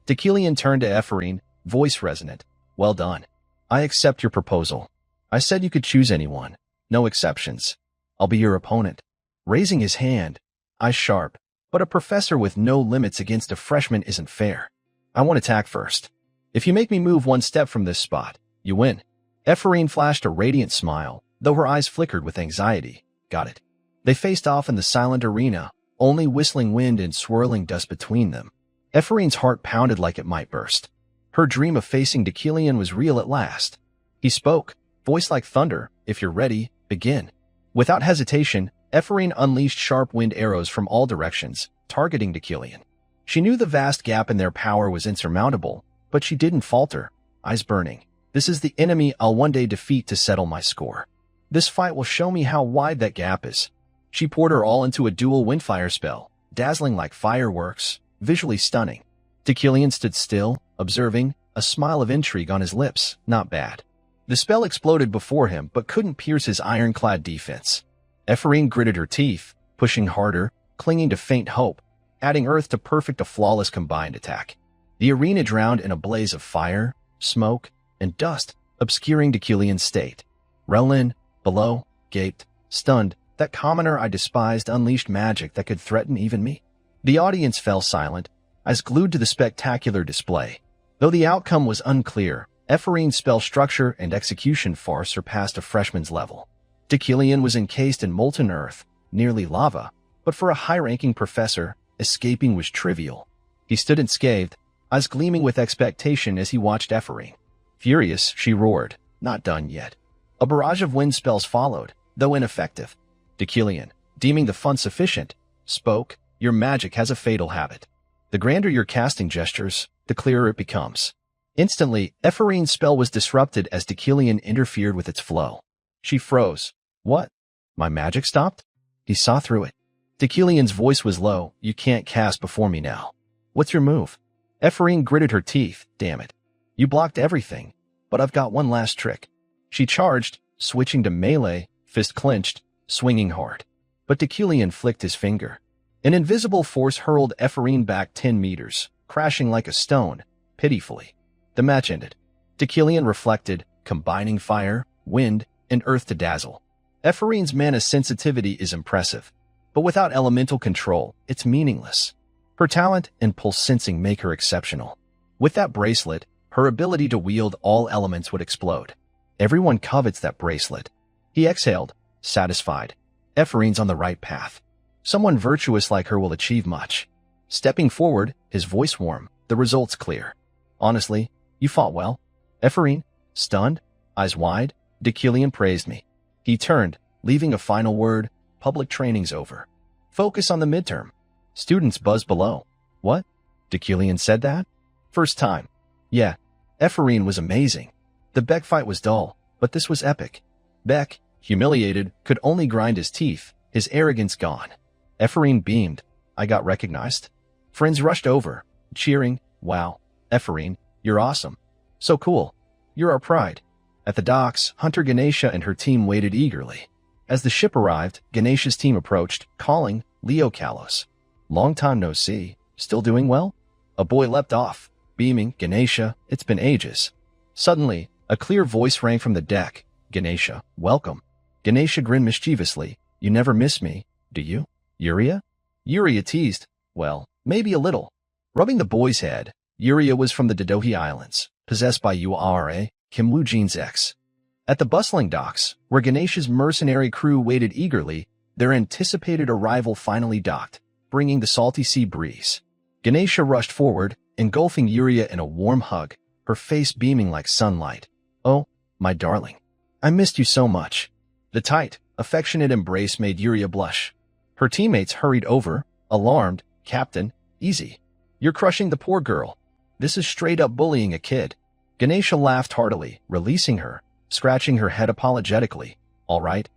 Deucalion turned to Ephraim, voice resonant. Well done. I accept your proposal. I said you could choose anyone. No exceptions. I'll be your opponent. Raising his hand, eyes sharp. But a professor with no limits against a freshman isn't fair. I want to attack first. If you make me move one step from this spot, you win. Ephraim flashed a radiant smile, though her eyes flickered with anxiety. Got it. They faced off in the silent arena, only whistling wind and swirling dust between them. Ephraim's heart pounded like it might burst. Her dream of facing Deucalion was real at last. He spoke, voice like thunder. If you're ready, begin. Without hesitation, Ephraim unleashed sharp wind arrows from all directions, targeting Deucalion. She knew the vast gap in their power was insurmountable, but she didn't falter, eyes burning. This is the enemy I'll one day defeat to settle my score. This fight will show me how wide that gap is. She poured her all into a dual windfire spell, dazzling like fireworks, visually stunning. Deucalion stood still, observing, a smile of intrigue on his lips. Not bad. The spell exploded before him but couldn't pierce his ironclad defense. Ephraim gritted her teeth, pushing harder, clinging to faint hope, adding earth to perfect a flawless combined attack. The arena drowned in a blaze of fire, smoke, and dust, obscuring Deucalion's state. Relin, below, gaped, stunned. That commoner I despised unleashed magic that could threaten even me. The audience fell silent, eyes glued to the spectacular display. Though the outcome was unclear, Ephraim's spell structure and execution far surpassed a freshman's level. Deucalion was encased in molten earth, nearly lava, but for a high-ranking professor, escaping was trivial. He stood unscathed, eyes gleaming with expectation as he watched Ephraim. Furious, she roared, not done yet. A barrage of wind spells followed, though ineffective. Deucalion, deeming the fun sufficient, spoke, your magic has a fatal habit. The grander your casting gestures, the clearer it becomes. Instantly, Ephraim's spell was disrupted as Deucalion interfered with its flow. She froze. What? My magic stopped? He saw through it. Deucalion's voice was low. You can't cast before me now. What's your move? Ephraim gritted her teeth. Damn it. You blocked everything, but I've got one last trick. She charged, switching to melee, fist clenched, swinging hard. But Deucalion flicked his finger. An invisible force hurled Ephraim back 10 meters, crashing like a stone, pitifully. The match ended. Deucalion reflected, combining fire, wind, and earth to dazzle. Ephraim's mana sensitivity is impressive, but without elemental control, it's meaningless. Her talent and pulse sensing make her exceptional. With that bracelet, her ability to wield all elements would explode. Everyone covets that bracelet. He exhaled, satisfied. Ephraim's on the right path. Someone virtuous like her will achieve much. Stepping forward, his voice warm, the results clear. Honestly, you fought well. Ephraim, stunned, eyes wide, Deucalion praised me. He turned, leaving a final word, public training's over. Focus on the midterm. Students buzzed below. What? Deucalion said that? First time. Yeah, Ephraim was amazing. The Beck fight was dull, but this was epic. Beck, humiliated, could only grind his teeth, his arrogance gone. Ephraim beamed. I got recognized. Friends rushed over, cheering. Wow, Ephraim, you're awesome. So cool. You're our pride. At the docks, Hunter Ganesha and her team waited eagerly. As the ship arrived, Ganesha's team approached, calling Leo Kalos. Long time no see. Still doing well? A boy leapt off, beaming, Ganesha, it's been ages. Suddenly, a clear voice rang from the deck. Ganesha, welcome. Ganesha grinned mischievously. You never miss me, do you? Yuria? Yuria teased. Well, maybe a little. Rubbing the boy's head, Yuria was from the Dodohi Islands, possessed by Ura, Kim Woo Jin's ex. At the bustling docks, where Ganesha's mercenary crew waited eagerly, their anticipated arrival finally docked, bringing the salty sea breeze. Ganesha rushed forward, engulfing Yuria in a warm hug, her face beaming like sunlight. Oh, my darling. I missed you so much. The tight, affectionate embrace made Yuria blush. Her teammates hurried over, alarmed. Captain, easy. You're crushing the poor girl. This is straight up bullying a kid. Ganesha laughed heartily, releasing her, scratching her head apologetically. All right,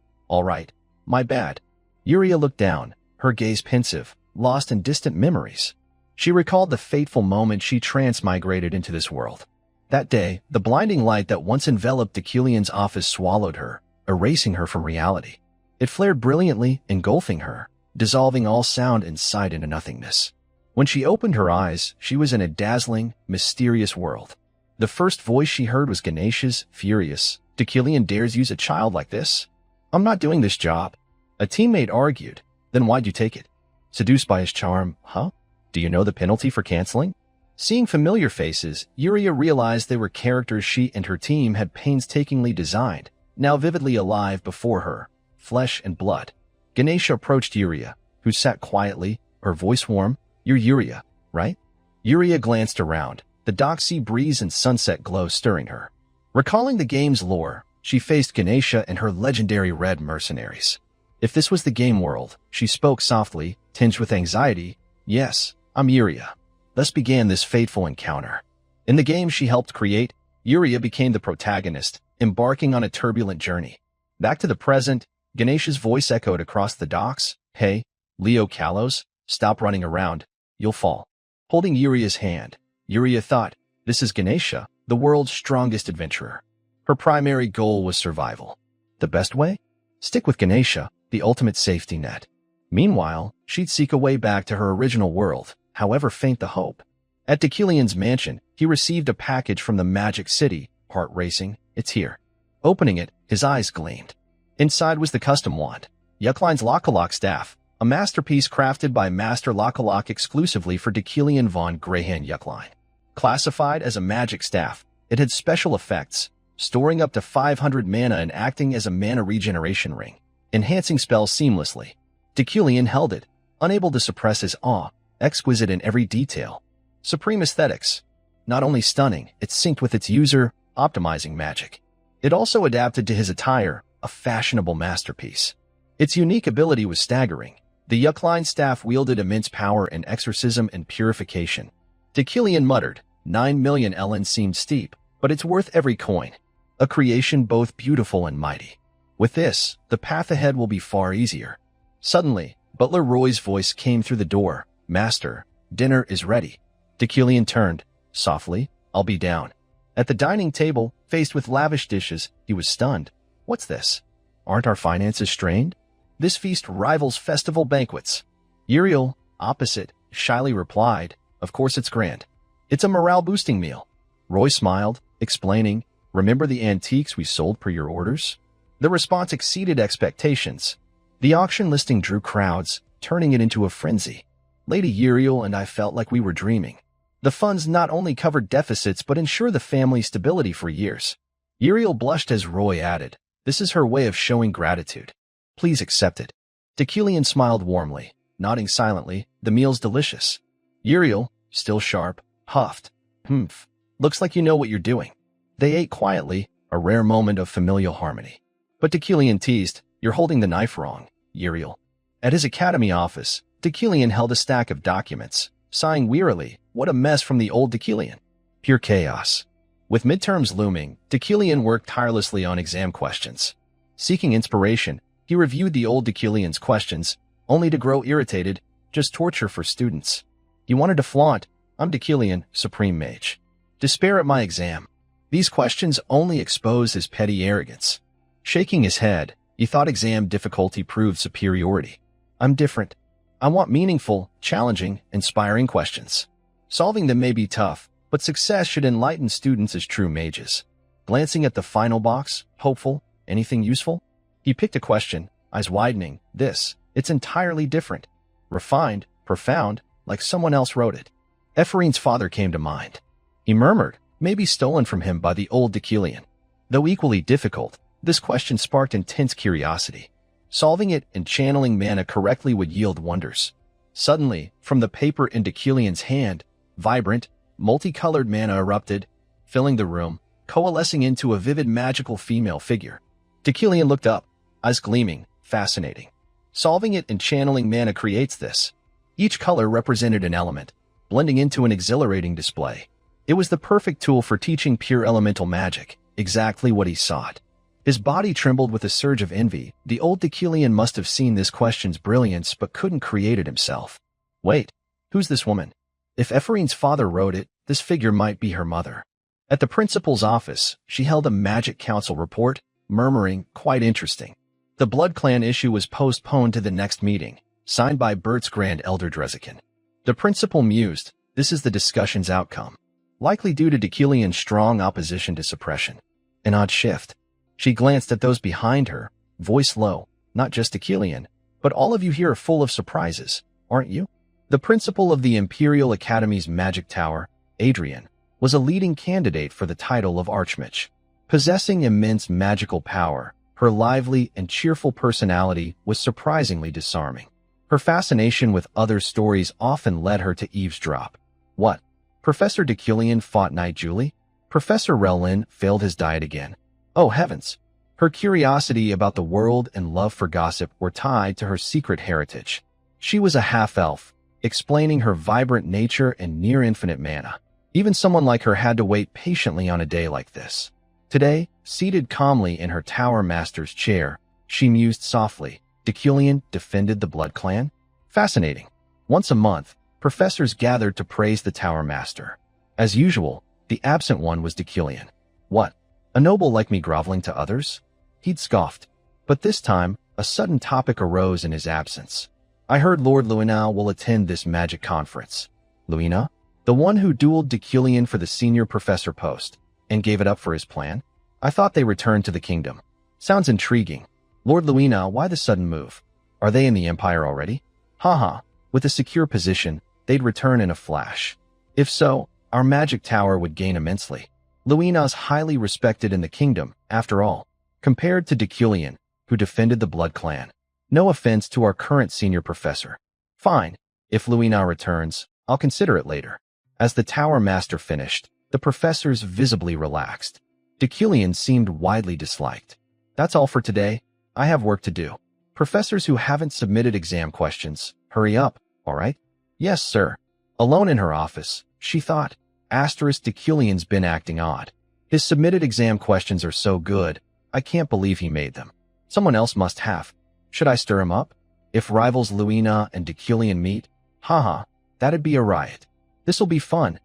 my bad. Yuria looked down, her gaze pensive, lost in distant memories. She recalled the fateful moment she transmigrated into this world. That day, the blinding light that once enveloped Deucalion's office swallowed her, erasing her from reality. It flared brilliantly, engulfing her, dissolving all sound and sight into nothingness. When she opened her eyes, she was in a dazzling, mysterious world. The first voice she heard was Ganesha's, furious. Deucalion dares use a child like this? I'm not doing this job. A teammate argued. Then why'd you take it? Seduced by his charm, huh? Do you know the penalty for canceling? Seeing familiar faces, Yuria realized they were characters she and her team had painstakingly designed, now vividly alive before her, flesh and blood. Ganesha approached Yuria, who sat quietly, her voice warm. You're Yuria, right? Yuria glanced around, the dock sea breeze and sunset glow stirring her. Recalling the game's lore, she faced Ganesha and her legendary red mercenaries. If this was the game world, she spoke softly, tinged with anxiety. Yes, I'm Yuria. Thus began this fateful encounter. In the game she helped create, Yuria became the protagonist, embarking on a turbulent journey. Back to the present, Ganesha's voice echoed across the docks. Hey, Leo Kalos, stop running around. You'll fall. Holding Yuria's hand, Yuria thought, this is Ganesha, the world's strongest adventurer. Her primary goal was survival. The best way? Stick with Ganesha, the ultimate safety net. Meanwhile, she'd seek a way back to her original world, however faint the hope. At Deucalion's mansion, he received a package from the Magic City, heart racing. It's here. Opening it, his eyes gleamed. Inside was the custom wand, Yuckline's Lock-a-Lock staff, a masterpiece crafted by Master Lock-a-Lock exclusively for Deucalion von Greyhand Yuckline. Classified as a magic staff, it had special effects, storing up to 500 mana and acting as a mana regeneration ring, enhancing spells seamlessly. Deucalion held it, unable to suppress his awe, exquisite in every detail. Supreme aesthetics. Not only stunning, it synced with its user, optimizing magic. It also adapted to his attire, a fashionable masterpiece. Its unique ability was staggering. The Yuckline staff wielded immense power in exorcism and purification. Deucalion muttered, 9 million elen seemed steep, but it's worth every coin. A creation both beautiful and mighty. With this, the path ahead will be far easier. Suddenly, Butler Roy's voice came through the door. Master, dinner is ready. Deucalion turned. Softly, I'll be down. At the dining table, faced with lavish dishes, he was stunned. What's this? Aren't our finances strained? This feast rivals festival banquets. Uriel, opposite, shyly replied, of course it's grand. It's a morale-boosting meal. Roy smiled, explaining, remember the antiques we sold per your orders? The response exceeded expectations. The auction listing drew crowds, turning it into a frenzy. Lady Uriel and I felt like we were dreaming. The funds not only covered deficits but ensure the family's stability for years. Uriel blushed as Roy added, this is her way of showing gratitude. Please accept it. Deucalion smiled warmly, nodding silently, the meal's delicious. Uriel, still sharp, huffed. Humph. Looks like you know what you're doing. They ate quietly, a rare moment of familial harmony. But Deucalion teased, you're holding the knife wrong, Uriel. At his academy office, Deucalion held a stack of documents, sighing wearily, what a mess from the old Deucalion. Pure chaos. With midterms looming, Deucalion worked tirelessly on exam questions. Seeking inspiration, he reviewed the old Deucalion's questions, only to grow irritated, just torture for students. He wanted to flaunt, I'm Deucalion, Supreme Mage. Despair at my exam. These questions only expose his petty arrogance. Shaking his head, You thought exam difficulty proved superiority. I'm different. I want meaningful, challenging, inspiring questions. Solving them may be tough, but success should enlighten students as true mages. Glancing at the final box, hopeful, anything useful? He picked a question, eyes widening. It's entirely different. Refined, profound, like someone else wrote it. Ephraim's father came to mind. He murmured, maybe stolen from him by the old Decilion. Though equally difficult, this question sparked intense curiosity. Solving it and channeling mana correctly would yield wonders. Suddenly, from the paper in Decilion's hand, vibrant, multicolored mana erupted, filling the room, coalescing into a vivid magical female figure. Decilion looked up, eyes gleaming, fascinating. Solving it and channeling mana creates this. Each color represented an element, blending into an exhilarating display. It was the perfect tool for teaching pure elemental magic, exactly what he sought. His body trembled with a surge of envy. The old Decilion must have seen this question's brilliance but couldn't create it himself. Wait, who's this woman? If Ephraim's father wrote it, this figure might be her mother. At the principal's office, she held a magic council report, murmuring, quite interesting. The Blood Clan issue was postponed to the next meeting, signed by Bert's Grand Elder Drezekin. The principal mused, this is the discussion's outcome. Likely due to Decilion's strong opposition to suppression. An odd shift. She glanced at those behind her, voice low, not just Decilion, but all of you here are full of surprises, aren't you? The principal of the Imperial Academy's Magic Tower, Adrian, was a leading candidate for the title of Archmage. Possessing immense magical power, her lively and cheerful personality was surprisingly disarming. Her fascination with other stories often led her to eavesdrop. What? Professor Decilion fought Knight Julie? Professor Relin failed his diet again. Oh heavens! Her curiosity about the world and love for gossip were tied to her secret heritage. She was a half-elf, explaining her vibrant nature and near-infinite mana. Even someone like her had to wait patiently on a day like this. Today, seated calmly in her Tower Master's chair, she mused softly. Decilion defended the Blood Clan? Fascinating. Once a month, professors gathered to praise the Tower Master. As usual, the absent one was Decilion. What? A noble like me groveling to others? He'd scoffed. But this time, a sudden topic arose in his absence. I heard Lord Luina will attend this magic conference. Luina? The one who dueled Decilion for the senior professor post, and gave it up for his plan? I thought they returned to the kingdom. Sounds intriguing. Lord Luina, why the sudden move? Are they in the Empire already? Haha, with a secure position, they'd return in a flash. If so, our magic tower would gain immensely. Luina's highly respected in the kingdom, after all, compared to Decilion, who defended the Blood Clan. No offense to our current senior professor. Fine, if Luina returns, I'll consider it later. As the Tower Master finished, the professors visibly relaxed. Decilion seemed widely disliked. That's all for today. I have work to do. Professors who haven't submitted exam questions, hurry up, all right? Yes, sir. Alone in her office, she thought, Decilion's been acting odd. His submitted exam questions are so good, I can't believe he made them. Someone else must have. Should I stir him up? If rivals Luina and Decilion meet? Haha, that'd be a riot. This'll be fun.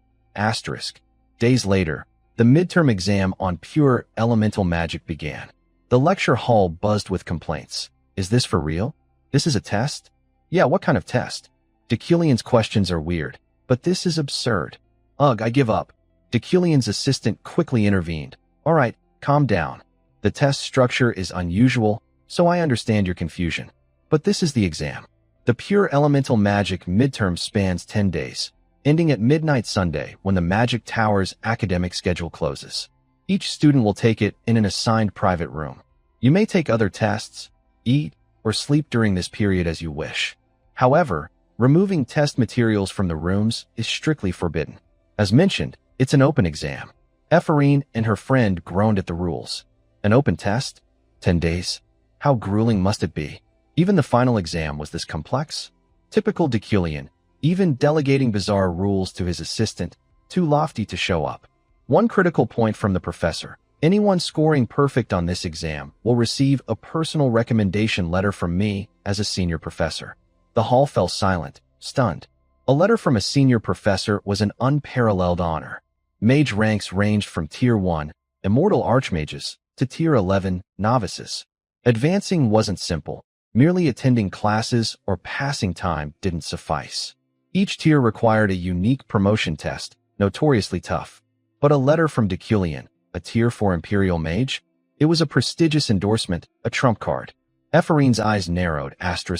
Days later, the midterm exam on pure elemental magic began. The lecture hall buzzed with complaints. Is this for real? This is a test? Yeah, what kind of test? Decilion's questions are weird, but this is absurd. Ugh, I give up. Decilion's assistant quickly intervened. All right, calm down. The test structure is unusual, so I understand your confusion. But this is the exam. The pure elemental magic midterm spans 10 days, ending at midnight Sunday when the Magic Tower's academic schedule closes. Each student will take it in an assigned private room. You may take other tests, eat, or sleep during this period as you wish. However, removing test materials from the rooms is strictly forbidden. As mentioned, it's an open exam. Ephraim and her friend groaned at the rules. An open test? 10 days? How grueling must it be? Even the final exam was this complex? Typical Decilion, even delegating bizarre rules to his assistant, too lofty to show up. One critical point from the professor. Anyone scoring perfect on this exam will receive a personal recommendation letter from me as a senior professor. The hall fell silent, stunned. A letter from a senior professor was an unparalleled honor. Mage ranks ranged from Tier 1, Immortal Archmages, to Tier 11, Novices. Advancing wasn't simple. Merely attending classes or passing time didn't suffice. Each tier required a unique promotion test, notoriously tough. But a letter from Deculian, a tier 4 Imperial Mage? It was a prestigious endorsement, a trump card. Ephorine's eyes narrowed.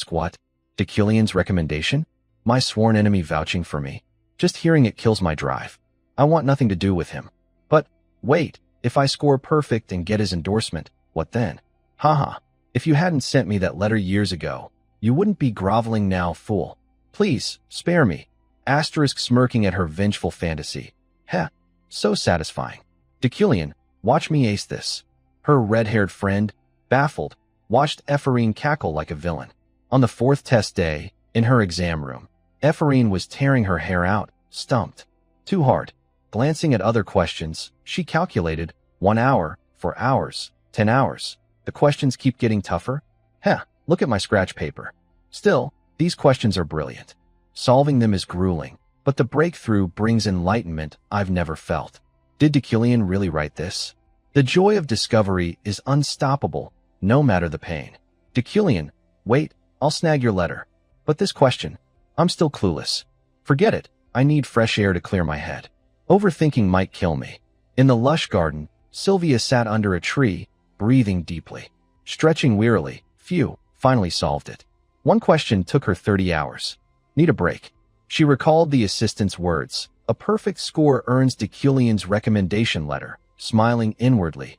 What? Deculian's recommendation? My sworn enemy vouching for me? Just hearing it kills my drive. I want nothing to do with him. But, wait, if I score perfect and get his endorsement, what then? Haha, if you hadn't sent me that letter years ago, you wouldn't be groveling now, fool. Please, spare me. Smirking at her vengeful fantasy. Heh, so satisfying. Deculian, watch me ace this. Her red-haired friend, baffled, watched Ephorine cackle like a villain. On the 4th test day, in her exam room, Ephorine was tearing her hair out, stumped. Too hard. Glancing at other questions, she calculated 1 hour, 4 hours, 10 hours. The questions keep getting tougher? Heh, look at my scratch paper. Still, these questions are brilliant. Solving them is grueling, but the breakthrough brings enlightenment I've never felt. Did Deculian really write this? The joy of discovery is unstoppable, no matter the pain. Deculian, wait, I'll snag your letter. But this question, I'm still clueless. Forget it, I need fresh air to clear my head. Overthinking might kill me. In the lush garden, Sylvia sat under a tree, breathing deeply. Stretching wearily, phew, finally solved it. One question took her 30 hours. Need a break. She recalled the assistant's words. A perfect score earns Deculian's recommendation letter, smiling inwardly.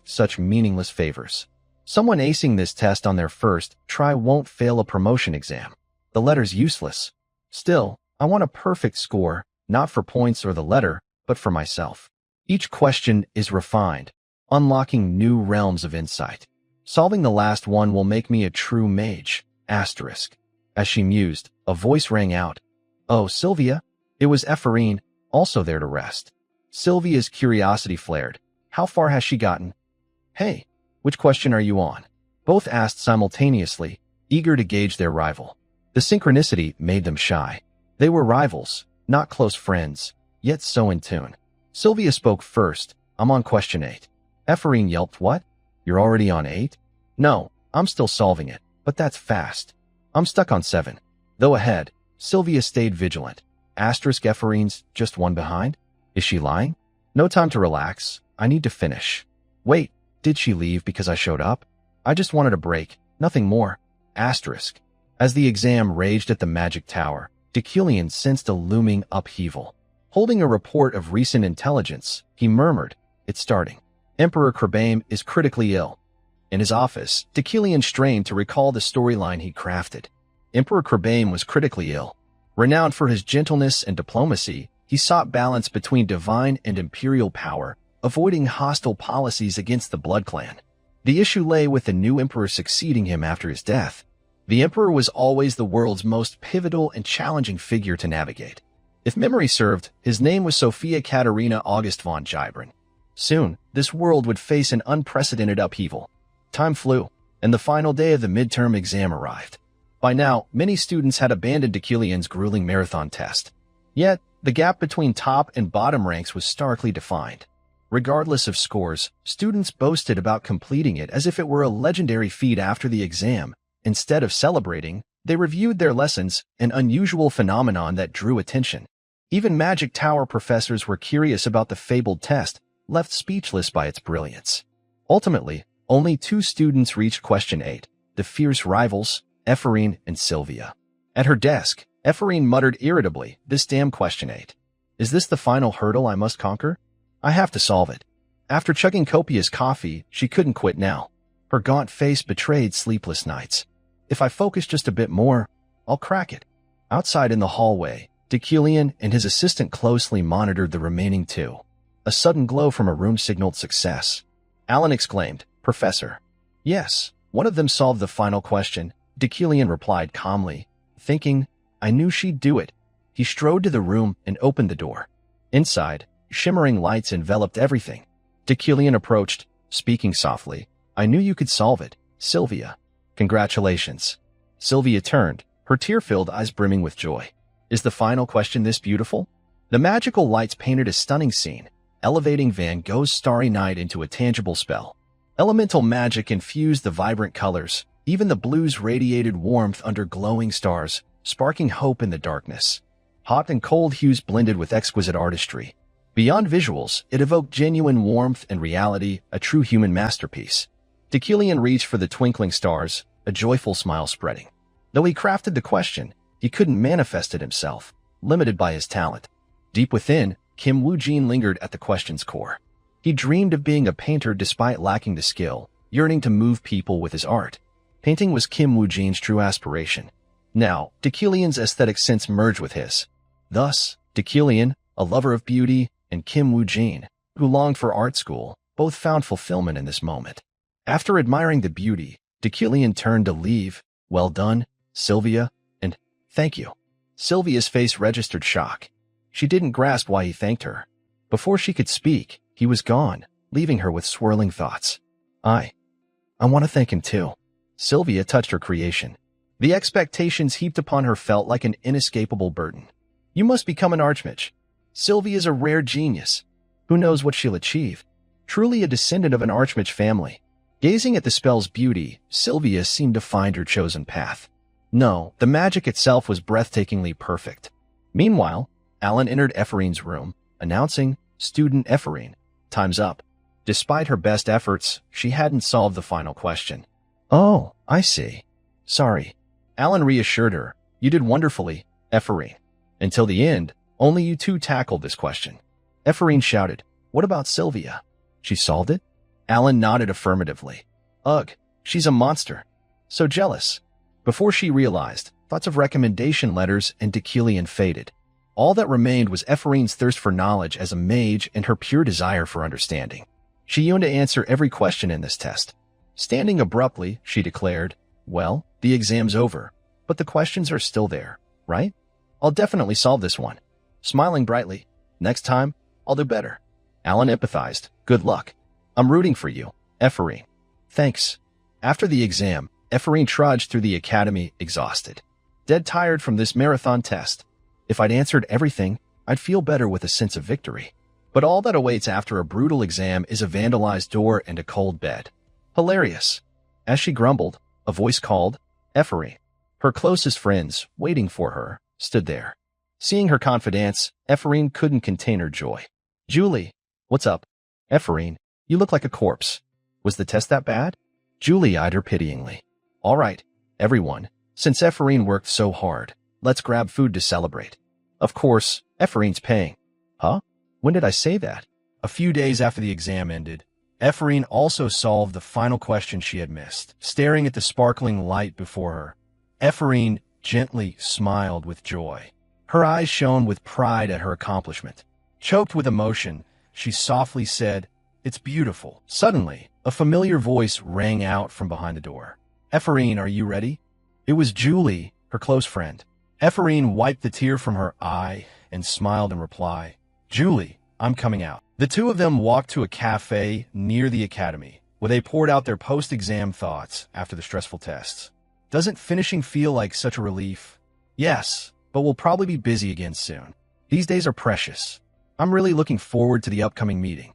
Such meaningless favors. Someone acing this test on their first try won't fail a promotion exam. The letter's useless. Still, I want a perfect score, not for points or the letter, but for myself. Each question is refined, unlocking new realms of insight. Solving the last one will make me a true mage. As she mused, a voice rang out. Oh, Sylvia? It was Ephorine, also there to rest. Sylvia's curiosity flared. How far has she gotten? Hey, which question are you on? Both asked simultaneously, eager to gauge their rival. The synchronicity made them shy. They were rivals, not close friends, yet so in tune. Sylvia spoke first. I'm on question 8. Ephorine yelped, what? You're already on 8? No, I'm still solving it, but that's fast. I'm stuck on 7. Though ahead, Sylvia stayed vigilant. Ephorine's just one behind? Is she lying? No time to relax. I need to finish. Wait, did she leave because I showed up? I just wanted a break, nothing more. As the exam raged at the magic tower, Deculian sensed a looming upheaval. Holding a report of recent intelligence, he murmured, it's starting. Emperor Krabame is critically ill. In his office, Deculian strained to recall the storyline he crafted. Emperor Krabame was critically ill. Renowned for his gentleness and diplomacy, he sought balance between divine and imperial power, avoiding hostile policies against the Blood Clan. The issue lay with the new emperor succeeding him after his death. The emperor was always the world's most pivotal and challenging figure to navigate. If memory served, his name was Sophia Katerina August von Gibran. Soon, this world would face an unprecedented upheaval. Time flew, and the final day of the midterm exam arrived. By now, many students had abandoned Deculian's grueling marathon test. Yet, the gap between top and bottom ranks was starkly defined. Regardless of scores, students boasted about completing it as if it were a legendary feat after the exam. Instead of celebrating, they reviewed their lessons, an unusual phenomenon that drew attention. Even Magic Tower professors were curious about the fabled test, left speechless by its brilliance. Ultimately, only 2 students reached question 8, the fierce rivals, Ephorine and Sylvia. At her desk, Ephorine muttered irritably, this damn question 8. Is this the final hurdle I must conquer? I have to solve it. After chugging copious coffee, she couldn't quit now. Her gaunt face betrayed sleepless nights. If I focus just a bit more, I'll crack it. Outside in the hallway, Deculian and his assistant closely monitored the remaining 2. A sudden glow from a room signaled success. Alan exclaimed, Professor. Yes, one of them solved the final question. Deculian replied calmly, thinking, I knew she'd do it. He strode to the room and opened the door. Inside, shimmering lights enveloped everything. Deculian approached, speaking softly. I knew you could solve it, Sylvia. Congratulations. Sylvia turned, her tear-filled eyes brimming with joy. Is the final question this beautiful? The magical lights painted a stunning scene, elevating Van Gogh's Starry Night into a tangible spell. Elemental magic infused the vibrant colors. Even the blues radiated warmth under glowing stars, sparking hope in the darkness. Hot and cold hues blended with exquisite artistry. Beyond visuals, it evoked genuine warmth and reality, a true human masterpiece. Deucalion reached for the twinkling stars, a joyful smile spreading. Though he crafted the question, he couldn't manifest it himself, limited by his talent. Deep within, Kim Woo-jin lingered at the question's core. He dreamed of being a painter despite lacking the skill, yearning to move people with his art. Painting was Kim Woo-jin's true aspiration. Now, Deucalion's aesthetic sense merged with his. Thus, Deucalion, a lover of beauty, and Kim Woo-jin, who longed for art school, both found fulfillment in this moment. After admiring the beauty, Deucalion turned to leave. Well done, Sylvia, and thank you. Sylvia's face registered shock. She didn't grasp why he thanked her. Before she could speak, he was gone, leaving her with swirling thoughts. I want to thank him too. Sylvia touched her creation. The expectations heaped upon her felt like an inescapable burden. You must become an archmage. Sylvia's a rare genius. Who knows what she'll achieve? Truly a descendant of an archmage family. Gazing at the spell's beauty, Sylvia seemed to find her chosen path. No, the magic itself was breathtakingly perfect. Meanwhile, Alan entered Epherine's room, announcing, "Student Ephorine, time's up." Despite her best efforts, she hadn't solved the final question. "Oh, I see. Sorry." Alan reassured her, "You did wonderfully, Ephorine. Until the end, only you two tackled this question." Ephorine shouted, "What about Sylvia? She solved it?" Alan nodded affirmatively. "Ugh, she's a monster. So jealous." Before she realized, thoughts of recommendation letters and Deucalion faded. All that remained was Ephorine's thirst for knowledge as a mage and her pure desire for understanding. She yearned to answer every question in this test. Standing abruptly, she declared, "Well, the exam's over, but the questions are still there, right? I'll definitely solve this one." Smiling brightly, "Next time, I'll do better." Alan empathized. "Good luck. I'm rooting for you, Ephorine." "Thanks." After the exam, Ephorine trudged through the academy exhausted. Dead tired from this marathon test. If I'd answered everything, I'd feel better with a sense of victory. But all that awaits after a brutal exam is a vandalized door and a cold bed. Hilarious. As she grumbled, a voice called, "Ephorine." Her closest friends, waiting for her, stood there. Seeing her confidence, Ephorine couldn't contain her joy. "Julie, what's up?" "Ephorine, you look like a corpse. Was the test that bad?" Julie eyed her pityingly. "All right, everyone, since Ephorine worked so hard, let's grab food to celebrate. Of course, Ephorine's paying." "Huh? When did I say that?" A few days after the exam ended, Ephorine also solved the final question she had missed, staring at the sparkling light before her. Ephorine gently smiled with joy. Her eyes shone with pride at her accomplishment. Choked with emotion, she softly said, "It's beautiful." Suddenly, a familiar voice rang out from behind the door. "Ephorine, are you ready?" It was Julie, her close friend. Ephorine wiped the tear from her eye and smiled in reply. "Julie, I'm coming out." The two of them walked to a cafe near the academy, where they poured out their post-exam thoughts after the stressful tests. "Doesn't finishing feel like such a relief?" "Yes, but we'll probably be busy again soon. These days are precious. I'm really looking forward to the upcoming meeting."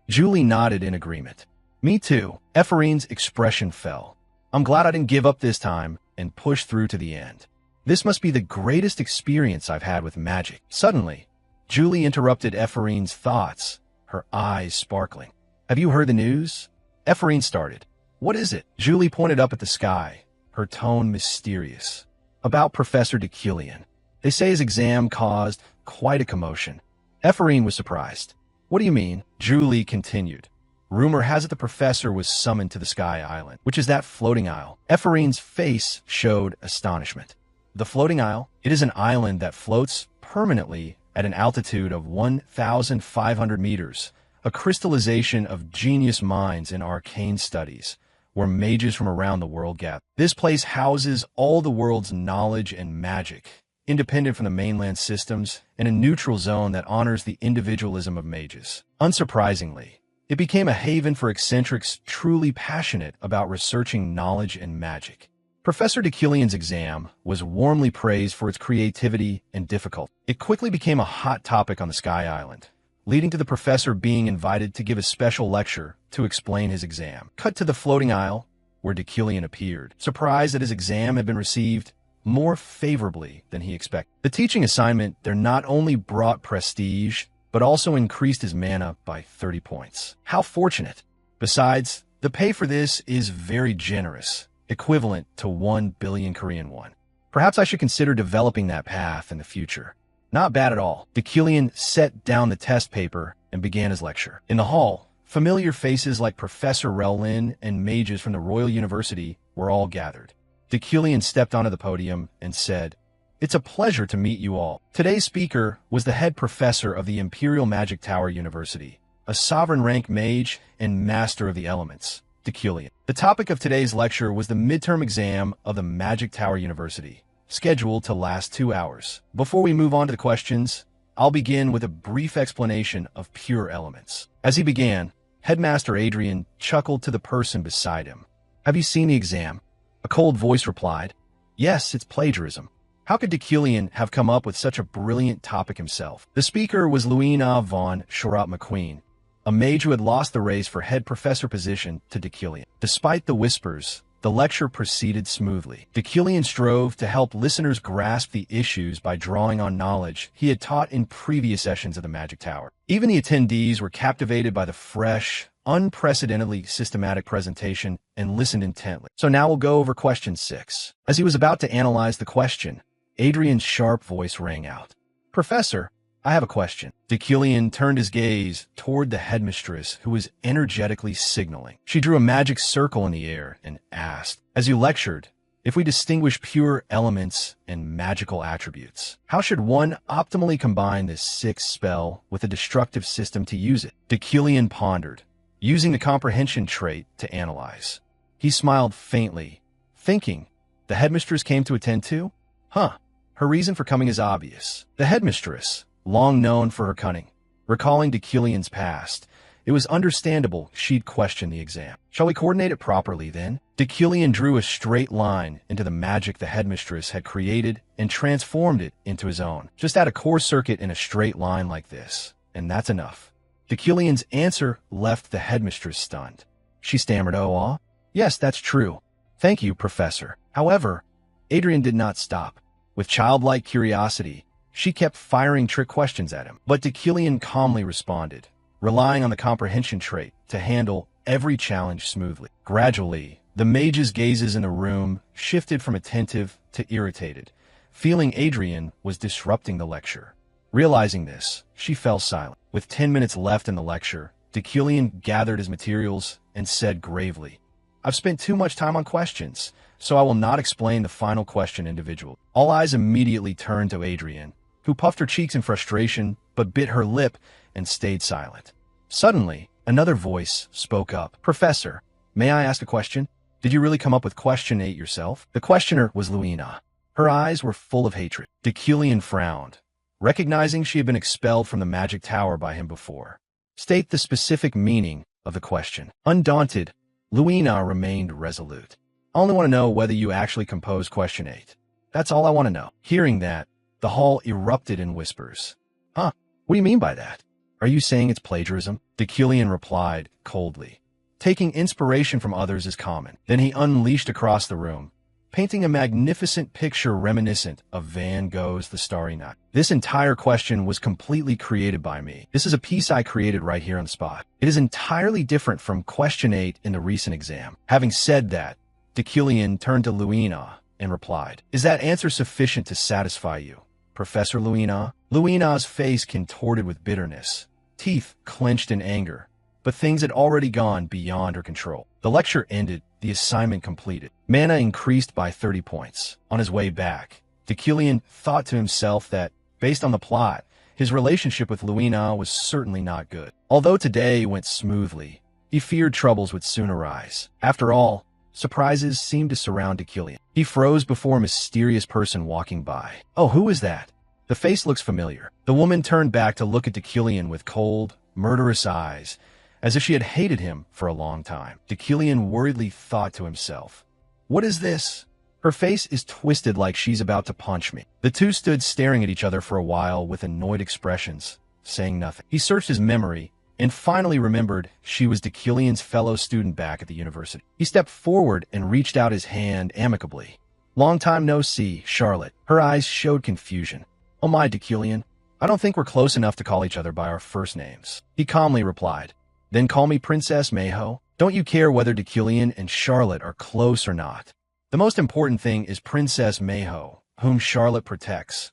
Julie nodded in agreement. "Me too." Ephorine's expression fell. "I'm glad I didn't give up this time and push through to the end. This must be the greatest experience I've had with magic." Suddenly, Julie interrupted Ephorine's thoughts, her eyes sparkling. "Have you heard the news?" Ephorine started. "What is it?" Julie pointed up at the sky, her tone mysterious. "About Professor Deucalion. They say his exam caused quite a commotion." Ephorine was surprised. "What do you mean?" Julie continued. "Rumor has it the professor was summoned to the Sky Island, which is that floating isle." Ephorine's face showed astonishment. "The floating isle? It is an island that floats permanently at an altitude of 1,500 meters, a crystallization of genius minds in arcane studies, where mages from around the world gather. This place houses all the world's knowledge and magic, independent from the mainland systems, in a neutral zone that honors the individualism of mages. Unsurprisingly, it became a haven for eccentrics truly passionate about researching knowledge and magic. Professor Deucalion's exam was warmly praised for its creativity and difficulty. It quickly became a hot topic on the Sky Island. leading to the professor being invited to give a special lecture to explain his exam. Cut to the floating aisle, where Deucalion appeared, surprised that his exam had been received more favorably than he expected. The teaching assignment there not only brought prestige, but also increased his mana by 30 points. How fortunate! Besides, the pay for this is very generous, equivalent to 1 billion Korean won. Perhaps I should consider developing that path in the future. Not bad at all. Deucalion set down the test paper and began his lecture. In the hall, familiar faces like Professor Relin and mages from the Royal University were all gathered. Deucalion stepped onto the podium and said, "It's a pleasure to meet you all." Today's speaker was the head professor of the Imperial Magic Tower University, a sovereign rank mage and master of the elements, Deucalion. The topic of today's lecture was the midterm exam of the Magic Tower University, scheduled to last 2 hours. Before we move on to the questions, I'll begin with a brief explanation of pure elements. As he began, Headmaster Adrian chuckled to the person beside him. "Have you seen the exam?" A cold voice replied, "Yes, it's plagiarism." How could Deucalion have come up with such a brilliant topic himself? The speaker was Luina von Schwarot McQueen, a mage who had lost the race for head professor position to Deucalion. Despite the whispers, the lecture proceeded smoothly. Deucalion strove to help listeners grasp the issues by drawing on knowledge he had taught in previous sessions of the Magic Tower. Even the attendees were captivated by the fresh, unprecedentedly systematic presentation and listened intently. So now we'll go over question 6. As he was about to analyze the question, Adrian's sharp voice rang out. "Professor, I have a question." Deucalion turned his gaze toward the headmistress, who was energetically signaling. She drew a magic circle in the air and asked, "As you lectured, if we distinguish pure elements and magical attributes, how should one optimally combine this 6th spell with a destructive system to use it?" Deucalion pondered, using the comprehension trait to analyze. He smiled faintly, thinking, the headmistress came to attend too? Her reason for coming is obvious. The headmistress, long known for her cunning, recalling Deucalion's past, it was understandable she'd question the exam. "Shall we coordinate it properly, then?" Deucalion drew a straight line into the magic the headmistress had created and transformed it into his own. "Just add a core circuit in a straight line like this, and that's enough." Deucalion's answer left the headmistress stunned. She stammered, "Oh, yes, that's true. Thank you, Professor." However, Adrian did not stop. With childlike curiosity, she kept firing trick questions at him. But Deucalion calmly responded, relying on the comprehension trait to handle every challenge smoothly. Gradually, the mage's gazes in the room shifted from attentive to irritated, feeling Adrian was disrupting the lecture. Realizing this, she fell silent. With 10 minutes left in the lecture, Deucalion gathered his materials and said gravely, "I've spent too much time on questions, so I will not explain the final question individually." All eyes immediately turned to Adrian, who puffed her cheeks in frustration but bit her lip and stayed silent. Suddenly, another voice spoke up. "Professor, may I ask a question? Did you really come up with question 8 yourself?" The questioner was Luina. Her eyes were full of hatred. Deucalion frowned, recognizing she had been expelled from the Magic Tower by him before. "State the specific meaning of the question." Undaunted, Luina remained resolute. "I only want to know whether you actually composed question 8. That's all I want to know." Hearing that, the hall erupted in whispers. What do you mean by that? Are you saying it's plagiarism?" Deucalion replied coldly. "Taking inspiration from others is common." Then he unleashed across the room, painting a magnificent picture reminiscent of Van Gogh's The Starry Night. "This entire question was completely created by me. This is a piece I created right here on the spot. It is entirely different from question 8 in the recent exam." Having said that, Deucalion turned to Luina and replied, "Is that answer sufficient to satisfy you, Professor Luina?" Luina's face contorted with bitterness, teeth clenched in anger, but things had already gone beyond her control. The lecture ended, the assignment completed. Mana increased by 30 points. On his way back, Deucalion thought to himself that, based on the plot, his relationship with Luina was certainly not good. Although today went smoothly, he feared troubles would soon arise. After all, surprises seemed to surround Deucalion. He froze before a mysterious person walking by. "Oh, who is that? The face looks familiar." The woman turned back to look at Deucalion with cold, murderous eyes, as if she had hated him for a long time. Deucalion worriedly thought to himself, "What is this? Her face is twisted like she's about to punch me." The two stood staring at each other for a while with annoyed expressions, saying nothing. He searched his memory and finally remembered she was Deucalion's fellow student back at the university. He stepped forward and reached out his hand amicably. "Long time no see, Charlotte." Her eyes showed confusion. "Oh my, Deucalion, I don't think we're close enough to call each other by our first names." He calmly replied, "Then call me Princess Mayho. Don't you care whether Deucalion and Charlotte are close or not? The most important thing is Princess Mayho, whom Charlotte protects,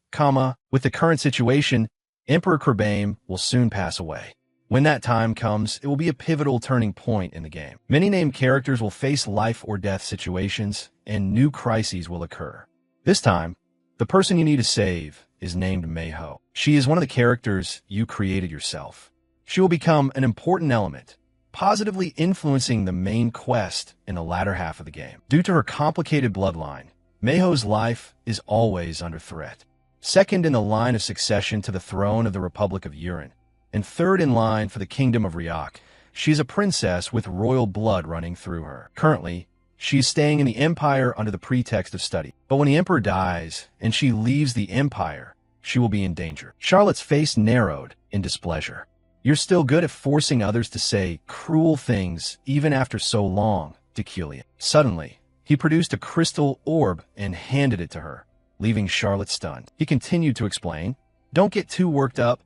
with the current situation, Emperor Kerbame will soon pass away. When that time comes, it will be a pivotal turning point in the game. Many named characters will face life or death situations, and new crises will occur. This time, the person you need to save is named Mayho. She is one of the characters you created yourself. She will become an important element, positively influencing the main quest in the latter half of the game. Due to her complicated bloodline, Mayho's life is always under threat. Second in the line of succession to the throne of the Republic of Urin, and third in line for the Kingdom of Ryok, she is a princess with royal blood running through her. Currently, she is staying in the Empire under the pretext of study. But when the Emperor dies and she leaves the Empire, she will be in danger." Charlotte's face narrowed in displeasure. "You're still good at forcing others to say cruel things even after so long, Deucalion." Suddenly, he produced a crystal orb and handed it to her, leaving Charlotte stunned. He continued to explain, "Don't get too worked up.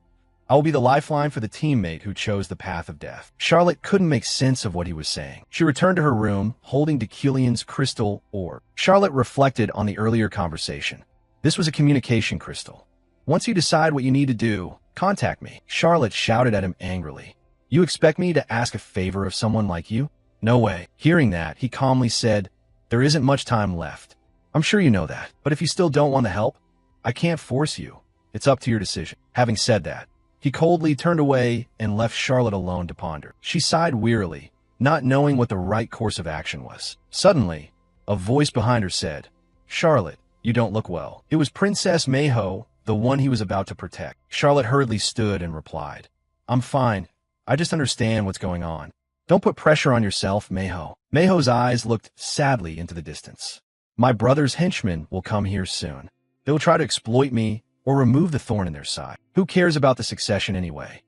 I will be the lifeline for the teammate who chose the path of death." Charlotte couldn't make sense of what he was saying. She returned to her room, holding Deucalion's crystal orb. Charlotte reflected on the earlier conversation. This was a communication crystal. "Once you decide what you need to do, contact me." Charlotte shouted at him angrily. "You expect me to ask a favor of someone like you? No way." Hearing that, he calmly said, "There isn't much time left. I'm sure you know that. But if you still don't want the help, I can't force you. It's up to your decision." Having said that, he coldly turned away and left Charlotte alone to ponder. She sighed wearily, not knowing what the right course of action was. Suddenly, a voice behind her said, "Charlotte, you don't look well." It was Princess Mayho, the one he was about to protect. Charlotte hurriedly stood and replied, "I'm fine. I just understand what's going on. Don't put pressure on yourself, Mayho." Mayho's eyes looked sadly into the distance. "My brother's henchmen will come here soon. They will try to exploit me or remove the thorn in their side. Who cares about the succession anyway?"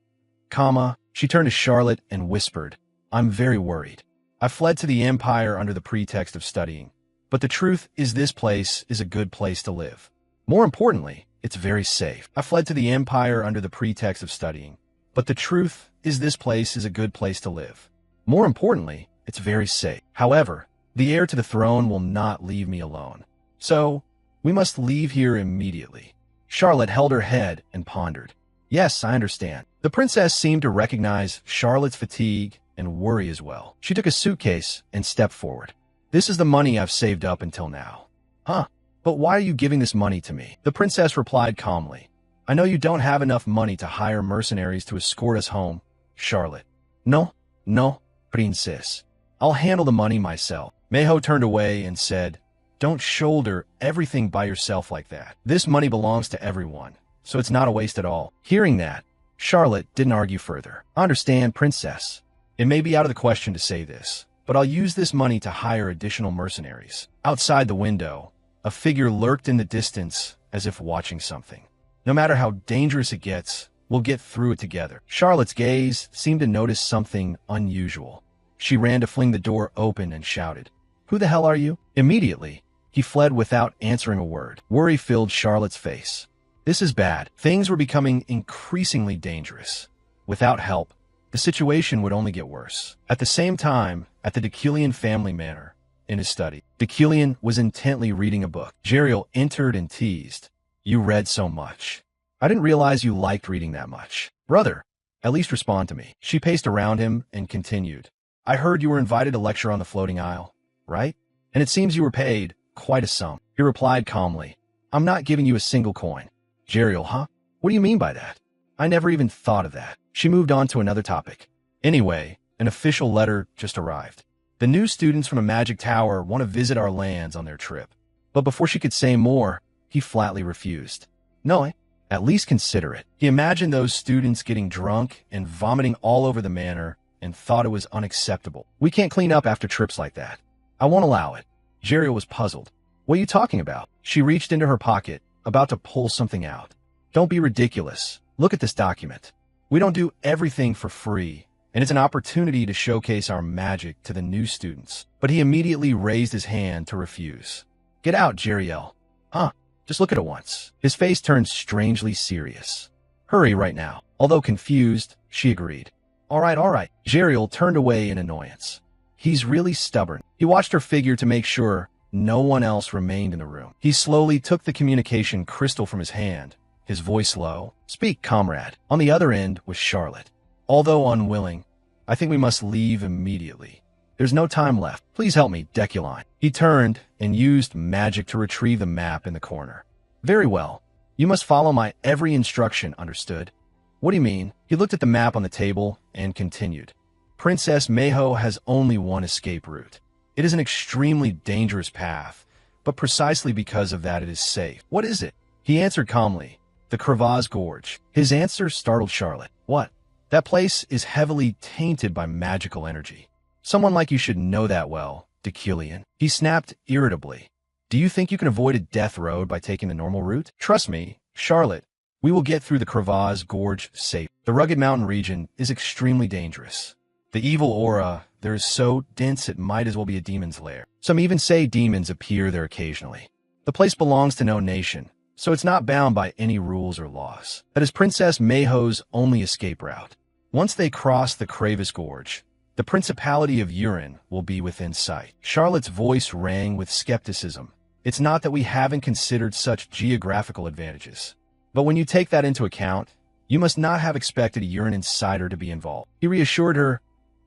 She turned to Charlotte and whispered, "I'm very worried. I fled to the Empire under the pretext of studying, but the truth is this place is a good place to live. More importantly, it's very safe. I fled to the Empire under the pretext of studying, but the truth is this place is a good place to live. More importantly, it's very safe. However, the heir to the throne will not leave me alone. So, we must leave here immediately." Charlotte held her head and pondered. "Yes, I understand." The princess seemed to recognize Charlotte's fatigue and worry as well. She took a suitcase and stepped forward. "This is the money I've saved up until now." "Huh? But why are you giving this money to me?" The princess replied calmly. "I know you don't have enough money to hire mercenaries to escort us home, Charlotte." No, princess. I'll handle the money myself." Mayho turned away and said, "Don't shoulder everything by yourself like that. This money belongs to everyone, so it's not a waste at all." Hearing that, Charlotte didn't argue further. "I understand, princess. It may be out of the question to say this, but I'll use this money to hire additional mercenaries." Outside the window, a figure lurked in the distance as if watching something. "No matter how dangerous it gets, we'll get through it together." Charlotte's gaze seemed to notice something unusual. She ran to fling the door open and shouted, "Who the hell are you?" Immediately, he fled without answering a word. Worry filled Charlotte's face. This is bad. Things were becoming increasingly dangerous. Without help, the situation would only get worse. At the same time, at the Deucalion family manor, in his study, Deucalion was intently reading a book. Jeriel entered and teased, "You read so much. I didn't realize you liked reading that much. Brother, at least respond to me." She paced around him and continued, "I heard you were invited to lecture on the floating isle, right? And it seems you were paid quite a sum." He replied calmly, "I'm not giving you a single coin." Jeriel, huh? What do you mean by that? I never even thought of that. She moved on to another topic. Anyway, an official letter just arrived. The new students from the Magic Tower want to visit our lands on their trip. But before she could say more, he flatly refused. No, at least consider it. He imagined those students getting drunk and vomiting all over the manor and thought it was unacceptable. "We can't clean up after trips like that. I won't allow it." Jeriel was puzzled. "What are you talking about?" She reached into her pocket, about to pull something out. "Don't be ridiculous. Look at this document." We don't do everything for free, and it's an opportunity to showcase our magic to the new students. But he immediately raised his hand to refuse. Get out, Jeriel. Just look at it once. His face turned strangely serious. Hurry right now. Although confused, she agreed. All right. Jeriel turned away in annoyance. He's really stubborn. He watched her figure to make sure no one else remained in the room. He slowly took the communication crystal from his hand, his voice low. Speak, comrade. On the other end was Charlotte. Although unwilling, I think we must leave immediately. There's no time left. Please help me, Deculine. He turned and used magic to retrieve the map in the corner. Very well. You must follow my every instruction, understood? What do you mean? He looked at the map on the table and continued. Princess Mayho has only one escape route. It is an extremely dangerous path, but precisely because of that it is safe. What is it? He answered calmly. The Crevasse Gorge. His answer startled Charlotte. What? That place is heavily tainted by magical energy. Someone like you should know that well, Deculion. He snapped irritably. Do you think you can avoid a death road by taking the normal route? Trust me, Charlotte, we will get through the Crevasse Gorge safe. The rugged mountain region is extremely dangerous. The evil aura there is so dense it might as well be a demon's lair. Some even say demons appear there occasionally. The place belongs to no nation, so it's not bound by any rules or laws. That is Princess Mayho's only escape route. Once they cross the Crevasse Gorge, the Principality of Urine will be within sight. Charlotte's voice rang with skepticism. It's not that we haven't considered such geographical advantages. But when you take that into account, you must not have expected a Urine insider to be involved. He reassured her,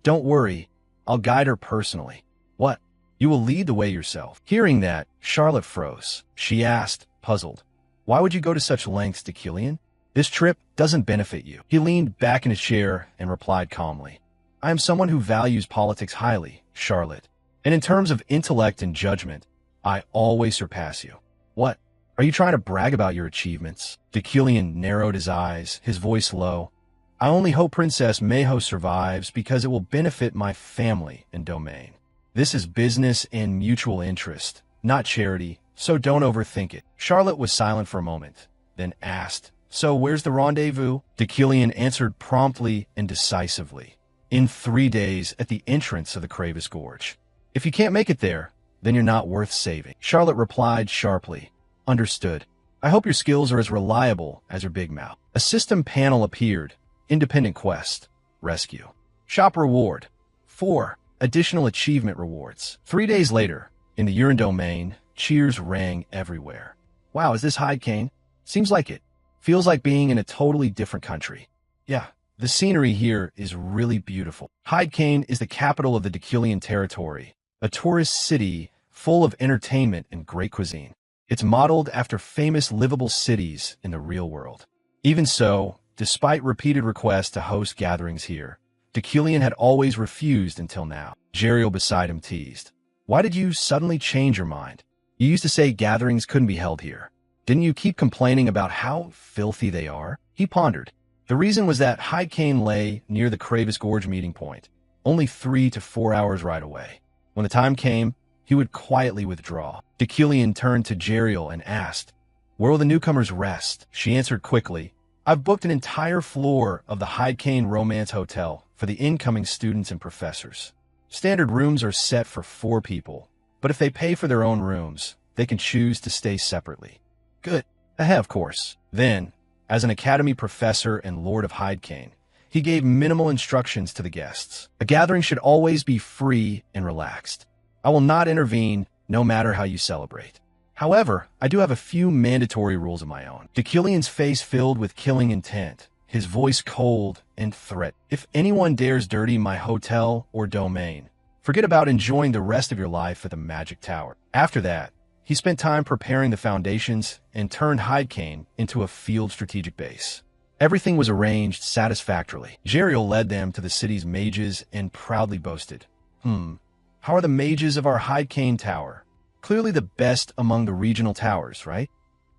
don't worry, I'll guide her personally. What? You will lead the way yourself. Hearing that, Charlotte froze. She asked, puzzled, why would you go to such lengths, Deculion? This trip doesn't benefit you. He leaned back in his chair and replied calmly. I am someone who values politics highly, Charlotte. And in terms of intellect and judgment, I always surpass you. What? Are you trying to brag about your achievements? Deculion narrowed his eyes, his voice low. I only hope Princess Mayho survives because it will benefit my family and domain. This is business and mutual interest, not charity, so don't overthink it. Charlotte was silent for a moment, then asked, so where's the rendezvous? Deculion answered promptly and decisively. In 3 days at the entrance of the Crevasse Gorge. If you can't make it there, then you're not worth saving. Charlotte replied sharply. Understood. I hope your skills are as reliable as your big mouth. A system panel appeared. Independent quest. Rescue. Shop reward. 4. Additional achievement rewards. 3 days later, in the Urine domain, cheers rang everywhere. Wow, is this Hydecane? Seems like it. Feels like being in a totally different country. Yeah. The scenery here is really beautiful. Hydecane is the capital of the Deculion territory, a tourist city full of entertainment and great cuisine. It's modeled after famous livable cities in the real world. Even so, despite repeated requests to host gatherings here, Deculion had always refused until now. Jeriel beside him teased. Why did you suddenly change your mind? You used to say gatherings couldn't be held here. Didn't you keep complaining about how filthy they are? He pondered. The reason was that Hydecane lay near the Crevasse Gorge meeting point, only 3 to 4 hours ride away. When the time came, he would quietly withdraw. Deculion turned to Jeriel and asked, where will the newcomers rest? She answered quickly, I've booked an entire floor of the Hydecane Romance Hotel for the incoming students and professors. Standard rooms are set for 4 people, but if they pay for their own rooms, they can choose to stay separately. Good. Of course. Then, as an academy professor and lord of Hydecane, he gave minimal instructions to the guests. A gathering should always be free and relaxed. I will not intervene, no matter how you celebrate. However, I do have a few mandatory rules of my own. Deculion's face filled with killing intent, his voice cold and threat. If anyone dares dirty my hotel or domain, forget about enjoying the rest of your life at the Magic Tower. After that, he spent time preparing the foundations and turned Hydecane into a field strategic base. Everything was arranged satisfactorily. Jeriel led them to the city's mages and proudly boasted, how are the mages of our Hydecane Tower? Clearly the best among the regional towers, right?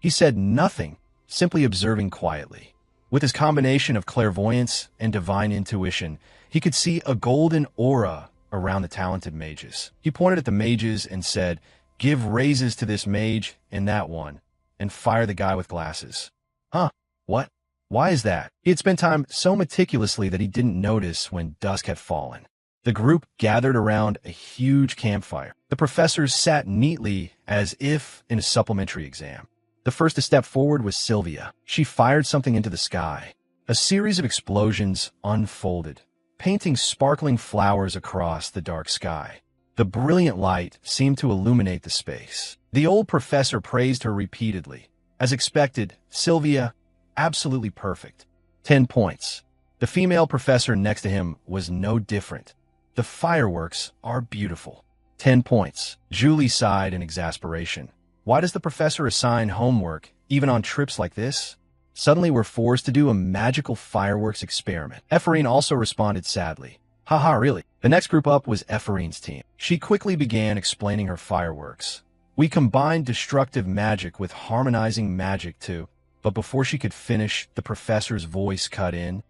He said nothing, simply observing quietly. With his combination of clairvoyance and divine intuition, he could see a golden aura around the talented mages. He pointed at the mages and said, give raises to this mage and that one, and fire the guy with glasses. Huh? What? Why is that? He had spent time so meticulously that he didn't notice when dusk had fallen. The group gathered around a huge campfire. The professors sat neatly as if in a supplementary exam. The first to step forward was Sylvia. She fired something into the sky. A series of explosions unfolded, painting sparkling flowers across the dark sky. The brilliant light seemed to illuminate the space. The old professor praised her repeatedly. As expected, Sylvia, absolutely perfect. 10 points. The female professor next to him was no different. The fireworks are beautiful. 10 points. Julie sighed in exasperation. Why does the professor assign homework, even on trips like this? Suddenly we're forced to do a magical fireworks experiment. Ephraim also responded sadly. Haha, really? The next group up was Ephraim's team. She quickly began explaining her fireworks. We combined destructive magic with harmonizing magic too. But before she could finish, the professor's voice cut in.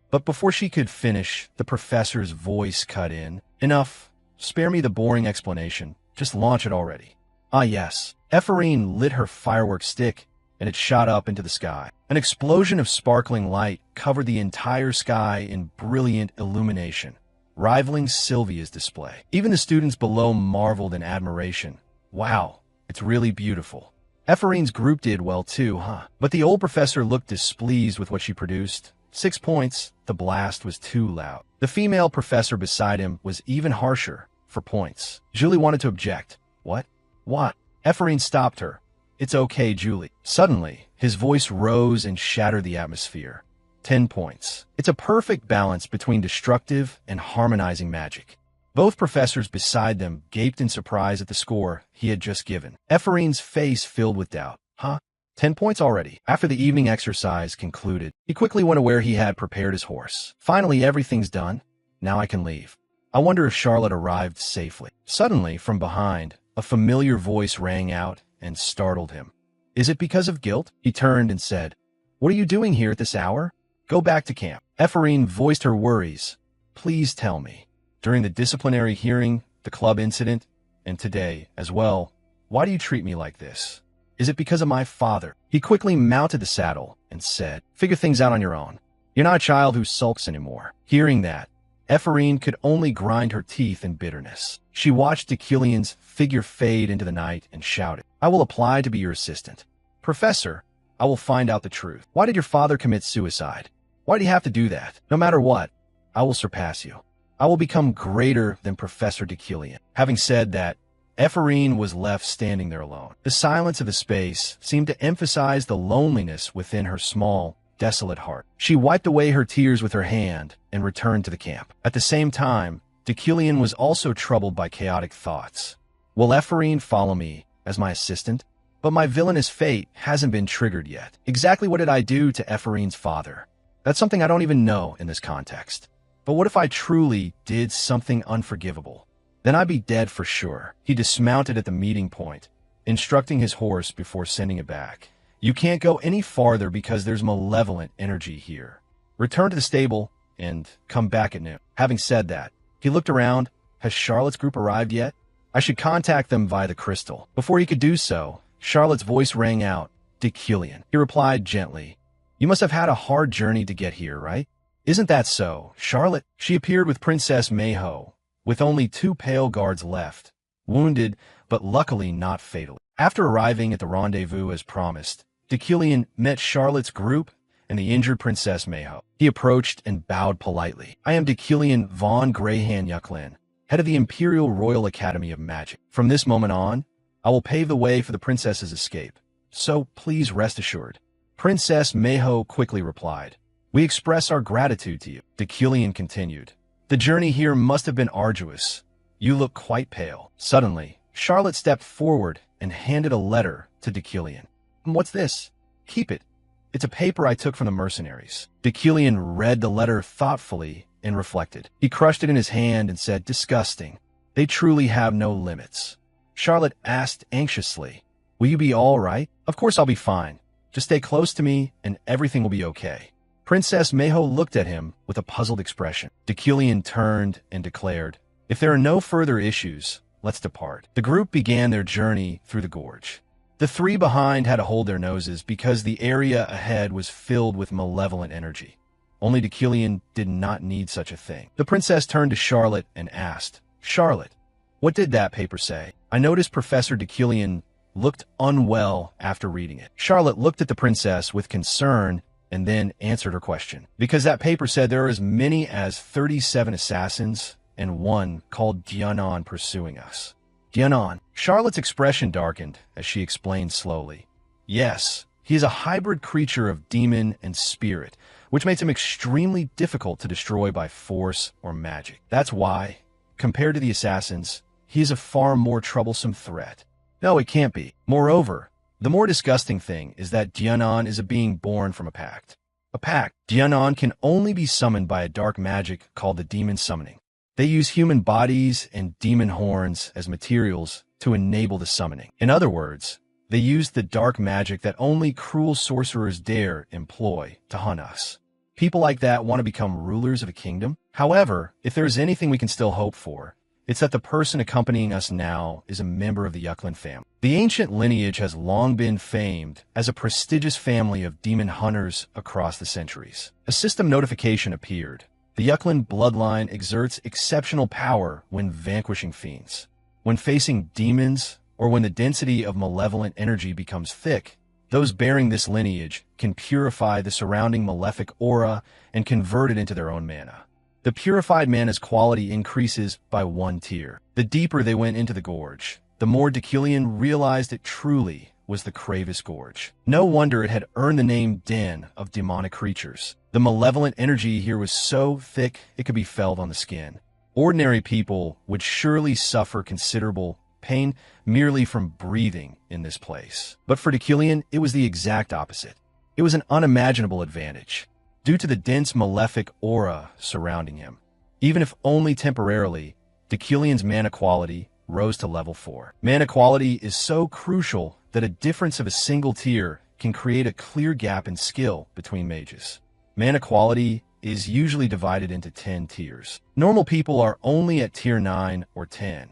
Enough. Spare me the boring explanation. Just launch it already. Ah yes. Ephraim lit her firework stick, and it shot up into the sky. An explosion of sparkling light covered the entire sky in brilliant illumination, rivaling Sylvia's display. Even the students below marveled in admiration. Wow, it's really beautiful. Ephraim's group did well too, huh? But the old professor looked displeased with what she produced. 6 points. The blast was too loud. The female professor beside him was even harsher, for points. Julie wanted to object. What? Ephraim stopped her. It's okay, Julie. Suddenly, his voice rose and shattered the atmosphere. 10 points. It's a perfect balance between destructive and harmonizing magic. Both professors beside them gaped in surprise at the score he had just given. Ephraim's face filled with doubt. Huh? 10 points already. After the evening exercise concluded, he quickly went to where he had prepared his horse. Finally, everything's done. Now I can leave. I wonder if Charlotte arrived safely. Suddenly, from behind, a familiar voice rang out and startled him. Is it because of guilt? He turned and said, What are you doing here at this hour? Go back to camp. Ephraim voiced her worries. Please tell me. During the disciplinary hearing, the club incident, and today as well, why do you treat me like this? Is it because of my father? He quickly mounted the saddle and said, Figure things out on your own. You're not a child who sulks anymore. Hearing that, Ephraim could only grind her teeth in bitterness. She watched Decillian's figure fade into the night and shouted, I will apply to be your assistant. Professor, I will find out the truth. Why did your father commit suicide? Why do you have to do that? No matter what, I will surpass you. I will become greater than Professor Decillian. Having said that, Ephraim was left standing there alone. The silence of the space seemed to emphasize the loneliness within her small, desolate heart. She wiped away her tears with her hand and returned to the camp. At the same time, Decillian was also troubled by chaotic thoughts. Will Ephraim follow me as my assistant? But my villainous fate hasn't been triggered yet. Exactly what did I do to Ephraim's father? That's something I don't even know in this context. But what if I truly did something unforgivable? Then I'd be dead for sure. He dismounted at the meeting point, instructing his horse before sending it back. You can't go any farther because there's malevolent energy here. Return to the stable and come back at noon. Having said that, he looked around. Has Charlotte's group arrived yet? I should contact them via the crystal. Before he could do so, Charlotte's voice rang out. Decillian. He replied gently. You must have had a hard journey to get here, right? Isn't that so, Charlotte? She appeared with Princess Mayho, with only 2 pale guards left, wounded, but luckily not fatally. After arriving at the rendezvous as promised, Decillian met Charlotte's group and the injured Princess Mayho. He approached and bowed politely. I am Decillian von Greyhan-Yucklin, head of the Imperial Royal Academy of Magic. From this moment on, I will pave the way for the princess's escape, so please rest assured. Princess Mayho quickly replied. We express our gratitude to you. Decillian continued. The journey here must have been arduous. You look quite pale. Suddenly, Charlotte stepped forward and handed a letter to Decillian. What's this? Keep it. It's a paper I took from the mercenaries. Decillian read the letter thoughtfully and reflected. He crushed it in his hand and said, Disgusting. They truly have no limits. Charlotte asked anxiously, Will you be all right? Of course I'll be fine. Just stay close to me and everything will be okay. Princess Mayho looked at him with a puzzled expression. Decillian turned and declared, If there are no further issues, let's depart. The group began their journey through the gorge. The three behind had to hold their noses because the area ahead was filled with malevolent energy. Only Deucalion did not need such a thing. The princess turned to Charlotte and asked, "Charlotte, what did that paper say?" I noticed Professor Deucalion looked unwell after reading it. Charlotte looked at the princess with concern and then answered her question. "Because that paper said there are as many as 37 assassins and one called Dianon pursuing us." Dianon. Charlotte's expression darkened as she explained slowly. "Yes, he is a hybrid creature of demon and spirit, which makes him extremely difficult to destroy by force or magic. That's why, compared to the assassins, he is a far more troublesome threat." No, it can't be. Moreover, the more disgusting thing is that Dianon is a being born from a pact. A pact. Dianon can only be summoned by a dark magic called the demon summoning. They use human bodies and demon horns as materials to enable the summoning. In other words, they use the dark magic that only cruel sorcerers dare employ to hunt us. People like that want to become rulers of a kingdom. However, if there is anything we can still hope for, it's that the person accompanying us now is a member of the Yuklin family. The ancient lineage has long been famed as a prestigious family of demon hunters across the centuries. A system notification appeared. The Yuklin bloodline exerts exceptional power when vanquishing fiends. When facing demons, or when the density of malevolent energy becomes thick, those bearing this lineage can purify the surrounding malefic aura and convert it into their own mana. The purified mana's quality increases by 1 tier. The deeper they went into the gorge, the more Deucalion realized it truly was the Kravis Gorge. No wonder it had earned the name Den of Demonic Creatures. The malevolent energy here was so thick it could be felt on the skin. Ordinary people would surely suffer considerable pain merely from breathing in this place. But for Deucalion, it was the exact opposite. It was an unimaginable advantage, due to the dense malefic aura surrounding him. Even if only temporarily, Deucalion's mana quality rose to level 4. Mana quality is so crucial that a difference of a single tier can create a clear gap in skill between mages. Mana quality is usually divided into 10 tiers. Normal people are only at tier 9 or 10.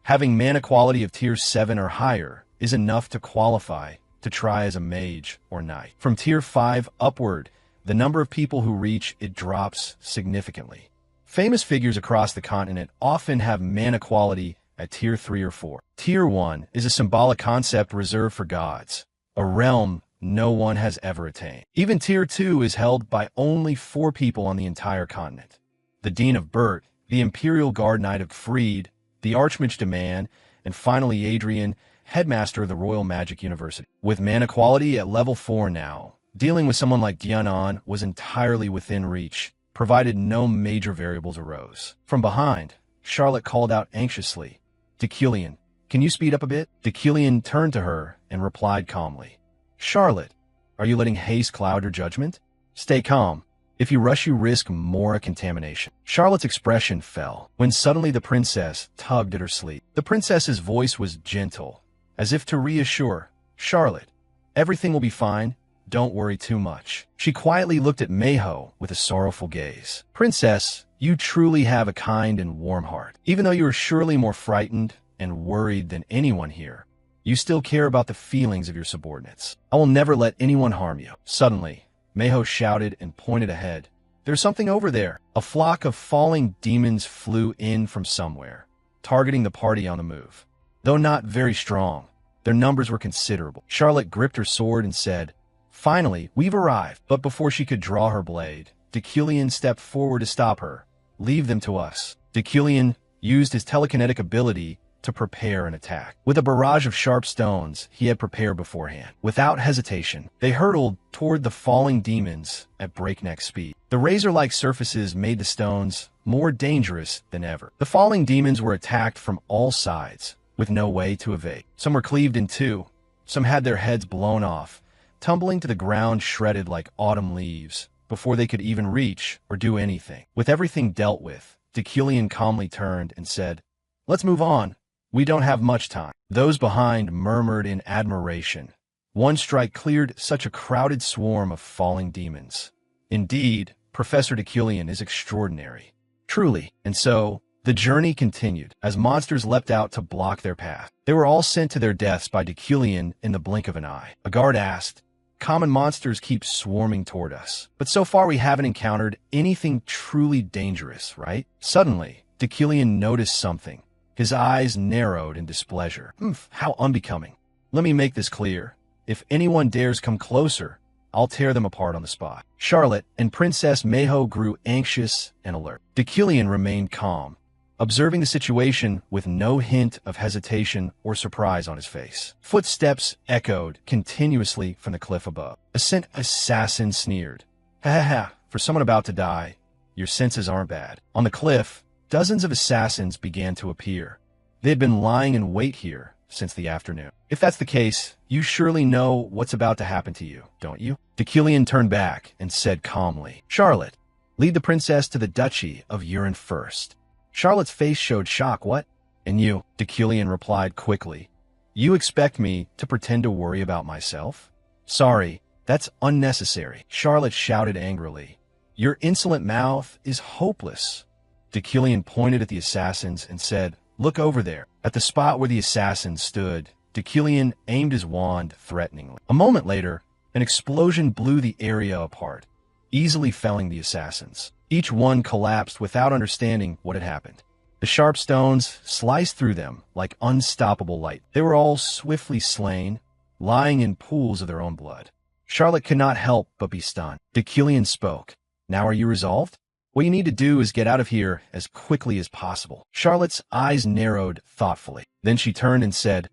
Having mana quality of tier 7 or higher is enough to qualify to try as a mage or knight. From tier 5 upward, the number of people who reach it drops significantly. Famous figures across the continent often have mana quality at tier 3 or 4. Tier 1 is a symbolic concept reserved for gods, a realm no one has ever attained. Even tier 2 is held by only 4 people on the entire continent: the Dean of Burt, the Imperial Guard Knight of Freed, the Archmage de Man, and finally Adrian, headmaster of the Royal Magic University. With mana quality at level 4 now, dealing with someone like Dianon was entirely within reach, provided no major variables arose. From behind, Charlotte called out anxiously, "Deucalion, can you speed up a bit?" Deucalion turned to her and replied calmly, "Charlotte, are you letting haste cloud your judgment? Stay calm. If you rush, you risk more contamination." Charlotte's expression fell when suddenly the princess tugged at her sleeve. The princess's voice was gentle, as if to reassure, "Charlotte, everything will be fine. Don't worry too much." She quietly looked at Mayho with a sorrowful gaze. "Princess, you truly have a kind and warm heart. Even though you are surely more frightened and worried than anyone here, you still care about the feelings of your subordinates. I will never let anyone harm you." Suddenly, Mayho shouted and pointed ahead. "There's something over there." A flock of falling demons flew in from somewhere, targeting the party on the move. Though not very strong, their numbers were considerable. Charlotte gripped her sword and said, "Finally, we've arrived." But before she could draw her blade, Deucalion stepped forward to stop her. "Leave them to us." Deucalion used his telekinetic ability to prepare an attack. With a barrage of sharp stones he had prepared beforehand. Without hesitation, they hurtled toward the falling demons at breakneck speed. The razor-like surfaces made the stones more dangerous than ever. The falling demons were attacked from all sides, with no way to evade. Some were cleaved in two, some had their heads blown off, tumbling to the ground shredded like autumn leaves, before they could even reach or do anything. With everything dealt with, Deucalion calmly turned and said, "Let's move on. We don't have much time." Those behind murmured in admiration. One strike cleared such a crowded swarm of falling demons. Indeed, Professor Deucalion is extraordinary. Truly. And so, The journey continued, as monsters leapt out to block their path. They were all sent to their deaths by Deculion in the blink of an eye. A guard asked, "Common monsters keep swarming toward us, but so far we haven't encountered anything truly dangerous, right?" Suddenly, Deculion noticed something. His eyes narrowed in displeasure. How unbecoming. Let me make this clear. If anyone dares come closer, I'll tear them apart on the spot. Charlotte and Princess Mayho grew anxious and alert. Deculion remained calm, observing the situation with no hint of hesitation or surprise on his face. Footsteps echoed continuously from the cliff above. A scent assassin sneered. "Ha ha ha, for someone about to die, your senses aren't bad." On the cliff, dozens of assassins began to appear. They had been lying in wait here since the afternoon. "If that's the case, you surely know what's about to happen to you, don't you?" Deculion turned back and said calmly, "Charlotte, lead the princess to the duchy of Urine first." Charlotte's face showed shock. "What? And you?" Deculion replied quickly. "You expect me to pretend to worry about myself?" "Sorry, that's unnecessary," Charlotte shouted angrily. "Your insolent mouth is hopeless." Deculion pointed at the assassins and said, "Look over there." At the spot where the assassins stood, Deculion aimed his wand threateningly. A moment later, an explosion blew the area apart, easily felling the assassins. Each one collapsed without understanding what had happened. The sharp stones sliced through them like unstoppable light. They were all swiftly slain, lying in pools of their own blood. Charlotte could not help but be stunned. Deculion spoke. "Now are you resolved? What you need to do is get out of here as quickly as possible." Charlotte's eyes narrowed thoughtfully. Then she turned and said,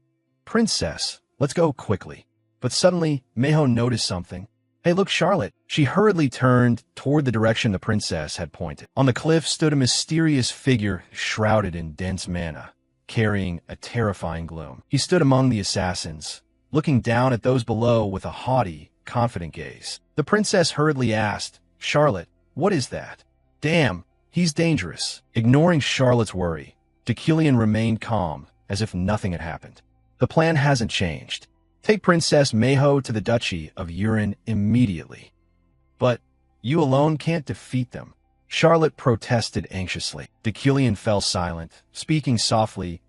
"Princess, let's go quickly." But suddenly, Mayho noticed something. "Hey, look, Charlotte." She hurriedly turned toward the direction the princess had pointed. On the cliff stood a mysterious figure shrouded in dense mana, carrying a terrifying gloom. He stood among the assassins, looking down at those below with a haughty, confident gaze. The princess hurriedly asked, "Charlotte, what is that?" "Damn, he's dangerous." Ignoring Charlotte's worry, Deculion remained calm, as if nothing had happened. "The plan hasn't changed. Take Princess Mayho to the Duchy of Urine immediately." "But you alone can't defeat them," Charlotte protested anxiously. Deculion fell silent, speaking softly.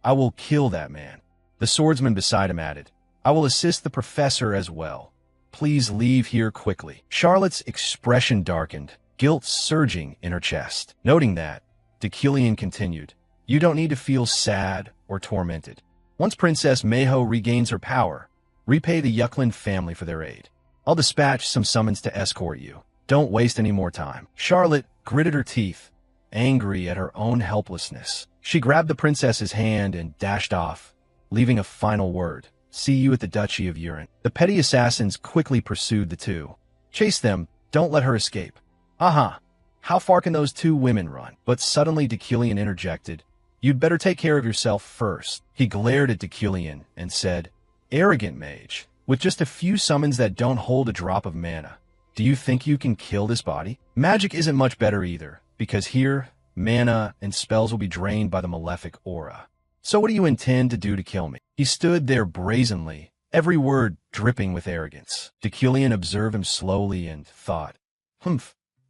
"I will kill that man." The swordsman beside him added, "I will assist the professor as well. Please leave here quickly." Charlotte's expression darkened, guilt surging in her chest. Noting that, Deculion continued, "You don't need to feel sad or tormented. Once Princess Mayho regains her power, repay the Yuklin family for their aid. I'll dispatch some summons to escort you. Don't waste any more time." Charlotte gritted her teeth, angry at her own helplessness. She grabbed the princess's hand and dashed off, leaving a final word. "See you at the Duchy of Urine." The petty assassins quickly pursued the two. "Chase them, don't let her escape." "Aha! How far can those two women run?" But suddenly Deculion interjected. "You'd better take care of yourself first." He glared at Deculion and said, "Arrogant mage, with just a few summons that don't hold a drop of mana. Do you think you can kill this body? Magic isn't much better either, because here, mana and spells will be drained by the malefic aura. So what do you intend to do to kill me?" He stood there brazenly, every word dripping with arrogance. Deculion observed him slowly and thought,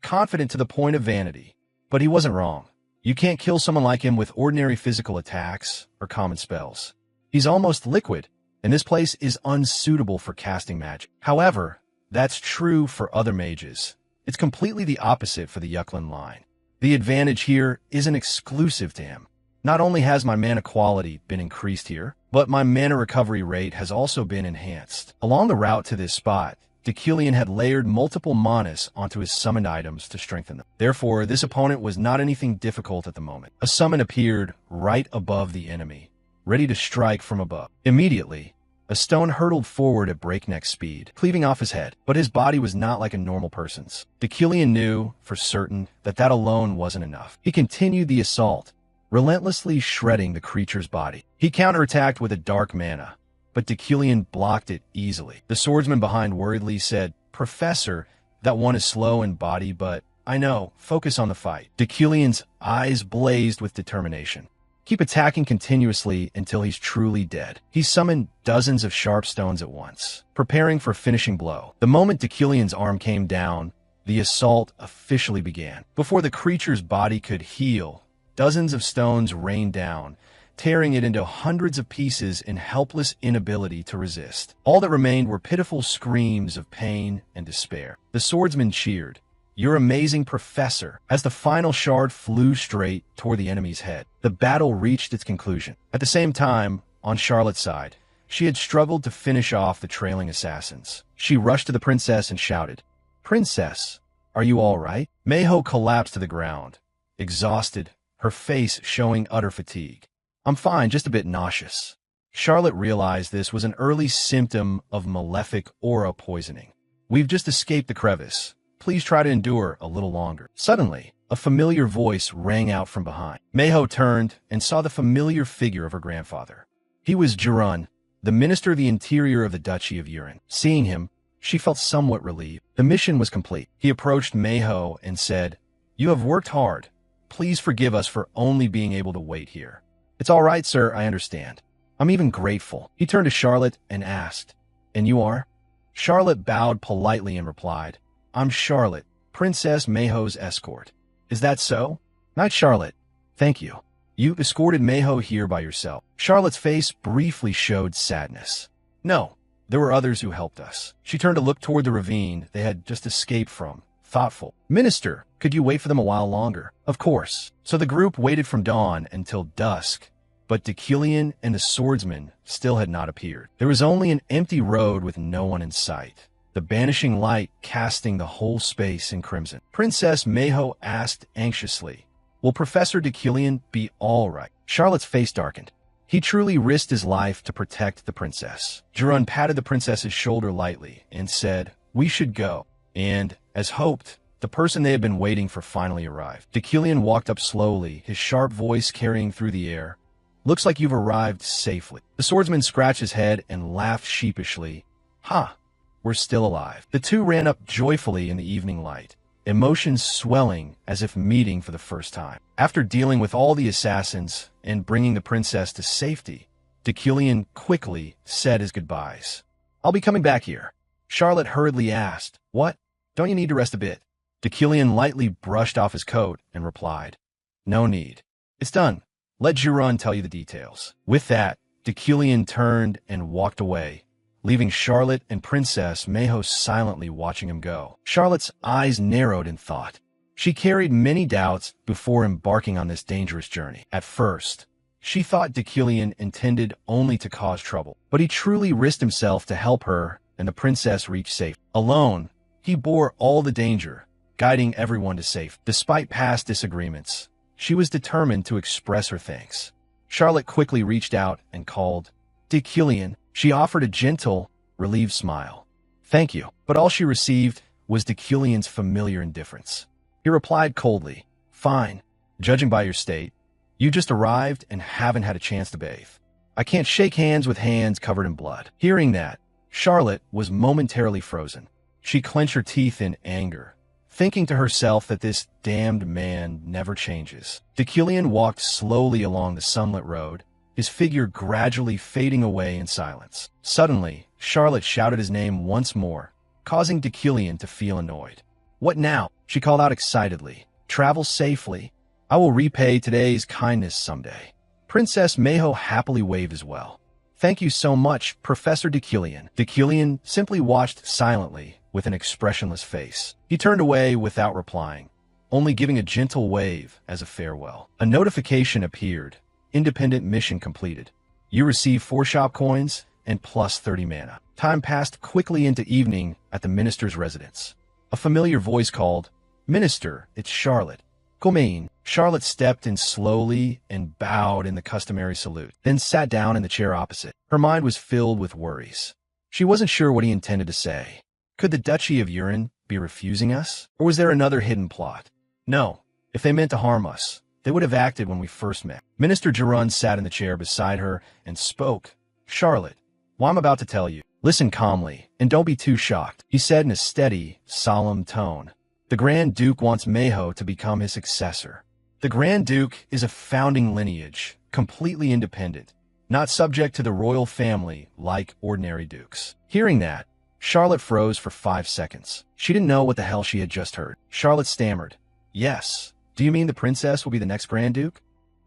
confident to the point of vanity. But he wasn't wrong. You can't kill someone like him with ordinary physical attacks or common spells. He's almost liquid, and this place is unsuitable for casting magic. However, that's true for other mages. It's completely the opposite for the Yuklin line. The advantage here isn't exclusive to him. Not only has my mana quality been increased here, but my mana recovery rate has also been enhanced. Along the route to this spot, Deculion had layered multiple manas onto his summoned items to strengthen them. Therefore, this opponent was not anything difficult at the moment. A summon appeared right above the enemy, ready to strike from above. Immediately, a stone hurtled forward at breakneck speed, cleaving off his head, but his body was not like a normal person's. Deculion knew, for certain, that alone wasn't enough. He continued the assault, relentlessly shredding the creature's body. He counterattacked with a dark mana, but Deculion blocked it easily. The swordsman behind worriedly said, "Professor, that one is slow in body, but I know, focus on the fight." Deculion's eyes blazed with determination. Keep attacking continuously until he's truly dead. He summoned dozens of sharp stones at once, preparing for a finishing blow. The moment Deculion's arm came down, the assault officially began. Before the creature's body could heal, Dozens of stones rained down, tearing it into hundreds of pieces in helpless inability to resist. All that remained were pitiful screams of pain and despair. The swordsman cheered, "You're amazing, Professor," as the final shard flew straight toward the enemy's head. The battle reached its conclusion. At the same time, on Charlotte's side, she had struggled to finish off the trailing assassins. She rushed to the princess and shouted, "Princess, are you all right?" Meiho collapsed to the ground, exhausted, her face showing utter fatigue. "I'm fine, just a bit nauseous." Charlotte realized this was an early symptom of malefic aura poisoning. "We've just escaped the crevice. Please try to endure a little longer." Suddenly, a familiar voice rang out from behind. Meiho turned and saw the familiar figure of her grandfather. He was Jurun, the Minister of the Interior of the Duchy of Yurin. Seeing him, she felt somewhat relieved. The mission was complete. He approached Meiho and said, "You have worked hard. Please forgive us for only being able to wait here." "It's all right, sir, I understand. I'm even grateful." He turned to Charlotte and asked, "And you are?" Charlotte bowed politely and replied, "I'm Charlotte, Princess Meiho's escort." "Is that so?" "Not Charlotte. Thank you. You escorted Meiho here by yourself." Charlotte's face briefly showed sadness. "No, there were others who helped us." She turned to look toward the ravine they had just escaped from, thoughtful. "Minister, could you wait for them a while longer?" "Of course." So the group waited from dawn until dusk, but Deucalion and the swordsman still had not appeared. There was only an empty road with no one in sight, the banishing light casting the whole space in crimson. Princess Meiho asked anxiously, "Will Professor Deucalion be all right?" Charlotte's face darkened. He truly risked his life to protect the princess. Jurun patted the princess's shoulder lightly and said, "We should go." And, as hoped, the person they had been waiting for finally arrived. Deucalion walked up slowly, his sharp voice carrying through the air. "Looks like you've arrived safely." The swordsman scratched his head and laughed sheepishly. "Ha! We're still alive." The two ran up joyfully in the evening light, emotions swelling as if meeting for the first time. After dealing with all the assassins and bringing the princess to safety, Deucalion quickly said his goodbyes. "I'll be coming back here." Charlotte hurriedly asked, "What? Don't you need to rest a bit?" Deucalion lightly brushed off his coat and replied, "No need. It's done. Let Jurun tell you the details." With that, Deucalion turned and walked away, leaving Charlotte and Princess Meiho silently watching him go. Charlotte's eyes narrowed in thought. She carried many doubts before embarking on this dangerous journey. At first, she thought Deucalion intended only to cause trouble, but he truly risked himself to help her and the princess reach safety. Alone, he bore all the danger, guiding everyone to safety. Despite past disagreements, she was determined to express her thanks. Charlotte quickly reached out and called, "Deucalion." She offered a gentle, relieved smile. "Thank you." But all she received was Deucalion's familiar indifference. He replied coldly, "Fine. Judging by your state, you just arrived and haven't had a chance to bathe. I can't shake hands with hands covered in blood." Hearing that, Charlotte was momentarily frozen. She clenched her teeth in anger, thinking to herself that this damned man never changes. Deucalion walked slowly along the sunlit road, his figure gradually fading away in silence. Suddenly, Charlotte shouted his name once more, causing Deucalion to feel annoyed. "What now?" she called out excitedly. "Travel safely. I will repay today's kindness someday." Princess Meiho happily waved as well. "Thank you so much, Professor Deucalion." Deucalion simply watched silently with an expressionless face. He turned away without replying, only giving a gentle wave as a farewell. A notification appeared. Independent mission completed. You receive 4 shop coins and plus 30 mana. Time passed quickly into evening at the minister's residence. A familiar voice called, "Minister, it's Charlotte." "Come." Charlotte stepped in slowly and bowed in the customary salute, then sat down in the chair opposite. Her mind was filled with worries. She wasn't sure what he intended to say. Could the Duchy of Yurin be refusing us? Or was there another hidden plot? No, if they meant to harm us, they would have acted when we first met. Minister Jurun sat in the chair beside her and spoke. "Charlotte, well, I'm about to tell you. Listen calmly, and don't be too shocked," he said in a steady, solemn tone. "The Grand Duke wants Meiho to become his successor. The Grand Duke is a founding lineage, completely independent, not subject to the royal family like ordinary dukes." Hearing that, Charlotte froze for 5 seconds. She didn't know what the hell she had just heard. Charlotte stammered, "Yes. Do you mean the princess will be the next Grand Duke?"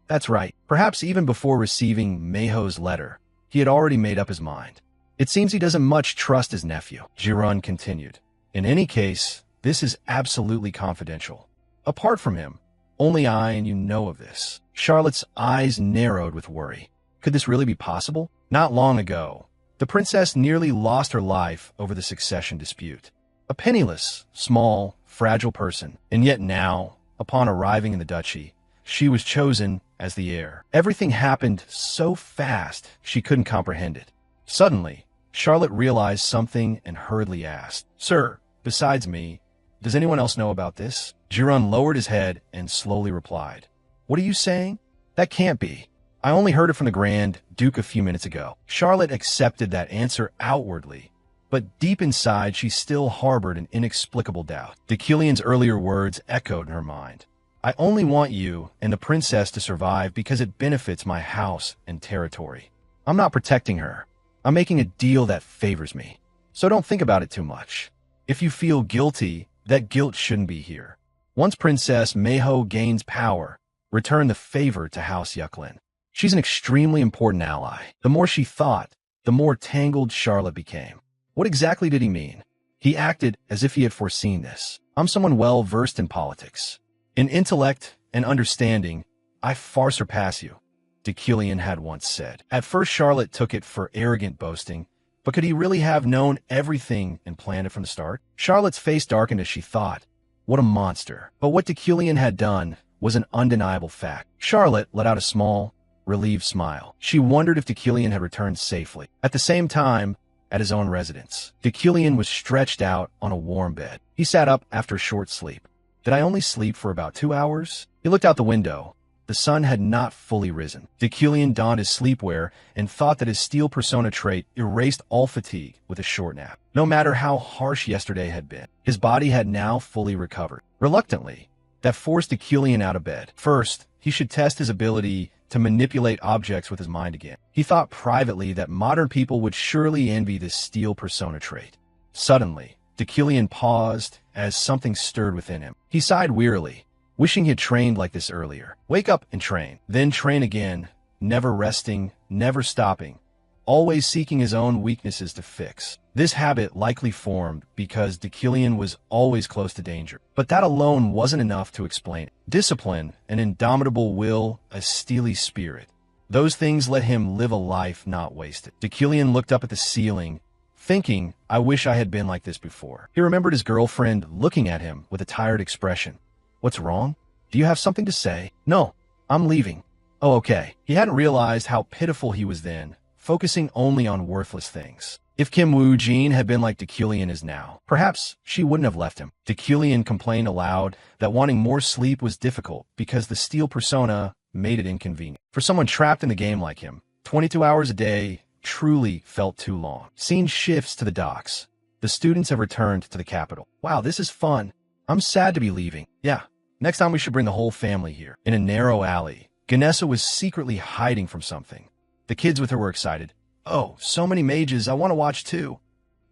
That's right. Perhaps even before receiving Meiho's letter, he had already made up his mind. It seems he doesn't much trust his nephew, Jiran continued. In any case, this is absolutely confidential. Apart from him, only I and you know of this. Charlotte's eyes narrowed with worry. Could this really be possible? Not long ago, the princess nearly lost her life over the succession dispute. A penniless, small, fragile person, and yet now, upon arriving in the duchy, she was chosen as the heir. Everything happened so fast she couldn't comprehend it. Suddenly, Charlotte realized something and hurriedly asked, "Sir, besides me, does anyone else know about this?" Jiran lowered his head and slowly replied, "What are you saying? That can't be. I only heard it from the Grand Duke a few minutes ago." Charlotte accepted that answer outwardly, but deep inside she still harbored an inexplicable doubt. Deucalion's earlier words echoed in her mind. "I only want you and the princess to survive because it benefits my house and territory. I'm not protecting her. I'm making a deal that favors me. So don't think about it too much. If you feel guilty, that guilt shouldn't be here. Once Princess Meiho gains power, return the favor to House Yuklin. She's an extremely important ally." The more she thought, the more tangled Charlotte became. What exactly did he mean? He acted as if he had foreseen this. "I'm someone well-versed in politics. In intellect and understanding, I far surpass you," Deucalion had once said. At first Charlotte took it for arrogant boasting, but could he really have known everything and planned it from the start? Charlotte's face darkened as she thought, what a monster. But what Deucalion had done was an undeniable fact. Charlotte let out a small, relieved smile. She wondered if Deucalion had returned safely. At the same time, at his own residence, Deucalion was stretched out on a warm bed. He sat up after a short sleep. "Did I only sleep for about 2 hours?" He looked out the window. The sun had not fully risen. Deucalion donned his sleepwear and thought that his steel persona trait erased all fatigue with a short nap. No matter how harsh yesterday had been, his body had now fully recovered. Reluctantly, that forced Deucalion out of bed. First, he should test his ability to manipulate objects with his mind again. He thought privately that modern people would surely envy this steel persona trait. Suddenly, Deucalion paused as something stirred within him. He sighed wearily, wishing he had trained like this earlier. Wake up and train, then train again, never resting, never stopping, always seeking his own weaknesses to fix. This habit likely formed because Deucalion was always close to danger. But that alone wasn't enough to explain it. Discipline, an indomitable will, a steely spirit. Those things let him live a life not wasted. Deucalion looked up at the ceiling, thinking, I wish I had been like this before. He remembered his girlfriend looking at him with a tired expression. What's wrong? Do you have something to say? No, I'm leaving. Oh, okay. He hadn't realized how pitiful he was then, focusing only on worthless things. If Kim Woo-jin had been like Deucalion is now, perhaps she wouldn't have left him. Deucalion complained aloud that wanting more sleep was difficult because the steel persona made it inconvenient. For someone trapped in the game like him, 22 hours a day truly felt too long. Scene shifts to the docks. The students have returned to the capital. Wow, this is fun. I'm sad to be leaving. Yeah, next time we should bring the whole family here. In a narrow alley, Ganessa was secretly hiding from something. The kids with her were excited. Oh, so many mages, I want to watch too.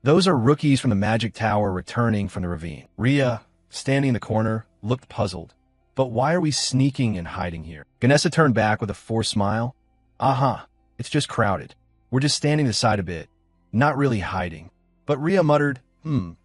Those are rookies from the magic tower returning from the ravine. Rhea, standing in the corner, looked puzzled. But why are we sneaking and hiding here? Ganessa turned back with a forced smile. It's just crowded. We're just standing aside a bit, not really hiding. But Rhea muttered,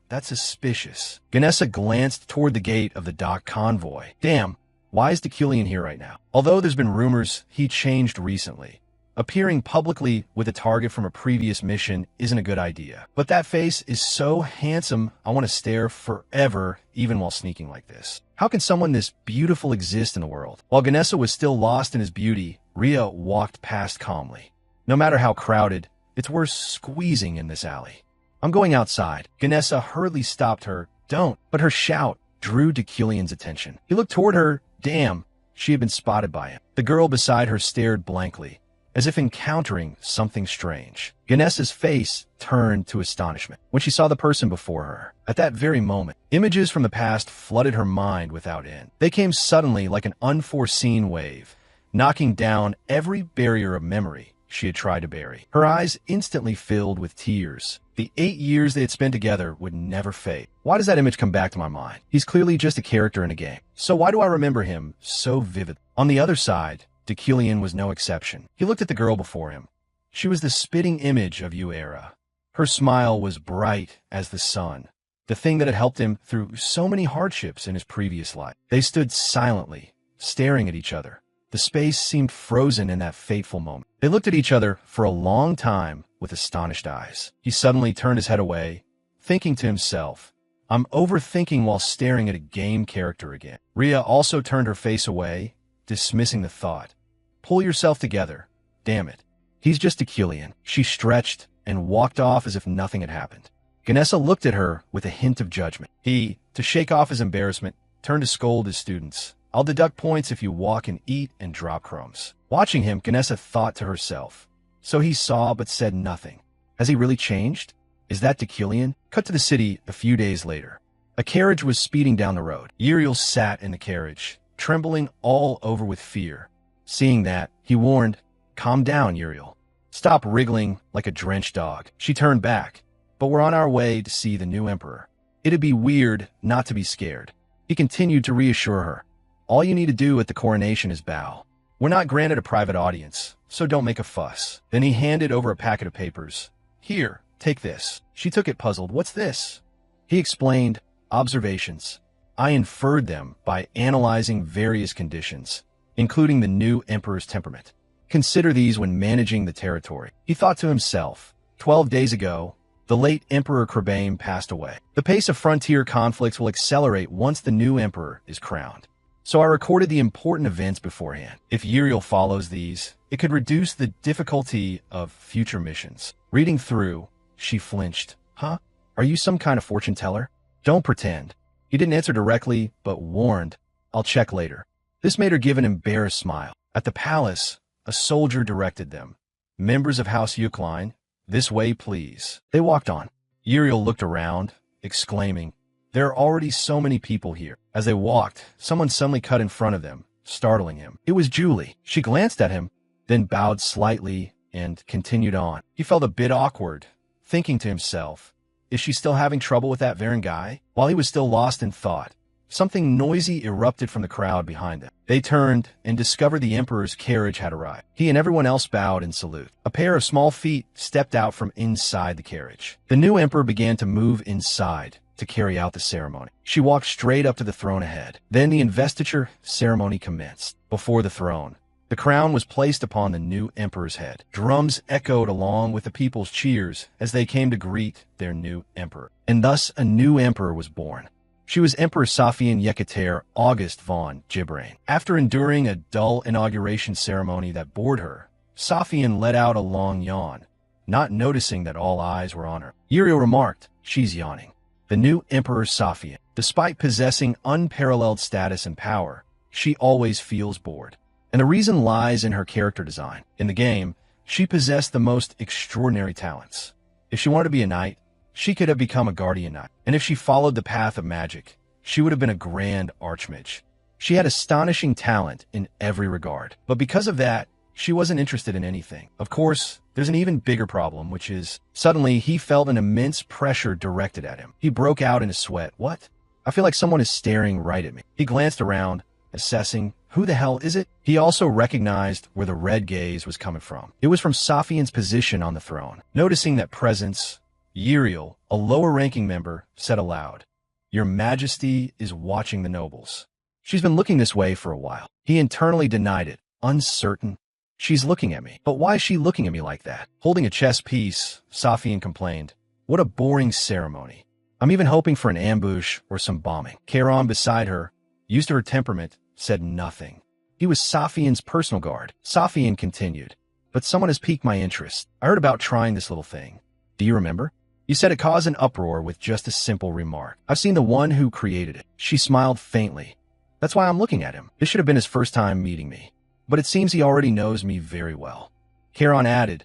that's suspicious. Ganessa glanced toward the gate of the dock convoy. Damn, why is Deucalion here right now? Although there's been rumors he changed recently. Appearing publicly with a target from a previous mission isn't a good idea. But that face is so handsome, I want to stare forever, even while sneaking like this. How can someone this beautiful exist in the world? While Ganessa was still lost in his beauty, Rhea walked past calmly. No matter how crowded, it's worth squeezing in this alley. I'm going outside. Ganessa hurriedly stopped her. Don't. But her shout drew Deucalion's attention. He looked toward her. Damn, she had been spotted by him. The girl beside her stared blankly, as if encountering something strange. Ganessa's face turned to astonishment when she saw the person before her. At that very moment, images from the past flooded her mind without end. They came suddenly like an unforeseen wave, knocking down every barrier of memory she had tried to bury. Her eyes instantly filled with tears. The 8 years they had spent together would never fade. Why does that image come back to my mind? He's clearly just a character in a game. So why do I remember him so vividly? On the other side, Deucalion was no exception. He looked at the girl before him. She was the spitting image of Uera. Her smile was bright as the sun, the thing that had helped him through so many hardships in his previous life. They stood silently, staring at each other. The space seemed frozen in that fateful moment. They looked at each other for a long time with astonished eyes. He suddenly turned his head away, thinking to himself, I'm overthinking while staring at a game character again. Rhea also turned her face away, dismissing the thought. Pull yourself together. Damn it. He's just Deucalion. She stretched and walked off as if nothing had happened. Ganessa looked at her with a hint of judgment. He, to shake off his embarrassment, turned to scold his students. I'll deduct points if you walk and eat and drop crumbs. Watching him, Ganessa thought to herself. So he saw but said nothing. Has he really changed? Is that Deucalion? Cut to the city a few days later. A carriage was speeding down the road. Uriel sat in the carriage, trembling all over with fear. Seeing that, he warned, Calm down, Uriel. Stop wriggling like a drenched dog. She turned back. But we're on our way to see the new emperor. It'd be weird not to be scared. He continued to reassure her. All you need to do at the coronation is bow. We're not granted a private audience, so don't make a fuss. Then he handed over a packet of papers. Here, take this. She took it puzzled. What's this? He explained, observations. I inferred them by analyzing various conditions, including the new emperor's temperament. Consider these when managing the territory. He thought to himself, 12 days ago, the late Emperor Krabame passed away. The pace of frontier conflicts will accelerate once the new emperor is crowned. So I recorded the important events beforehand. If Uriel follows these, it could reduce the difficulty of future missions. Reading through, she flinched. Huh? Are you some kind of fortune teller? Don't pretend. He didn't answer directly, but warned, I'll check later. This made her give an embarrassed smile. At the palace, a soldier directed them. Members of House Eucline, this way, please. They walked on. Uriel looked around, exclaiming, There are already so many people here. As they walked, someone suddenly cut in front of them, startling him. It was Julie. She glanced at him, then bowed slightly and continued on. He felt a bit awkward, thinking to himself, is she still having trouble with that Varen guy? While he was still lost in thought, something noisy erupted from the crowd behind them. They turned and discovered the emperor's carriage had arrived. He and everyone else bowed in salute. A pair of small feet stepped out from inside the carriage. The new emperor began to move inside to carry out the ceremony. She walked straight up to the throne ahead. Then the investiture ceremony commenced. Before the throne, the crown was placed upon the new emperor's head. Drums echoed along with the people's cheers as they came to greet their new emperor. And thus a new emperor was born. She was Emperor Safian Yekater August von Gibrain. After enduring a dull inauguration ceremony that bored her, Safian let out a long yawn, not noticing that all eyes were on her. Uriel remarked, she's yawning. The new Emperor Safian, despite possessing unparalleled status and power, she always feels bored. And the reason lies in her character design. In the game, she possessed the most extraordinary talents. If she wanted to be a knight, she could have become a guardian knight. And if she followed the path of magic, she would have been a grand archmage. She had astonishing talent in every regard. But because of that, she wasn't interested in anything. Of course, there's an even bigger problem, which is, suddenly he felt an immense pressure directed at him. He broke out in a sweat. What? I feel like someone is staring right at me. He glanced around, assessing, who the hell is it? He also recognized where the red gaze was coming from. It was from Safian's position on the throne. Noticing that presence, Uriel, a lower-ranking member, said aloud, Your Majesty is watching the nobles. She's been looking this way for a while. He internally denied it, uncertain. She's looking at me. But why is she looking at me like that? Holding a chess piece, Safian complained, What a boring ceremony. I'm even hoping for an ambush or some bombing. Charon beside her, used to her temperament, said nothing. He was Safian's personal guard. Safian continued, But someone has piqued my interest. I heard about trying this little thing. Do you remember? You said it caused an uproar with just a simple remark. I've seen the one who created it. She smiled faintly. That's why I'm looking at him. This should have been his first time meeting me. But it seems he already knows me very well. Charon added,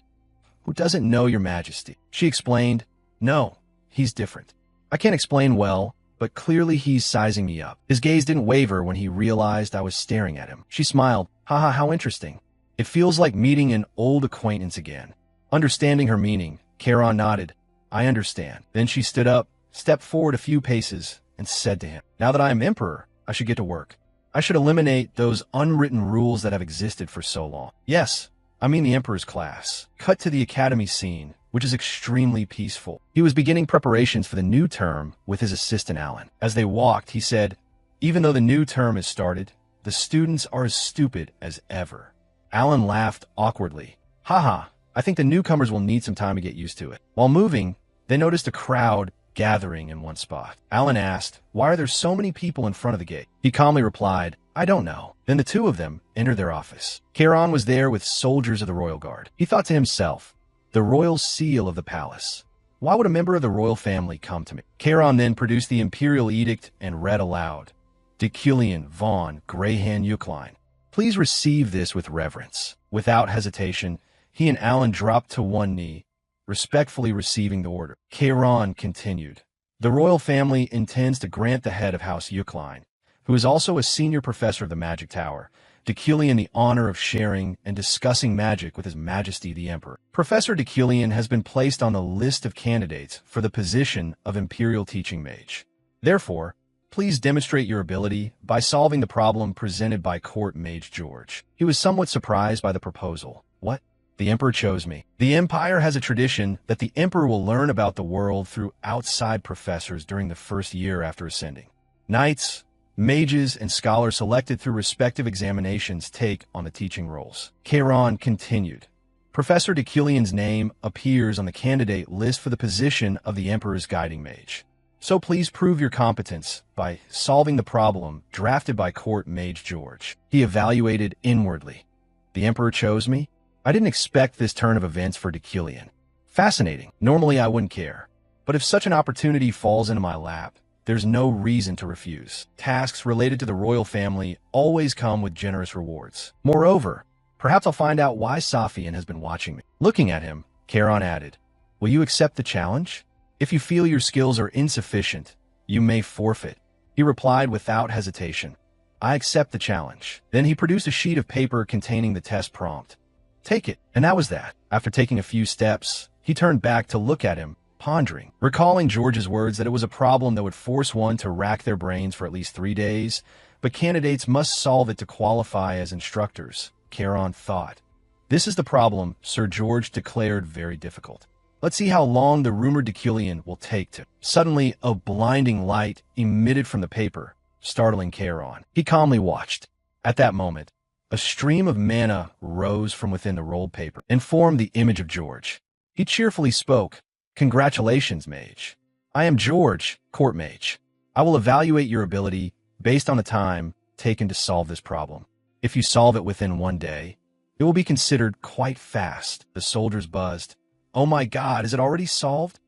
Who doesn't know your majesty? She explained, No, he's different. I can't explain well, but clearly he's sizing me up. His gaze didn't waver when he realized I was staring at him. She smiled, Haha, how interesting. It feels like meeting an old acquaintance again. Understanding her meaning, Charon nodded. I understand. Then she stood up, stepped forward a few paces, and said to him, Now that I am emperor, I should get to work. I should eliminate those unwritten rules that have existed for so long. Yes, I mean the Emperor's class. Cut to the academy scene, which is extremely peaceful. He was beginning preparations for the new term with his assistant Alan. As they walked, he said, "Even though the new term has started, the students are as stupid as ever." Alan laughed awkwardly. "Haha, I think the newcomers will need some time to get used to it." While moving, they noticed a crowd gathering in one spot. Alan asked, "Why are there so many people in front of the gate?" He calmly replied, "I don't know." Then the two of them entered their office. Charon was there with soldiers of the royal guard. He thought to himself, the royal seal of the palace. Why would a member of the royal family come to me? Charon then produced the imperial edict and read aloud, "Deculian von Greyhan Eucline. Please receive this with reverence." Without hesitation, he and Alan dropped to one knee, respectfully receiving the order. Charon continued, "The royal family intends to grant the head of House Eucline, who is also a senior professor of the Magic Tower, Deculian the honor of sharing and discussing magic with His Majesty the Emperor. Professor Deculian has been placed on the list of candidates for the position of Imperial Teaching Mage. Therefore, please demonstrate your ability by solving the problem presented by Court Mage George." He was somewhat surprised by the proposal. What? The Emperor chose me. The Empire has a tradition that the Emperor will learn about the world through outside professors during the first year after ascending. Knights, mages, and scholars selected through respective examinations take on the teaching roles. Charon continued, "Professor Deculian's name appears on the candidate list for the position of the Emperor's guiding mage. So please prove your competence by solving the problem drafted by Court Mage George." He evaluated inwardly. The Emperor chose me? I didn't expect this turn of events for Deculian. Fascinating. Normally I wouldn't care. But if such an opportunity falls into my lap, there's no reason to refuse. Tasks related to the royal family always come with generous rewards. Moreover, perhaps I'll find out why Safian has been watching me. Looking at him, Charon added, "Will you accept the challenge? If you feel your skills are insufficient, you may forfeit." He replied without hesitation, "I accept the challenge." Then he produced a sheet of paper containing the test prompt. "Take it." And that was that. After taking a few steps, he turned back to look at him, pondering, recalling George's words that it was a problem that would force one to rack their brains for at least 3 days, but candidates must solve it to qualify as instructors. Charon thought, "This is the problem Sir George declared very difficult. Let's see how long the rumored Deculian will take to." Suddenly, a blinding light emitted from the paper, startling Charon. He calmly watched. At that moment, a stream of mana rose from within the rolled paper and formed the image of George. He cheerfully spoke, "Congratulations, mage. I am George, court mage. I will evaluate your ability based on the time taken to solve this problem. If you solve it within 1 day, it will be considered quite fast." The soldiers buzzed. "Oh my God, is it already solved?"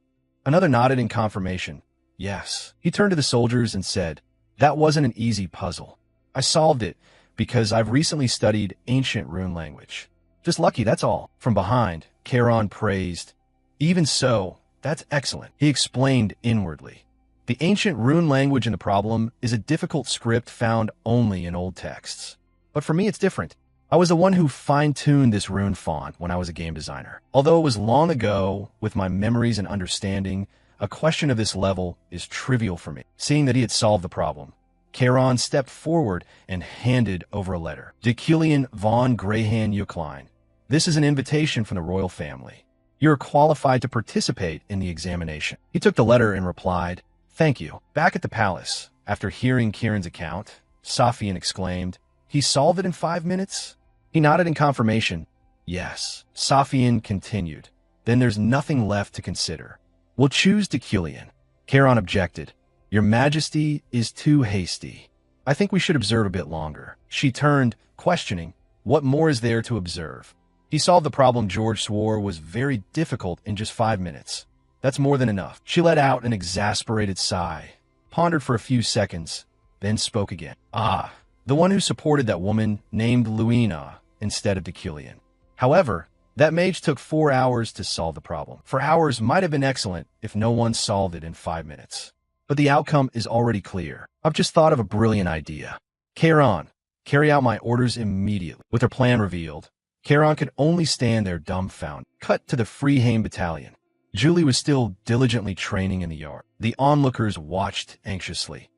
Another nodded in confirmation. "Yes." He turned to the soldiers and said, "That wasn't an easy puzzle. I solved it because I've recently studied ancient rune language. Just lucky, that's all." From behind, Charon praised, "Even so, that's excellent." He explained inwardly, "The ancient rune language in the problem is a difficult script found only in old texts. But for me, it's different. I was the one who fine-tuned this rune font when I was a game designer. Although it was long ago, with my memories and understanding, a question of this level is trivial for me." Seeing that he had solved the problem, Charon stepped forward and handed over a letter. "Deculian von Greyhan Eucline. This is an invitation from the royal family. You are qualified to participate in the examination." He took the letter and replied, "Thank you." Back at the palace, after hearing Kieran's account, Safian exclaimed, "He solved it in 5 minutes?" He nodded in confirmation. "Yes." Safian continued, "Then there's nothing left to consider. We'll choose Deculian." Charon objected, "Your Majesty is too hasty. I think we should observe a bit longer." She turned, questioning, "What more is there to observe?" He solved the problem George swore was very difficult in just 5 minutes. That's more than enough. She let out an exasperated sigh, pondered for a few seconds, then spoke again. "Ah, the one who supported that woman named Luina instead of Deculian. However, that mage took 4 hours to solve the problem. 4 hours might have been excellent if no one solved it in 5 minutes. But the outcome is already clear. I've just thought of a brilliant idea. Charon, carry out my orders immediately." With her plan revealed, Charon could only stand there dumbfounded. Cut to the Freehaim battalion. Julie was still diligently training in the yard. The onlookers watched anxiously.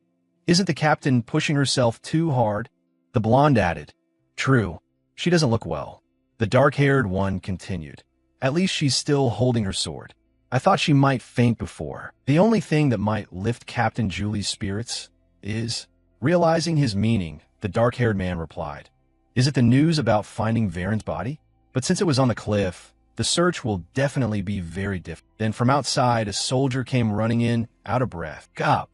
"Isn't the captain pushing herself too hard?" The blonde added, "True, she doesn't look well." The dark-haired one continued, "At least she's still holding her sword. I thought she might faint before. The only thing that might lift Captain Julie's spirits is..." Realizing his meaning, the dark-haired man replied, "Is it the news about finding Varen's body? But since it was on the cliff, the search will definitely be very different." Then from outside, a soldier came running in, out of breath. "Cop!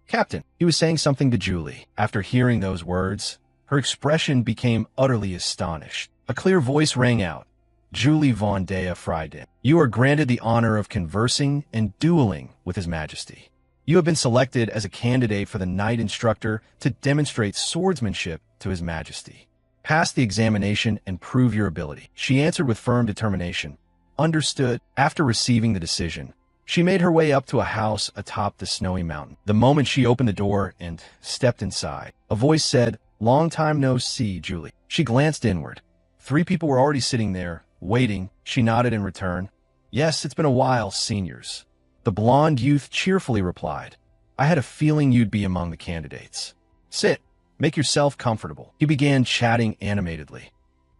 Captain!" He was saying something to Julie. After hearing those words, her expression became utterly astonished. A clear voice rang out. "Julie von Dea Frieden, you are granted the honor of conversing and dueling with His Majesty. You have been selected as a candidate for the Knight Instructor to demonstrate swordsmanship to His Majesty. Pass the examination and prove your ability." She answered with firm determination. "Understood." After receiving the decision, she made her way up to a house atop the snowy mountain. The moment she opened the door and stepped inside, a voice said, "Long time no see, Julie." She glanced inward. 3 people were already sitting there, waiting. She nodded in return. "Yes, it's been a while, seniors." The blonde youth cheerfully replied, "I had a feeling you'd be among the candidates. Sit. Make yourself comfortable." He began chatting animatedly.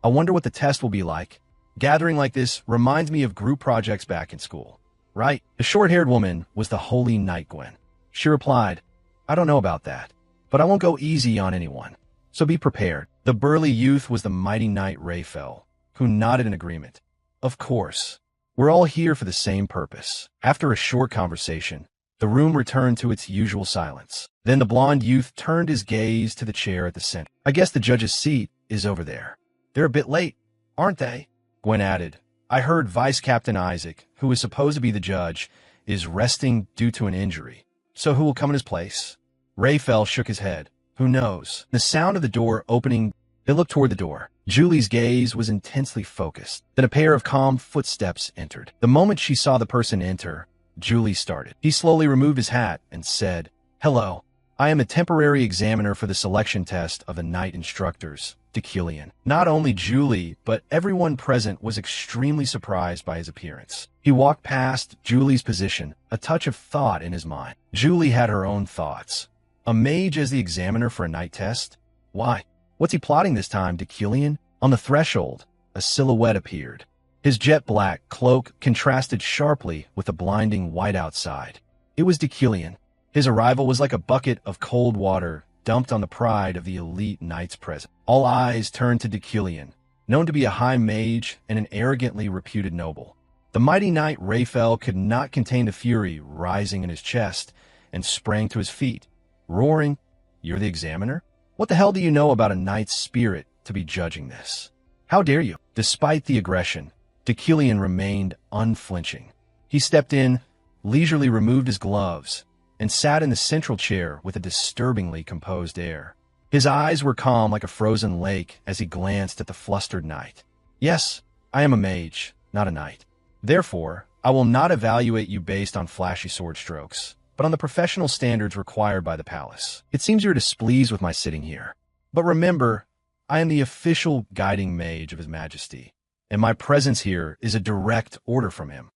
"I wonder what the test will be like. Gathering like this reminds me of group projects back in school." "Right." The short-haired woman was the Holy Knight Gwen. She replied, "I don't know about that, but I won't go easy on anyone. So be prepared." The burly youth was the mighty knight Raphael, who nodded in agreement. "Of course. We're all here for the same purpose." After a short conversation, the room returned to its usual silence. Then the blonde youth turned his gaze to the chair at the center. "I guess the judge's seat is over there. They're a bit late, aren't they?" Gwen added, "I heard Vice Captain Isaac, who is supposed to be the judge, is resting due to an injury. So who will come in his place?" Raphael shook his head. "Who knows?" The sound of the door opening, they looked toward the door. Julie's gaze was intensely focused. Then a pair of calm footsteps entered. The moment she saw the person enter, Julie started. He slowly removed his hat and said, "Hello. I am a temporary examiner for the selection test of the Knight Instructors, Deculian." Not only Julie, but everyone present was extremely surprised by his appearance. He walked past Julie's position, a touch of thought in his mind. Julie had her own thoughts. A mage as the examiner for a night test? Why? What's he plotting this time, Deculian? On the threshold, a silhouette appeared. His jet-black cloak contrasted sharply with the blinding white outside. It was Deculian. His arrival was like a bucket of cold water dumped on the pride of the elite knights present. All eyes turned to Deculian, known to be a high mage and an arrogantly reputed noble. The mighty knight Raphael could not contain the fury rising in his chest and sprang to his feet, roaring, "You're the examiner? What the hell do you know about a knight's spirit to be judging this? How dare you?" Despite the aggression, Deculian remained unflinching. He stepped in, leisurely removed his gloves, and sat in the central chair with a disturbingly composed air. His eyes were calm like a frozen lake as he glanced at the flustered knight. "Yes, I am a mage, not a knight. Therefore, I will not evaluate you based on flashy sword strokes, but on the professional standards required by the palace. It seems you're displeased with my sitting here. But remember, I am the official guiding mage of His Majesty, and my presence here is a direct order from him.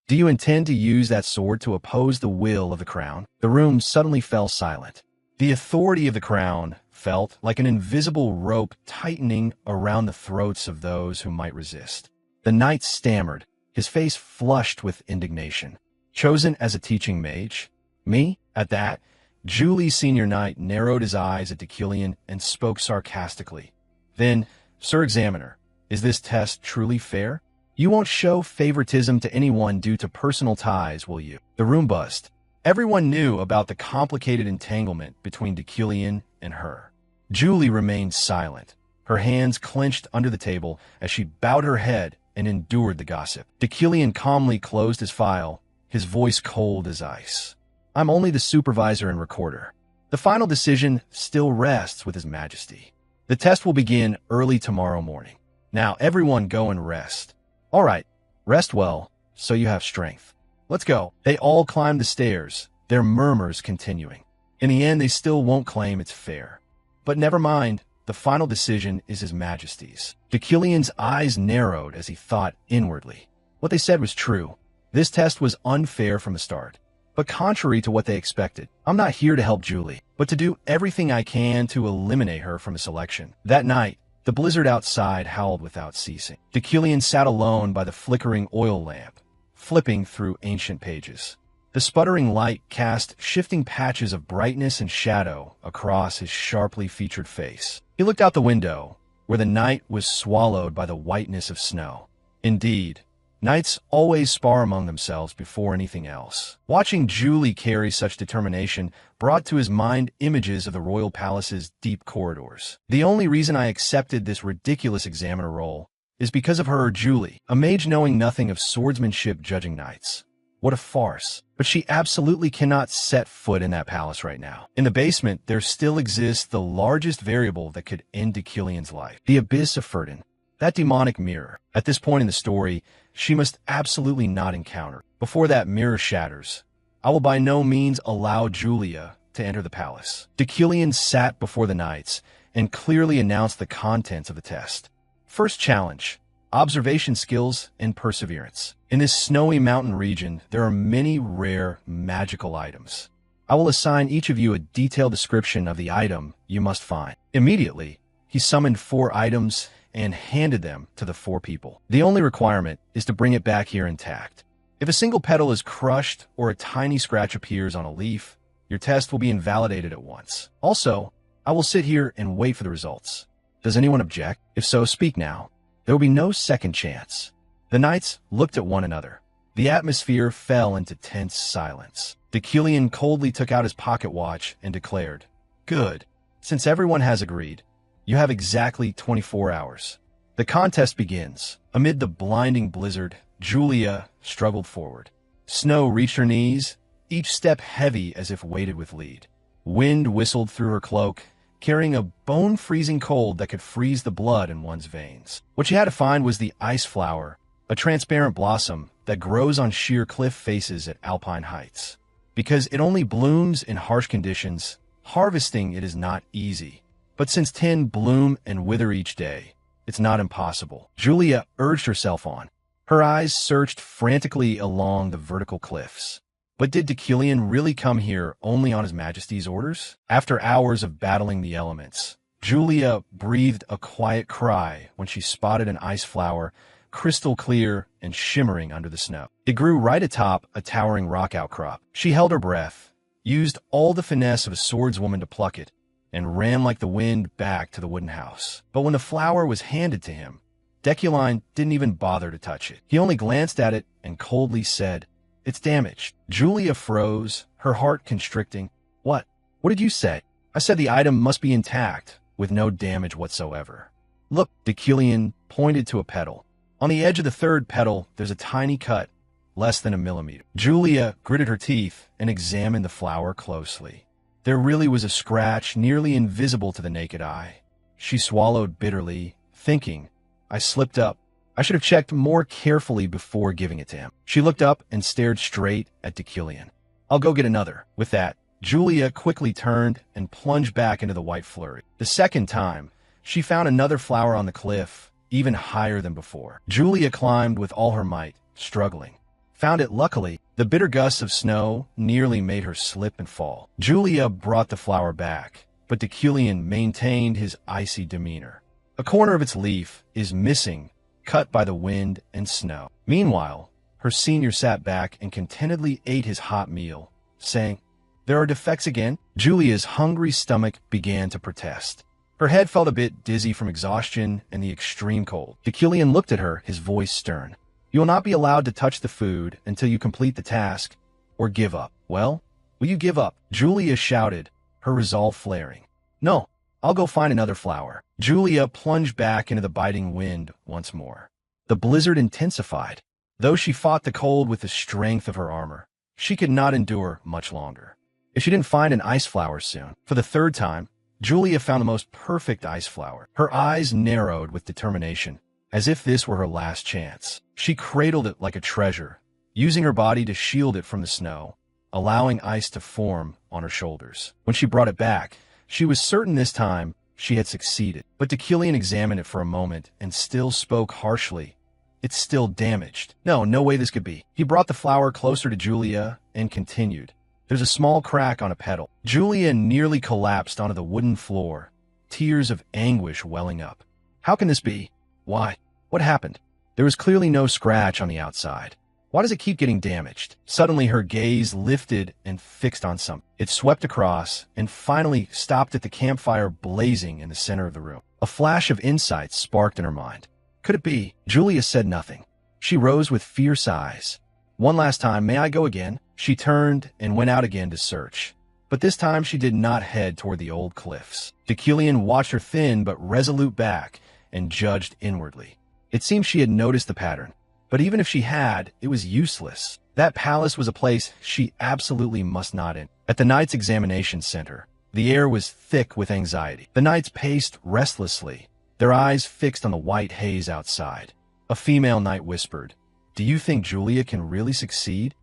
Do you intend to use that sword to oppose the will of the crown?" The room suddenly fell silent. The authority of the crown felt like an invisible rope tightening around the throats of those who might resist. The knight stammered, his face flushed with indignation. "Chosen as a teaching mage? Me?" At that, Julie's senior knight narrowed his eyes at Deculian and spoke sarcastically. "Then, Sir Examiner, is this test truly fair? You won't show favoritism to anyone due to personal ties, will you?" The room buzzed. Everyone knew about the complicated entanglement between Deculian and her. Julie remained silent, her hands clenched under the table as she bowed her head and endured the gossip. Deculian calmly closed his file, his voice cold as ice. "I'm only the supervisor and recorder. The final decision still rests with His Majesty. The test will begin early tomorrow morning. Now everyone go and rest." "All right, rest well, so you have strength. Let's go." They all climbed the stairs, their murmurs continuing. In the end, they still won't claim it's fair. But never mind, the final decision is His Majesty's. Deculian's eyes narrowed as he thought inwardly. What they said was true. This test was unfair from the start. But contrary to what they expected, I'm not here to help Julie, but to do everything I can to eliminate her from the selection. That night, the blizzard outside howled without ceasing. Deucalion sat alone by the flickering oil lamp, flipping through ancient pages. The sputtering light cast shifting patches of brightness and shadow across his sharply featured face. He looked out the window, where the night was swallowed by the whiteness of snow. Indeed, knights always spar among themselves before anything else. Watching Julie carry such determination brought to his mind images of the royal palace's deep corridors. The only reason I accepted this ridiculous examiner role is because of her, Julie, a mage knowing nothing of swordsmanship judging knights. What a farce. But she absolutely cannot set foot in that palace right now. In the basement, there still exists the largest variable that could end Deucalion's life. The Abyss of Ferdin. That demonic mirror. At this point in the story, she must absolutely not encounter. Before that mirror shatters, I will by no means allow Julia to enter the palace. Deucalion sat before the knights and clearly announced the contents of the test. First challenge: observation skills and perseverance. In this snowy mountain region, there are many rare magical items. I will assign each of you a detailed description of the item you must find. Immediately, he summoned 4 items and handed them to the 4 people. The only requirement is to bring it back here intact. If a single petal is crushed or a tiny scratch appears on a leaf, your test will be invalidated at once. Also, I will sit here and wait for the results. Does anyone object? If so, speak now. There will be no second chance. The knights looked at one another. The atmosphere fell into tense silence. Deucalion coldly took out his pocket watch and declared, "Good. Since everyone has agreed, you have exactly 24 hours. The contest begins." Amid the blinding blizzard, Julia struggled forward. Snow reached her knees, each step heavy as if weighted with lead. Wind whistled through her cloak, carrying a bone-freezing cold that could freeze the blood in one's veins. What she had to find was the ice flower, a transparent blossom that grows on sheer cliff faces at alpine heights. Because it only blooms in harsh conditions, harvesting it is not easy. But since 10 bloom and wither each day, it's not impossible. Julia urged herself on. Her eyes searched frantically along the vertical cliffs. But did Deucalion really come here only on His Majesty's orders? After hours of battling the elements, Julia breathed a quiet cry when she spotted an ice flower, crystal clear and shimmering under the snow. It grew right atop a towering rock outcrop. She held her breath, used all the finesse of a swordswoman to pluck it, and ran like the wind back to the wooden house. But when the flower was handed to him, Deucalion didn't even bother to touch it. He only glanced at it and coldly said, "It's damaged." Julia froze, her heart constricting. What? What did you say?" "I said the item must be intact, with no damage whatsoever." "Look," Deucalion pointed to a petal. "On the edge of the 3rd petal, there's a tiny cut, less than a millimeter." Julia gritted her teeth and examined the flower closely. There really was a scratch nearly invisible to the naked eye. She swallowed bitterly, thinking, "I slipped up. I should have checked more carefully before giving it to him." She looked up and stared straight at Deucalion. "I'll go get another." With that, Julia quickly turned and plunged back into the white flurry. The second time, she found another flower on the cliff, even higher than before. Julia climbed with all her might, struggling. Found it luckily. The bitter gusts of snow nearly made her slip and fall. Julia brought the flower back, but Deucalion maintained his icy demeanor. A corner of its leaf is missing, cut by the wind and snow. Meanwhile, her senior sat back and contentedly ate his hot meal, saying, "There are defects again?" Julia's hungry stomach began to protest. Her head felt a bit dizzy from exhaustion and the extreme cold. Deucalion looked at her, his voice stern. "You will not be allowed to touch the food until you complete the task, or give up." "Well, will you give up?" Julia shouted, her resolve flaring. "No, I'll go find another flower." Julia plunged back into the biting wind once more. The blizzard intensified. Though she fought the cold with the strength of her armor, she could not endure much longer. If she didn't find an ice flower soon, for the 3rd time, Julia found the most perfect ice flower. Her eyes narrowed with determination, as if this were her last chance. She cradled it like a treasure, using her body to shield it from the snow, allowing ice to form on her shoulders. When she brought it back, she was certain this time she had succeeded. But Deucalion examined it for a moment and still spoke harshly. It's still damaged. No way this could be. He brought the flower closer to Julia and continued. There's a small crack on a petal. Julia nearly collapsed onto the wooden floor, tears of anguish welling up. How can this be? Why? What happened? There was clearly no scratch on the outside. Why does it keep getting damaged? Suddenly her gaze lifted and fixed on something. It swept across and finally stopped at the campfire blazing in the center of the room. A flash of insight sparked in her mind. Could it be? Julia said nothing. She rose with fierce eyes. One last time, may I go again? She turned and went out again to search. But this time she did not head toward the old cliffs. Deucalion watched her thin but resolute back and judged inwardly. It seemed she had noticed the pattern. But even if she had, it was useless. That palace was a place she absolutely must not enter. At the knight's examination center, the air was thick with anxiety. The knights paced restlessly, their eyes fixed on the white haze outside. A female knight whispered, "Do you think Julia can really succeed?"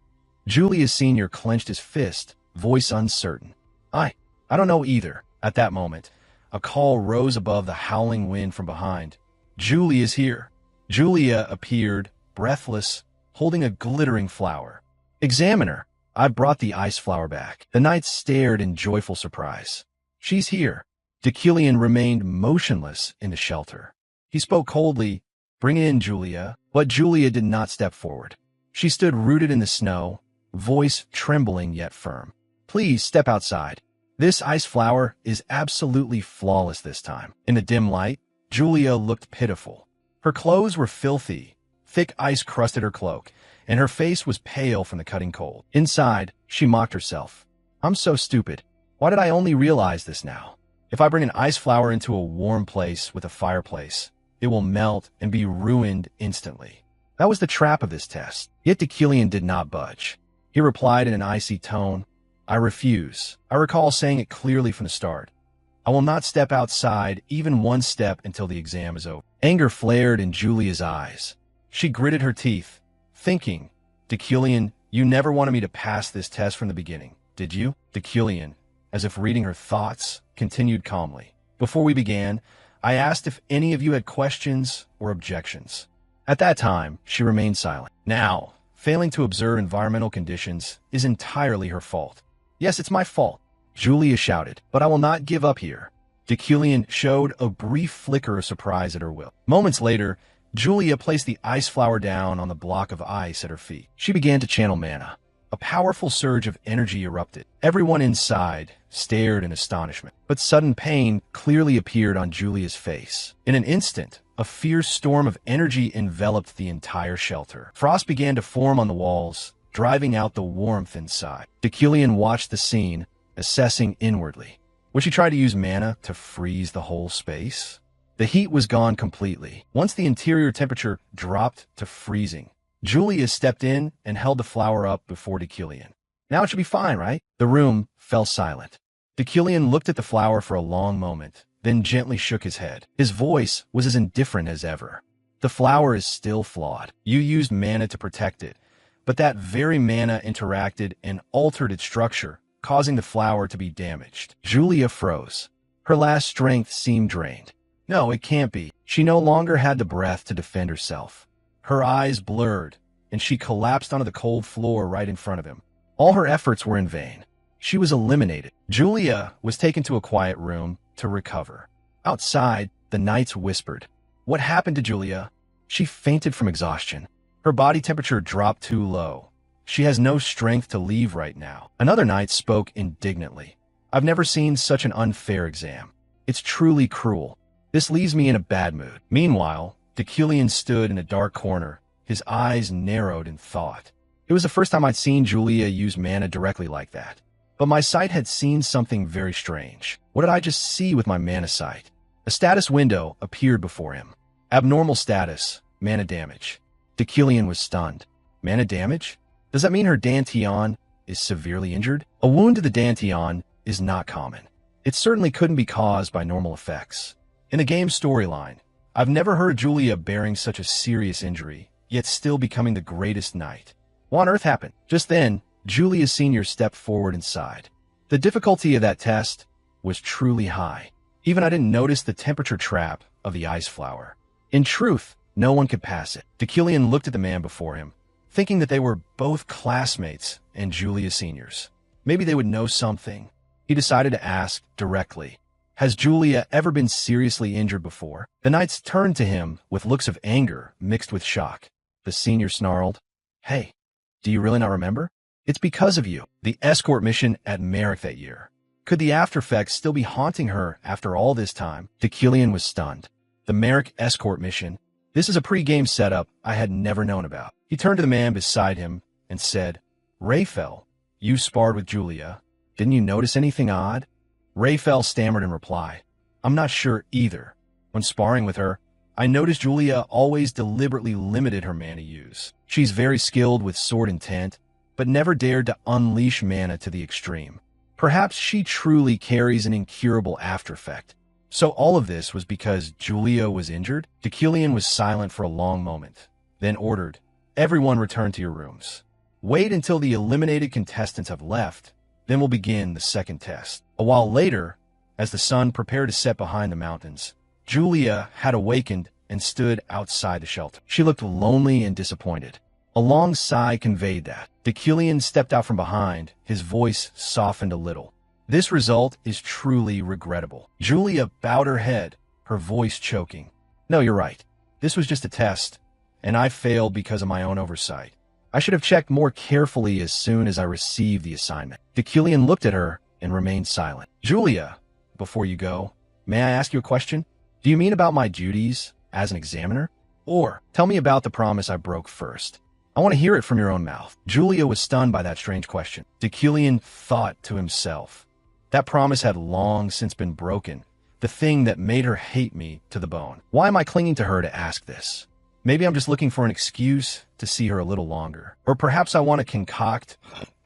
Julia Sr. clenched his fist, voice uncertain. I don't know either." At that moment, a call rose above the howling wind from behind. "Julia's here." Julia appeared, breathless, holding a glittering flower. "Examiner, I brought the ice flower back." The knights stared in joyful surprise. "She's here." Deucalion remained motionless in the shelter. He spoke coldly, "Bring in, Julia." But Julia did not step forward. She stood rooted in the snow, voice trembling yet firm. "Please step outside. This ice flower is absolutely flawless this time." In the dim light, Julia looked pitiful. Her clothes were filthy. Thick ice crusted her cloak, and her face was pale from the cutting cold. Inside, she mocked herself. "I'm so stupid. Why did I only realize this now? If I bring an ice flower into a warm place with a fireplace, it will melt and be ruined instantly." That was the trap of this test. Yet Deucalion did not budge. He replied in an icy tone, "I refuse." I recall saying it clearly from the start. "I will not step outside even one step until the exam is over." Anger flared in Julia's eyes. She gritted her teeth, thinking, "Deucalion, you never wanted me to pass this test from the beginning, did you?" Deucalion, as if reading her thoughts, continued calmly. "Before we began, I asked if any of you had questions or objections. At that time, she remained silent. Now, failing to observe environmental conditions is entirely her fault." "Yes, it's my fault," Julia shouted, "but I will not give up here." Deucalion showed a brief flicker of surprise at her will. Moments later, Julia placed the ice flower down on the block of ice at her feet. She began to channel mana. A powerful surge of energy erupted. Everyone inside stared in astonishment, but sudden pain clearly appeared on Julia's face. In an instant, a fierce storm of energy enveloped the entire shelter. Frost began to form on the walls, driving out the warmth inside. Deucalion watched the scene, assessing inwardly. Would she try to use mana to freeze the whole space? The heat was gone completely. Once the interior temperature dropped to freezing, Julia stepped in and held the flower up before Deucalion. "Now it should be fine, right?" The room fell silent. Deucalion looked at the flower for a long moment, then gently shook his head. His voice was as indifferent as ever. "The flower is still flawed. You used mana to protect it, but that very mana interacted and altered its structure, causing the flower to be damaged." Julia froze. Her last strength seemed drained. No, it can't be. She no longer had the breath to defend herself. Her eyes blurred, and she collapsed onto the cold floor right in front of him. All her efforts were in vain. She was eliminated. Julia was taken to a quiet room to recover. Outside, the knights whispered, "What happened to Julia?" She fainted from exhaustion. Her body temperature dropped too low. She has no strength to leave right now. Another knight spoke indignantly. "I've never seen such an unfair exam. It's truly cruel. This leaves me in a bad mood." Meanwhile, Deucalion stood in a dark corner, his eyes narrowed in thought. It was the first time I'd seen Julia use mana directly like that. But my sight had seen something very strange. What did I just see with my mana sight? A status window appeared before him. Abnormal status, mana damage. Deucalion was stunned. Mana damage? Does that mean her Dantian is severely injured? A wound to the Dantian is not common. It certainly couldn't be caused by normal effects. In the game's storyline, I've never heard of Julia bearing such a serious injury, yet still becoming the greatest knight. What on earth happened? Just then, Julia Sr. stepped forward and sighed. The difficulty of that test was truly high. Even I didn't notice the temperature trap of the ice flower. In truth, No one could pass it. Deucalion looked at the man before him, thinking that they were both classmates and Julia seniors. Maybe they would know something. He decided to ask directly, "Has Julia ever been seriously injured before?" The knights turned to him with looks of anger mixed with shock. The senior snarled, "Hey, do you really not remember? It's because of you. The escort mission at Merrick that year. Could the aftereffects still be haunting her after all this time?" Deucalion was stunned. The Merrick escort mission? This is a pre-game setup I had never known about. He turned to the man beside him and said, "Raphael, you sparred with Julia. Didn't you notice anything odd?" Raphael stammered in reply, "I'm not sure either. When sparring with her, I noticed Julia always deliberately limited her mana use. She's very skilled with sword intent, but never dared to unleash mana to the extreme. Perhaps she truly carries an incurable aftereffect. So all of this was because Julia was injured?" Deucalion was silent for a long moment, then ordered, "Everyone return to your rooms. Wait until the eliminated contestants have left, then we'll begin the second test." A while later, as the sun prepared to set behind the mountains, Julia had awakened and stood outside the shelter. She looked lonely and disappointed. A long sigh conveyed that. Deucalion stepped out from behind, his voice softened a little. "This result is truly regrettable." Julia bowed her head, her voice choking. "No, you're right. This was just a test, and I failed because of my own oversight. I should have checked more carefully as soon as I received the assignment." Deucalion looked at her and remained silent. "Julia, before you go, may I ask you a question? Do you mean about my duties as an examiner? Or tell me about the promise I broke first? I want to hear it from your own mouth." Julia was stunned by that strange question. Deucalion thought to himself, that promise had long since been broken, the thing that made her hate me to the bone. Why am I clinging to her to ask this? Maybe I'm just looking for an excuse to see her a little longer. Or perhaps I want to concoct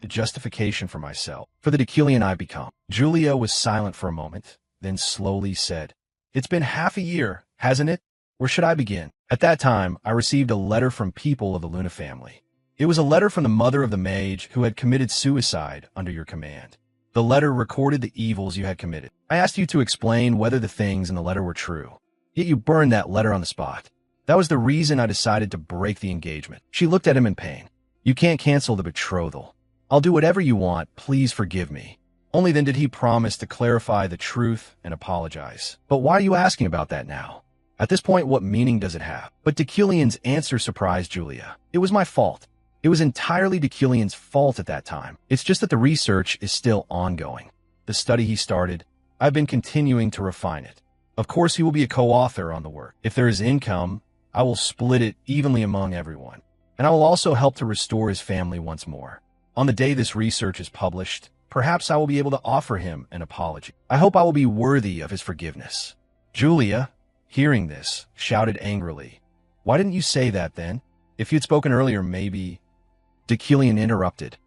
a justification for myself, for the Deucalion I've become. Julia was silent for a moment, then slowly said, "It's been half a year, hasn't it? Where should I begin?" At that time, I received a letter from people of the Luna family. It was a letter from the mother of the mage who had committed suicide under your command. The letter recorded the evils you had committed. I asked you to explain whether the things in the letter were true. Yet you burned that letter on the spot. That was the reason I decided to break the engagement. She looked at him in pain. "You can't cancel the betrothal. I'll do whatever you want. Please forgive me." Only then did he promise to clarify the truth and apologize. "But why are you asking about that now? At this point, what meaning does it have?" But Deucalion's answer surprised Julia. "It was my fault. It was entirely Deucalion's fault at that time. It's just that the research is still ongoing. The study he started, I've been continuing to refine it. Of course, he will be a co-author on the work. If there is income, I will split it evenly among everyone. And I will also help to restore his family once more. On the day this research is published, perhaps I will be able to offer him an apology. I hope I will be worthy of his forgiveness." Julia, hearing this, shouted angrily, "Why didn't you say that then? If you'd spoken earlier, maybe—" Deucalion interrupted.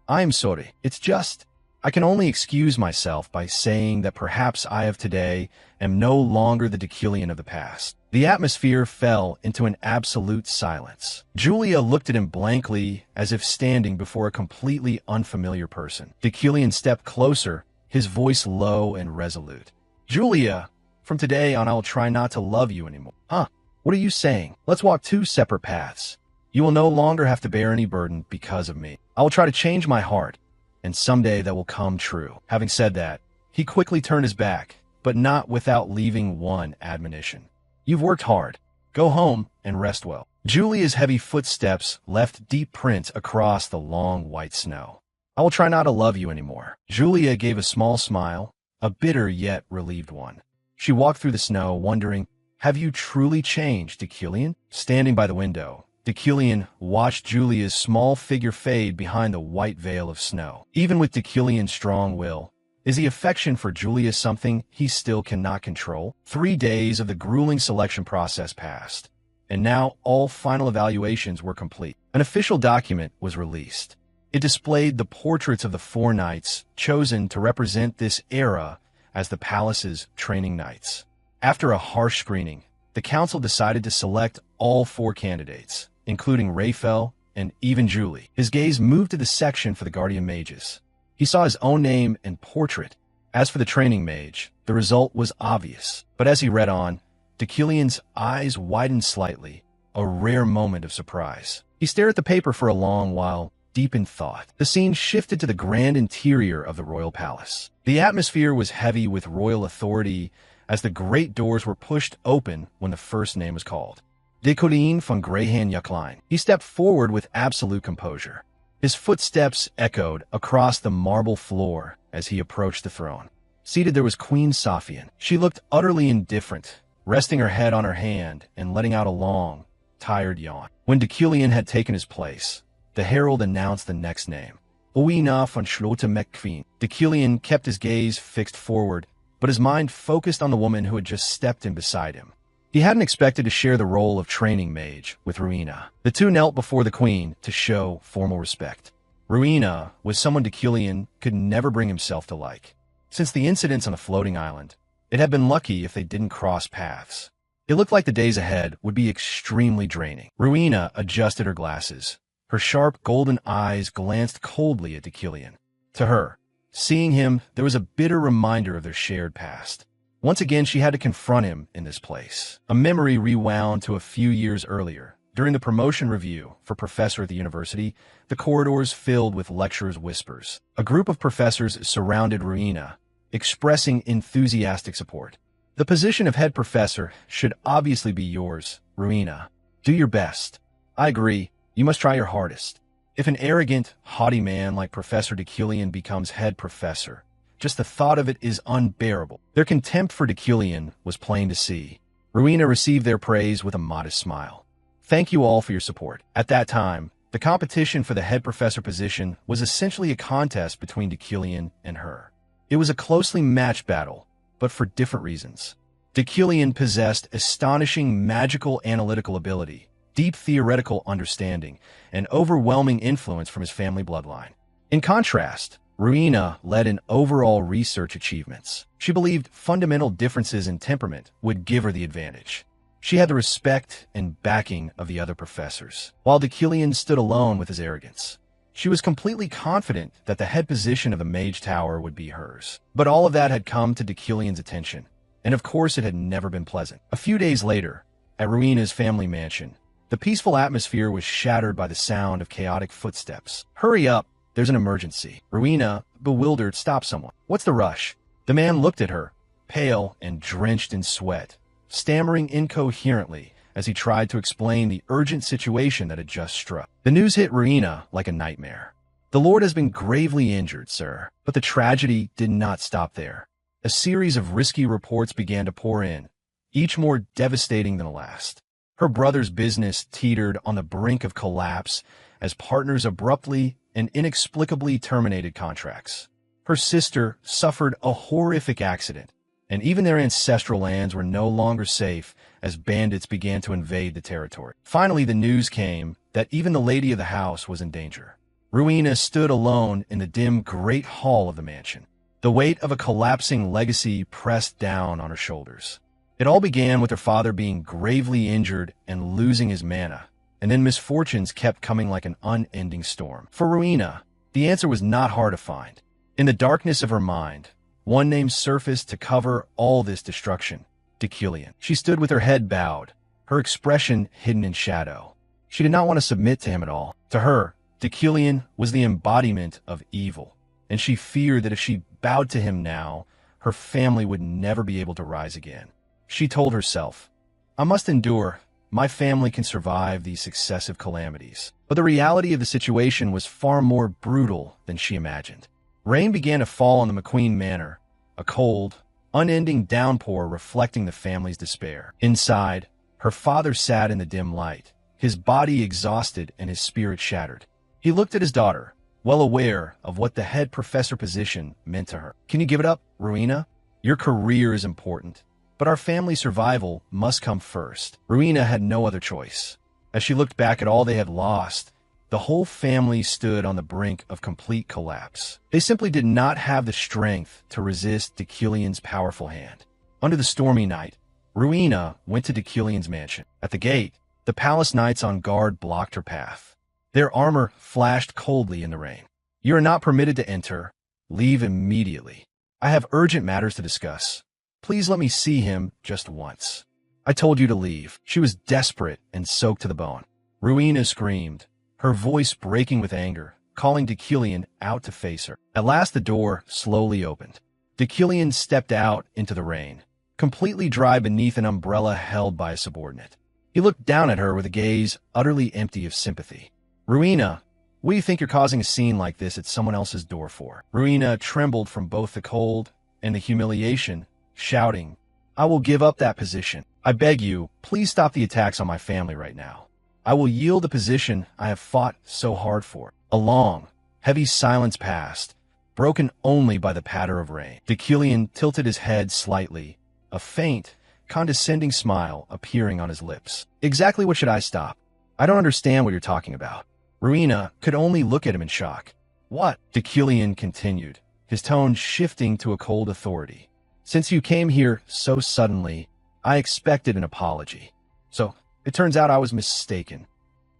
"I am sorry. It's just, I can only excuse myself by saying that perhaps I of today am no longer the Deucalion of the past." The atmosphere fell into an absolute silence. Julia looked at him blankly, as if standing before a completely unfamiliar person. Deucalion stepped closer, his voice low and resolute. "Julia, from today on I will try not to love you anymore." "Huh? What are you saying? Let's walk two separate paths. You will no longer have to bear any burden because of me. I will try to change my heart, and someday that will come true." Having said that, he quickly turned his back, but not without leaving one admonition. "You've worked hard. Go home and rest well." Julia's heavy footsteps left deep prints across the long white snow. "I will try not to love you anymore." Julia gave a small smile, a bitter yet relieved one. She walked through the snow, wondering, have you truly changed, Deucalion? Standing by the window, Deucalion watched Julia's small figure fade behind the white veil of snow. Even with Deucalion's strong will, is the affection for Julia something he still cannot control? 3 days of the grueling selection process passed, and now all final evaluations were complete. An official document was released. It displayed the portraits of the 4 knights chosen to represent this era as the palace's training knights. After a harsh screening, the council decided to select all 4 candidates, including Raphael and even Julie. His gaze moved to the section for the guardian mages. He saw his own name and portrait. As for the training mage, the result was obvious. But as he read on, Deucalion's eyes widened slightly, a rare moment of surprise. He stared at the paper for a long while, deep in thought. The scene shifted to the grand interior of the royal palace. The atmosphere was heavy with royal authority as the great doors were pushed open when the first name was called. De Koning van Greyhan Yuckline. He stepped forward with absolute composure. His footsteps echoed across the marble floor as he approached the throne. Seated there was Queen Safian. She looked utterly indifferent, resting her head on her hand and letting out a long, tired yawn. When Deculion had taken his place, the herald announced the next name. Oina van Schlotemeckveen. Deculion kept his gaze fixed forward, but his mind focused on the woman who had just stepped in beside him. He hadn't expected to share the role of training mage with Ruina. The two knelt before the queen to show formal respect. Ruina was someone Deculion could never bring himself to like. Since the incidents on the floating island, it had been lucky if they didn't cross paths. It looked like the days ahead would be extremely draining. Ruina adjusted her glasses. Her sharp golden eyes glanced coldly at Deculion. To her, seeing him, there was a bitter reminder of their shared past. Once again, she had to confront him in this place. A memory rewound to a few years earlier. During the promotion review for professor at the university, the corridors filled with lecturers' whispers. A group of professors surrounded Ruina, expressing enthusiastic support. The position of head professor should obviously be yours, Ruina. Do your best. I agree, you must try your hardest. If an arrogant, haughty man like Professor Deculion becomes head professor, just the thought of it is unbearable. Their contempt for Deculion was plain to see. Ruina received their praise with a modest smile. Thank you all for your support. At that time, the competition for the head professor position was essentially a contest between Deculion and her. It was a closely matched battle, but for different reasons. Deculion possessed astonishing magical analytical ability, deep theoretical understanding, and overwhelming influence from his family bloodline. In contrast, Ruina led in overall research achievements. She believed fundamental differences in temperament would give her the advantage. She had the respect and backing of the other professors, while Deculion stood alone with his arrogance. She was completely confident that the head position of the Mage Tower would be hers. But all of that had come to Deculion's attention, and of course it had never been pleasant. A few days later, at Ruina's family mansion, the peaceful atmosphere was shattered by the sound of chaotic footsteps. Hurry up! There's an emergency. Ruina, bewildered, stopped someone. What's the rush? The man looked at her, pale and drenched in sweat, stammering incoherently as he tried to explain the urgent situation that had just struck. The news hit Ruina like a nightmare. The Lord has been gravely injured, sir. But the tragedy did not stop there. A series of risky reports began to pour in, each more devastating than the last. Her brother's business teetered on the brink of collapse as partners abruptly and inexplicably terminated contracts. Her sister suffered a horrific accident, and even their ancestral lands were no longer safe as bandits began to invade the territory. Finally, the news came that even the lady of the house was in danger. Ruina stood alone in the dim great hall of the mansion. The weight of a collapsing legacy pressed down on her shoulders. It all began with her father being gravely injured and losing his mana, and then misfortunes kept coming like an unending storm. For Ruina, the answer was not hard to find. In the darkness of her mind, one name surfaced to cover all this destruction: Deculion. She stood with her head bowed, her expression hidden in shadow. She did not want to submit to him at all. To her, Deculion was the embodiment of evil, and she feared that if she bowed to him now, her family would never be able to rise again. She told herself, I must endure. My family can survive these successive calamities. But the reality of the situation was far more brutal than she imagined. Rain began to fall on the McQueen Manor, a cold, unending downpour reflecting the family's despair. Inside, her father sat in the dim light, his body exhausted and his spirit shattered. He looked at his daughter, well aware of what the head professor position meant to her. Can you give it up, Ruina? Your career is important, but our family survival must come first. Ruina had no other choice. As she looked back at all they had lost, the whole family stood on the brink of complete collapse. They simply did not have the strength to resist Deculion's powerful hand. Under the stormy night, Ruina went to Deculion's mansion. At the gate, the palace knights on guard blocked her path. Their armor flashed coldly in the rain. You are not permitted to enter. Leave immediately. I have urgent matters to discuss. Please let me see him just once. I told you to leave." She was desperate and soaked to the bone. Ruina screamed, her voice breaking with anger, calling Deucalion out to face her. At last the door slowly opened. Deucalion stepped out into the rain, completely dry beneath an umbrella held by a subordinate. He looked down at her with a gaze utterly empty of sympathy. "Ruina, what do you think you're causing a scene like this at someone else's door for?" Ruina trembled from both the cold and the humiliation, shouting, "I will give up that position. I beg you, please stop the attacks on my family right now. I will yield the position I have fought so hard for." A long, heavy silence passed, broken only by the patter of rain. Deucalion tilted his head slightly, a faint, condescending smile appearing on his lips. "Exactly what should I stop? I don't understand what you're talking about." Ruina could only look at him in shock. "What?" Deucalion continued, his tone shifting to a cold authority. "Since you came here so suddenly, I expected an apology. So, it turns out I was mistaken."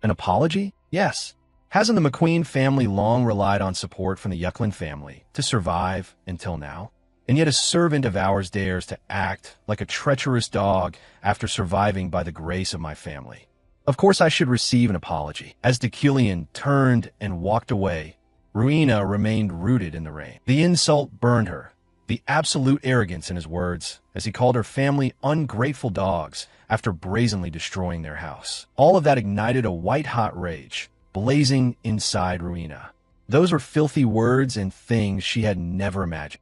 "An apology?" "Yes. Hasn't the McQueen family long relied on support from the Yucklin family to survive until now? And yet a servant of ours dares to act like a treacherous dog after surviving by the grace of my family. Of course I should receive an apology." As Deucalion turned and walked away, Ruina remained rooted in the rain. The insult burned her, the absolute arrogance in his words, as he called her family ungrateful dogs after brazenly destroying their house. All of that ignited a white-hot rage, blazing inside Ruina. Those were filthy words and things she had never imagined.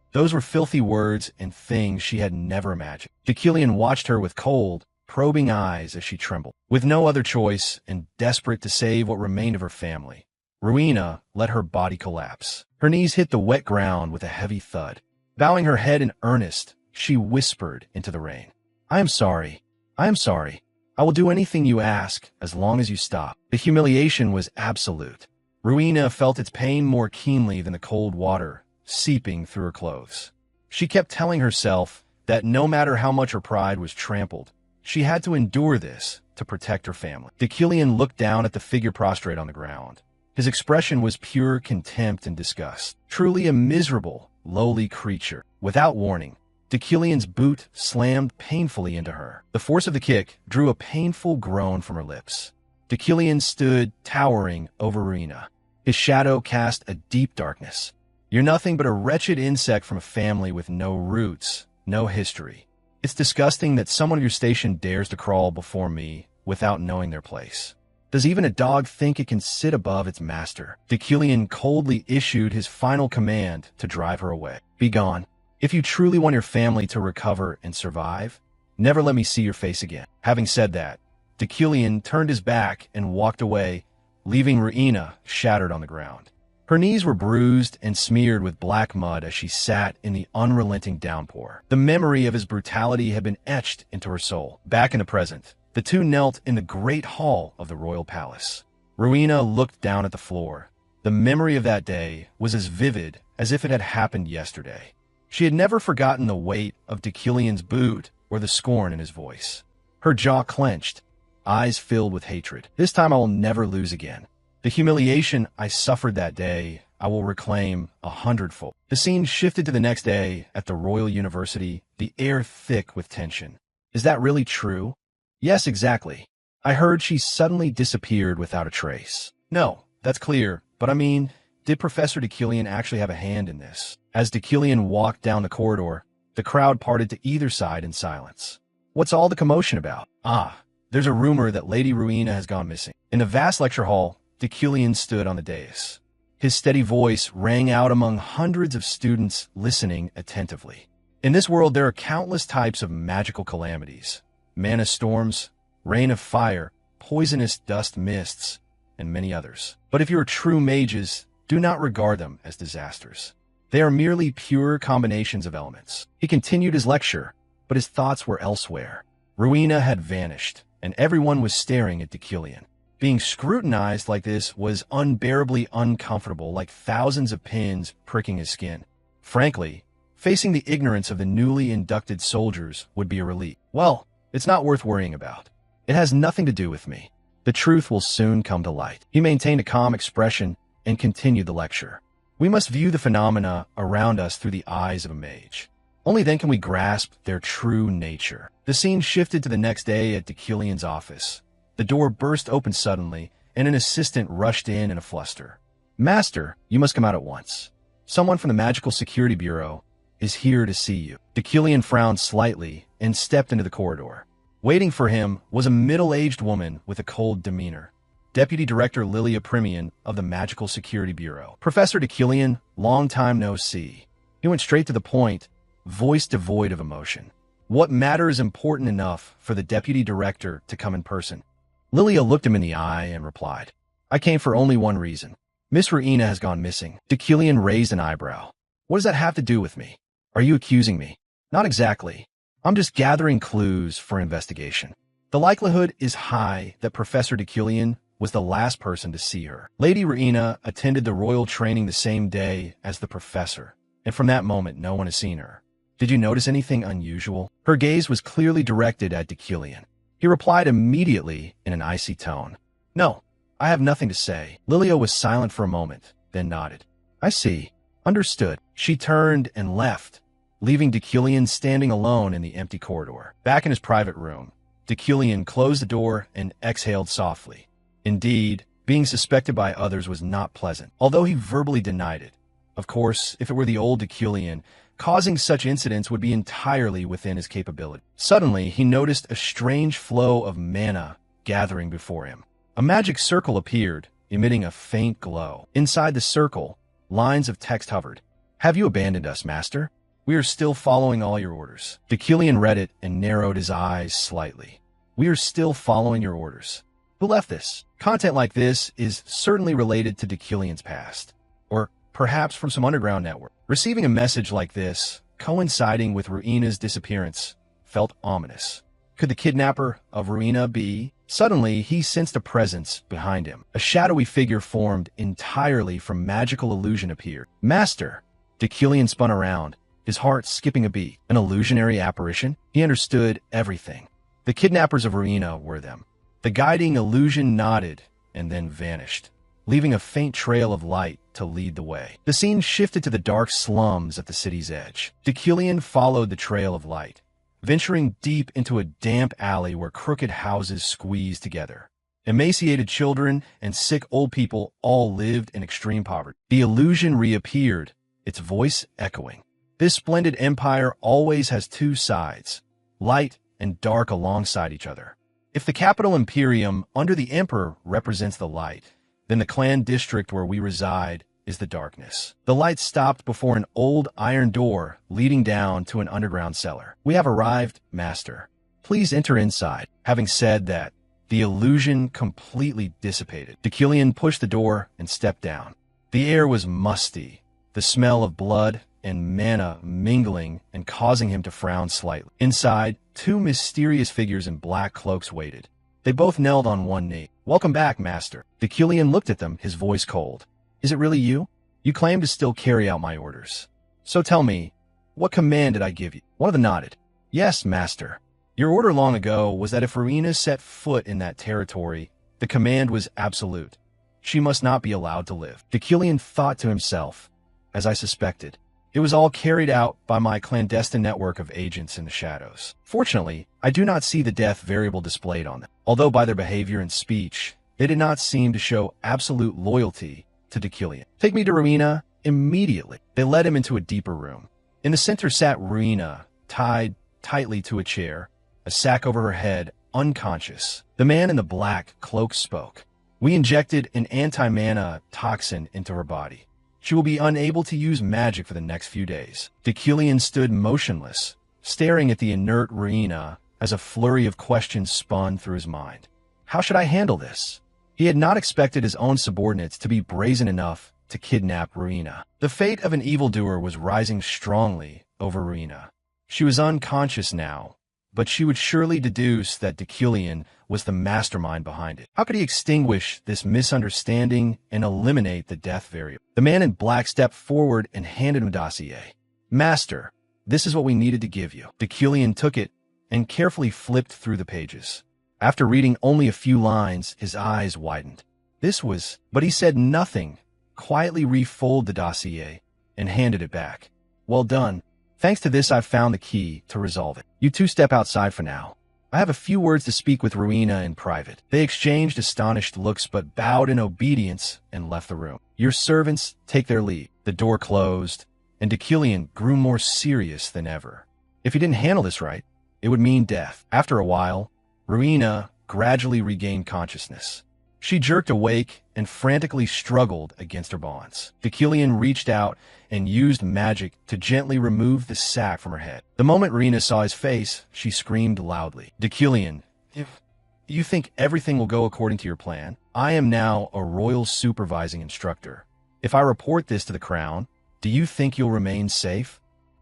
Deucalion watched her with cold, probing eyes as she trembled. With no other choice and desperate to save what remained of her family, Ruina let her body collapse. Her knees hit the wet ground with a heavy thud. Bowing her head in earnest, she whispered into the rain, I am sorry. I will do anything you ask as long as you stop." The humiliation was absolute. Ruina felt its pain more keenly than the cold water seeping through her clothes. She kept telling herself that no matter how much her pride was trampled, she had to endure this to protect her family. Deucalion looked down at the figure prostrate on the ground. His expression was pure contempt and disgust. Truly a miserable, lowly creature. Without warning, Deucalion's boot slammed painfully into her. The force of the kick drew a painful groan from her lips. Deucalion stood towering over Ruina. His shadow cast a deep darkness. "You're nothing but a wretched insect from a family with no roots, no history. It's disgusting that someone of your station dares to crawl before me without knowing their place. Does even a dog think it can sit above its master?" Deucalion coldly issued his final command to drive her away. "Be gone. If you truly want your family to recover and survive, never let me see your face again." Having said that, Deucalion turned his back and walked away, leaving Ruina shattered on the ground. Her knees were bruised and smeared with black mud as she sat in the unrelenting downpour. The memory of his brutality had been etched into her soul. Back in the present, the two knelt in the great hall of the royal palace. Ruina looked down at the floor. The memory of that day was as vivid as if it had happened yesterday. She had never forgotten the weight of Deucalion's boot or the scorn in his voice. Her jaw clenched, eyes filled with hatred. "This time I will never lose again. The humiliation I suffered that day, I will reclaim 100-fold." The scene shifted to the next day at the Royal University, the air thick with tension. "Is that really true?" "Yes, exactly. I heard she suddenly disappeared without a trace." "No, that's clear, but I mean, did Professor Deucalion actually have a hand in this?" As Deucalion walked down the corridor, the crowd parted to either side in silence. "What's all the commotion about?" "Ah, there's a rumor that Lady Ruina has gone missing." In the vast lecture hall, Deucalion stood on the dais. His steady voice rang out among hundreds of students listening attentively. In this world, there are countless types of magical calamities. Mana storms, rain of fire, poisonous dust mists, and many others. But if you are true mages, do not regard them as disasters. They are merely pure combinations of elements. He continued his lecture, but his thoughts were elsewhere. Ruina had vanished, and everyone was staring at Deucalion. Being scrutinized like this was unbearably uncomfortable, like thousands of pins pricking his skin. Frankly, facing the ignorance of the newly inducted soldiers would be a relief. "Well, it's not worth worrying about. It has nothing to do with me. The truth will soon come to light." He maintained a calm expression and continued the lecture. "We must view the phenomena around us through the eyes of a mage. Only then can we grasp their true nature. The scene shifted to the next day at Deucalion's office. The door burst open suddenly, and an assistant rushed in a fluster. "Master, you must come out at once. Someone from the Magical Security Bureau is here to see you." Deucalion frowned slightly and stepped into the corridor. Waiting for him was a middle-aged woman with a cold demeanor. Deputy Director Lilia Primian of the Magical Security Bureau. "Professor Deucalion, long time no see." He went straight to the point, voice devoid of emotion. What matter is important enough for the Deputy Director to come in person? Lilia looked him in the eye and replied, "I came for only one reason. Miss Reina has gone missing." Deucalion raised an eyebrow. "What does that have to do with me? Are you accusing me?" "Not exactly. I'm just gathering clues for investigation. The likelihood is high that Professor Deucalion was the last person to see her. Lady Reina attended the royal training the same day as the professor, and from that moment no one has seen her. Did you notice anything unusual?" Her gaze was clearly directed at Deucalion. He replied immediately in an icy tone, "No, I have nothing to say." Lilia was silent for a moment, then nodded. "I see. Understood." She turned and left, leaving Deucalion standing alone in the empty corridor. Back in his private room, Deucalion closed the door and exhaled softly. Indeed, being suspected by others was not pleasant, although he verbally denied it. Of course, if it were the old Deucalion, causing such incidents would be entirely within his capability. Suddenly, he noticed a strange flow of mana gathering before him. A magic circle appeared, emitting a faint glow. Inside the circle, lines of text hovered. "Have you abandoned us, Master? We are still following all your orders." Deucalion read it and narrowed his eyes slightly. "We are still following your orders. Who left this?" Content like this is certainly related to Deucalion's past, or perhaps from some underground network. Receiving a message like this, coinciding with Reina's disappearance, felt ominous. Could the kidnapper of Reina be? Suddenly, he sensed a presence behind him. A shadowy figure formed entirely from magical illusion appeared. "Master!" Deucalion spun around, his heart skipping a beat. An illusionary apparition? He understood everything. The kidnappers of Reina were them. The guiding illusion nodded and then vanished, leaving a faint trail of light to lead the way. The scene shifted to the dark slums at the city's edge. Deucalion followed the trail of light, venturing deep into a damp alley where crooked houses squeezed together. Emaciated children and sick old people all lived in extreme poverty. The illusion reappeared, its voice echoing. "This splendid empire always has two sides, light and dark alongside each other. If the capital Imperium under the Emperor represents the light, then the clan district where we reside is the darkness." The light stopped before an old iron door leading down to an underground cellar. "We have arrived, Master. Please enter inside." Having said that, the illusion completely dissipated. Deucalion pushed the door and stepped down. The air was musty, the smell of blood and mana mingling and causing him to frown slightly. Inside, two mysterious figures in black cloaks waited. They both knelt on one knee. "Welcome back, Master." Deucalion looked at them, his voice cold. "Is it really you? You claim to still carry out my orders. So tell me, what command did I give you?" One of them nodded. "Yes, Master. Your order long ago was that if Reina set foot in that territory, the command was absolute. She must not be allowed to live." Deucalion thought to himself, "As I suspected. It was all carried out by my clandestine network of agents in the shadows. Fortunately, I do not see the death variable displayed on them, although by their behavior and speech, they did not seem to show absolute loyalty to Deucalion. Take me to Reina immediately." They led him into a deeper room. In the center sat Reina, tied tightly to a chair, a sack over her head, unconscious. The man in the black cloak spoke. "We injected an anti-mana toxin into her body. She will be unable to use magic for the next few days." Deucalion stood motionless, staring at the inert Reina as a flurry of questions spun through his mind. How should I handle this? He had not expected his own subordinates to be brazen enough to kidnap Reina. The fate of an evildoer was rising strongly over Reina. She was unconscious now, but she would surely deduce that Deucalion was the mastermind behind it. How could he extinguish this misunderstanding and eliminate the death variable? The man in black stepped forward and handed him a dossier. "Master, this is what we needed to give you." Deucalion took it and carefully flipped through the pages. After reading only a few lines, his eyes widened. But he said nothing, quietly refolded the dossier and handed it back. "Well done. Thanks to this, I've found the key to resolve it. You two step outside for now. I have a few words to speak with Ruina in private. They exchanged astonished looks but bowed in obedience and left the room. Your servants take their leave. The door closed, and Deucalion grew more serious than ever. If he didn't handle this right, it would mean death. After a while, Ruina gradually regained consciousness. She jerked awake and frantically struggled against her bonds. Deucalion reached out and used magic to gently remove the sack from her head. The moment Ruina saw his face, she screamed loudly. Deucalion, if you think everything will go according to your plan, I am now a royal supervising instructor. If I report this to the crown, do you think you'll remain safe?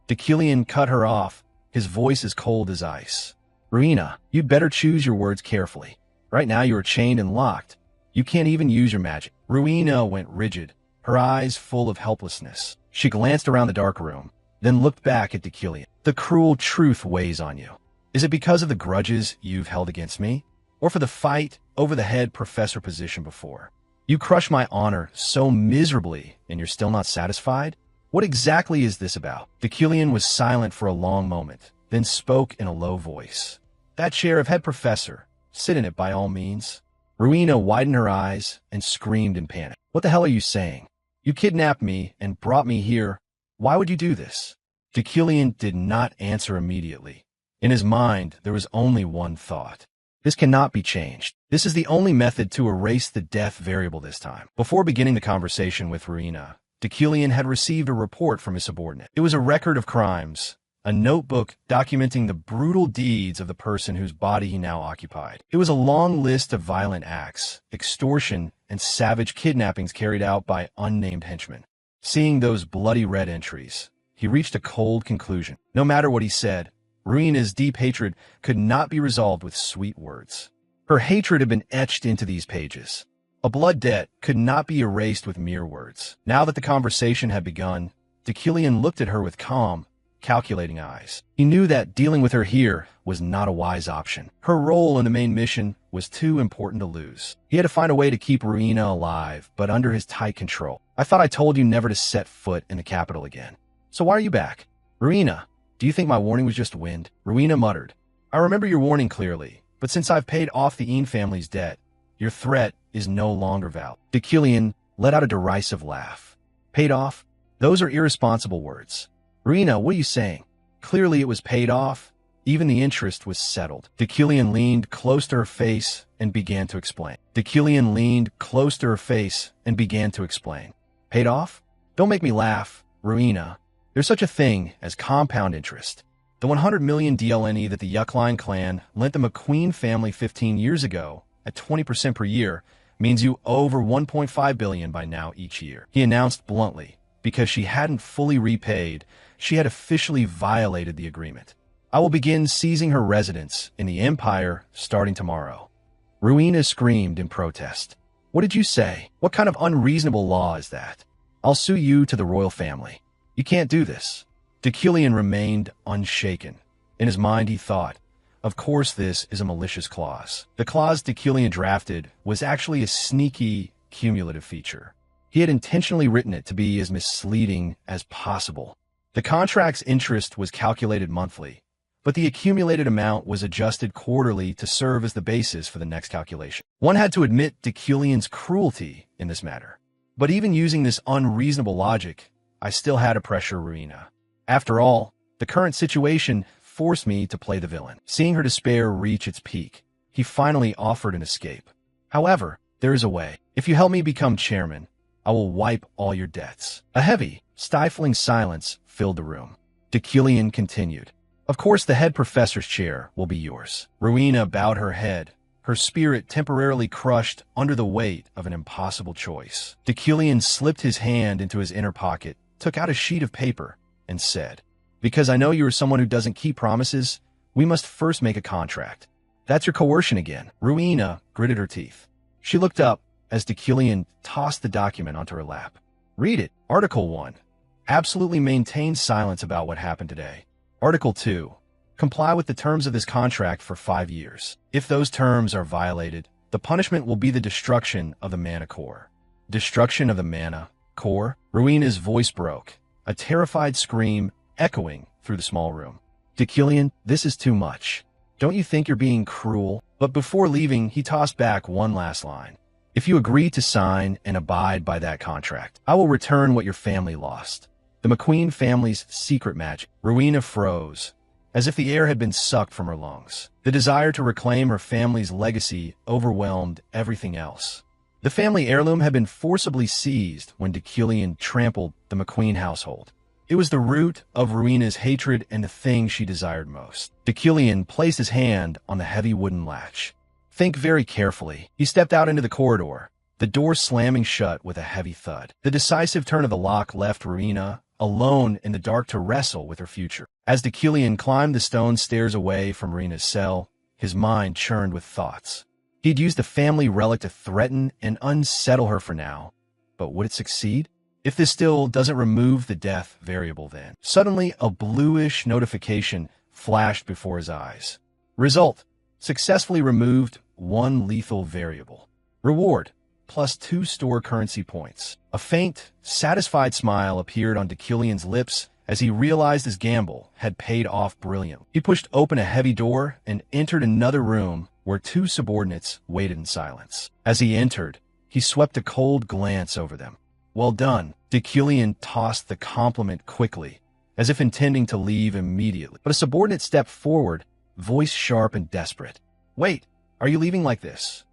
Deucalion cut her off, his voice as cold as ice. Ruina, you'd better choose your words carefully. Right now you are chained and locked. You can't even use your magic. Ruina went rigid, her eyes full of helplessness. She glanced around the dark room, then looked back at Deucalion. The cruel truth weighs on you. Is it because of the grudges you've held against me? Or for the fight over the head professor position before? You crushed my honor so miserably, and you're still not satisfied? What exactly is this about? Deucalion was silent for a long moment, then spoke in a low voice. That chair of head professor, sit in it by all means. Ruina widened her eyes and screamed in panic. What the hell are you saying? You kidnapped me and brought me here. Why would you do this? Deucalion did not answer immediately. In his mind, there was only one thought. This cannot be changed. This is the only method to erase the death variable this time. Before beginning the conversation with Ruina, Deucalion had received a report from his subordinate. It was a record of crimes, a notebook documenting the brutal deeds of the person whose body he now occupied. It was a long list of violent acts, extortion, and savage kidnappings carried out by unnamed henchmen. Seeing those bloody red entries, he reached a cold conclusion. No matter what he said, Ruina's deep hatred could not be resolved with sweet words. Her hatred had been etched into these pages. A blood debt could not be erased with mere words. Now that the conversation had begun, Deucalion looked at her with calm, calculating eyes. He knew that dealing with her here was not a wise option. Her role in the main mission was too important to lose. He had to find a way to keep Ruina alive, but under his tight control. I thought I told you never to set foot in the capital again. So why are you back? Ruina, do you think my warning was just wind? Ruina muttered. I remember your warning clearly, but since I've paid off the Een family's debt, your threat is no longer valid. Deucalion let out a derisive laugh. Paid off? Those are irresponsible words. Ruina, what are you saying? Clearly it was paid off. Even the interest was settled. Deucalion leaned close to her face and began to explain. Deucalion leaned close to her face and began to explain. Paid off? Don't make me laugh, Ruina. There's such a thing as compound interest. The 100 million DLNE that the Yuckline clan lent the McQueen family 15 years ago at 20% per year means you owe over 1.5 billion by now each year. He announced bluntly, because she hadn't fully repaid, she had officially violated the agreement. I will begin seizing her residence in the Empire starting tomorrow. Ruina screamed in protest. What did you say? What kind of unreasonable law is that? I'll sue you to the royal family. You can't do this. Deucalion remained unshaken. In his mind he thought, of course this is a malicious clause. The clause Deucalion drafted was actually a sneaky, cumulative feature. He had intentionally written it to be as misleading as possible. The contract's interest was calculated monthly, but the accumulated amount was adjusted quarterly to serve as the basis for the next calculation. One had to admit Deucalion's cruelty in this matter. But even using this unreasonable logic, I still had to pressure Ruina. After all, the current situation forced me to play the villain. Seeing her despair reach its peak, he finally offered an escape. However, there is a way. If you help me become chairman, I will wipe all your debts. A heavy, stifling silence filled the room. Deucalion continued. Of course, the head professor's chair will be yours. Ruina bowed her head, her spirit temporarily crushed under the weight of an impossible choice. Deucalion slipped his hand into his inner pocket, took out a sheet of paper, and said, because I know you are someone who doesn't keep promises, we must first make a contract. That's your coercion again. Ruina gritted her teeth. She looked up as Deucalion tossed the document onto her lap. Read it. Article 1. Absolutely maintain silence about what happened today. Article 2. Comply with the terms of this contract for 5 years. If those terms are violated, the punishment will be the destruction of the mana core. Destruction of the mana core? Ruina's voice broke, a terrified scream echoing through the small room. Dekillian, this is too much. Don't you think you're being cruel? But before leaving, he tossed back one last line. If you agree to sign and abide by that contract, I will return what your family lost. The McQueen family's secret magic. Rowena froze, as if the air had been sucked from her lungs. The desire to reclaim her family's legacy overwhelmed everything else. The family heirloom had been forcibly seized when Dekillian trampled the McQueen household. It was the root of Rowena's hatred and the thing she desired most. Dekillian placed his hand on the heavy wooden latch. Think very carefully. He stepped out into the corridor, the door slamming shut with a heavy thud. The decisive turn of the lock left Rowena alone in the dark to wrestle with her future. As Dekillian climbed the stone stairs away from Rowena's cell, his mind churned with thoughts. He'd used the family relic to threaten and unsettle her for now, but would it succeed? If this still doesn't remove the death variable then. Suddenly, a bluish notification flashed before his eyes. Result: successfully removed one lethal variable. Reward: +2 store currency points. A faint, satisfied smile appeared on Dekillian's lips as he realized his gamble had paid off brilliantly. He pushed open a heavy door and entered another room where 2 subordinates waited in silence. As he entered, he swept a cold glance over them. Well done. Dekillian tossed the compliment quickly, as if intending to leave immediately. But a subordinate stepped forward, voice sharp and desperate. Wait, are you leaving like this?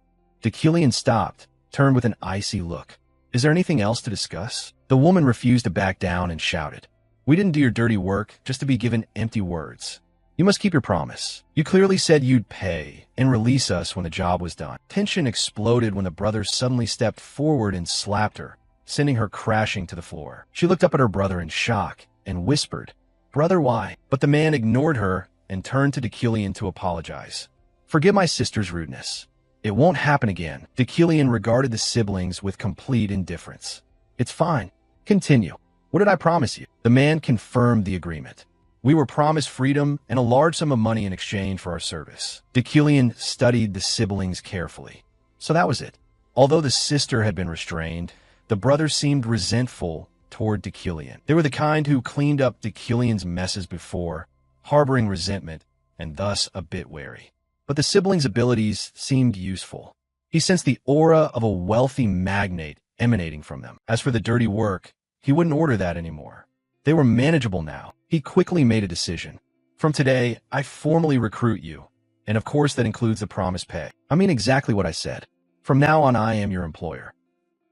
Dekillian stopped, turned with an icy look. Is there anything else to discuss? The woman refused to back down and shouted. We didn't do your dirty work just to be given empty words. You must keep your promise. You clearly said you'd pay and release us when the job was done. Tension exploded when the brothers suddenly stepped forward and slapped her, sending her crashing to the floor. She looked up at her brother in shock and whispered, Brother, why? But the man ignored her and turned to Dekillian to apologize. Forgive my sister's rudeness. It won't happen again. Dekillian regarded the siblings with complete indifference. It's fine. Continue. What did I promise you? The man confirmed the agreement. We were promised freedom and a large sum of money in exchange for our service. Dekillian studied the siblings carefully. So that was it. Although the sister had been restrained, the brothers seemed resentful toward Dekillian. They were the kind who cleaned up Dekillian's messes before, harboring resentment and thus a bit wary. But the siblings' abilities seemed useful. He sensed the aura of a wealthy magnate emanating from them. As for the dirty work, he wouldn't order that anymore. They were manageable now. He quickly made a decision. From today, I formally recruit you. And of course that includes the promised pay. I mean exactly what I said. From now on, I am your employer.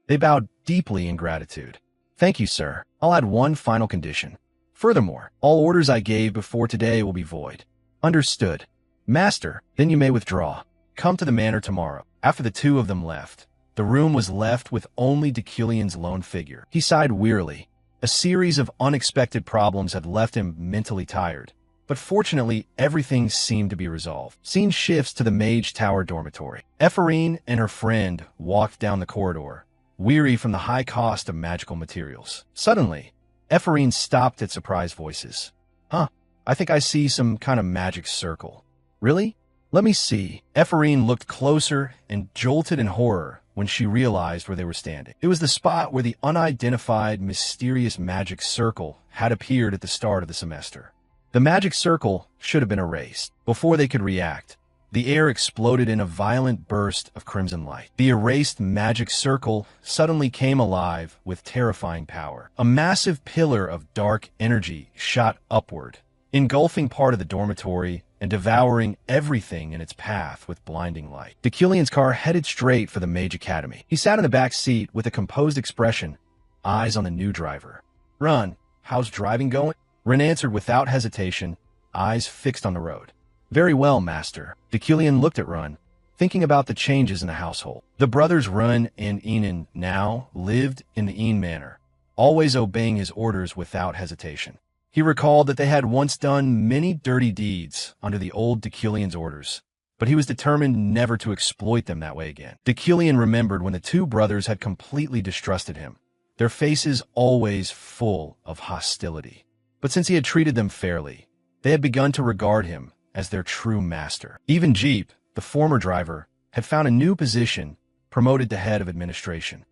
They bowed deeply in gratitude. Thank you, sir. I'll add one final condition. Furthermore, all orders I gave before today will be void. Understood. Master, then you may withdraw. Come to the manor tomorrow. After the 2 of them left, the room was left with only Dekillian's lone figure. He sighed wearily. A series of unexpected problems had left him mentally tired, but fortunately everything seemed to be resolved. Scene shifts to the Mage Tower dormitory. Ephraim and her friend walked down the corridor, weary from the high cost of magical materials. Suddenly, Ephraim stopped at surprised voices. I think I see some kind of magic circle. Really? Let me see. Ephraim looked closer and jolted in horror when she realized where they were standing. It was the spot where the unidentified, mysterious magic circle had appeared at the start of the semester. The magic circle should have been erased. Before they could react, the air exploded in a violent burst of crimson light. The erased magic circle suddenly came alive with terrifying power. A massive pillar of dark energy shot upward, engulfing part of the dormitory and devouring everything in its path with blinding light. Dekillian's car headed straight for the Mage Academy. He sat in the back seat with a composed expression, eyes on the new driver. Run, how's driving going? Ren answered without hesitation, eyes fixed on the road. Very well, master. Dekillian looked at Run, thinking about the changes in the household. The brothers Run and Enan now lived in the Een manor, always obeying his orders without hesitation. He recalled that they had once done many dirty deeds under the old Dekillian's orders, but he was determined never to exploit them that way again. Dekillian remembered when the 2 brothers had completely distrusted him, their faces always full of hostility. But since he had treated them fairly, they had begun to regard him as their true master. Even Jeep, the former driver, had found a new position, promoted to head of administration.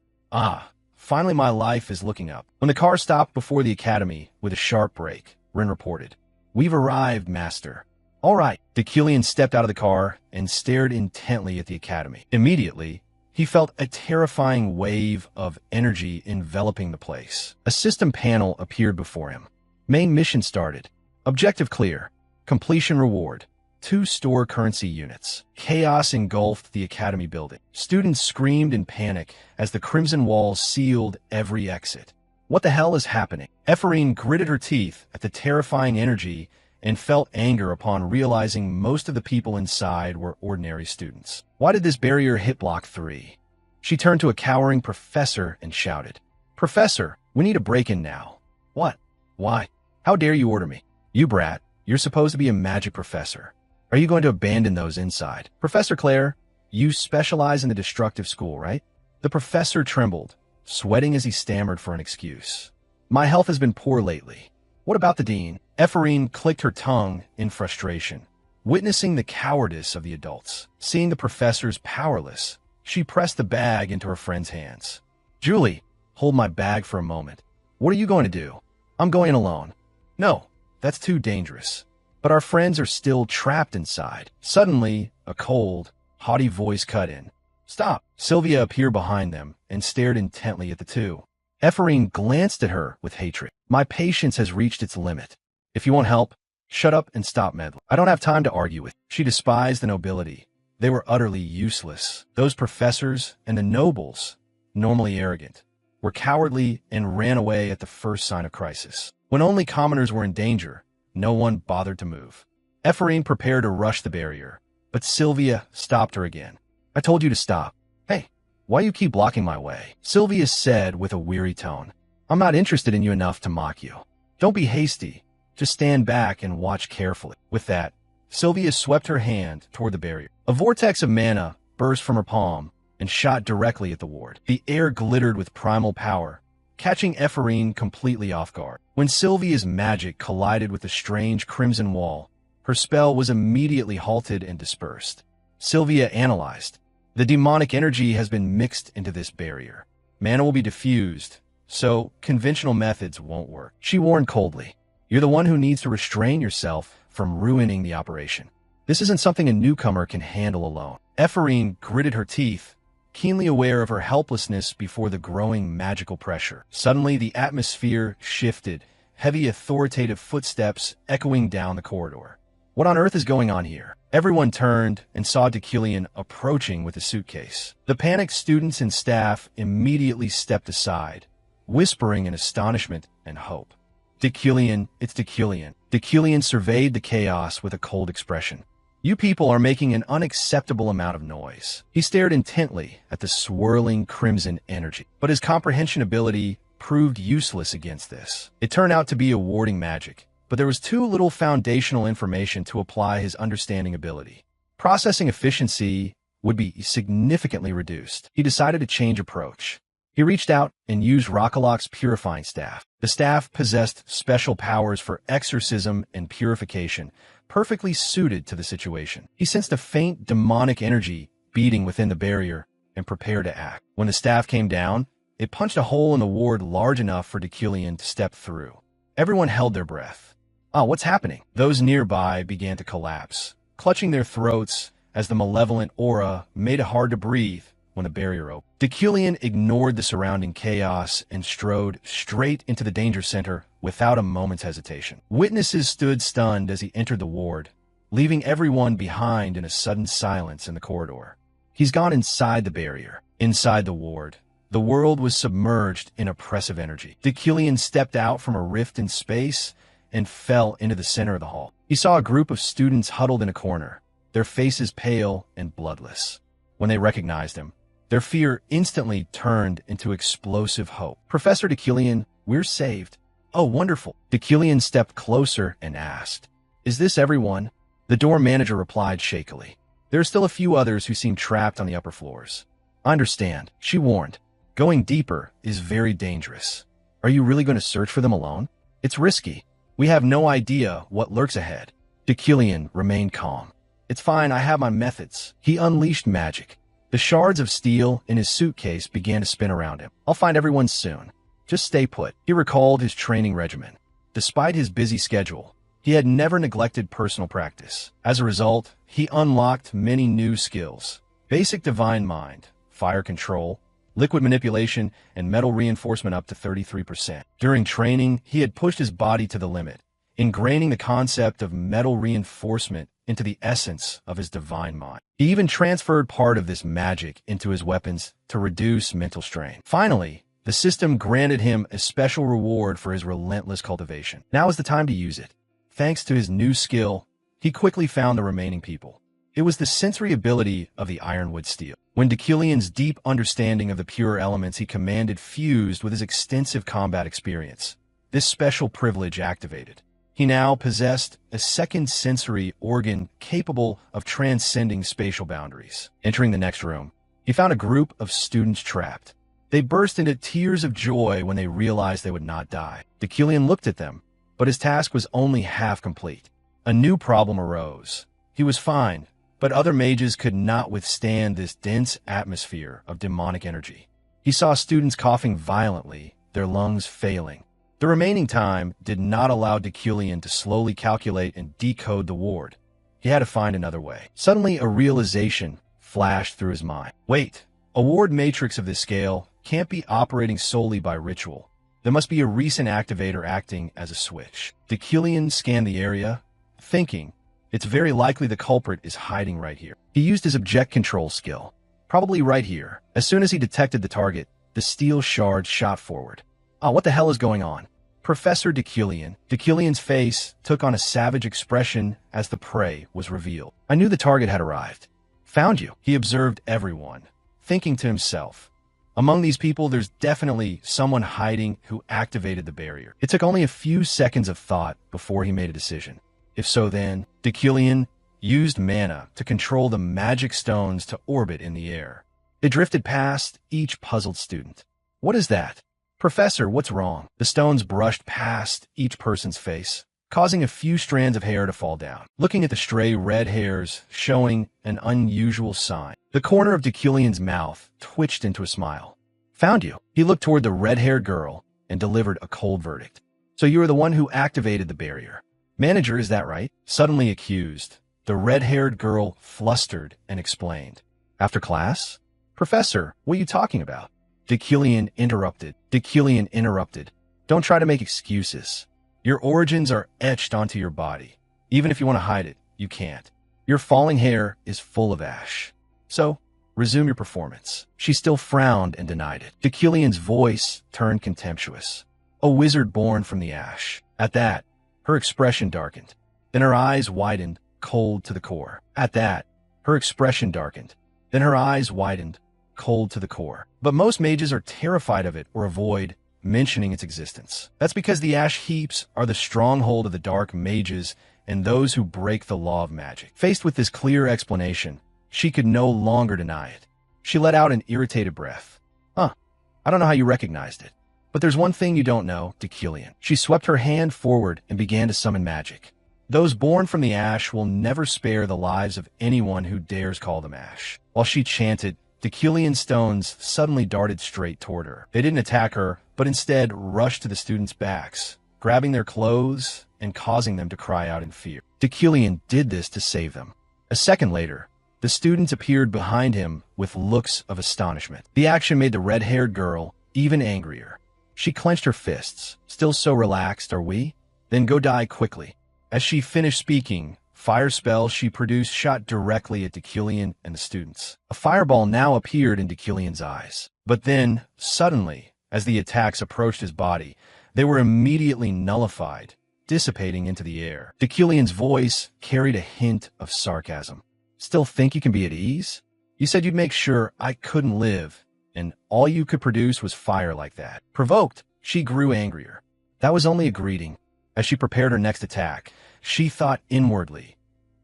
Finally, my life is looking up. When the car stopped before the academy with a sharp brake, Ren reported, We've arrived, master. All right. Deculian stepped out of the car and stared intently at the academy. Immediately, he felt a terrifying wave of energy enveloping the place. A system panel appeared before him. Main mission started. Objective clear. Completion reward. 2 store currency units. Chaos engulfed the academy building. Students screamed in panic as the crimson walls sealed every exit. What the hell is happening? Ephraim gritted her teeth at the terrifying energy and felt anger upon realizing most of the people inside were ordinary students. Why did this barrier hit Block 3? She turned to a cowering professor and shouted, "Professor, we need a break-in now." "What? Why? How dare you order me? You brat, you're supposed to be a magic professor. Are you going to abandon those inside?" "Professor Claire, you specialize in the destructive school, right?" The professor trembled, sweating as he stammered for an excuse. "My health has been poor lately." "What about the dean?" Ephraim clicked her tongue in frustration, witnessing the cowardice of the adults. Seeing the professors powerless, she pressed the bag into her friend's hands. "Julie, hold my bag for a moment. What are you going to do?" "I'm going in alone." "No, that's too dangerous. But our friends are still trapped inside." Suddenly, a cold, haughty voice cut in. "Stop!" Sylvia appeared behind them and stared intently at the two. Ephraim glanced at her with hatred. "My patience has reached its limit. If you want help, shut up and stop meddling. I don't have time to argue with." She despised the nobility. They were utterly useless. Those professors and the nobles, normally arrogant, were cowardly and ran away at the first sign of crisis. When only commoners were in danger, no one bothered to move. Ephraim prepared to rush the barrier, but Sylvia stopped her again. "I told you to stop." "Hey, why you keep blocking my way?" Sylvia said with a weary tone. "I'm not interested in you enough to mock you. Don't be hasty. Just stand back and watch carefully." With that, Sylvia swept her hand toward the barrier. A vortex of mana burst from her palm and shot directly at the ward. The air glittered with primal power, catching Ephraim completely off guard. When Sylvia's magic collided with the strange crimson wall, her spell was immediately halted and dispersed. Sylvia analyzed. The demonic energy has been mixed into this barrier. Mana will be diffused, so conventional methods won't work. She warned coldly, "You're the one who needs to restrain yourself from ruining the operation. This isn't something a newcomer can handle alone." Ephraim gritted her teeth, keenly aware of her helplessness before the growing magical pressure. Suddenly, the atmosphere shifted, heavy authoritative footsteps echoing down the corridor. What on earth is going on here? Everyone turned and saw Deculian approaching with a suitcase. The panicked students and staff immediately stepped aside, whispering in astonishment and hope. "Deculian, it's Deculian." Deculian surveyed the chaos with a cold expression. "You people are making an unacceptable amount of noise." He stared intently at the swirling crimson energy, but his comprehension ability proved useless against this. It turned out to be a warding magic, but there was too little foundational information to apply his understanding ability. Processing efficiency would be significantly reduced. He decided to change approach. He reached out and used Rockaloc's purifying staff. The staff possessed special powers for exorcism and purification, perfectly suited to the situation. He sensed a faint demonic energy beating within the barrier and prepared to act. When the staff came down, it punched a hole in the ward large enough for Deculian to step through. Everyone held their breath. "Oh, what's happening?" Those nearby began to collapse, clutching their throats as the malevolent aura made it hard to breathe when the barrier opened. Deculian ignored the surrounding chaos and strode straight into the danger center without a moment's hesitation. Witnesses stood stunned as he entered the ward, leaving everyone behind in a sudden silence in the corridor. He's gone inside the barrier. Inside the ward, the world was submerged in oppressive energy. Deculian stepped out from a rift in space and fell into the center of the hall. He saw a group of students huddled in a corner, their faces pale and bloodless. When they recognized him, their fear instantly turned into explosive hope. "Professor Deculian, we're saved." "Oh, wonderful." Deculian stepped closer and asked, "Is this everyone?" The door manager replied shakily, "There are still a few others who seem trapped on the upper floors." "I understand," she warned. "Going deeper is very dangerous. Are you really going to search for them alone? It's risky. We have no idea what lurks ahead." Deculian remained calm. "It's fine, I have my methods." He unleashed magic. The shards of steel in his suitcase began to spin around him. "I'll find everyone soon. Just stay put." He recalled his training regimen. Despite his busy schedule, He had never neglected personal practice. As a result, he unlocked many new skills: basic divine mind, fire control, liquid manipulation, and metal reinforcement up to 33%. During training, he had pushed his body to the limit, ingraining the concept of metal reinforcement into the essence of his divine mind. He even transferred part of this magic into his weapons to reduce mental strain. Finally, the system granted him a special reward for his relentless cultivation. Now is the time to use it. Thanks to his new skill, he quickly found the remaining people. It was the sensory ability of the ironwood steel. When Deucalion's deep understanding of the pure elements he commanded fused with his extensive combat experience, this special privilege activated. He now possessed a second sensory organ capable of transcending spatial boundaries. Entering the next room, he found a group of students trapped. They burst into tears of joy when they realized they would not die. Deucalion looked at them, but his task was only half complete. A new problem arose. He was fine, but other mages could not withstand this dense atmosphere of demonic energy. He saw students coughing violently, their lungs failing. The remaining time did not allow Deucalion to slowly calculate and decode the ward. He had to find another way. Suddenly, a realization flashed through his mind. Wait, a ward matrix of this scale can't be operating solely by ritual. There must be a recent activator acting as a switch. Deucalion scanned the area, thinking, it's very likely the culprit is hiding right here. He used his object control skill, probably right here. As soon as he detected the target, the steel shard shot forward. What the hell is going on? Professor Deucalion. Deucalion's face took on a savage expression as the prey was revealed. I knew the target had arrived. Found you. He observed everyone, thinking to himself, among these people, there's definitely someone hiding who activated the barrier. It took only a few seconds of thought before he made a decision. If so, then, Deucalion used mana to control the magic stones to orbit in the air. They drifted past each puzzled student. What is that? Professor, what's wrong? The stones brushed past each person's face, causing a few strands of hair to fall down. Looking at the stray red hairs showing an unusual sign, the corner of Deucalion's mouth twitched into a smile. Found you. He looked toward the red-haired girl and delivered a cold verdict. So you were the one who activated the barrier. Manager, is that right? Suddenly accused, the red-haired girl flustered and explained. After class? Professor, what are you talking about? Deucalion interrupted. Don't try to make excuses. Your origins are etched onto your body. Even if you want to hide it, you can't. Your falling hair is full of ash. So, resume your performance. She still frowned and denied it. Deucalion's voice turned contemptuous. A wizard born from the ash. At that, her expression darkened. Then her eyes widened, cold to the core. At that, her expression darkened. Then her eyes widened, cold to the core. But most mages are terrified of it or avoid mentioning its existence. That's because the ash heaps are the stronghold of the dark mages and those who break the law of magic. Faced with this clear explanation, she could no longer deny it. She let out an irritated breath. I don't know how you recognized it. But there's one thing you don't know, Deucalion. She swept her hand forward and began to summon magic. Those born from the ash will never spare the lives of anyone who dares call them ash. While she chanted, Deucalion's stones suddenly darted straight toward her. They didn't attack her, but instead rushed to the students' backs, grabbing their clothes and causing them to cry out in fear. Deucalion did this to save them. A second later, the students appeared behind him with looks of astonishment. The action made the red-haired girl even angrier. She clenched her fists. Still so relaxed, are we? Then go die quickly. As she finished speaking, fire spell she produced shot directly at Deucalion and the students. A fireball now appeared in Deucalion's eyes. But then, suddenly, as the attacks approached his body, they were immediately nullified, dissipating into the air. Deucalion's voice carried a hint of sarcasm. Still think you can be at ease? You said you'd make sure I couldn't live, and all you could produce was fire like that. Provoked, she grew angrier. That was only a greeting. As she prepared her next attack, she thought inwardly,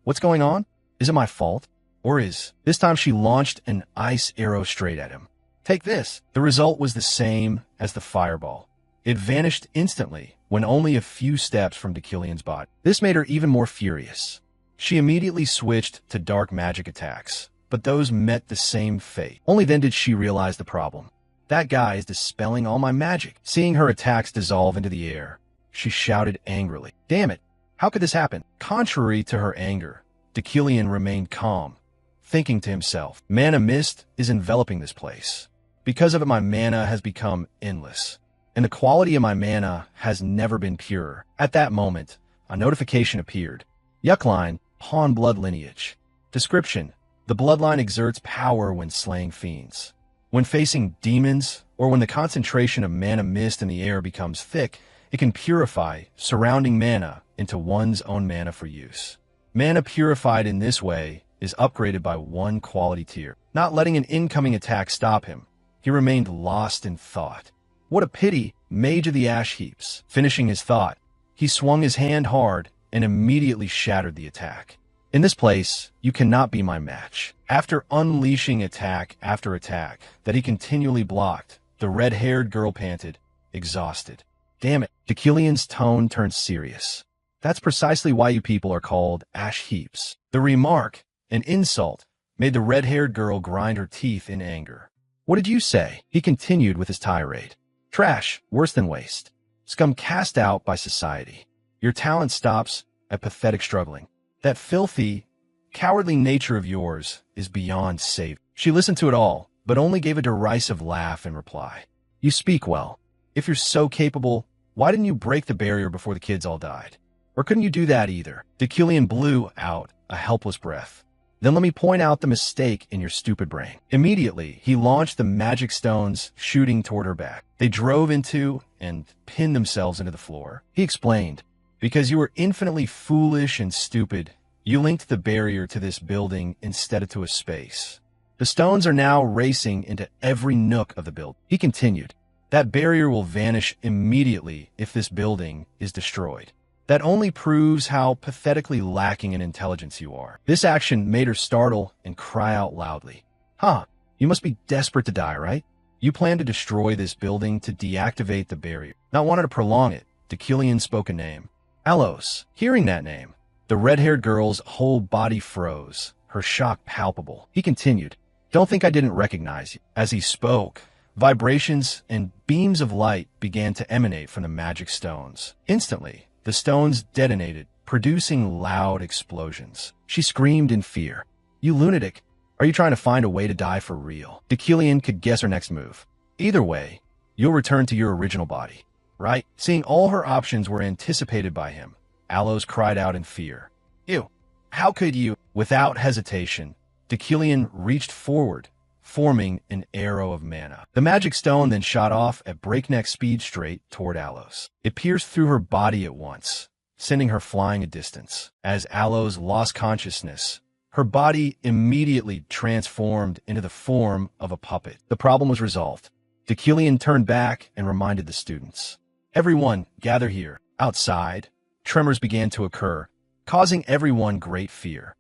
what's going on? Is it my fault? Or is... This time she launched an ice arrow straight at him. Take this. The result was the same as the fireball. It vanished instantly when only a few steps from Deucalion's body. This made her even more furious. She immediately switched to dark magic attacks, but those met the same fate. Only then did she realize the problem. That guy is dispelling all my magic. Seeing her attacks dissolve into the air, she shouted angrily. Damn it, How could this happen? Contrary to her anger, Deucalion remained calm, thinking to himself, mana mist is enveloping this place. Because of it, my mana has become endless, and the quality of my mana has never been purer. At that moment, a notification appeared. Yuckline, Pawn Blood Lineage. Description: the bloodline exerts power when slaying fiends. When facing demons, or when the concentration of mana mist in the air becomes thick, it can purify surrounding mana into one's own mana for use. Mana purified in this way is upgraded by one quality tier, not letting an incoming attack stop him. He remained lost in thought. What a pity, Mage of the Ash Heaps. Finishing his thought, he swung his hand hard and immediately shattered the attack. In this place, you cannot be my match. After unleashing attack after attack that he continually blocked, the red-haired girl panted, exhausted. Damn it, Deucalion's tone turned serious. That's precisely why you people are called ash heaps. The remark, an insult, made the red-haired girl grind her teeth in anger. What did you say? He continued with his tirade. Trash, worse than waste. Scum cast out by society. Your talent stops at pathetic struggling. That filthy, cowardly nature of yours is beyond saving. She listened to it all, but only gave a derisive laugh in reply. You speak well. If you're so capable, why didn't you break the barrier before the kids all died? Or couldn't you do that either? Deucalion blew out a helpless breath. Then let me point out the mistake in your stupid brain. Immediately, he launched the magic stones, shooting toward her back. They drove into and pinned themselves into the floor. He explained, because you were infinitely foolish and stupid, you linked the barrier to this building instead of to a space. The stones are now racing into every nook of the building. He continued, that barrier will vanish immediately if this building is destroyed. That only proves how pathetically lacking in intelligence you are. This action made her startle and cry out loudly. Huh, you must be desperate to die, right? You plan to destroy this building to deactivate the barrier. Not wanting to prolong it, Deucalion spoke a name. Alos. Hearing that name, the red-haired girl's whole body froze, her shock palpable. He continued, don't think I didn't recognize you. As he spoke, vibrations and beams of light began to emanate from the magic stones. Instantly, the stones detonated, producing loud explosions. She screamed in fear. You lunatic! Are you trying to find a way to die for real? Deucalion could guess her next move. Either way, you'll return to your original body, right? Seeing all her options were anticipated by him, Alos cried out in fear. Ew! How could you? Without hesitation, Deucalion reached forward, forming an arrow of mana. The magic stone then shot off at breakneck speed straight toward Alos. It pierced through her body at once, sending her flying a distance. As Alos lost consciousness, her body immediately transformed into the form of a puppet. The problem was resolved. Deucalion turned back and reminded the students. Everyone, gather here. Outside, tremors began to occur, causing everyone great fear.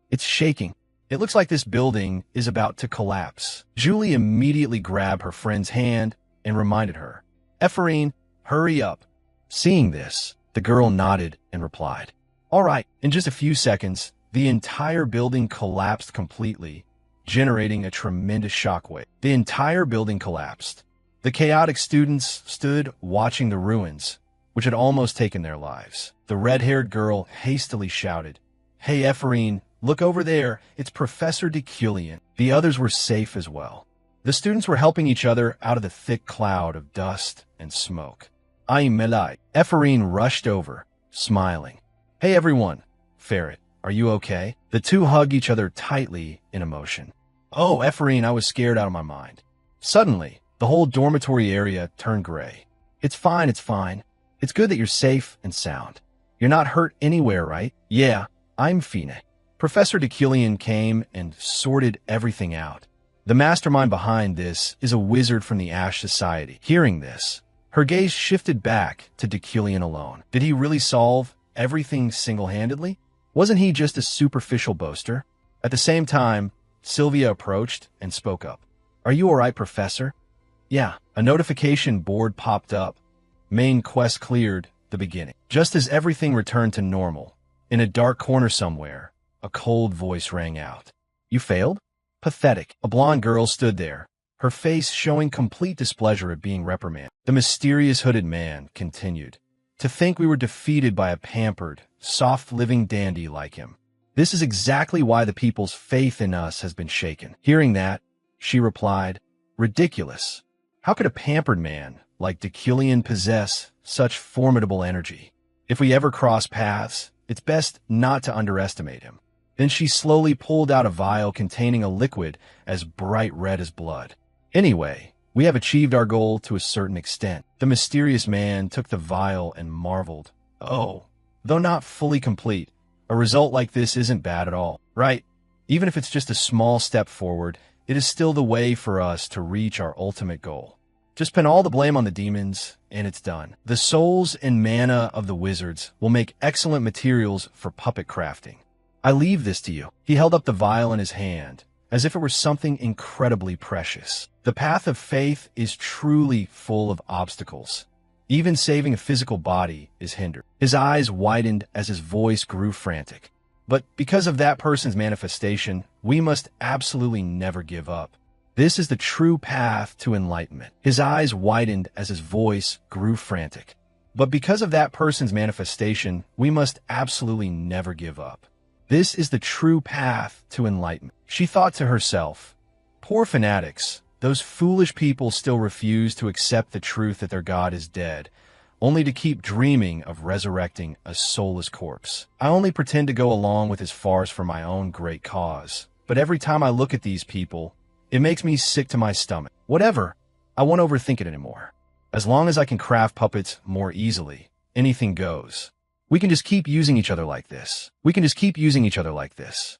It's shaking. It looks like this building is about to collapse. Julie immediately grabbed her friend's hand and reminded her, Ephraim, hurry up. Seeing this, the girl nodded and replied, all right. In just a few seconds, the entire building collapsed completely, generating a tremendous shockwave. The entire building collapsed. The chaotic students stood watching the ruins, which had almost taken their lives. The red-haired girl hastily shouted, Hey Ephraim, look over there, it's Professor Deucalion. The others were safe as well. The students were helping each other out of the thick cloud of dust and smoke. Melai. Ephraim rushed over, smiling. Hey everyone. Ferret, are you okay? The two hugged each other tightly in emotion. Oh, Ephraim, I was scared out of my mind. Suddenly, the whole dormitory area turned gray. It's fine, it's fine. It's good that you're safe and sound. You're not hurt anywhere, right? Yeah, I'm Fine. Professor Deucalion came and sorted everything out. The mastermind behind this is a wizard from the Ash Society. Hearing this, her gaze shifted back to Deucalion alone. Did he really solve everything single-handedly? Wasn't he just a superficial boaster? At the same time, Sylvia approached and spoke up. Are you all right, Professor? Yeah, a notification board popped up. Main quest cleared, the beginning. Just as everything returned to normal, in a dark corner somewhere, a cold voice rang out. You failed? Pathetic. A blonde girl stood there, her face showing complete displeasure at being reprimanded. The mysterious hooded man continued. To think we were defeated by a pampered, soft-living dandy like him. This is exactly why the people's faith in us has been shaken. Hearing that, she replied, ridiculous. How could a pampered man like Deucalion possess such formidable energy? If we ever cross paths, it's best not to underestimate him. Then she slowly pulled out a vial containing a liquid as bright red as blood. Anyway, we have achieved our goal to a certain extent. The mysterious man took the vial and marveled. Oh, though not fully complete, a result like this isn't bad at all, right? Even if it's just a small step forward, it is still the way for us to reach our ultimate goal. Just pin all the blame on the demons, and it's done. The souls and mana of the wizards will make excellent materials for puppet crafting. I leave this to you. He held up the vial in his hand, as if it were something incredibly precious. The path of faith is truly full of obstacles. Even saving a physical body is hindered. His eyes widened as his voice grew frantic. But because of that person's manifestation, we must absolutely never give up. This is the true path to enlightenment. His eyes widened as his voice grew frantic. But because of that person's manifestation, we must absolutely never give up. This is the true path to enlightenment. She thought to herself, poor fanatics. Those foolish people still refuse to accept the truth that their God is dead, only to keep dreaming of resurrecting a soulless corpse. I only pretend to go along with his farce for my own great cause, but every time I look at these people, it makes me sick to my stomach. Whatever, I won't overthink it anymore. As long as I can craft puppets more easily, anything goes. We can just keep using each other like this.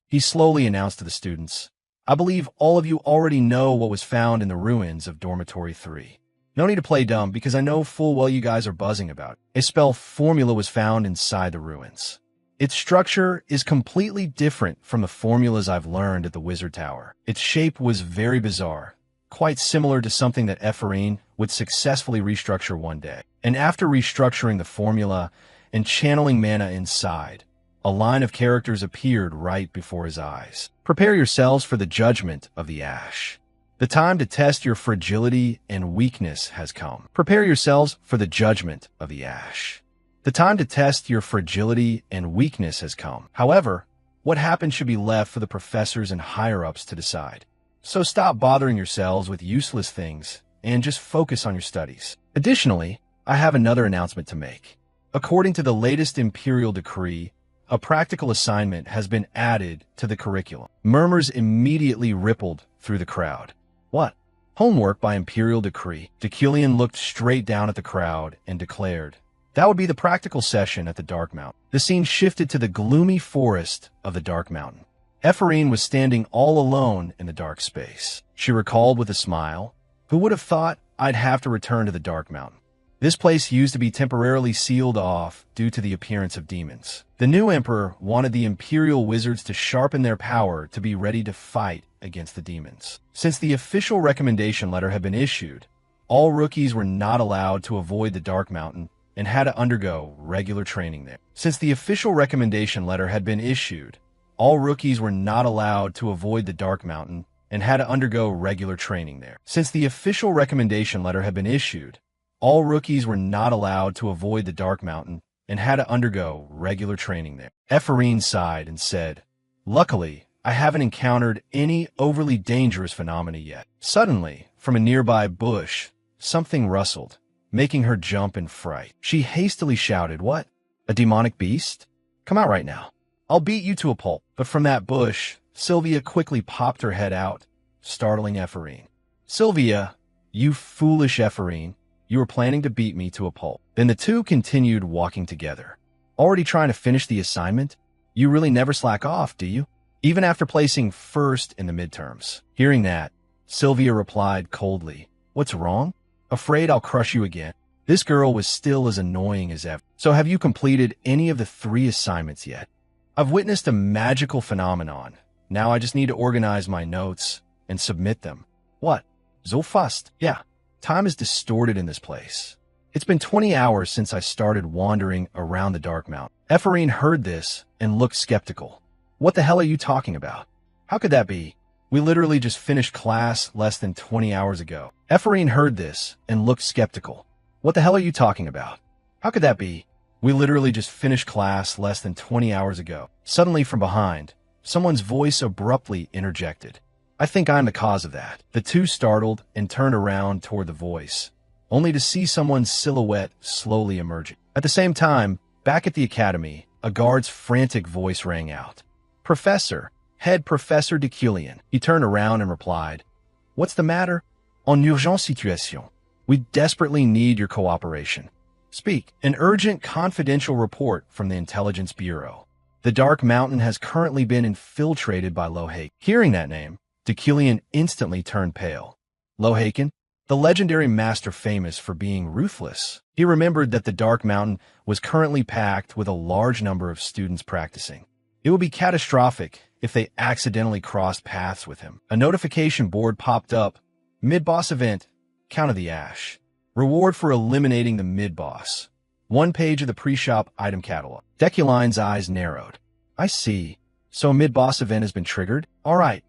He slowly announced to the students. I believe all of you already know what was found in the ruins of Dormitory 3. No need to play dumb because I know full well you guys are buzzing about it. A spell formula was found inside the ruins. Its structure is completely different from the formulas I've learned at the Wizard Tower. Its shape was very bizarre, quite similar to something that Ephraim would successfully restructure one day. And after restructuring the formula and channeling mana inside, a line of characters appeared right before his eyes. Prepare yourselves for the judgment of the Ash. The time to test your fragility and weakness has come. Prepare yourselves for the judgment of the Ash. The time to test your fragility and weakness has come. However, what happened should be left for the professors and higher-ups to decide. So stop bothering yourselves with useless things and just focus on your studies. Additionally, I have another announcement to make. According to the latest imperial decree, a practical assignment has been added to the curriculum. Murmurs immediately rippled through the crowd. What? Homework by imperial decree. Deucalion looked straight down at the crowd and declared, that would be the practical session at the Dark Mountain. The scene shifted to the gloomy forest of the Dark Mountain. Ephraim was standing all alone in the dark space. She recalled with a smile, who would have thought I'd have to return to the Dark Mountain? This place used to be temporarily sealed off due to the appearance of demons. The new emperor wanted the imperial wizards to sharpen their power to be ready to fight against the demons. Since the official recommendation letter had been issued, all rookies were not allowed to avoid the Dark Mountain and had to undergo regular training there. Since the official recommendation letter had been issued, all rookies were not allowed to avoid the Dark Mountain and had to undergo regular training there. Since the official recommendation letter had been issued, all rookies were not allowed to avoid the Dark Mountain and had to undergo regular training there. Ephraim sighed and said, luckily, I haven't encountered any overly dangerous phenomena yet. Suddenly, from a nearby bush, something rustled, making her jump in fright. She hastily shouted, what? A demonic beast? Come out right now. I'll beat you to a pulp. But from that bush, Sylvia quickly popped her head out, startling Ephraim. Sylvia, you foolish Ephraim. You were planning to beat me to a pulp. Then the two continued walking together. Already trying to finish the assignment? You really never slack off, do you? Even after placing first in the midterms. Hearing that, Sylvia replied coldly, what's wrong? Afraid I'll crush you again. This girl was still as annoying as ever. So have you completed any of the 3 assignments yet? I've witnessed a magical phenomenon. Now I just need to organize my notes and submit them. What? So fast? Yeah. Time is distorted in this place. It's been 20 hours since I started wandering around the Dark Mountain. Ephraim heard this and looked skeptical. What the hell are you talking about? How could that be? We literally just finished class less than 20 hours ago. Ephraim heard this and looked skeptical. What the hell are you talking about? How could that be? We literally just finished class less than 20 hours ago. Suddenly from behind, someone's voice abruptly interjected. I think I'm the cause of that. The two startled and turned around toward the voice, only to see someone's silhouette slowly emerging. At the same time, back at the academy, a guard's frantic voice rang out. Professor, head Professor de Cullion. He turned around and replied, What's the matter? En urgence situation. We desperately need your cooperation. Speak. An urgent confidential report from the Intelligence Bureau. The Dark Mountain has currently been infiltrated by Lohake. Hearing that name, de Cullion instantly turned pale. Lohake, the legendary master famous for being ruthless. He remembered that the Dark Mountain was currently packed with a large number of students practicing. It would be catastrophic if they accidentally crossed paths with him. A notification board popped up. Mid-boss event, Count of the Ash. Reward for eliminating the mid-boss. One page of the pre-shop item catalog. de Cullion's eyes narrowed. I see. So a mid-boss event has been triggered? All right.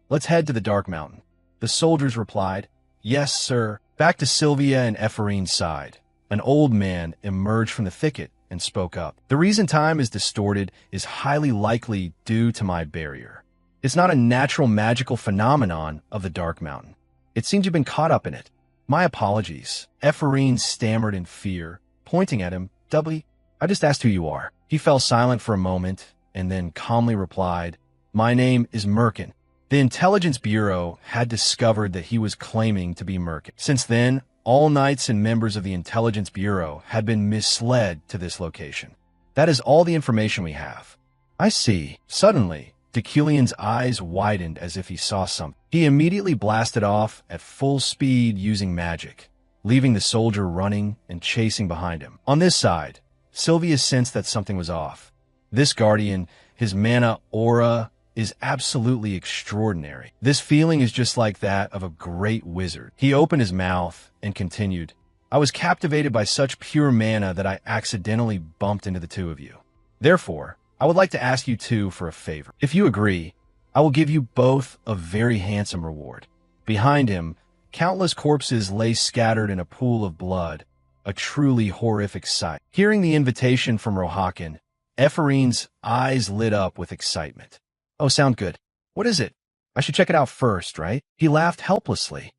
Let's head to the Dark Mountain. The soldiers replied, Yes, sir. Back to Sylvia and Ephorine's side. An old man emerged from the thicket and spoke up. The reason time is distorted is highly likely due to my barrier. It's not a natural magical phenomenon of the Dark Mountain. It seems you've been caught up in it. My apologies. Ephorine stammered in fear, pointing at him. I just asked who you are. He fell silent for a moment and then calmly replied, My name is Merkin. The Intelligence Bureau had discovered that he was claiming to be Merkin. Since then, all knights and members of the Intelligence Bureau had been misled to this location. That is all the information we have. I see. Suddenly, de Cullion's eyes widened as if he saw something. He immediately blasted off at full speed using magic, leaving the soldier running and chasing behind him. On this side, Sylvia sensed that something was off. This guardian, his mana aura, is absolutely extraordinary. This feeling is just like that of a great wizard. He opened his mouth and continued, I was captivated by such pure mana that I accidentally bumped into the two of you. Therefore, I would like to ask you two for a favor. If you agree, I will give you both a very handsome reward. Behind him, countless corpses lay scattered in a pool of blood, a truly horrific sight. Hearing the invitation from Rohakan, Ephorine's eyes lit up with excitement. Oh, sound good. What is it? I should check it out first, right? He laughed helplessly.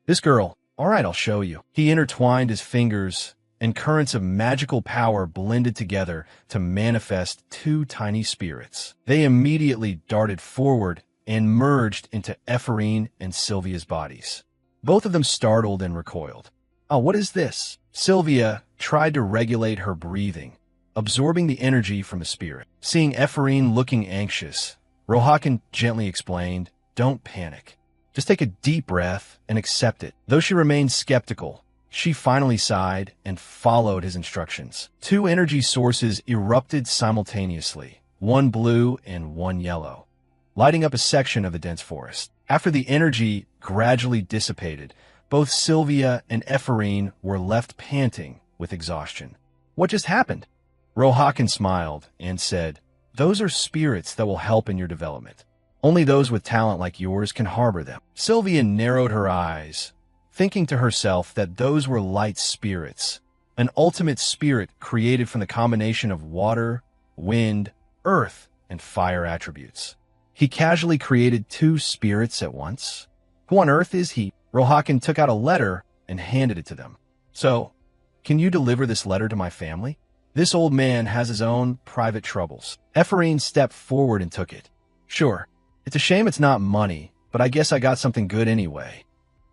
This girl. All right, I'll show you. He intertwined his fingers, and currents of magical power blended together to manifest two tiny spirits. They immediately darted forward and merged into Ephorine and Sylvia's bodies. Both of them startled and recoiled. Oh, what is this? Sylvia tried to regulate her breathing, absorbing the energy from the spirit. Seeing Ephorine looking anxious, Rohakan gently explained, Don't panic. Just take a deep breath and accept it. Though she remained skeptical, she finally sighed and followed his instructions. Two energy sources erupted simultaneously, one blue and one yellow, lighting up a section of the dense forest. After the energy gradually dissipated, both Sylvia and Ephorine were left panting with exhaustion. What just happened? Rohakan smiled and said, Those are spirits that will help in your development. Only those with talent like yours can harbor them. Sylvia narrowed her eyes, thinking to herself that those were light spirits, an ultimate spirit created from the combination of water, wind, earth, and fire attributes. He casually created two spirits at once. Who on earth is he? Rohakan took out a letter and handed it to them. So, can you deliver this letter to my family? This old man has his own private troubles. Ephorine stepped forward and took it. Sure, it's a shame it's not money, but I guess I got something good anyway.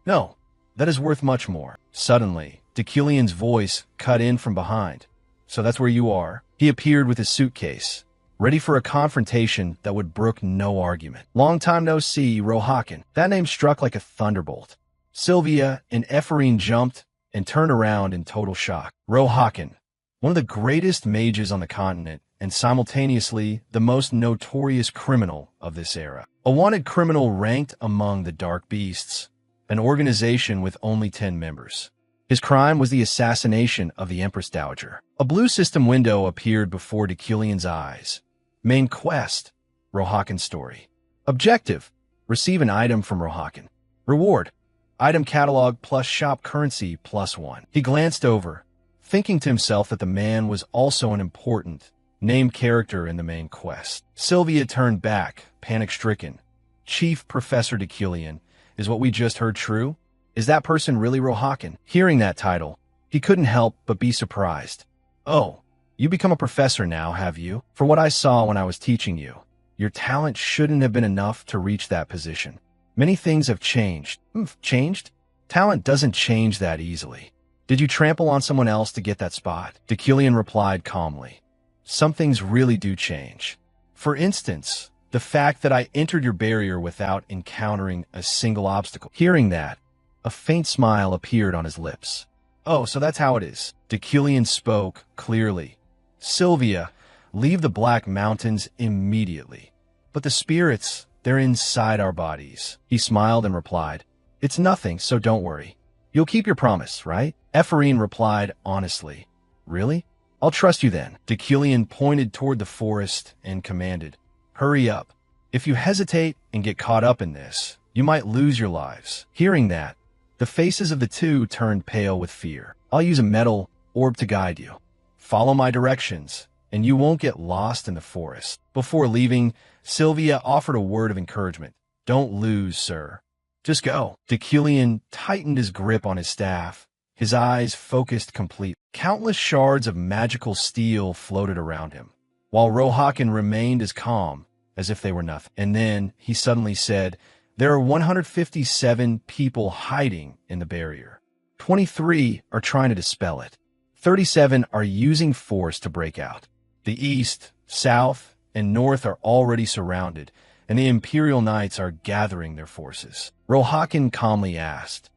No, that is worth much more. Suddenly, de Cullion's voice cut in from behind. So that's where you are. He appeared with his suitcase, ready for a confrontation that would brook no argument. Long time no see, Rohakan. That name struck like a thunderbolt. Sylvia and Ephorine jumped and turned around in total shock. Rohakan, one of the greatest mages on the continent, and simultaneously the most notorious criminal of this era. A wanted criminal ranked among the Dark Beasts, an organization with only 10 members. His crime was the assassination of the Empress Dowager. A blue system window appeared before de Cullion's eyes. Main quest, Rohakan's story. Objective, receive an item from Rohakan. Reward, item catalog plus shop currency +1. He glanced over, thinking to himself that the man was also an important, named character in the main quest. Sylvia turned back, panic-stricken. Chief Professor Decilion, is what we just heard true? Is that person really Rohakan? Hearing that title, he couldn't help but be surprised. Oh, you become a professor now, have you? For what I saw when I was teaching you, your talent shouldn't have been enough to reach that position. Many things have changed. Changed? Talent doesn't change that easily. Did you trample on someone else to get that spot? Decilion replied calmly. Some things really do change. For instance, the fact that I entered your barrier without encountering a single obstacle. Hearing that, a faint smile appeared on his lips. Oh, so that's how it is. Decilion spoke clearly. Sylvia, leave the Black Mountains immediately. But the spirits, they're inside our bodies. He smiled and replied, It's nothing, so don't worry. You'll keep your promise, right? Ephraim replied honestly. Really? I'll trust you then. Decilion pointed toward the forest and commanded, Hurry up. If you hesitate and get caught up in this, you might lose your lives. Hearing that, the faces of the two turned pale with fear. I'll use a metal orb to guide you. Follow my directions, and you won't get lost in the forest. Before leaving, Sylvia offered a word of encouragement. Don't lose, sir. Just go. Decilion tightened his grip on his staff, his eyes focused completely. Countless shards of magical steel floated around him, while Rohakan remained as calm as if they were nothing. And then he suddenly said, There are 157 people hiding in the barrier. 23 are trying to dispel it. 37 are using force to break out. The east, south, and north are already surrounded, and the Imperial Knights are gathering their forces. Rohakan calmly asked,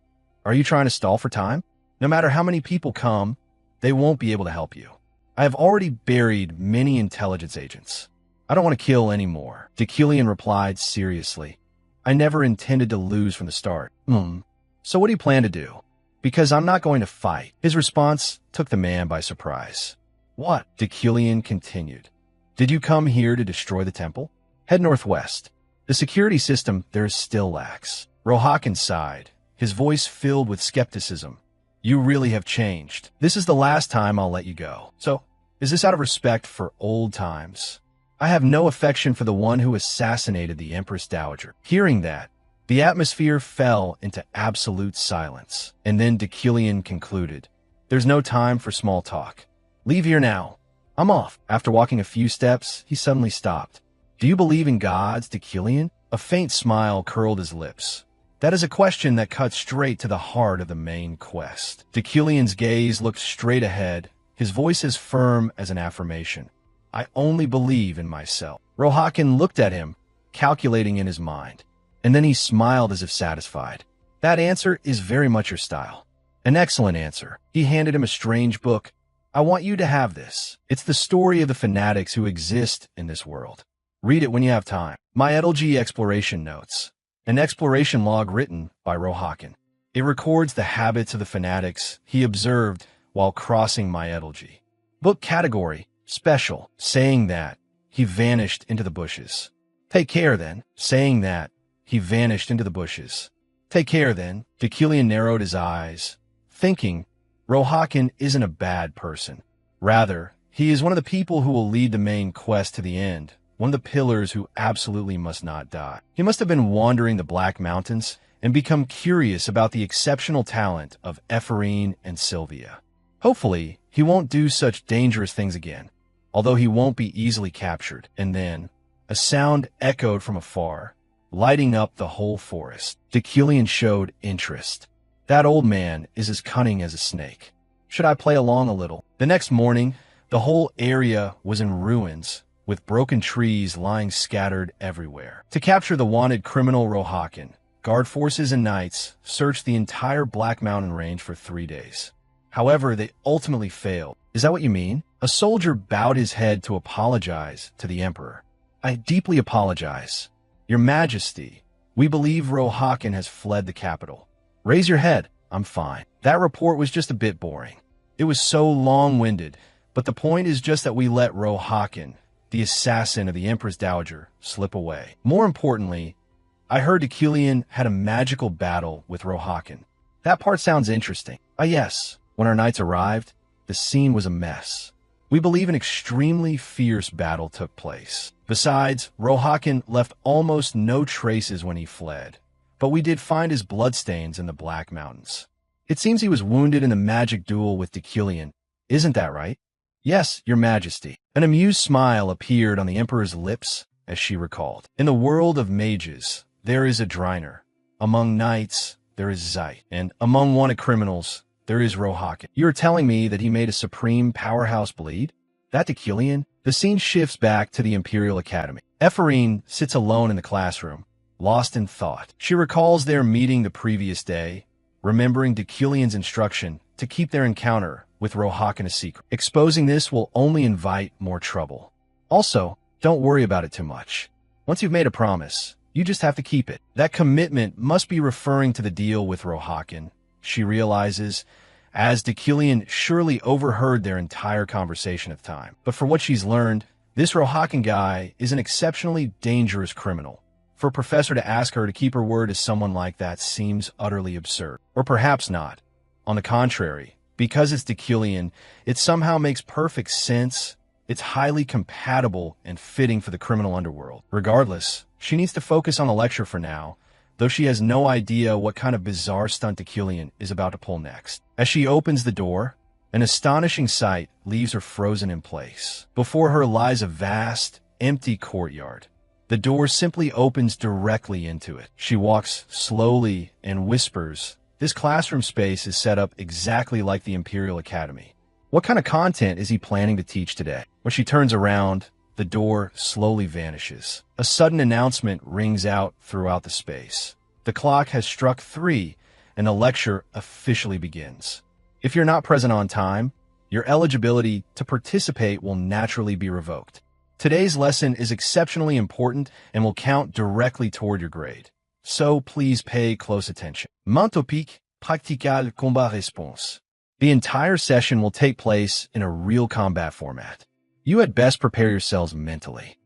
Are you trying to stall for time? No matter how many people come, they won't be able to help you. I have already buried many intelligence agents. I don't want to kill any more. Decilion replied seriously. I never intended to lose from the start. So what do you plan to do? Because I'm not going to fight. His response took the man by surprise. What? Decilion continued. Did you come here to destroy the temple? Head northwest. The security system there is still lax. Rohakan sighed, his voice filled with skepticism. You really have changed. This is the last time I'll let you go. So, is this out of respect for old times? I have no affection for the one who assassinated the Empress Dowager. Hearing that, the atmosphere fell into absolute silence. And then Decilion concluded, There's no time for small talk. Leave here now. I'm off. After walking a few steps, he suddenly stopped. Do you believe in gods, Decilion? A faint smile curled his lips. That is a question that cuts straight to the heart of the main quest. Decilion's gaze looked straight ahead, his voice as firm as an affirmation. I only believe in myself. Rohakan looked at him, calculating in his mind, and then he smiled as if satisfied. That answer is very much your style. An excellent answer. He handed him a strange book. I want you to have this. It's the story of the fanatics who exist in this world. Read it when you have time. My Edelji Exploration Notes. An exploration log written by Rohakan. It records the habits of the fanatics he observed while crossing my Edelji. Book category. Special. Saying that, he vanished into the bushes. Take care then. Saying that, he vanished into the bushes. Take care then. Decilion narrowed his eyes, thinking, Rohakan isn't a bad person. Rather, he is one of the people who will lead the main quest to the end, one of the pillars who absolutely must not die. He must have been wandering the Black Mountains and become curious about the exceptional talent of Ephraim and Sylvia. Hopefully, he won't do such dangerous things again, although he won't be easily captured. And then, a sound echoed from afar, lighting up the whole forest. Decilion showed interest. That old man is as cunning as a snake. Should I play along a little? The next morning, the whole area was in ruins, with broken trees lying scattered everywhere. To capture the wanted criminal Rohakan, guard forces and knights searched the entire Black Mountain range for 3 days. However, they ultimately failed. Is that what you mean? A soldier bowed his head to apologize to the emperor. I deeply apologize. Your Majesty, we believe Rohakan has fled the capital. Raise your head. I'm fine. That report was just a bit boring. It was so long-winded, but the point is just that we let Rohakan, the assassin of the Empress Dowager, slip away. More importantly, I heard Decilion had a magical battle with Rohakan. That part sounds interesting. Yes, when our knights arrived, the scene was a mess. We believe an extremely fierce battle took place. Besides, Rohakan left almost no traces when he fled, but we did find his bloodstains in the Black Mountains. It seems he was wounded in the magic duel with Deucalion. Isn't that right? Yes, Your Majesty. An amused smile appeared on the Emperor's lips as she recalled. In the world of mages, there is a Driner. Among knights, there is Zeit. And among wanted criminals, there is Rohakan. You're telling me that he made a supreme powerhouse bleed? That Deucalion? The scene shifts back to the Imperial Academy. Ephraim sits alone in the classroom, lost in thought. She recalls their meeting the previous day, remembering Deucalion's instruction to keep their encounter with Rohakan a secret. Exposing this will only invite more trouble. Also, don't worry about it too much. Once you've made a promise, you just have to keep it. That commitment must be referring to the deal with Rohakan, she realizes, as Deucalion surely overheard their entire conversation at the time. But for what she's learned, this Rohakan guy is an exceptionally dangerous criminal. For a professor to ask her to keep her word to someone like that seems utterly absurd. Or perhaps not. On the contrary, because it's Deucalion, it somehow makes perfect sense. It's highly compatible and fitting for the criminal underworld. Regardless, she needs to focus on the lecture for now, though she has no idea what kind of bizarre stunt Deucalion is about to pull next. As she opens the door, an astonishing sight leaves her frozen in place. Before her lies a vast, empty courtyard. The door simply opens directly into it. She walks slowly and whispers, "This classroom space is set up exactly like the Imperial Academy. What kind of content is he planning to teach today?" When she turns around, the door slowly vanishes. A sudden announcement rings out throughout the space. The clock has struck 3, and the lecture officially begins. If you're not present on time, your eligibility to participate will naturally be revoked. Today's lesson is exceptionally important and will count directly toward your grade. So please pay close attention. Main topic, practical combat réponse. The entire session will take place in a real combat format. You had best prepare yourselves mentally.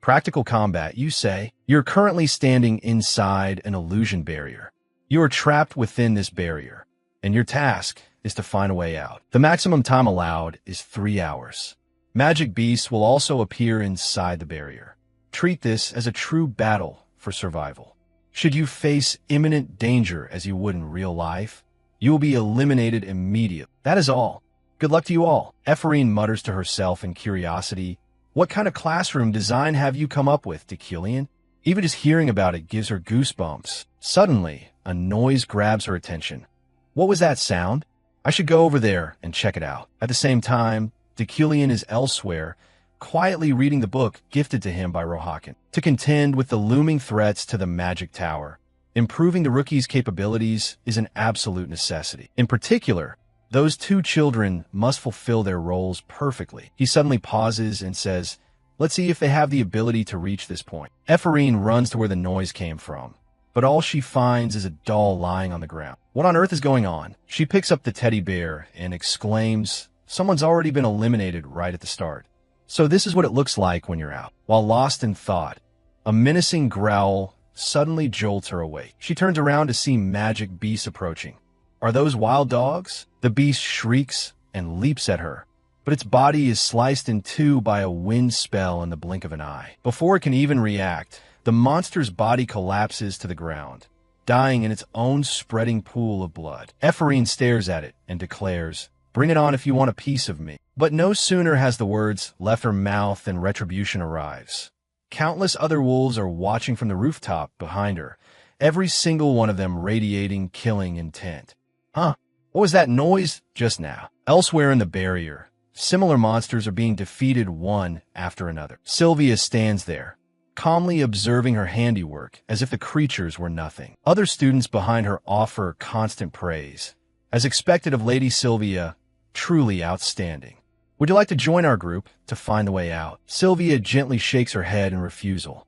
Practical combat, you say. You're currently standing inside an illusion barrier. You are trapped within this barrier, and your task is to find a way out. The maximum time allowed is 3 hours. Magic beasts will also appear inside the barrier. Treat this as a true battle for survival. Should you face imminent danger as you would in real life, you will be eliminated immediately. That is all. Good luck to you all. Ephraim mutters to herself in curiosity. What kind of classroom design have you come up with, Deucalion? Even just hearing about it gives her goosebumps. Suddenly, a noise grabs her attention. What was that sound? I should go over there and check it out. At the same time, Deucalion is elsewhere, quietly reading the book gifted to him by Rohakan. To contend with the looming threats to the magic tower, improving the rookie's capabilities is an absolute necessity. In particular, those 2 children must fulfill their roles perfectly. He suddenly pauses and says, "Let's see if they have the ability to reach this point." Ephraim runs to where the noise came from, but all she finds is a doll lying on the ground. What on earth is going on? She picks up the teddy bear and exclaims, "Someone's already been eliminated right at the start. So this is what it looks like when you're out." While lost in thought, a menacing growl suddenly jolts her awake. She turns around to see magic beasts approaching. Are those wild dogs? The beast shrieks and leaps at her, but its body is sliced in 2 by a wind spell in the blink of an eye. Before it can even react, the monster's body collapses to the ground, dying in its own spreading pool of blood. Ephraim stares at it and declares, "Bring it on if you want a piece of me." But no sooner has the words left her mouth than retribution arrives. Countless other wolves are watching from the rooftop behind her, every single one of them radiating killing intent. Huh? What was that noise just now? Elsewhere in the barrier, similar monsters are being defeated one after another. Sylvia stands there, calmly observing her handiwork as if the creatures were nothing. Other students behind her offer constant praise. As expected of Lady Sylvia, truly outstanding. Would you like to join our group to find the way out? Sylvia gently shakes her head in refusal.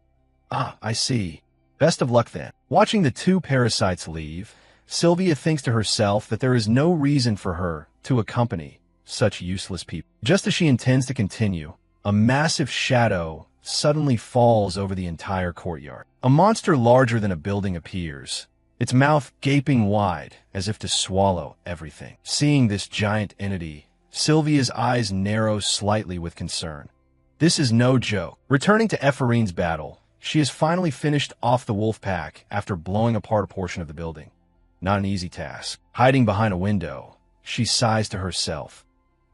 Ah, I see. Best of luck then. Watching the 2 parasites leave, Sylvia thinks to herself that there is no reason for her to accompany such useless people. Just as she intends to continue, a massive shadow suddenly falls over the entire courtyard. A monster larger than a building appears, its mouth gaping wide as if to swallow everything. Seeing this giant entity, Sylvia's eyes narrow slightly with concern. This is no joke. Returning to Ephorine's battle, she has finally finished off the wolf pack after blowing apart a portion of the building. Not an easy task. Hiding behind a window, she sighs to herself.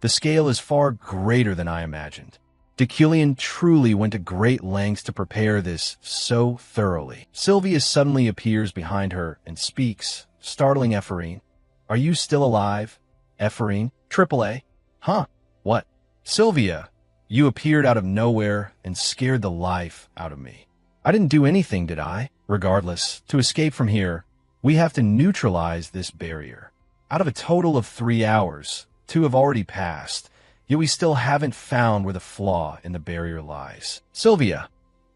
The scale is far greater than I imagined. Deculion truly went to great lengths to prepare this so thoroughly. Sylvia suddenly appears behind her and speaks, startling Ephorine. Are you still alive? Ephorine? AAA? Huh? What? Sylvia, you appeared out of nowhere and scared the life out of me. I didn't do anything, did I? Regardless, to escape from here, we have to neutralize this barrier. Out of a total of 3 hours, 2 have already passed, yet we still haven't found where the flaw in the barrier lies. Sylvia,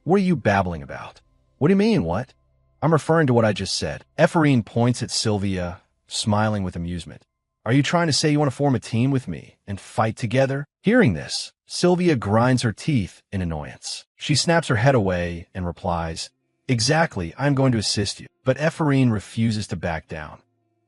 what are you babbling about? What do you mean, what? I'm referring to what I just said. Ephorine points at Sylvia, smiling with amusement. Are you trying to say you want to form a team with me and fight together? Hearing this, Sylvia grinds her teeth in annoyance. She snaps her head away and replies, Exactly, I'm going to assist you. But Ephorine refuses to back down.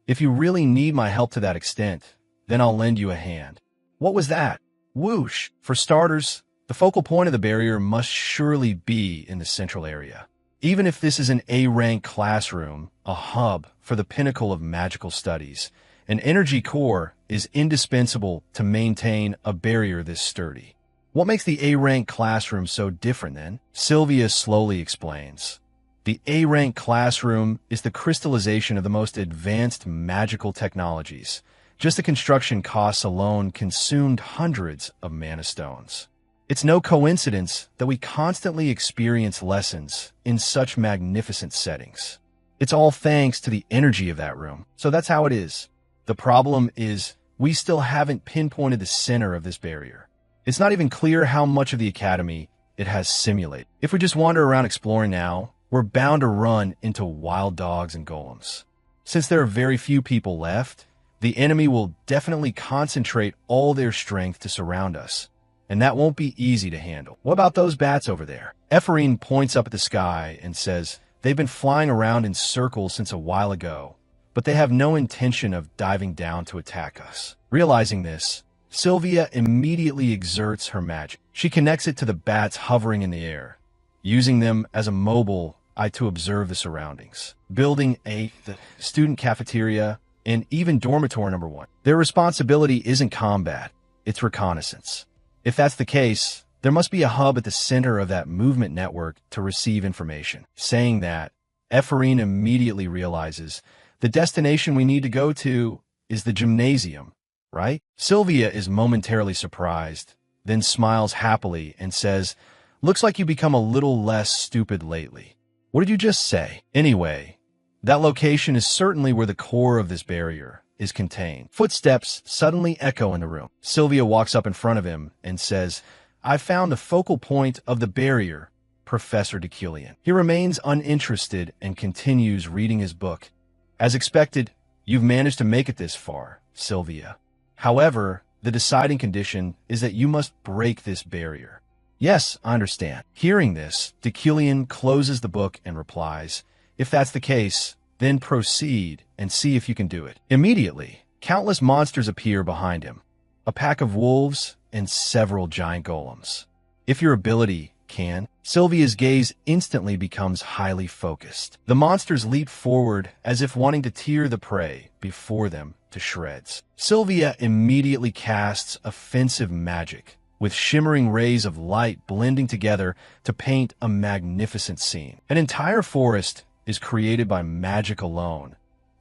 If you really need my help to that extent, then I'll lend you a hand. What was that? Whoosh! For starters, the focal point of the barrier must surely be in the central area. Even if this is an A-rank classroom, a hub for the pinnacle of magical studies, an energy core is indispensable to maintain a barrier this sturdy. What makes the A-rank classroom so different then? Sylvia slowly explains. The A-rank classroom is the crystallization of the most advanced magical technologies. Just the construction costs alone consumed hundreds of mana stones. It's no coincidence that we constantly experience lessons in such magnificent settings. It's all thanks to the energy of that room. So that's how it is. The problem is, we still haven't pinpointed the center of this barrier. It's not even clear how much of the academy it has simulated. If we just wander around exploring now, we're bound to run into wild dogs and golems. Since there are very few people left, the enemy will definitely concentrate all their strength to surround us, and that won't be easy to handle. What about those bats over there? Ephorine points up at the sky and says, they've been flying around in circles since a while ago, but they have no intention of diving down to attack us. Realizing this, Sylvia immediately exerts her magic. She connects it to the bats hovering in the air, using them as a mobile eye to observe the surroundings. Building the student cafeteria, and even dormitory number 1. Their responsibility isn't combat, it's reconnaissance. If that's the case, there must be a hub at the center of that movement network to receive information. Saying that, Ephorine immediately realizes the destination we need to go to is the gymnasium, right? Sylvia is momentarily surprised, then smiles happily and says, looks like you become a little less stupid lately. What did you just say? Anyway, that location is certainly where the core of this barrier is contained. Footsteps suddenly echo in the room. Sylvia walks up in front of him and says, I found the focal point of the barrier, Professor Deculion. He remains uninterested and continues reading his book. As expected, you've managed to make it this far, Sylvia. However, the deciding condition is that you must break this barrier. Yes, I understand. Hearing this, Deculion closes the book and replies, if that's the case, then proceed and see if you can do it. Immediately, countless monsters appear behind him, a pack of wolves and several giant golems. If your ability can, Sylvia's gaze instantly becomes highly focused. The monsters leap forward as if wanting to tear the prey before them to shreds. Sylvia immediately casts offensive magic, with shimmering rays of light blending together to paint a magnificent scene. An entire forest is created by magic alone,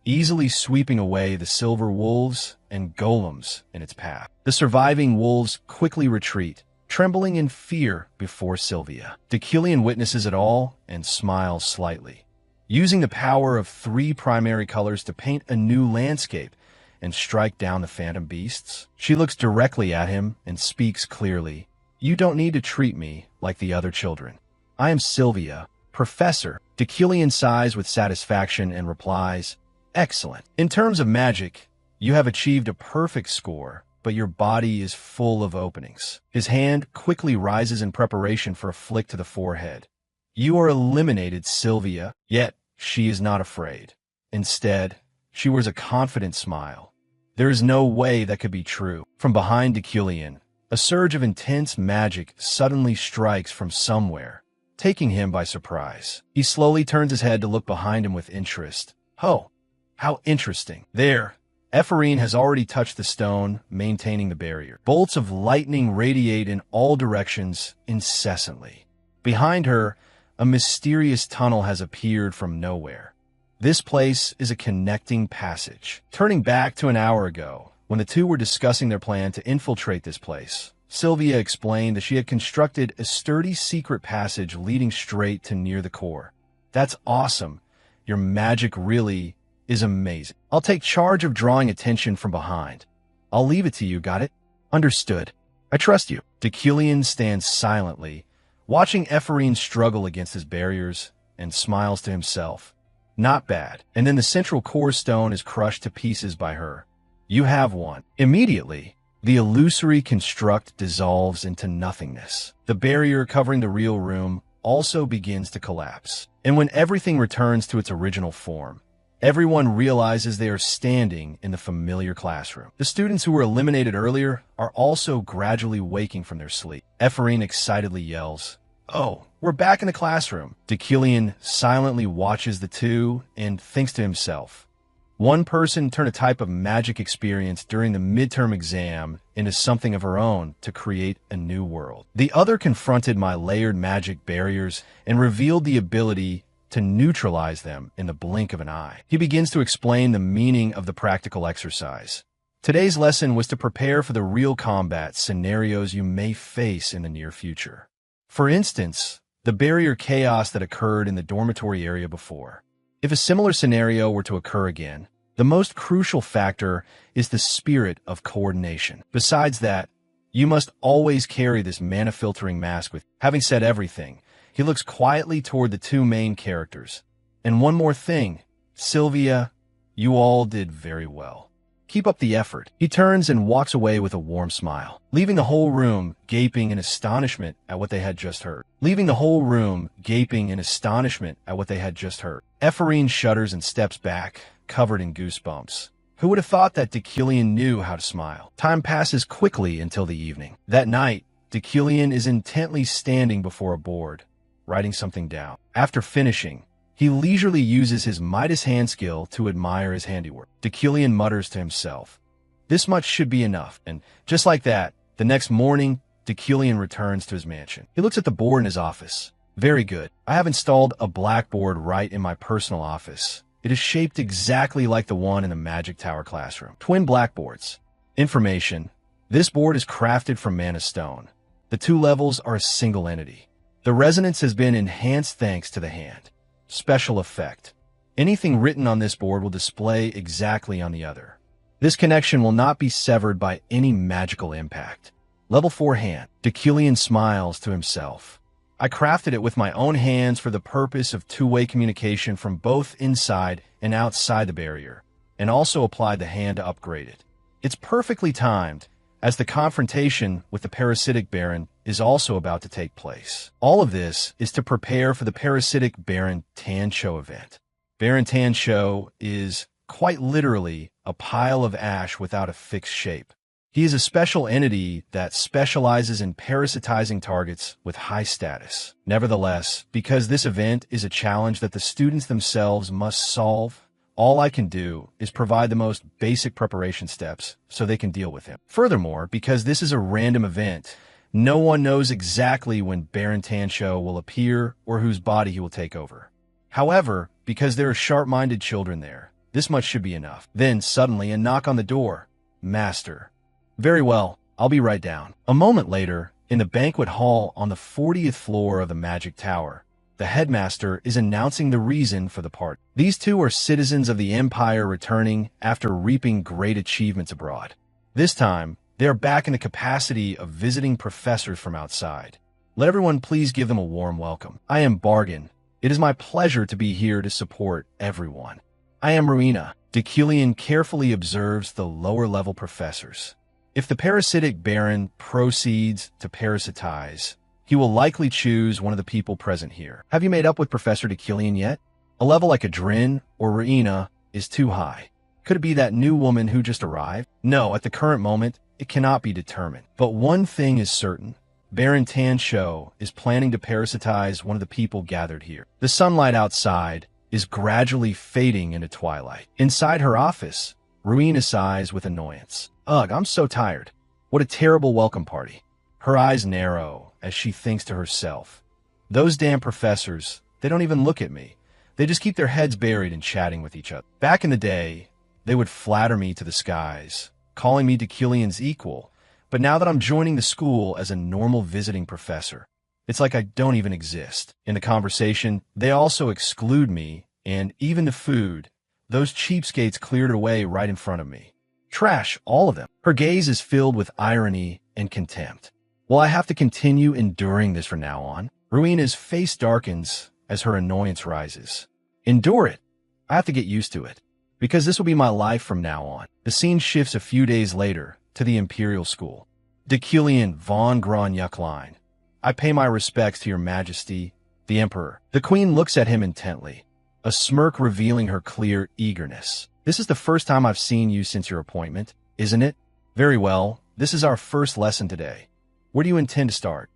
easily sweeping away the silver wolves and golems in its path. The surviving wolves quickly retreat, trembling in fear before Sylvia. Deculion witnesses it all and smiles slightly. Using the power of 3 primary colors to paint a new landscape and strike down the phantom beasts, she looks directly at him and speaks clearly. You don't need to treat me like the other children. I am Sylvia, Professor. Deculion sighs with satisfaction and replies, excellent. In terms of magic, you have achieved a perfect score, but your body is full of openings. His hand quickly rises in preparation for a flick to the forehead. You are eliminated, Sylvia, yet she is not afraid. Instead, she wears a confident smile. There is no way that could be true. From behind Deculian, a surge of intense magic suddenly strikes from somewhere, taking him by surprise. He slowly turns his head to look behind him with interest. Oh, how interesting. There, Ephraim has already touched the stone, maintaining the barrier. Bolts of lightning radiate in all directions incessantly. Behind her, a mysterious tunnel has appeared from nowhere. This place is a connecting passage. Turning back to an hour ago, when the two were discussing their plan to infiltrate this place, Sylvia explained that she had constructed a sturdy secret passage leading straight to near the core. That's awesome. Your magic really is amazing. I'll take charge of drawing attention from behind. I'll leave it to you, got it? Understood. I trust you. Deculian stands silently, watching Ephraim struggle against his barriers, and smiles to himself. Not bad. And then the central core stone is crushed to pieces by her. You have one. Immediately, the illusory construct dissolves into nothingness. The barrier covering the real room also begins to collapse. And when everything returns to its original form, everyone realizes they are standing in the familiar classroom. The students who were eliminated earlier are also gradually waking from their sleep. Ephraim excitedly yells, "Oh, we're back in the classroom." Deculian silently watches the two and thinks to himself, one person turned a type of magic experience during the midterm exam into something of her own to create a new world. The other confronted my layered magic barriers and revealed the ability to neutralize them in the blink of an eye. He begins to explain the meaning of the practical exercise. Today's lesson was to prepare for the real combat scenarios you may face in the near future. For instance, the barrier chaos that occurred in the dormitory area before. If a similar scenario were to occur again, the most crucial factor is the spirit of coordination. Besides that, you must always carry this mana-filtering mask with. Having said everything, he looks quietly toward the two main characters. And one more thing, Sylvia, you all did very well. Keep up the effort. He turns and walks away with a warm smile, leaving the whole room gaping in astonishment at what they had just heard. Ephraim shudders and steps back, covered in goosebumps. Who would have thought that Deculian knew how to smile? Time passes quickly until the evening. That night, Deculian is intently standing before a board, writing something down. After finishing, he leisurely uses his Midas hand skill to admire his handiwork. Deculian mutters to himself, "This much should be enough." And just like that, the next morning, Deculian returns to his mansion. He looks at the board in his office. Very good. I have installed a blackboard right in my personal office. It is shaped exactly like the one in the Magic Tower classroom. Twin blackboards. Information. This board is crafted from mana stone. The two levels are a single entity. The resonance has been enhanced thanks to the hand. Special effect. Anything written on this board will display exactly on the other. This connection will not be severed by any magical impact. Level 4 hand. Deculian smiles to himself. I crafted it with my own hands for the purpose of two-way communication from both inside and outside the barrier, and also applied the hand to upgrade it. It's perfectly timed, as the confrontation with the parasitic Baron is also about to take place. All of this is to prepare for the parasitic Baron Tancho event. Baron Tancho is, quite literally, a pile of ash without a fixed shape. He is a special entity that specializes in parasitizing targets with high status. Nevertheless, because this event is a challenge that the students themselves must solve, all I can do is provide the most basic preparation steps so they can deal with him. Furthermore, because this is a random event, no one knows exactly when Baron Tancho will appear or whose body he will take over. However, because there are sharp-minded children there, this much should be enough. Then, suddenly, a knock on the door. Master. Very well, I'll be right down. A moment later, in the banquet hall on the 40th floor of the Magic Tower, the headmaster is announcing the reason for the party. These two are citizens of the Empire returning after reaping great achievements abroad. This time, they are back in the capacity of visiting professors from outside. Let everyone please give them a warm welcome. I am Bargain. It is my pleasure to be here to support everyone. I am Marina. Deculian carefully observes the lower-level professors. If the parasitic Baron proceeds to parasitize, he will likely choose one of the people present here. Have you made up with Professor Deculian yet? A level like Adrin or Reina is too high. Could it be that new woman who just arrived? No, at the current moment, it cannot be determined. But one thing is certain. Baron Tansho is planning to parasitize one of the people gathered here. The sunlight outside is gradually fading into twilight. Inside her office, Ruina sighs with annoyance. Ugh, I'm so tired. What a terrible welcome party. Her eyes narrow as she thinks to herself. Those damn professors, they don't even look at me. They just keep their heads buried and chatting with each other. Back in the day, they would flatter me to the skies, calling me Killian's equal. But now that I'm joining the school as a normal visiting professor, it's like I don't even exist. In the conversation, they also exclude me, and even the food. Those cheapskates cleared it away right in front of me. Trash, all of them. Her gaze is filled with irony and contempt. Will I have to continue enduring this from now on? Ruina's face darkens as her annoyance rises. Endure it. I have to get used to it, because this will be my life from now on. The scene shifts a few days later to the Imperial School. Killian von Gronyukline. I pay my respects to your majesty, the Emperor. The Queen looks at him intently, a smirk revealing her clear eagerness. This is the first time I've seen you since your appointment, isn't it? Very well, this is our first lesson today. Where do you intend to start?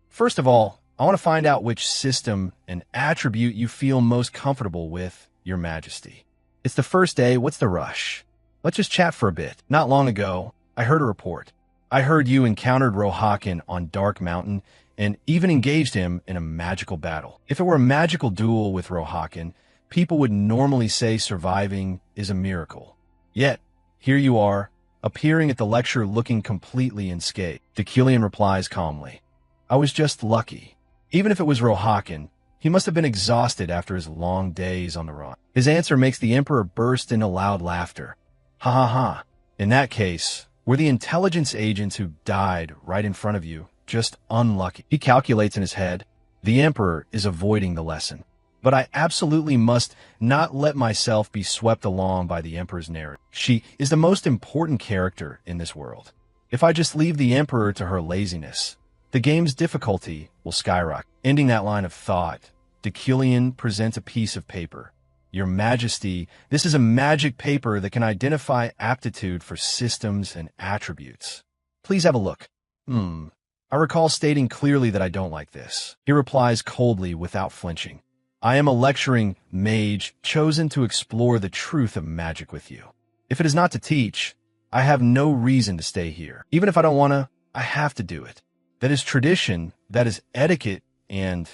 First of all, I want to find out which system and attribute you feel most comfortable with, your majesty. It's the first day, what's the rush? Let's just chat for a bit. Not long ago, I heard a report. I heard you encountered Rohaken on Dark Mountain and even engaged him in a magical battle. If it were a magical duel with Rohaken, people would normally say surviving is a miracle. Yet, here you are, appearing at the lecture looking completely unscathed. Killian replies calmly. I was just lucky. Even if it was Rohaken, he must have been exhausted after his long days on the run. His answer makes the Emperor burst into loud laughter. Ha ha ha. In that case, were the intelligence agents who died right in front of you just unlucky? He calculates in his head. The Emperor is avoiding the lesson. But I absolutely must not let myself be swept along by the Emperor's narrative. She is the most important character in this world. If I just leave the Emperor to her laziness, the game's difficulty will skyrocket. Ending that line of thought, Killian presents a piece of paper. Your Majesty, this is a magic paper that can identify aptitude for systems and attributes. Please have a look. I recall stating clearly that I don't like this. He replies coldly without flinching. I am a lecturing mage chosen to explore the truth of magic with you. If it is not to teach, I have no reason to stay here. Even if I don't want to, I have to do it. That is tradition, that is etiquette, and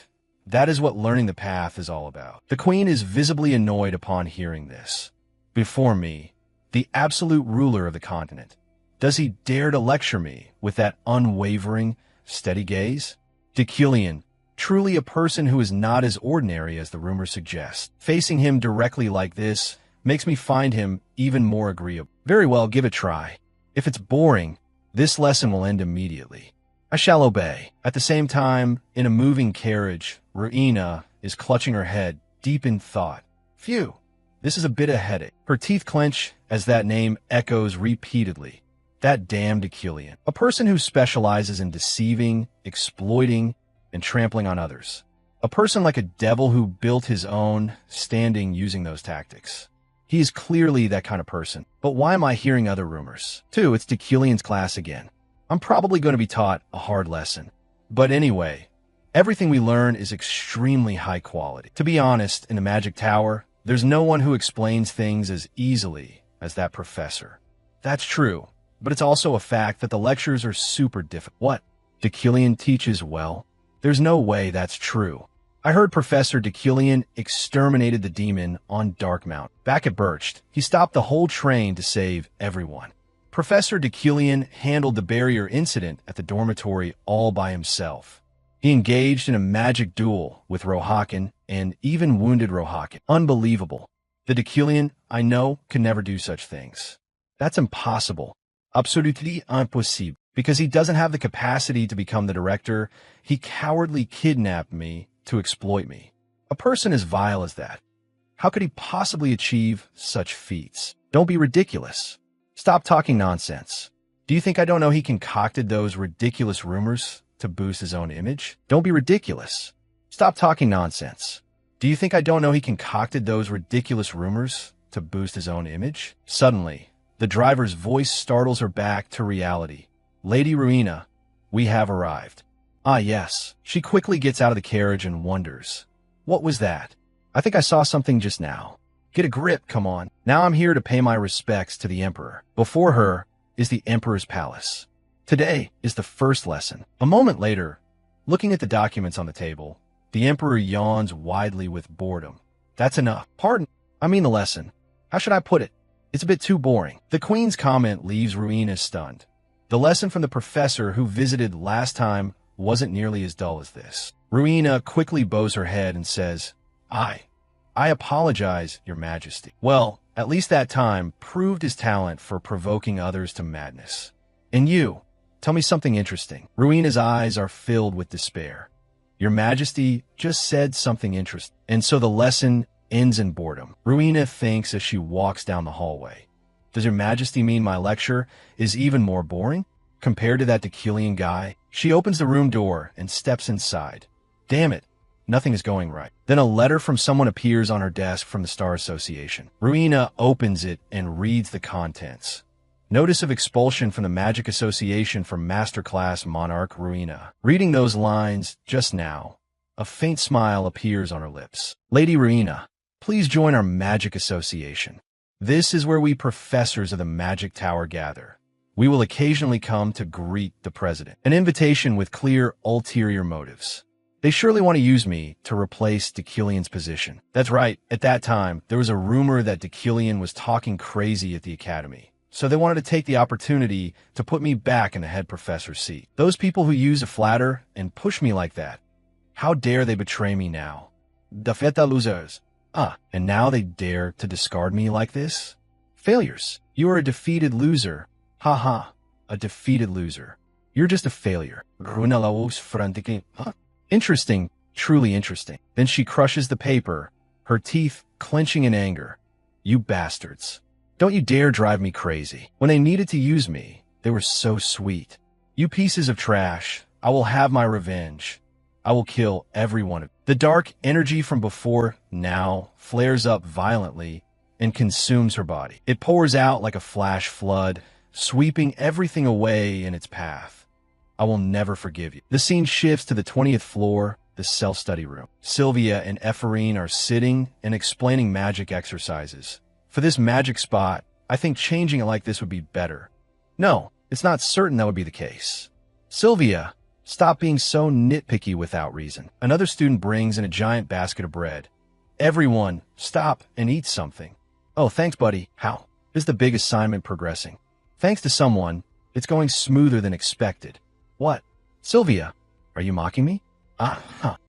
that is what learning the path is all about. The Queen is visibly annoyed upon hearing this. Before me, the absolute ruler of the continent. Does he dare to lecture me with that unwavering, steady gaze? Killian, truly a person who is not as ordinary as the rumors suggest. Facing him directly like this makes me find him even more agreeable. Very well, give it a try. If it's boring, this lesson will end immediately. I shall obey. At the same time, in a moving carriage, Ruina is clutching her head, deep in thought. Phew, this is a bit of a headache. Her teeth clench as that name echoes repeatedly. That damned Killian. A person who specializes in deceiving, exploiting, and trampling on others. A person like a devil who built his own standing using those tactics. He is clearly that kind of person. But why am I hearing other rumors? It's Killian's class again. I'm probably going to be taught a hard lesson. But anyway, everything we learn is extremely high quality. To be honest, in the Magic Tower, there's no one who explains things as easily as that professor. That's true, but it's also a fact that the lectures are super difficult. What? Killian teaches well? There's no way that's true. I heard Professor Killian exterminated the demon on Dark Mountain. Back at Birched, he stopped the whole train to save everyone. Professor Killian handled the barrier incident at the dormitory all by himself. He engaged in a magic duel with Rohaken and even wounded Rohaken. Unbelievable. The Killian I know can never do such things. That's impossible. Absolutely impossible. Because he doesn't have the capacity to become the director, he cowardly kidnapped me to exploit me. A person as vile as that. How could he possibly achieve such feats? Don't be ridiculous. Stop talking nonsense. Do you think I don't know he concocted those ridiculous rumors to boost his own image? Don't be ridiculous. Stop talking nonsense. Do you think I don't know he concocted those ridiculous rumors to boost his own image? Suddenly, the driver's voice startles her back to reality. Lady Ruina, we have arrived. Ah, yes. She quickly gets out of the carriage and wonders. What was that? I think I saw something just now. Get a grip, come on. Now I'm here to pay my respects to the Emperor. Before her is the Emperor's palace. Today is the first lesson. A moment later, looking at the documents on the table, the Emperor yawns widely with boredom. That's enough. Pardon, I mean the lesson. How should I put it? It's a bit too boring. The Queen's comment leaves Ruina stunned. The lesson from the professor who visited last time wasn't nearly as dull as this. Ruina quickly bows her head and says, I apologize, Your Majesty. Well, at least that time proved his talent for provoking others to madness. And you, tell me something interesting. Ruina's eyes are filled with despair. Your Majesty just said something interesting. And so the lesson ends in boredom. Ruina thinks as she walks down the hallway. Does Your Majesty mean my lecture is even more boring? Compared to that Decilian guy? She opens the room door and steps inside. Damn it, nothing is going right. Then a letter from someone appears on her desk from the Star Association. Ruina opens it and reads the contents. Notice of expulsion from the Magic Association for Masterclass Monarch Ruina. Reading those lines just now, a faint smile appears on her lips. Lady Ruina, please join our Magic Association. This is where we professors of the Magic Tower gather. We will occasionally come to greet the president. An invitation with clear ulterior motives. They surely want to use me to replace Decilian's position. That's right, at that time, there was a rumor that Decilian was talking crazy at the academy. So they wanted to take the opportunity to put me back in the head professor's seat. Those people who use a flatter and push me like that, how dare they betray me now? Defeta losers. And now they dare to discard me like this? Failures. You are a defeated loser. Ha, a defeated loser. You're just a failure. Interesting, truly interesting. Then she crushes the paper, her teeth clenching in anger. You bastards. Don't you dare drive me crazy. When they needed to use me, they were so sweet. You pieces of trash, I will have my revenge. I will kill every one of you. The dark energy from before now flares up violently and consumes her body. It pours out like a flash flood, sweeping everything away in its path. I will never forgive you. The scene shifts to the 20th floor, the self-study room. Sylvia and Ephraim are sitting and explaining magic exercises. For this magic spot, I think changing it like this would be better. No, it's not certain that would be the case. Sylvia, stop being so nitpicky without reason. Another student brings in a giant basket of bread. Everyone, stop and eat something. Oh, thanks, buddy. How? Is the big assignment progressing? Thanks to someone, it's going smoother than expected. What? Sylvia, are you mocking me?